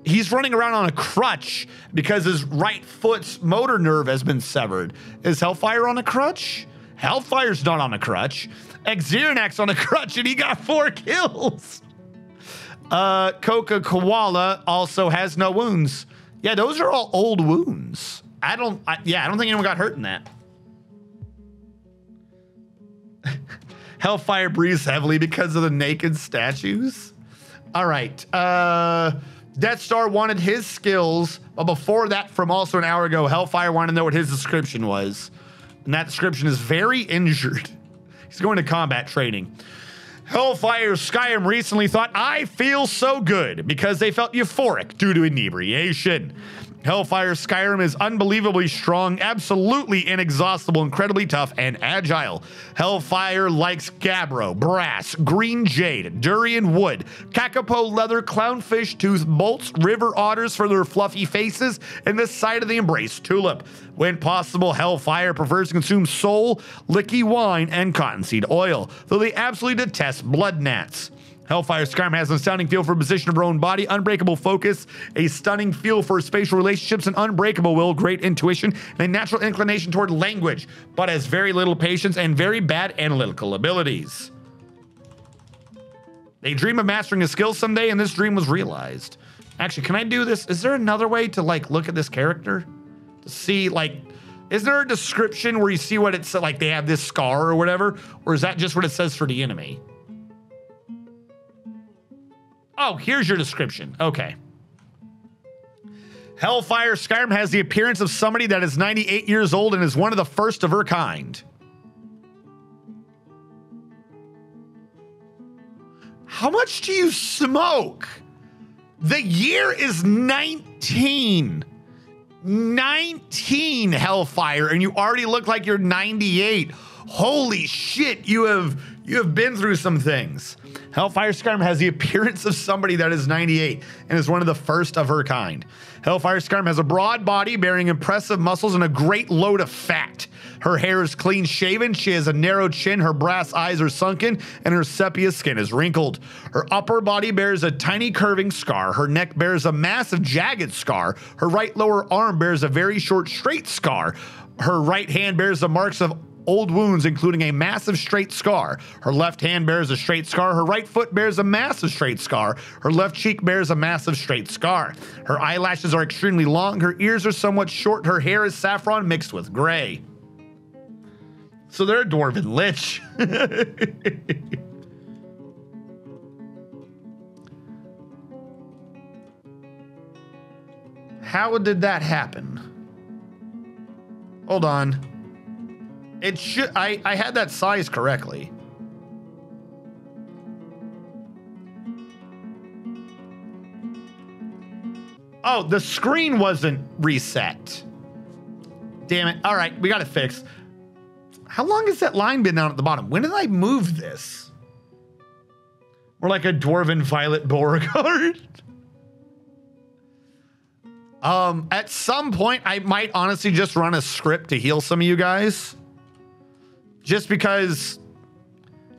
he's running around on a crutch because his right foot's motor nerve has been severed. Is Hellfire on a crutch? Hellfire's not on a crutch. Xernak's on a crutch and he got 4 kills. Coca Koala also has no wounds. Yeah, those are all old wounds. I don't think anyone got hurt in that. Hellfire breathes heavily because of the naked statues. All right. Death Star wanted his skills, but before that, from also an hour ago, Hellfire wanted to know what his description was. And that description is very injured. He's going to combat training. Hellfire Skyrim recently thought, I feel so good, because they felt euphoric due to inebriation. Hellfire Skyrim is unbelievably strong, absolutely inexhaustible, incredibly tough, and agile. Hellfire likes gabbro, brass, green jade, durian wood, kakapo leather, clownfish tooth, bolts, river otters for their fluffy faces, and the side of the embrace tulip. When possible, Hellfire prefers to consume soul, licky wine, and cottonseed oil, though they absolutely detest blood gnats. Hellfire Skyrim has an astounding feel for position of her own body, unbreakable focus, a stunning feel for spatial relationships, an unbreakable will, great intuition, and a natural inclination toward language, but has very little patience and very bad analytical abilities. They dream of mastering a skill someday, and this dream was realized. Actually, can I do this? Is there another way to like look at this character? To see like, is there a description where you see what it's like they have this scar or whatever? Or is that just what it says for the enemy? Oh, here's your description. Okay. Hellfire Skyrim has the appearance of somebody that is 98 years old and is one of the first of her kind. How much do you smoke? The year is 19. 19, Hellfire, and you already look like you're 98. Holy shit, you have been through some things. Hellfire Skyrim has the appearance of somebody that is 98 and is one of the first of her kind. Hellfire Skyrim has a broad body bearing impressive muscles and a great load of fat. Her hair is clean shaven, she has a narrow chin, her brass eyes are sunken, and her sepia skin is wrinkled. Her upper body bears a tiny curving scar, her neck bears a massive jagged scar, her right lower arm bears a very short straight scar, her right hand bears the marks of old wounds, including a massive straight scar. Her left hand bears a straight scar. Her right foot bears a massive straight scar. Her left cheek bears a massive straight scar. Her eyelashes are extremely long. Her ears are somewhat short. Her hair is saffron mixed with gray. So they're a dwarven lich. How did that happen? Hold on. It should, I had that size correctly. Oh, the screen wasn't reset. Damn it. All right, we got it fixed. How long has that line been down at the bottom? When did I move this? We're like a dwarven Violet Beauregard. At some point, I might honestly just run a script to heal some of you guys. Just because,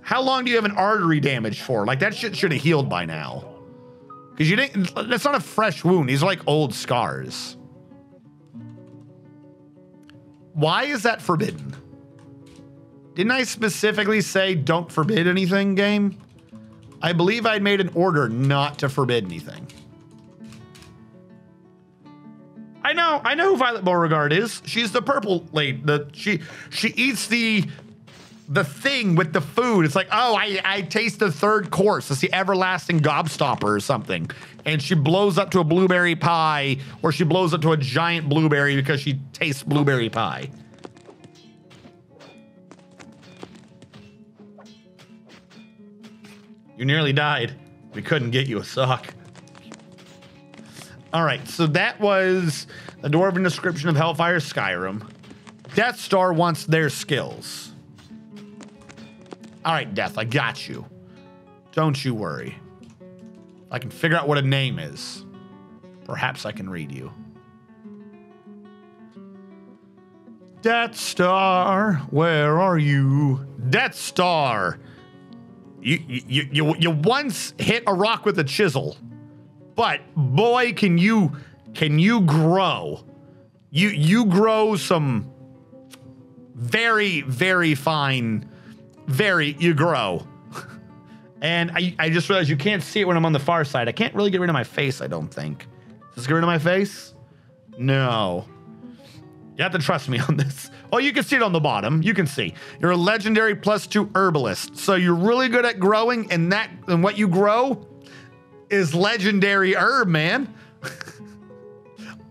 how long do you have an artery damage for? Like that shit should have healed by now. Because you didn't, that's not a fresh wound. These are like old scars. Why is that forbidden? Didn't I specifically say don't forbid anything, game? I believe I made an order not to forbid anything. I know who Violet Beauregard is. She's the purple lady. She eats the thing with the food. It's like, oh, I taste the third course. It's the everlasting gobstopper or something. And she blows up to a blueberry pie, or she blows up to a giant blueberry because she tastes blueberry pie. You nearly died. We couldn't get you a sock. All right, so that was the dwarven description of Hellfire Skyrim. Death Star wants their skills. All right, Death, I got you. Don't you worry. I can figure out what a name is. Perhaps I can read you. Death Star, where are you? Death Star. You once hit a rock with a chisel, but boy, can you grow. You grow some very, very fine. You grow. And I just realized you can't see it when I'm on the far side. I can't really get rid of my face, I don't think. Does it get rid of my face? No. You have to trust me on this. Oh, you can see it on the bottom. You can see. You're a legendary +2 herbalist. So you're really good at growing, and what you grow is legendary herb, man.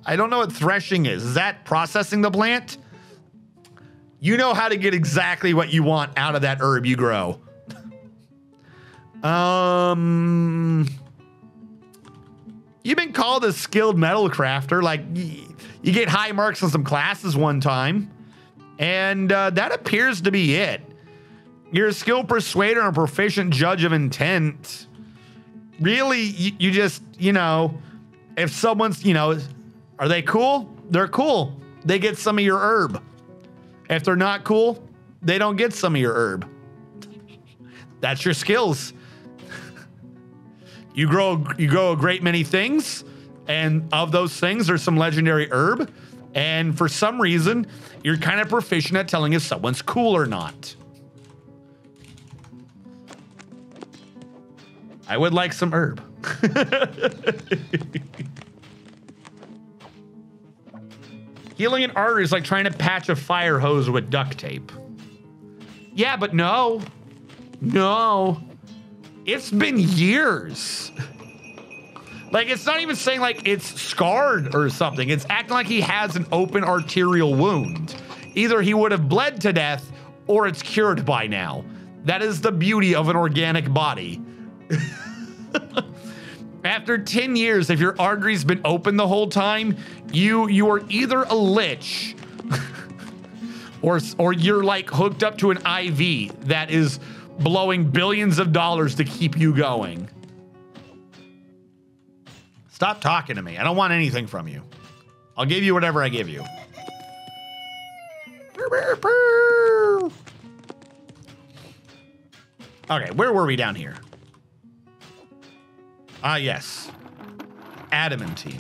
I don't know what threshing is. Is that processing the plant? You know how to get exactly what you want out of that herb you grow. You've been called a skilled metal crafter. Like, you get high marks on some classes one time. And that appears to be it. You're a skilled persuader and a proficient judge of intent. Really, you just, you know, if someone's, you know, are they cool? They're cool. They get some of your herb. If they're not cool, they don't get some of your herb. That's your skills. You grow a great many things, and of those things, there's some legendary herb. And for some reason, you're kind of proficient at telling if someone's cool or not. I would like some herb. Healing an artery is like trying to patch a fire hose with duct tape. Yeah, but no. No. It's been years. Like, it's not even saying like it's scarred or something. It's acting like he has an open arterial wound. Either he would have bled to death or it's cured by now. That is the beauty of an organic body. After 10 years, if your artery's been open the whole time, you are either a lich or you're like hooked up to an IV that is blowing billions of dollars to keep you going. Stop talking to me. I don't want anything from you. I'll give you whatever I give you. Okay, where were we down here? Ah, yes. Adamantine.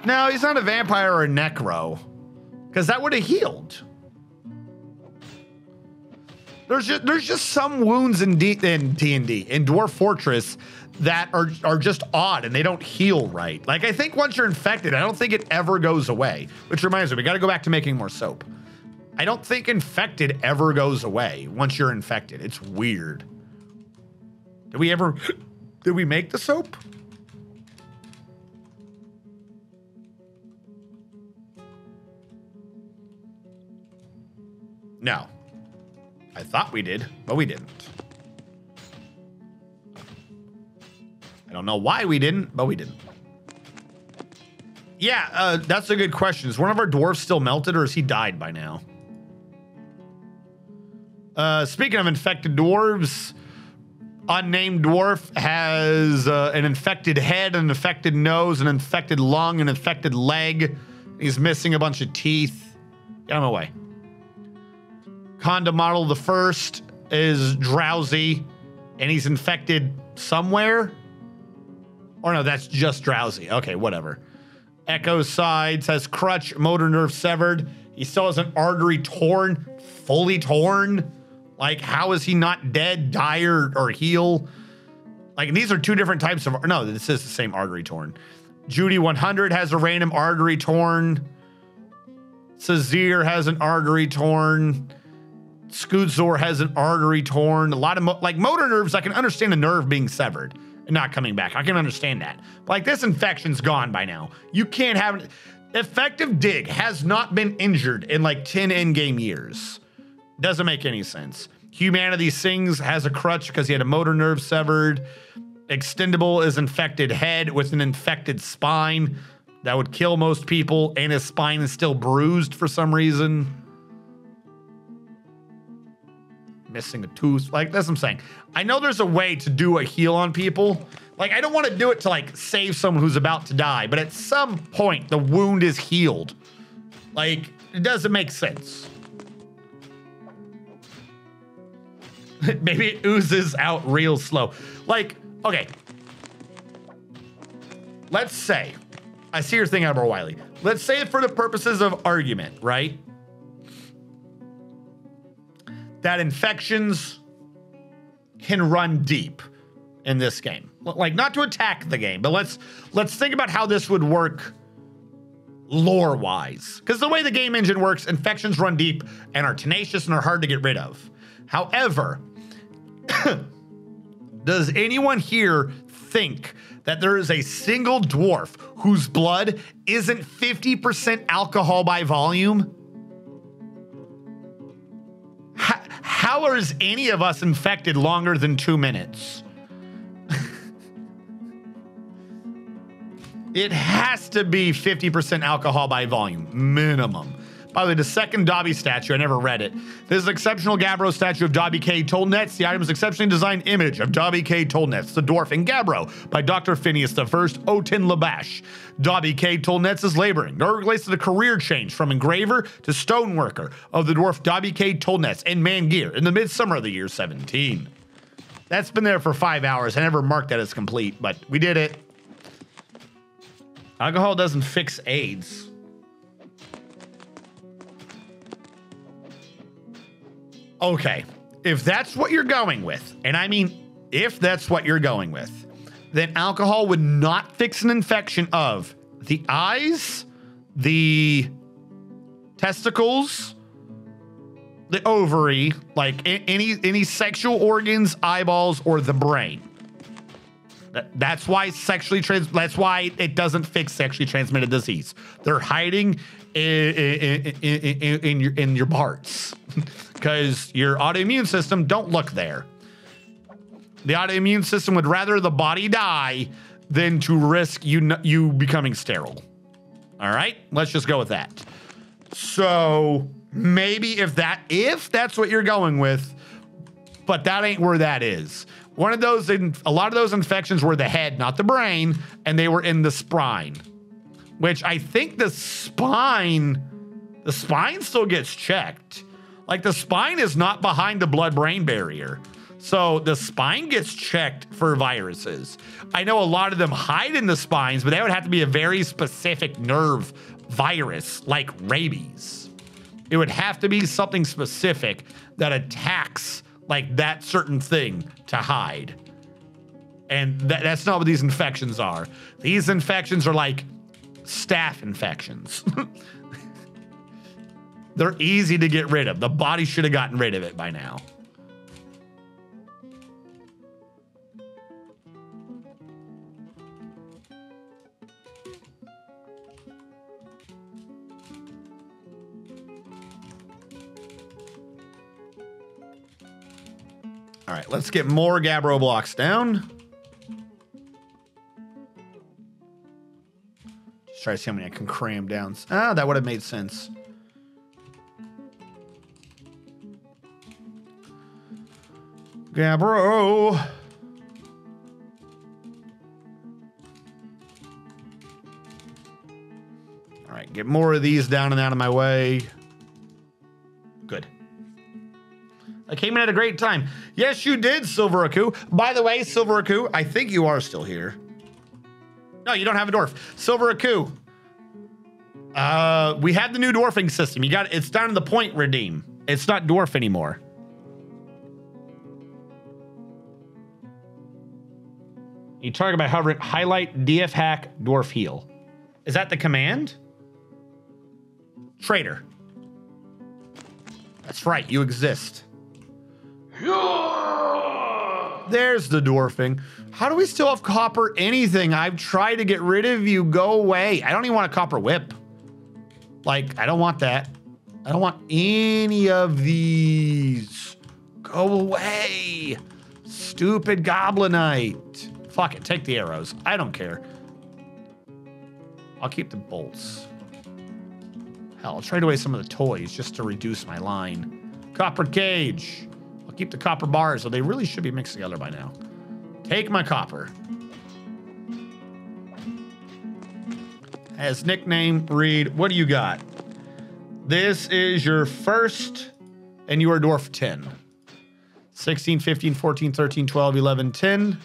No, he's not a vampire or a necro, because that would have healed. There's just some wounds in D&D, in Dwarf Fortress, that are just odd and they don't heal right. Like, I think once you're infected, I don't think it ever goes away. Which reminds me, we got to go back to making more soap. I don't think infected ever goes away once you're infected. It's weird. Did we make the soap? No. I thought we did, but we didn't. I don't know why we didn't, but we didn't. Yeah, that's a good question. Is one of our dwarves still melted, or has he died by now? Speaking of infected dwarves, unnamed dwarf has an infected head, an infected nose, an infected lung, an infected leg. He's missing a bunch of teeth. Get him away. Conda Model the First is drowsy, and he's infected somewhere. Or no, that's just drowsy. Okay, whatever. Echo Sides has crutch, motor nerve severed. He still has an artery torn, fully torn. Like, how is he not dead, die, or heal? Like, these are two different types of... No, this is the same artery torn. Judy 100 has a random artery torn. Sazir has an artery torn. Scootzor has an artery torn. A lot of like motor nerves, I can understand a nerve being severed and not coming back. I can understand that. But like, this infection's gone by now. You can't have... Effective Dig has not been injured in like 10 in-game years. Doesn't make any sense. Humanity Sings has a crutch because he had a motor nerve severed. Extendable is infected head with an infected spine. That would kill most people, and his spine is still bruised for some reason. Missing a tooth. Like, that's what I'm saying. I know there's a way to do a heal on people. Like, I don't want to do it to like save someone who's about to die, but at some point the wound is healed. Like, it doesn't make sense. Maybe it oozes out real slow. Like, okay. Let's say, I see your thing, Admiral Wiley. Let's say for the purposes of argument, right? That infections can run deep. in this game. Like, not to attack the game, but let's think about how this would work lore-wise. Because the way the game engine works, infections run deep and are tenacious and are hard to get rid of. However, does anyone here think that there is a single dwarf whose blood isn't 50% alcohol by volume? How is any of us infected longer than 2 minutes? It has to be 50% alcohol by volume, minimum. By the way, the second Dobby statue, I never read it. This is an exceptional Gabbro statue of Dobby K. Tollnetz. The item is exceptionally designed image of Dobby K. Tollnetz, the dwarf in Gabbro, by Dr. Phineas I, Otin Labash. Dobby K. Tollnetz is laboring. Nor relates to the career change from engraver to stoneworker of the dwarf Dobby K. Tollnetz in ManGear in the midsummer of the year 17. That's been there for 5 hours. I never marked that as complete, but we did it. Alcohol doesn't fix AIDS. Okay, if that's what you're going with, and I mean, if that's what you're going with, then alcohol would not fix an infection of the eyes, the testicles, the ovary, like any sexual organs, eyeballs, or the brain. That's why that's why it doesn't fix sexually transmitted disease. They're hiding in your parts because your autoimmune system don't look there. The autoimmune system would rather the body die than to risk you becoming sterile. All right, let's just go with that. So maybe if that's what you're going with, but that ain't where that is. A lot of those infections were the head, not the brain, and they were in the spine, which I think the spine still gets checked. Like, the spine is not behind the blood-brain barrier. So the spine gets checked for viruses. I know a lot of them hide in the spines, but that would have to be a very specific nerve virus, like rabies. It would have to be something specific that attacks like that certain thing to hide. And that's not what these infections are. These infections are like staph infections. They're easy to get rid of. The body should have gotten rid of it by now. All right, let's get more Gabbro blocks down. Just try to see how many I can cram down. Ah, that would have made sense. Gabbro. All right, get more of these down and out of my way. Good. I came in at a great time. Yes, you did, Silver Aku. By the way, Silver Aku, I think you are still here. No, you don't have a dwarf. Silver Aku. We have the new dwarfing system. It's down to the point redeem. It's not dwarf anymore. You talk about hovering, highlight, DF hack, dwarf heal. Is that the command? Traitor. That's right, you exist. There's the dwarfing. How do we still have copper anything? I've tried to get rid of you. Go away. I don't even want a copper whip. Like, I don't want that. I don't want any of these. Go away. Stupid goblinite. Fuck it. Take the arrows. I don't care. I'll keep the bolts. Hell, I'll trade away some of the toys just to reduce my line. Copper cage. I'll keep the copper bars, so they really should be mixed together by now. Take my copper. As nickname, read, what do you got? This is your first, and you are dwarf 10. 16, 15, 14, 13, 12, 11, 10.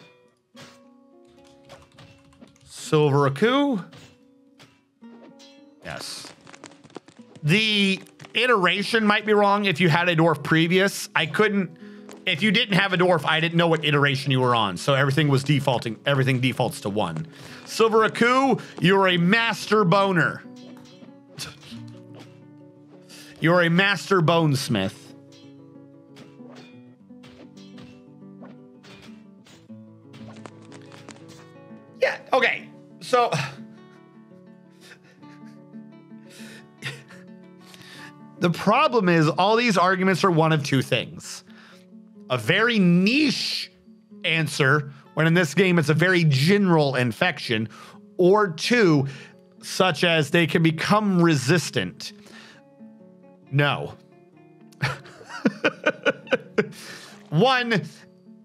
Silver Aku. Yes. The iteration might be wrong if you had a dwarf previous. I couldn't If you didn't have a dwarf, I didn't know what iteration you were on, so everything was defaulting. Everything defaults to 1. Silver Aku, you're a master boner. You're a master bonesmith. Yeah, okay. So the problem is all these arguments are one of two things. A very niche answer, when in this game it's a very general infection, or 2, such as they can become resistant. No. 1,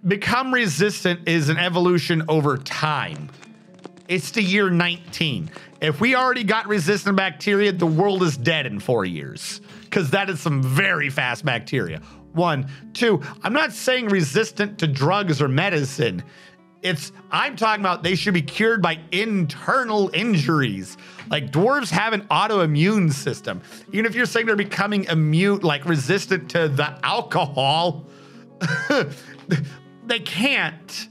become resistant is an evolution over time. It's the year 19. If we already got resistant bacteria, the world is dead in 4 years, because that is some very fast bacteria. 1, 2, I'm not saying resistant to drugs or medicine. I'm talking about they should be cured by internal injuries. Like, dwarves have an autoimmune system. Even if you're saying they're becoming immune, like resistant to the alcohol, they can't.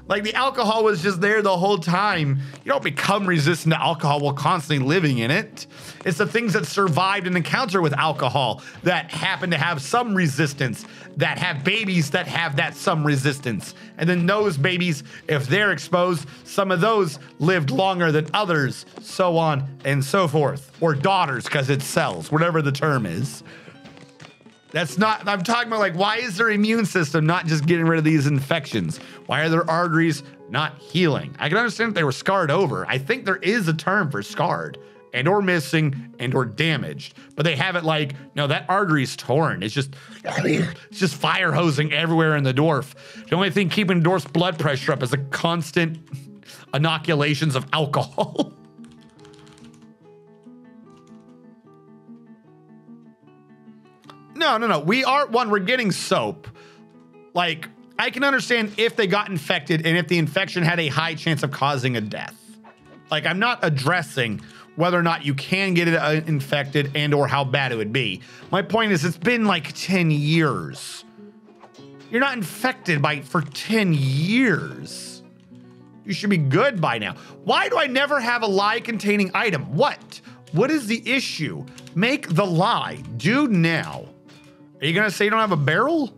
Like, the alcohol was just there the whole time. You don't become resistant to alcohol while constantly living in it. It's the things that survived an encounter with alcohol that happen to have some resistance, that have babies that have that some resistance. And then those babies, if they're exposed, some of those lived longer than others, so on and so forth. Or daughters, because it sells, whatever the term is. That's not, I'm talking about, like, why is their immune system not just getting rid of these infections? Why are their arteries not healing? I can understand if they were scarred over. I think there is a term for scarred and or missing and or damaged, but they have it like, no, that artery's torn. It's just fire hosing everywhere in the dwarf. The only thing keeping dwarf's blood pressure up is the constant inoculations of alcohol. No. We're getting soap. Like, I can understand if they got infected and if the infection had a high chance of causing a death. Like, I'm not addressing whether or not you can get it infected and or how bad it would be. My point is, it's been like 10 years. You're not infected for 10 years. You should be good by now. Why do I never have a lye-containing item? What? What is the issue? Make the lye. Do now. Are you gonna say you don't have a barrel?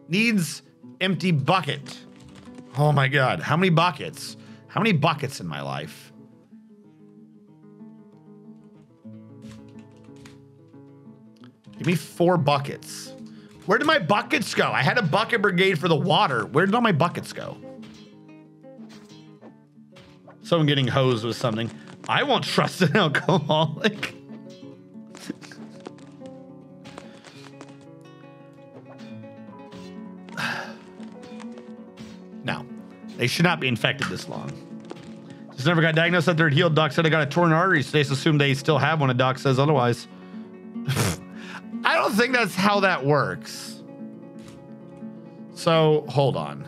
Needs empty bucket. Oh my God, how many buckets? How many buckets in my life? Give me 4 buckets. Where did my buckets go? I had a bucket brigade for the water. Where did all my buckets go? Someone getting hosed with something. I won't trust an alcoholic. No, they should not be infected this long. Just never got diagnosed that they're healed. Doc said I got a torn artery. So they assume they still have one. A doc says otherwise. I don't think that's how that works. So hold on.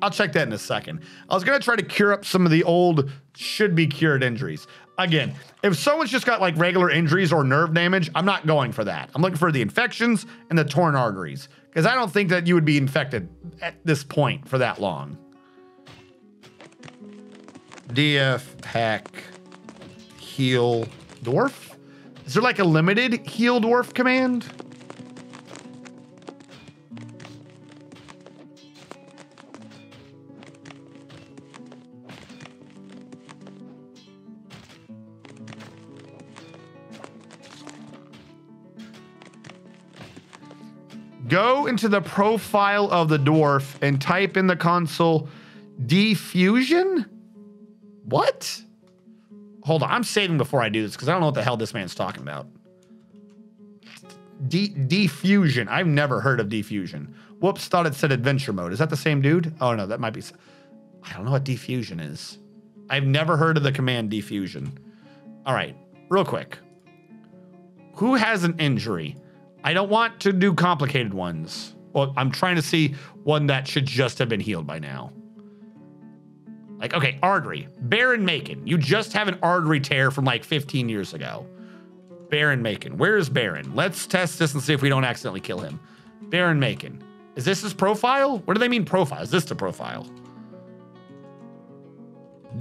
I'll check that in a second. I was going to try to cure up some of the old should be cured injuries. Again, if someone's just got like regular injuries or nerve damage, I'm not going for that. I'm looking for the infections and the torn arteries, because I don't think that you would be infected at this point for that long. DF hack heal dwarf. Is there like a limited heal dwarf command? Go into the profile of the dwarf and type in the console diffusion? What? Hold on, I'm saving before I do this because I don't know what the hell this man's talking about. Diffusion. I've never heard of diffusion. Whoops, thought it said adventure mode. Is that the same dude? Oh no, that might be. I don't know what diffusion is. I've never heard of the command diffusion. All right, real quick. Who has an injury? I don't want to do complicated ones. Well, I'm trying to see one that should just have been healed by now. Like, okay, artery. Baron Macon. You just have an artery tear from like 15 years ago. Baron Macon. Where is Baron? Let's test this and see if we don't accidentally kill him. Baron Macon. Is this his profile? What do they mean profile? Is this the profile?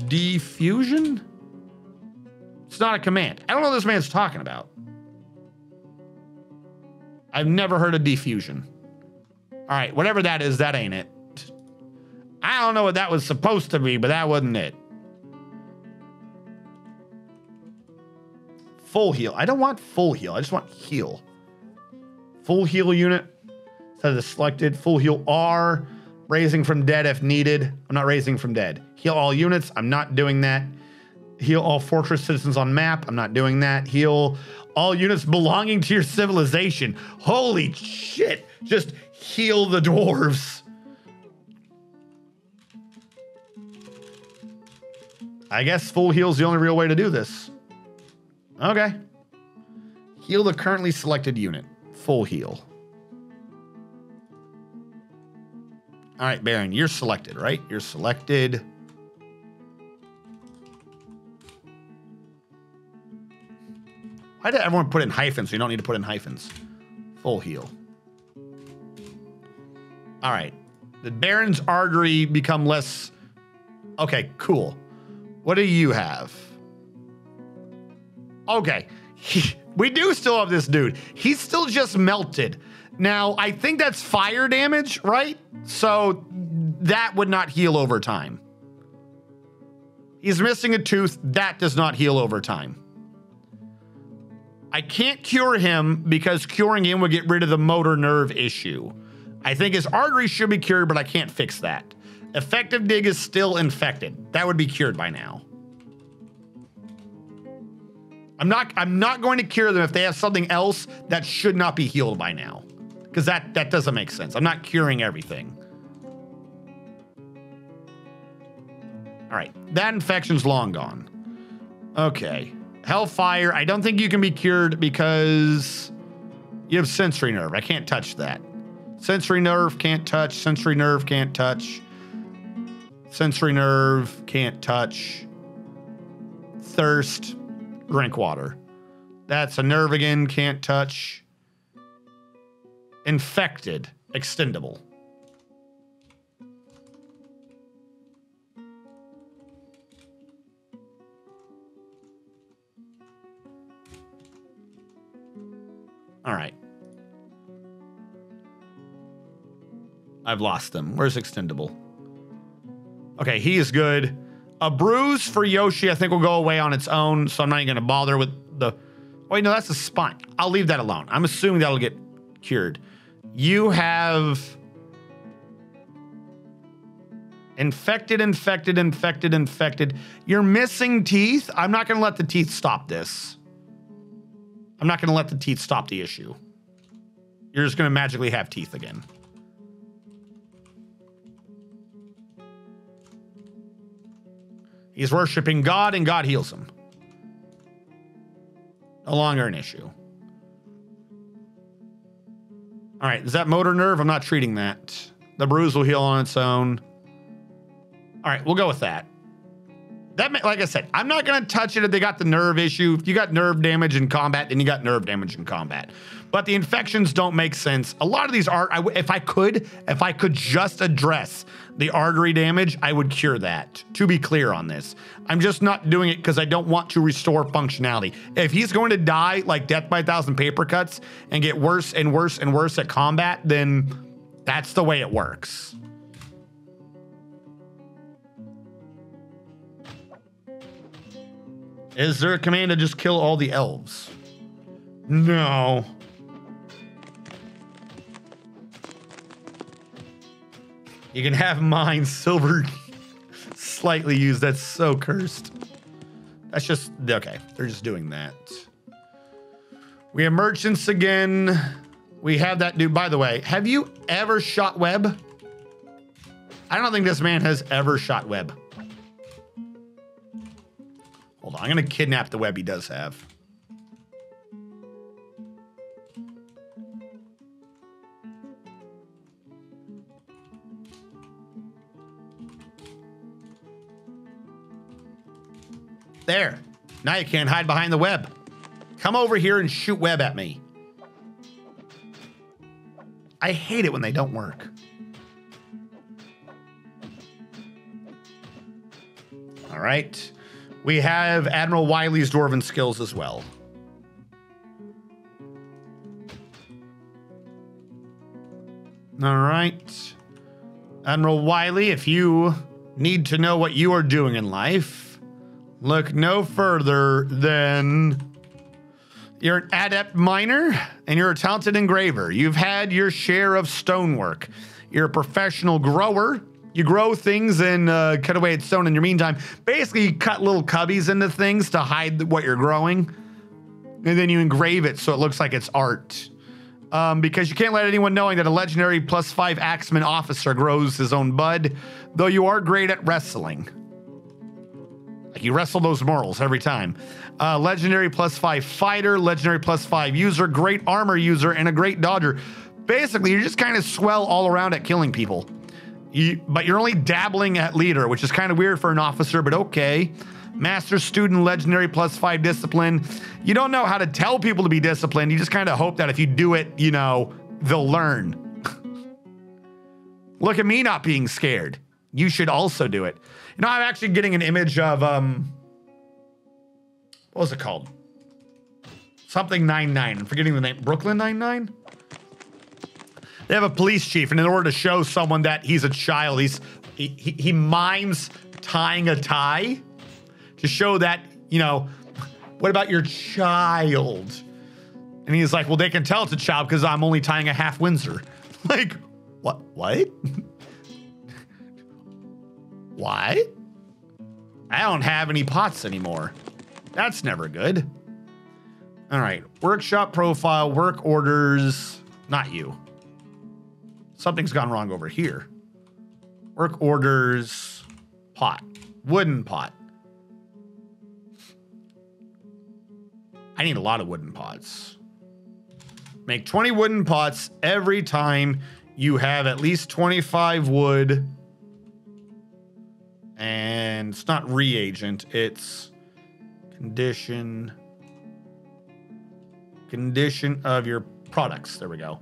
Diffusion? It's not a command. I don't know what this man's talking about. I've never heard of diffusion. All right, whatever that is, that ain't it. I don't know what that was supposed to be, but that wasn't it. Full heal. I don't want full heal. I just want heal. Full heal unit. Says it's selected. Full heal R. Raising from dead if needed. I'm not raising from dead. Heal all units. I'm not doing that. Heal all fortress citizens on map. I'm not doing that. Heal all units belonging to your civilization. Holy shit. Just heal the dwarves. I guess full heal is the only real way to do this. Okay. Heal the currently selected unit. Full heal. All right, Baron, you're selected, right? You're selected. Why did everyone put in hyphens? So you don't need to put in hyphens. Full heal. All right. The Baron's artery become less. Okay, cool. What do you have? Okay. We do still have this dude. He's still just melted. Now, I think that's fire damage, right? So that would not heal over time. He's missing a tooth. That does not heal over time. I can't cure him because curing him would get rid of the motor nerve issue. I think his artery should be cured, but I can't fix that. Effective dig is still infected. That would be cured by now. I'm not going to cure them if they have something else that should not be healed by now. Because that doesn't make sense. I'm not curing everything. All right. That infection's long gone. Okay. Hellfire. I don't think you can be cured because you have sensory nerve. I can't touch that. Sensory nerve can't touch. Sensory nerve can't touch. Sensory nerve can't touch. Thirst. Drink water. That's a nerve again. Can't touch. Infected. Extendable. All right. I've lost them. Where's extendable? Okay, he is good. A bruise for Yoshi, I think, will go away on its own, so I'm not even going to bother with the... Wait, no, that's the spine. I'll leave that alone. I'm assuming that'll get cured. You have... Infected. You're missing teeth. I'm not going to let the teeth stop this. I'm not going to let the teeth stop the issue. You're just going to magically have teeth again. He's worshiping God, and God heals him. No longer an issue. All right, is that motor nerve? I'm not treating that. The bruise will heal on its own. All right, we'll go with that. That, like I said, I'm not going to touch it if they got the nerve issue. If you got nerve damage in combat, then you got nerve damage in combat. But the infections don't make sense. A lot of these are, if I could just address the artery damage, I would cure that, to be clear on this. I'm just not doing it because I don't want to restore functionality. If he's going to die like death by 1,000 paper cuts and get worse and worse and worse at combat, then that's the way it works. Is there a command to just kill all the elves? No. You can have mine silver slightly used. That's so cursed. That's just, okay. They're just doing that. We have merchants again. We have that dude. By the way, have you ever shot web? I don't think this man has ever shot web. Hold on, I'm going to kidnap the web he does have. There. Now you can't hide behind the web. Come over here and shoot web at me. I hate it when they don't work. All right. We have Admiral Wiley's Dwarven skills as well. All right. Admiral Wiley, if you need to know what you are doing in life, look no further than you're an adept miner and you're a talented engraver. You've had your share of stonework. You're a professional grower. You grow things and cut away at stone in your meantime. Basically, you cut little cubbies into things to hide what you're growing. And then you engrave it so it looks like it's art. Because you can't let anyone knowing that a legendary +5 axeman officer grows his own bud, though you are great at wrestling. Like you wrestle those morals every time. Legendary +5 fighter, legendary +5 user, great armor user, and a great dodger. Basically, you're just kind of swell all around at killing people. But you're only dabbling at leader, which is kind of weird for an officer, but okay. Master student, legendary +5 discipline. You don't know how to tell people to be disciplined. You just kind of hope that if you do it, you know, they'll learn. Look at me not being scared. You should also do it. You know, I'm actually getting an image of, what was it called? Something 99. I'm forgetting the name. Brooklyn 99? They have a police chief, and in order to show someone that he's a child, he mimes tying a tie to show that, you know, what about your child? And he's like, well, they can tell it's a child because I'm only tying a half Windsor. Like, what? What? What? I don't have any pots anymore. That's never good. All right, workshop profile, work orders, not you. Something's gone wrong over here. Work orders, pot, wooden pot. I need a lot of wooden pots. Make 20 wooden pots every time you have at least 25 wood. And it's not reagent, it's condition of your products. There we go.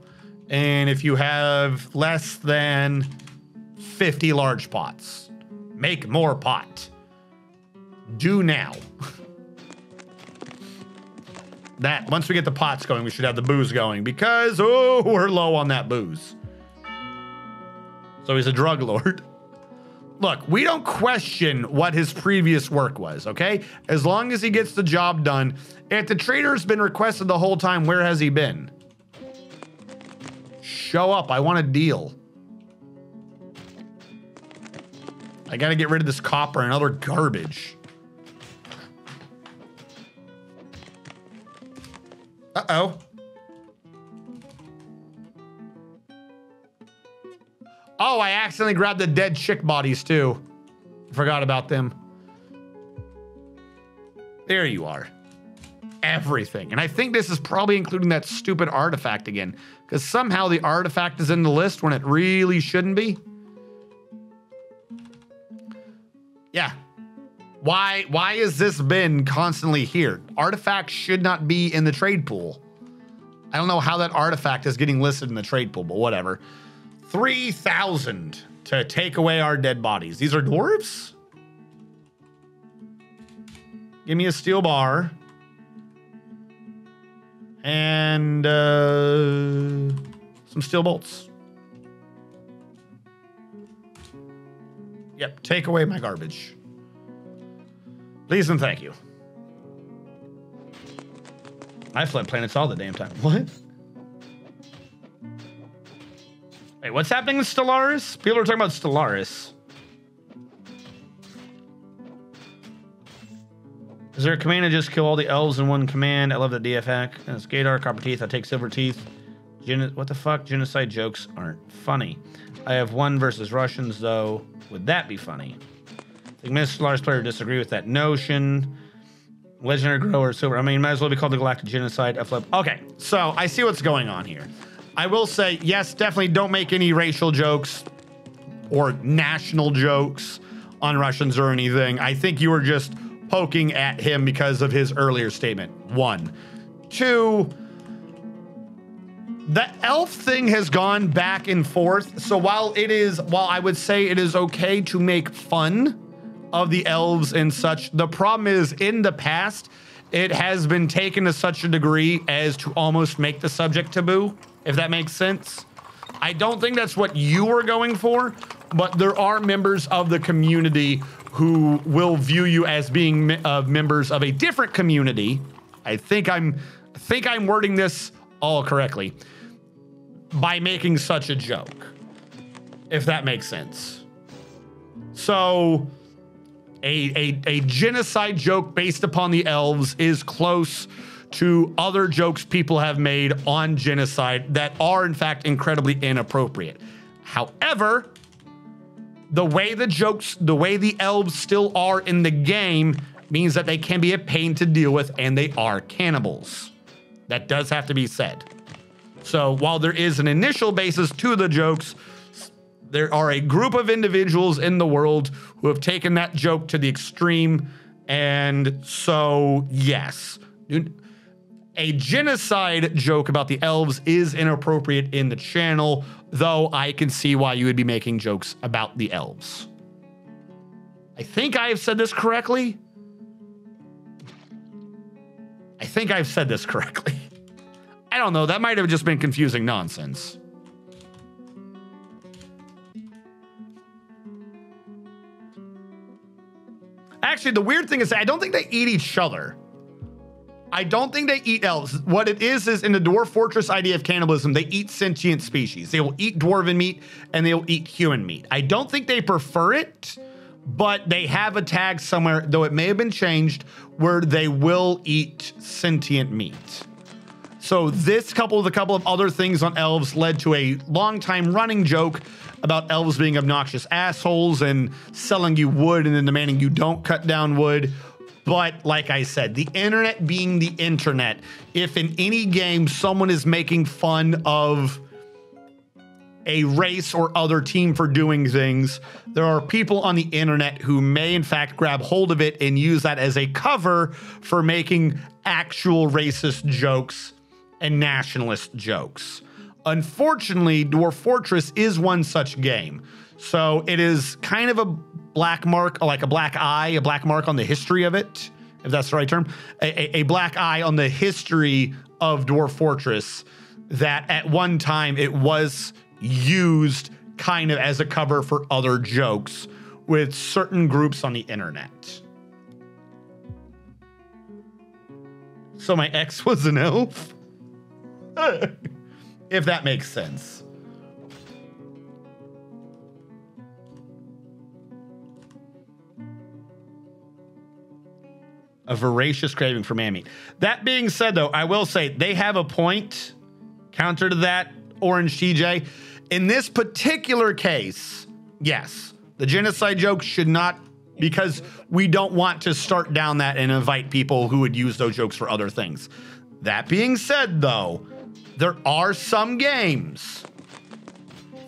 And if you have less than 50 large pots, make more pot. Do now. That, once we get the pots going, we should have the booze going because, oh, we're low on that booze. So he's a drug lord. Look, we don't question what his previous work was, okay? As long as he gets the job done. If the trader's been requested the whole time, where has he been? Show up, I want a deal. I gotta get rid of this copper and other garbage. Uh-oh. Oh, I accidentally grabbed the dead chick bodies too. Forgot about them. There you are. Everything. And I think this is probably including that stupid artifact again, because somehow the artifact is in the list when it really shouldn't be. Yeah. Why has this been constantly here? Artifacts should not be in the trade pool. I don't know how that artifact is getting listed in the trade pool, but whatever. 3,000 to take away our dead bodies. These are dwarves? Give me a steel bar. And some steel bolts. Yep, take away my garbage. Please and thank you. I fled planets all the damn time. What? Wait, what's happening with Stellaris? People are talking about Stellaris. Is there a command to just kill all the elves in one command? I love the DF hack. It's Gator, Copper Teeth. I take Silver Teeth. What the fuck? Genocide jokes aren't funny. I have one versus Russians, though. Would that be funny? I think Mr. Stellaris player disagree with that notion. Legendary Grower, Silver. I mean, might as well be called the Galactic Genocide. Okay, so I see what's going on here. I will say, yes, definitely don't make any racial jokes or national jokes on Russians or anything. I think you were just poking at him because of his earlier statement. 1. 2, The elf thing has gone back and forth. So while I would say it is okay to make fun of the elves and such, the problem is in the past, it has been taken to such a degree as to almost make the subject taboo, if that makes sense. I don't think that's what you were going for, but there are members of the community who will view you as being members of a different community. I think I'm wording this all correctly by making such a joke, if that makes sense. So a genocide joke based upon the elves is close to other jokes people have made on genocide that are in fact incredibly inappropriate. However, the way the elves still are in the game means that they can be a pain to deal with, and they are cannibals. That does have to be said. So while there is an initial basis to the jokes, there are a group of individuals in the world who have taken that joke to the extreme. And so, yes, a genocide joke about the elves is inappropriate in the channel, though I can see why you would be making jokes about the elves. I think I have said this correctly. I don't know. That might have just been confusing nonsense. Actually, the weird thing is I don't think they eat each other. I don't think they eat elves. What it is in the Dwarf Fortress idea of cannibalism, they eat sentient species. They will eat dwarven meat and they will eat human meat. I don't think they prefer it, but they have a tag somewhere, though it may have been changed, where they will eat sentient meat. So this coupled with a couple of other things on elves led to a long time running joke about elves being obnoxious assholes and selling you wood and then demanding you don't cut down wood. But like I said, the internet being the internet, if in any game someone is making fun of a race or other team for doing things, there are people on the internet who may in fact grab hold of it and use that as a cover for making actual racist jokes and nationalist jokes. Unfortunately, Dwarf Fortress is one such game. So it is kind of a black mark, like a black mark on the history of it, if that's the right term, a black eye on the history of Dwarf Fortress, that at one time it was used kind of as a cover for other jokes with certain groups on the internet. So my ex was an elf? If that makes sense. A voracious craving for man meat. That being said, though, I will say they have a point. Counter to that, Orange TJ. In this particular case, yes, the genocide joke should not, because we don't want to start down that and invite people who would use those jokes for other things. That being said, though, there are some games.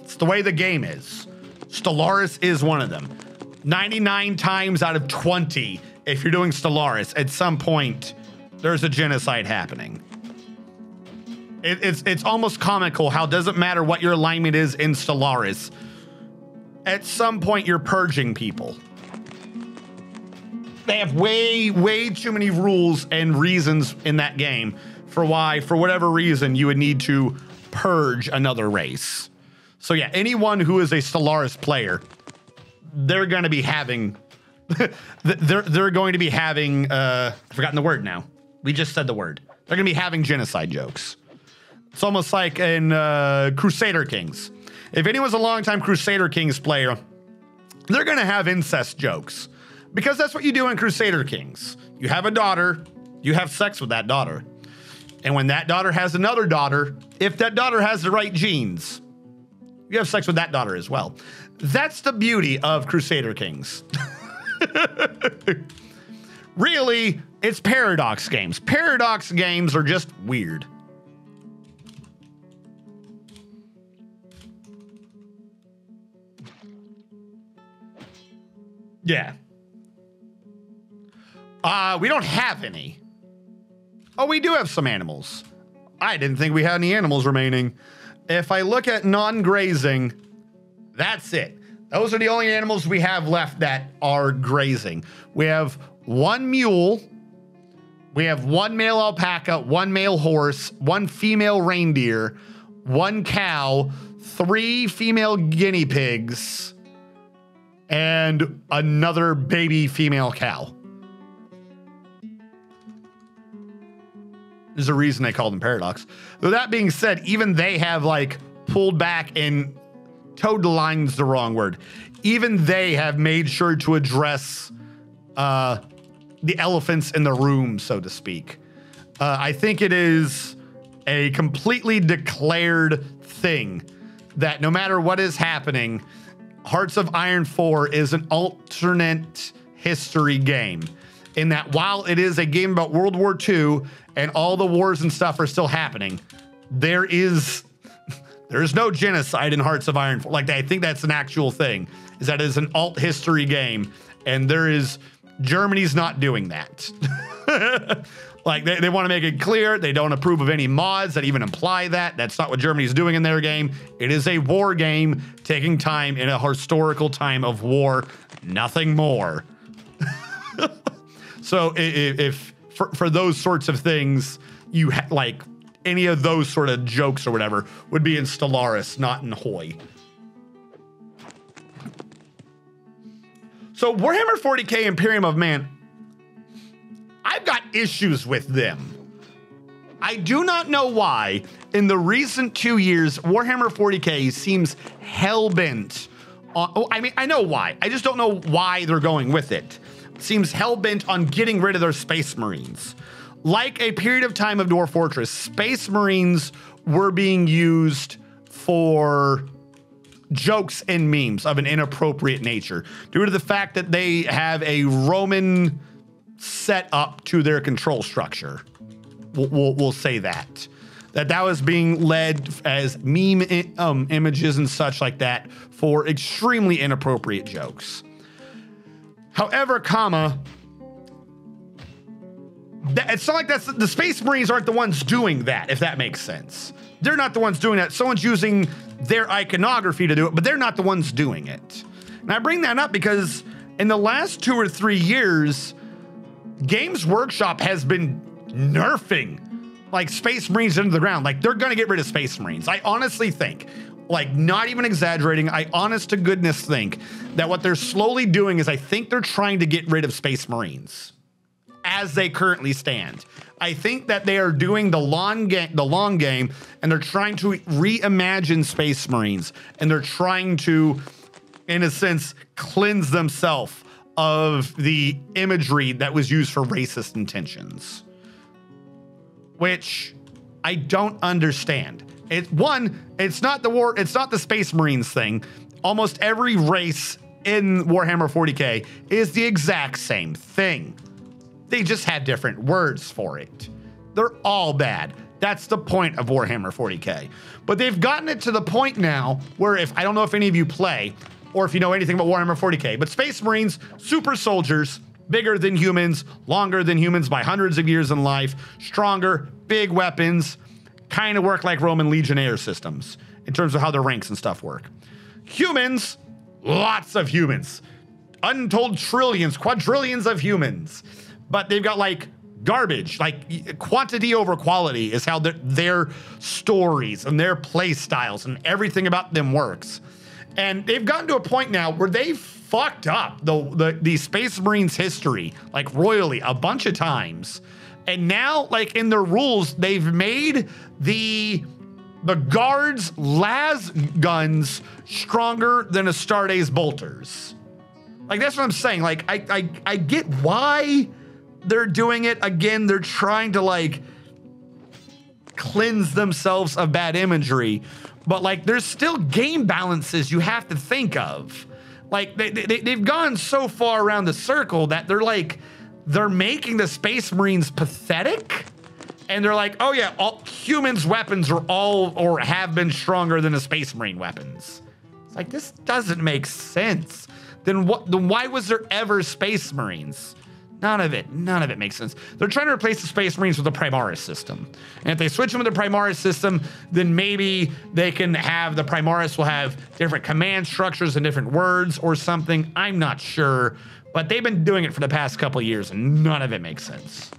It's the way the game is. Stellaris is one of them. 99 times out of 20, if you're doing Stellaris, at some point, there's a genocide happening. It's almost comical how it doesn't matter what your alignment is in Stellaris. At some point, you're purging people. They have way too many rules and reasons in that game for why, for whatever reason, you would need to purge another race. So yeah, anyone who is a Stellaris player, they're going to be having, they're going to be having, I've forgotten the word now. We just said the word. They're going to be having genocide jokes. It's almost like in Crusader Kings. If anyone's a longtime Crusader Kings player, they're going to have incest jokes. Because that's what you do in Crusader Kings. You have a daughter, you have sex with that daughter. And when that daughter has another daughter, if that daughter has the right genes, you have sex with that daughter as well. That's the beauty of Crusader Kings. Really, it's Paradox games. Paradox games are just weird. Yeah. We don't have any. Oh, we do have some animals. I didn't think we had any animals remaining. If I look at non-grazing, that's it. Those are the only animals we have left that are grazing. We have 1 mule. We have 1 male alpaca, 1 male horse, 1 female reindeer, 1 cow, 3 female guinea pigs, and another baby female cow. There's a reason they call them paradox. Though that being said, even they have like pulled back and towed the line's the wrong word. Even they have made sure to address the elephants in the room, so to speak. I think it is a completely declared thing that no matter what is happening, Hearts of Iron 4 is an alternate history game. In that while it is a game about World War II and all the wars and stuff are still happening, there's no genocide in Hearts of Iron 4. Like, I think that's an actual thing, is that it is an alt history game, and Germany's not doing that. Like, they want to make it clear they don't approve of any mods that even imply that. That's not what Germany's doing in their game. It is a war game taking time in a historical time of war, nothing more. So if for those sorts of things, you like any of those sort of jokes or whatever would be in Stellaris, not in Hoi. So Warhammer 40k Imperium of Man, I've got issues with them. I do not know why in the recent 2 years, Warhammer 40k seems hell-bent on, I mean, I know why. I just don't know why they're going with it. Seems hell-bent on getting rid of their Space Marines. Like a period of time of Dwarf Fortress, Space Marines were being used for jokes and memes of an inappropriate nature due to the fact that they have a Roman set up to their control structure. We'll say that was being led as meme images and such like that for extremely inappropriate jokes. However, it's not like the Space Marines aren't the ones doing that, if that makes sense. They're not the ones doing that. Someone's using their iconography to do it, but they're not the ones doing it. And I bring that up because in the last 2 or 3 years, Games Workshop has been nerfing like Space Marines into the ground. Like, they're gonna get rid of Space Marines. I honestly think, like, not even exaggerating, I honest to goodness think that what they're slowly doing is I think they're trying to get rid of Space Marines as they currently stand. I think that they are doing the long game, and they're trying to reimagine Space Marines, and they're trying to, in a sense, cleanse themselves of the imagery that was used for racist intentions, which I don't understand. It's not the Space Marines thing. Almost every race in Warhammer 40k is the exact same thing. They just had different words for it. They're all bad. That's the point of Warhammer 40k. But they've gotten it to the point now where I don't know if any of you play or if you know anything about Warhammer 40k, but Space Marines, super soldiers, bigger than humans, longer than humans by hundreds of years in life, stronger, big weapons, kind of work like Roman Legionnaire systems in terms of how their ranks and stuff work. Humans, lots of humans, untold trillions, quadrillions of humans, but they've got like garbage, like quantity over quality is how their stories and their play styles and everything about them works. And they've gotten to a point now where they've fucked up the Space Marines history, like royally, a bunch of times. And now, like in their rules, they've made the guards' las guns stronger than Astartes bolters. Like, that's what I'm saying. Like, I get why they're doing it. Again, they're trying to like cleanse themselves of bad imagery, but like there's still game balances you have to think of. Like they've gone so far around the circle that they're making the Space Marines pathetic, and they're like, oh yeah, all humans' weapons are all or have been stronger than the Space Marine weapons. It's like, this doesn't make sense. Then why was there ever Space Marines? None of it makes sense. They're trying to replace the Space Marines with the Primaris system. And if they switch them to the Primaris system, then maybe they can have, the Primaris will have different command structures and different words or something. I'm not sure. But they've been doing it for the past couple of years and none of it makes sense.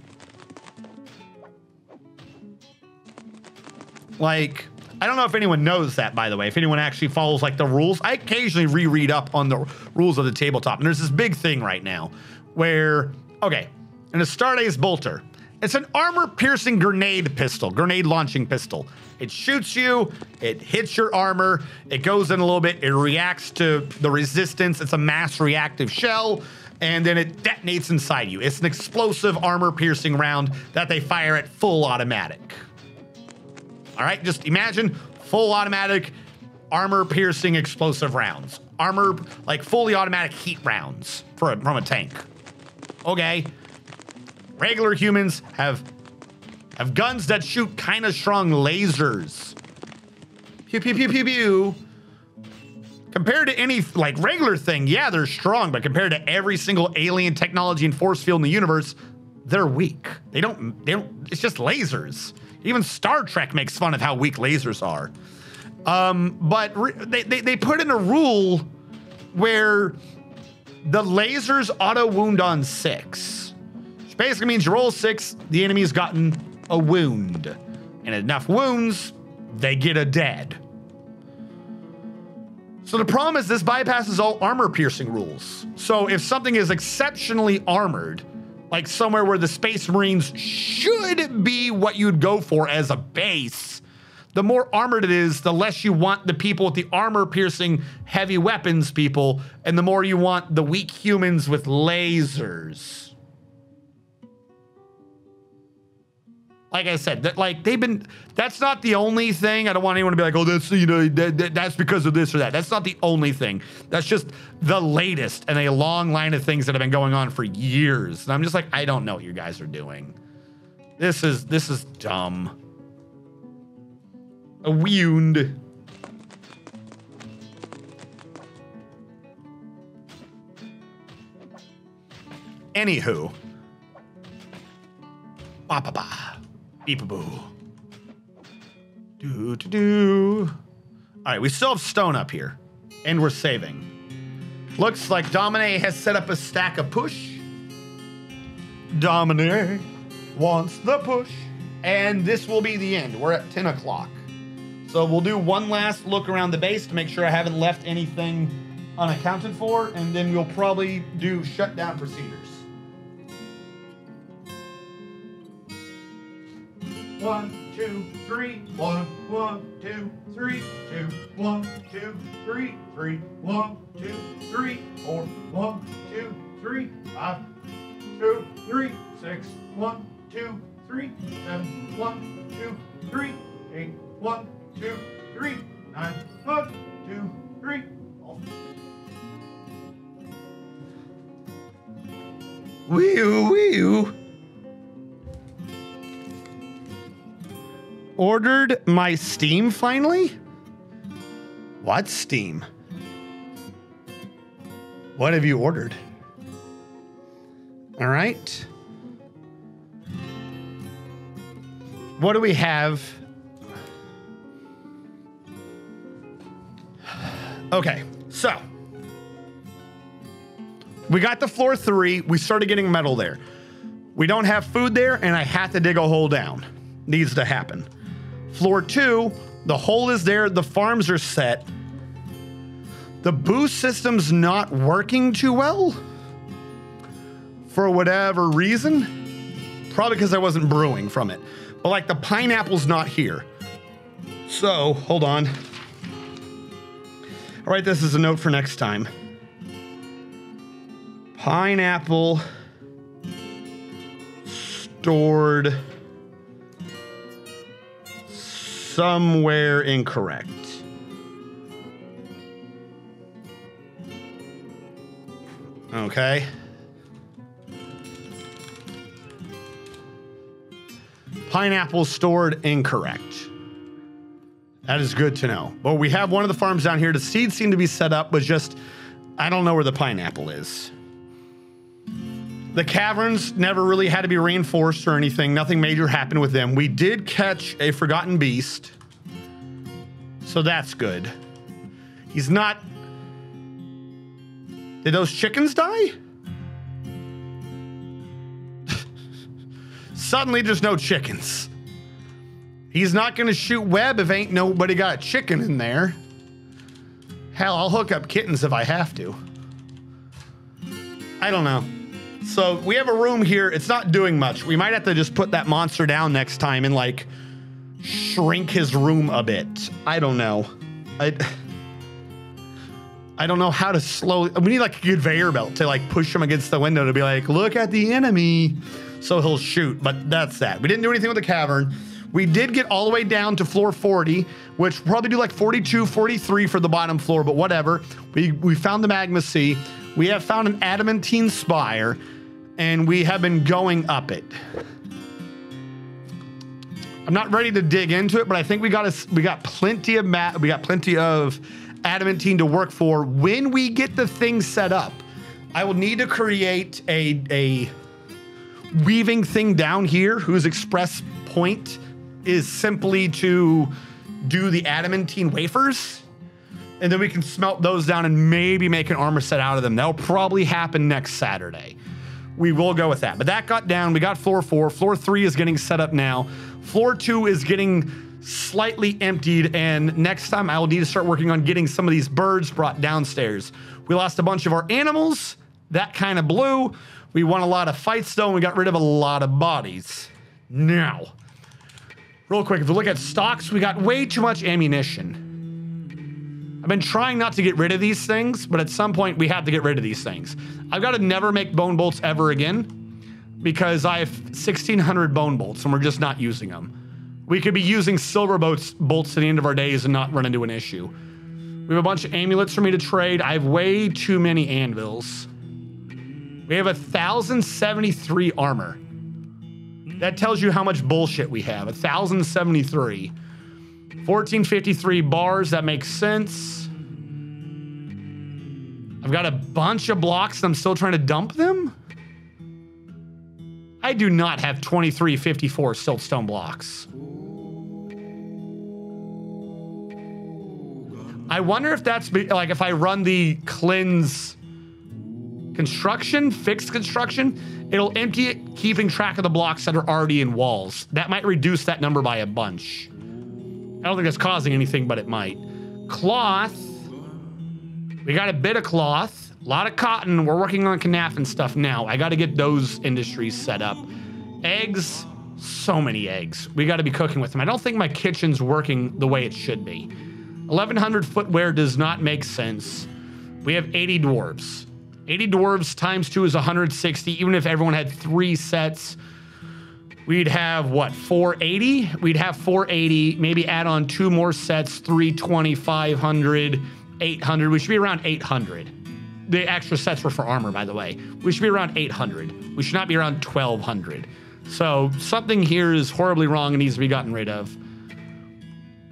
Like, I don't know if anyone knows that, by the way, if anyone actually follows like the rules. I occasionally reread up on the rules of the tabletop. And there's this big thing right now where, okay, an Astartes Bolter. It's an armor-piercing grenade launching pistol. It shoots you, it hits your armor, it goes in a little bit, it reacts to the resistance. It's a mass reactive shell, and then it detonates inside you. It's an explosive armor-piercing round that they fire at full automatic. All right, just imagine full automatic armor-piercing explosive rounds. Armor, like fully automatic heat rounds from a tank. Okay. Regular humans have guns that shoot kind of strong lasers. Pew, pew, pew, pew, pew. Compared to any like regular thing, yeah, they're strong, but compared to every single alien technology and force field in the universe, they're weak. They don't, it's just lasers. Even Star Trek makes fun of how weak lasers are. But they put in a rule where the lasers auto wound on 6. Which basically means you roll 6, the enemy's gotten a wound. And enough wounds, they get a dead. So the problem is this bypasses all armor piercing rules. So if something is exceptionally armored, like somewhere where the Space Marines should be what you'd go for as a base, the more armored it is, the less you want the people with the armor-piercing heavy weapons people, and the more you want the weak humans with lasers. Like I said, that's not the only thing. I don't want anyone to be like, oh, that's, that's because of this or that. That's not the only thing. That's just the latest in a long line of things that have been going on for years. And I'm just like, I don't know what you guys are doing. This is dumb. A wound. Anywho. Ba-ba-ba. Beep-a-boo. Do-do-do. All right, we still have stone up here. And we're saving. Looks like Domine has set up a stack of push. Domine wants the push. And this will be the end. We're at 10 o'clock. So we'll do one last look around the base to make sure I haven't left anything unaccounted for. And then we'll probably do shutdown procedures. 1, 2, 3, 1, 1, 2, 3, 2, 1, 2, 3, 3, 1, 2, 3, 4, 1, 2, 3, 5, 2, 3, 6, 1, 2, 3, 7, 1, 2, 3, 8, 1, 2, 3, 9, 1, 2, 3. Wee-oo. Ordered my Steam finally? What Steam? What have you ordered? All right. What do we have? Okay, so we got the floor 3. We started getting metal there. We don't have food there, and I have to dig a hole down. Needs to happen. Floor 2, the hole is there. The farms are set. The boost system's not working too well for whatever reason. Probably because I wasn't brewing from it. But like the pineapple's not here. So, hold on. All right, this is a note for next time. Pineapple stored somewhere incorrect. Okay. Pineapple stored incorrect. That is good to know. But we have one of the farms down here. The seeds seem to be set up, but just, I don't know where the pineapple is. The caverns never really had to be reinforced or anything. Nothing major happened with them. We did catch a forgotten beast. So that's good. He's not... Did those chickens die? Suddenly there's no chickens. He's not going to shoot web if ain't nobody got a chicken in there. Hell, I'll hook up kittens if I have to. I don't know. So we have a room here. It's not doing much. We might have to just put that monster down next time and like shrink his room a bit. I don't know. I don't know how to slow. We need like a conveyor belt to like push him against the window to be like, look at the enemy. So he'll shoot, but that's that. We didn't do anything with the cavern. We did get all the way down to floor 40, which we'll probably do like 42, 43 for the bottom floor, but whatever. We found the magma sea. We have found an adamantine spire, and we have been going up it. I'm not ready to dig into it, but I think we got plenty of adamantine to work for. When we get the thing set up, I will need to create a weaving thing down here whose express point is simply to do the adamantine wafers. And then we can smelt those down and maybe make an armor set out of them. That'll probably happen next Saturday. We will go with that. But that got down. We got floor 4. Floor 3 is getting set up now. Floor 2 is getting slightly emptied. And next time I will need to start working on getting some of these birds brought downstairs. We lost a bunch of our animals. That kind of blew. We won a lot of fights though, and we got rid of a lot of bodies. Now, real quick, if we look at stocks, we got way too much ammunition. I've been trying not to get rid of these things, but at some point we have to get rid of these things. I've got to never make bone bolts ever again because I have 1,600 bone bolts and we're just not using them. We could be using silver bolts to the end of our days and not run into an issue. We have a bunch of amulets for me to trade. I have way too many anvils. We have 1,073 armor. That tells you how much bullshit we have. 1,073. 1,453 bars, that makes sense. I've got a bunch of blocks and I'm still trying to dump them. I do not have 2354 siltstone blocks. I wonder if that's like if I run the cleanse construction, fixed construction, it'll empty it, keeping track of the blocks that are already in walls. That might reduce that number by a bunch. I don't think that's causing anything, but it might. Cloth. We got a bit of cloth. A lot of cotton. We're working on canaf and stuff now. I got to get those industries set up. Eggs. So many eggs. We got to be cooking with them. I don't think my kitchen's working the way it should be. 1,100 footwear does not make sense. We have 80 dwarves. 80 dwarves times 2 is 160. Even if everyone had 3 sets, we'd have, what, 480? We'd have 480, maybe add on 2 more sets, 320, 500, 800. We should be around 800. The extra sets were for armor, by the way. We should be around 800. We should not be around 1,200. So something here is horribly wrong and needs to be gotten rid of.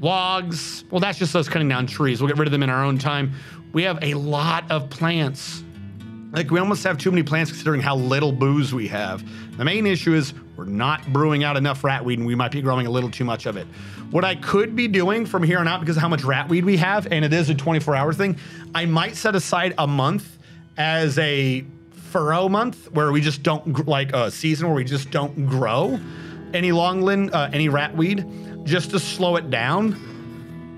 Logs, well, that's just us cutting down trees. We'll get rid of them in our own time. We have a lot of plants. Like, we almost have too many plants considering how little booze we have. The main issue is we're not brewing out enough ratweed and we might be growing a little too much of it. What I could be doing from here on out, because of how much ratweed we have, and it is a 24-hour thing, I might set aside a month as a furrow month where we just don't, like a season where we just don't grow any longland, any ratweed, just to slow it down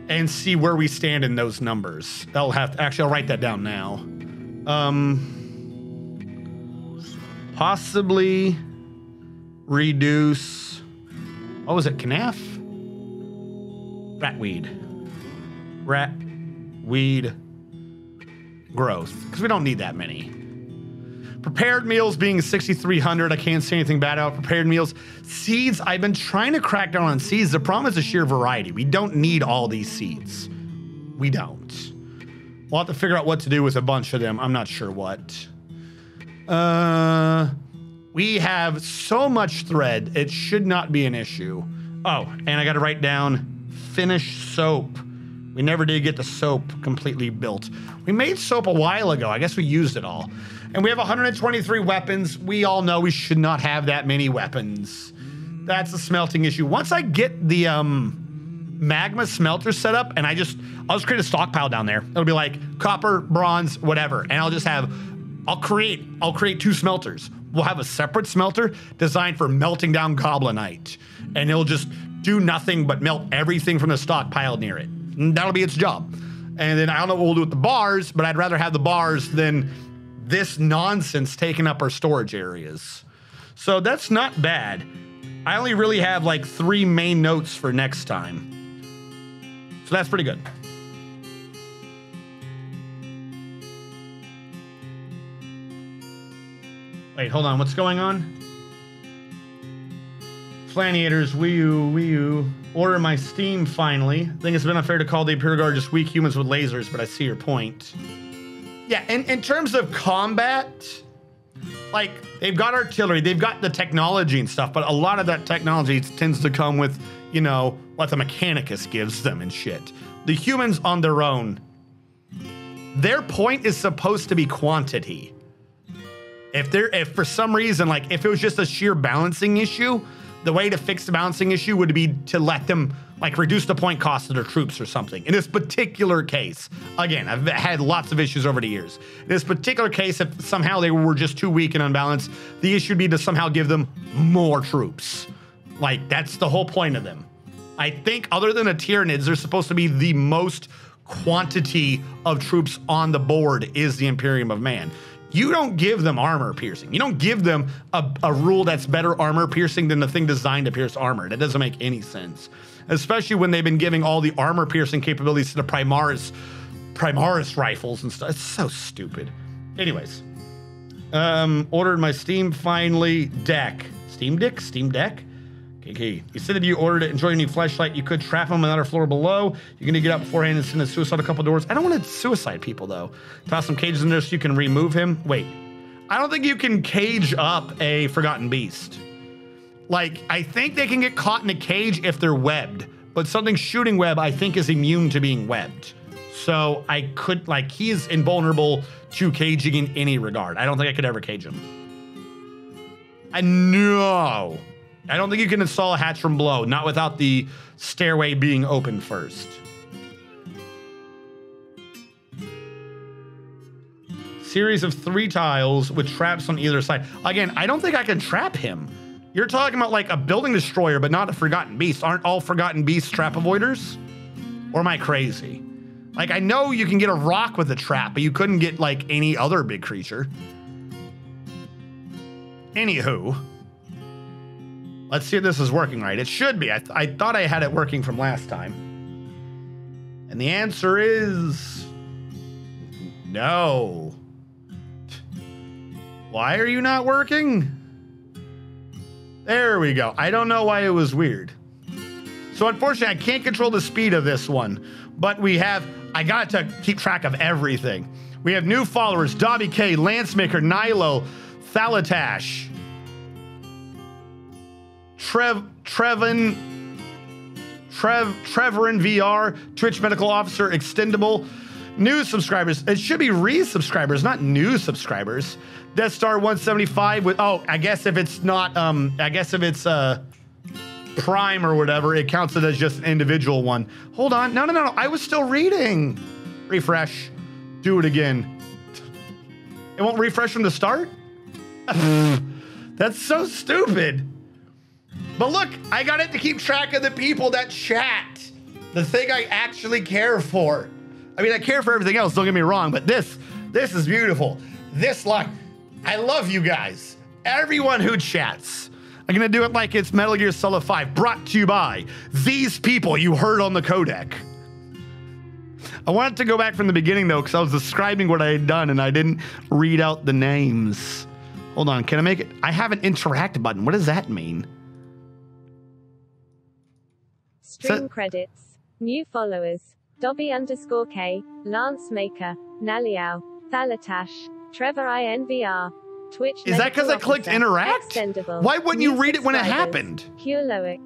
and see where we stand in those numbers. I'll write that down now. Possibly reduce, what was it, canaf? Ratweed growth, because we don't need that many. Prepared meals being 6,300, I can't say anything bad about prepared meals. Seeds, I've been trying to crack down on seeds. The problem is the sheer variety. We don't need all these seeds. We don't. We'll have to figure out what to do with a bunch of them. I'm not sure what. We have so much thread, it should not be an issue. Oh, and I got to write down finished soap. We never did get the soap completely built. We made soap a while ago. I guess we used it all. And we have 123 weapons. We all know we should not have that many weapons. That's a smelting issue. Once I get the magma smelter set up, and I'll just create a stockpile down there. It'll be like copper, bronze, whatever. And I'll create 2 smelters. We'll have a separate smelter designed for melting down goblinite. And it'll just do nothing but melt everything from the stockpile near it. And that'll be its job. And then I don't know what we'll do with the bars, but I'd rather have the bars than this nonsense taking up our storage areas. So that's not bad. I only really have like 3 main notes for next time. So that's pretty good. Wait, hold on. What's going on? Flaniators, Wii U. Order my Steam finally. I think it's been unfair to call the Imperial Guard just weak humans with lasers, but I see your point. Yeah, in terms of combat, like, they've got artillery, they've got the technology and stuff, but a lot of that technology tends to come with, you know, what the Mechanicus gives them and shit. The humans on their own, their point is supposed to be quantity. If for some reason, like, if it was just a sheer balancing issue, the way to fix the balancing issue would be to let them, like, reduce the point cost of their troops or something. In this particular case, again, I've had lots of issues over the years. In this particular case, if somehow they were just too weak and unbalanced, the issue would be to somehow give them more troops. Like, that's the whole point of them. I think other than the Tyranids, they're supposed to be the most quantity of troops on the board is the Imperium of Man. You don't give them armor piercing. You don't give them a rule that's better armor piercing than the thing designed to pierce armor. That doesn't make any sense. Especially when they've been giving all the armor piercing capabilities to the Primaris rifles and stuff. It's so stupid. Anyways. Ordered my Steam finally deck. Steam Deck? Okay. You said if you ordered it, enjoy your new flashlight, you could trap them on another floor below. You're gonna get up beforehand and send a suicide a couple doors. I don't want to suicide people though. Toss some cages in there so you can remove him. Wait, I don't think you can cage up a Forgotten Beast. Like, I think they can get caught in a cage if they're webbed, but something shooting web I think is immune to being webbed. So I could, like, he is invulnerable to caging in any regard. I don't think I could ever cage him. No. I don't think you can install a hatch from below, not without the stairway being open first. Series of 3 tiles with traps on either side. Again, I don't think I can trap him. You're talking about like a building destroyer, but not a Forgotten Beast. Aren't all Forgotten Beasts trap avoiders? Or am I crazy? Like, I know you can get a rock with a trap, but you couldn't get like any other big creature. Anywho. Let's see if this is working right. It should be. I thought I had it working from last time. And the answer is no. Why are you not working? There we go. I don't know why it was weird. So unfortunately, I can't control the speed of this one, but I got to keep track of everything. We have new followers: Dobby K, Lancemaker, Nilo, Thalatash, Trevorin VR, Twitch Medical Officer, Extendable. New subscribers. It should be resubscribers, not new subscribers. Death Star 175 with, oh, I guess if it's not, I guess if it's Prime or whatever, it counts it as just an individual one. Hold on. No. I was still reading. Refresh. Do it again. It won't refresh from the start? That's so stupid. But look, I got it to keep track of the people that chat. The thing I actually care for. I mean, I care for everything else, don't get me wrong, but this is beautiful. This line, I love you guys. Everyone who chats. I'm gonna do it like it's Metal Gear Solid 5, brought to you by these people you heard on the codec. I wanted to go back from the beginning though, because I was describing what I had done and I didn't read out the names. Hold on, can I make it? I have an interact button. What does that mean? Stream credits. New followers. Dobby_K, Lancemaker, Naliao, Thalatash, Trevor INVR, Twitch. Is that because I clicked interact? Extendable. Why wouldn't you read it when it happened? Hugh Loic.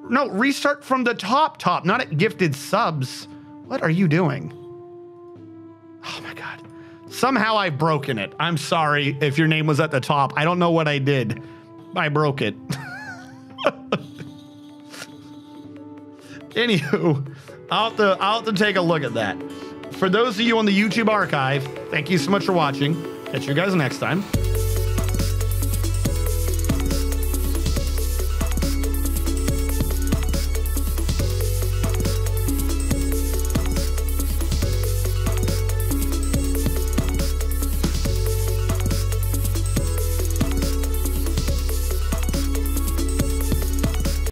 No, restart from the top, not at gifted subs. What are you doing? Oh my God. Somehow I've broken it. I'm sorry if your name was at the top. I don't know what I did. I broke it. Anywho, I'll have to take a look at that. For those of you on the YouTube archive, thank you so much for watching. Catch you guys next time.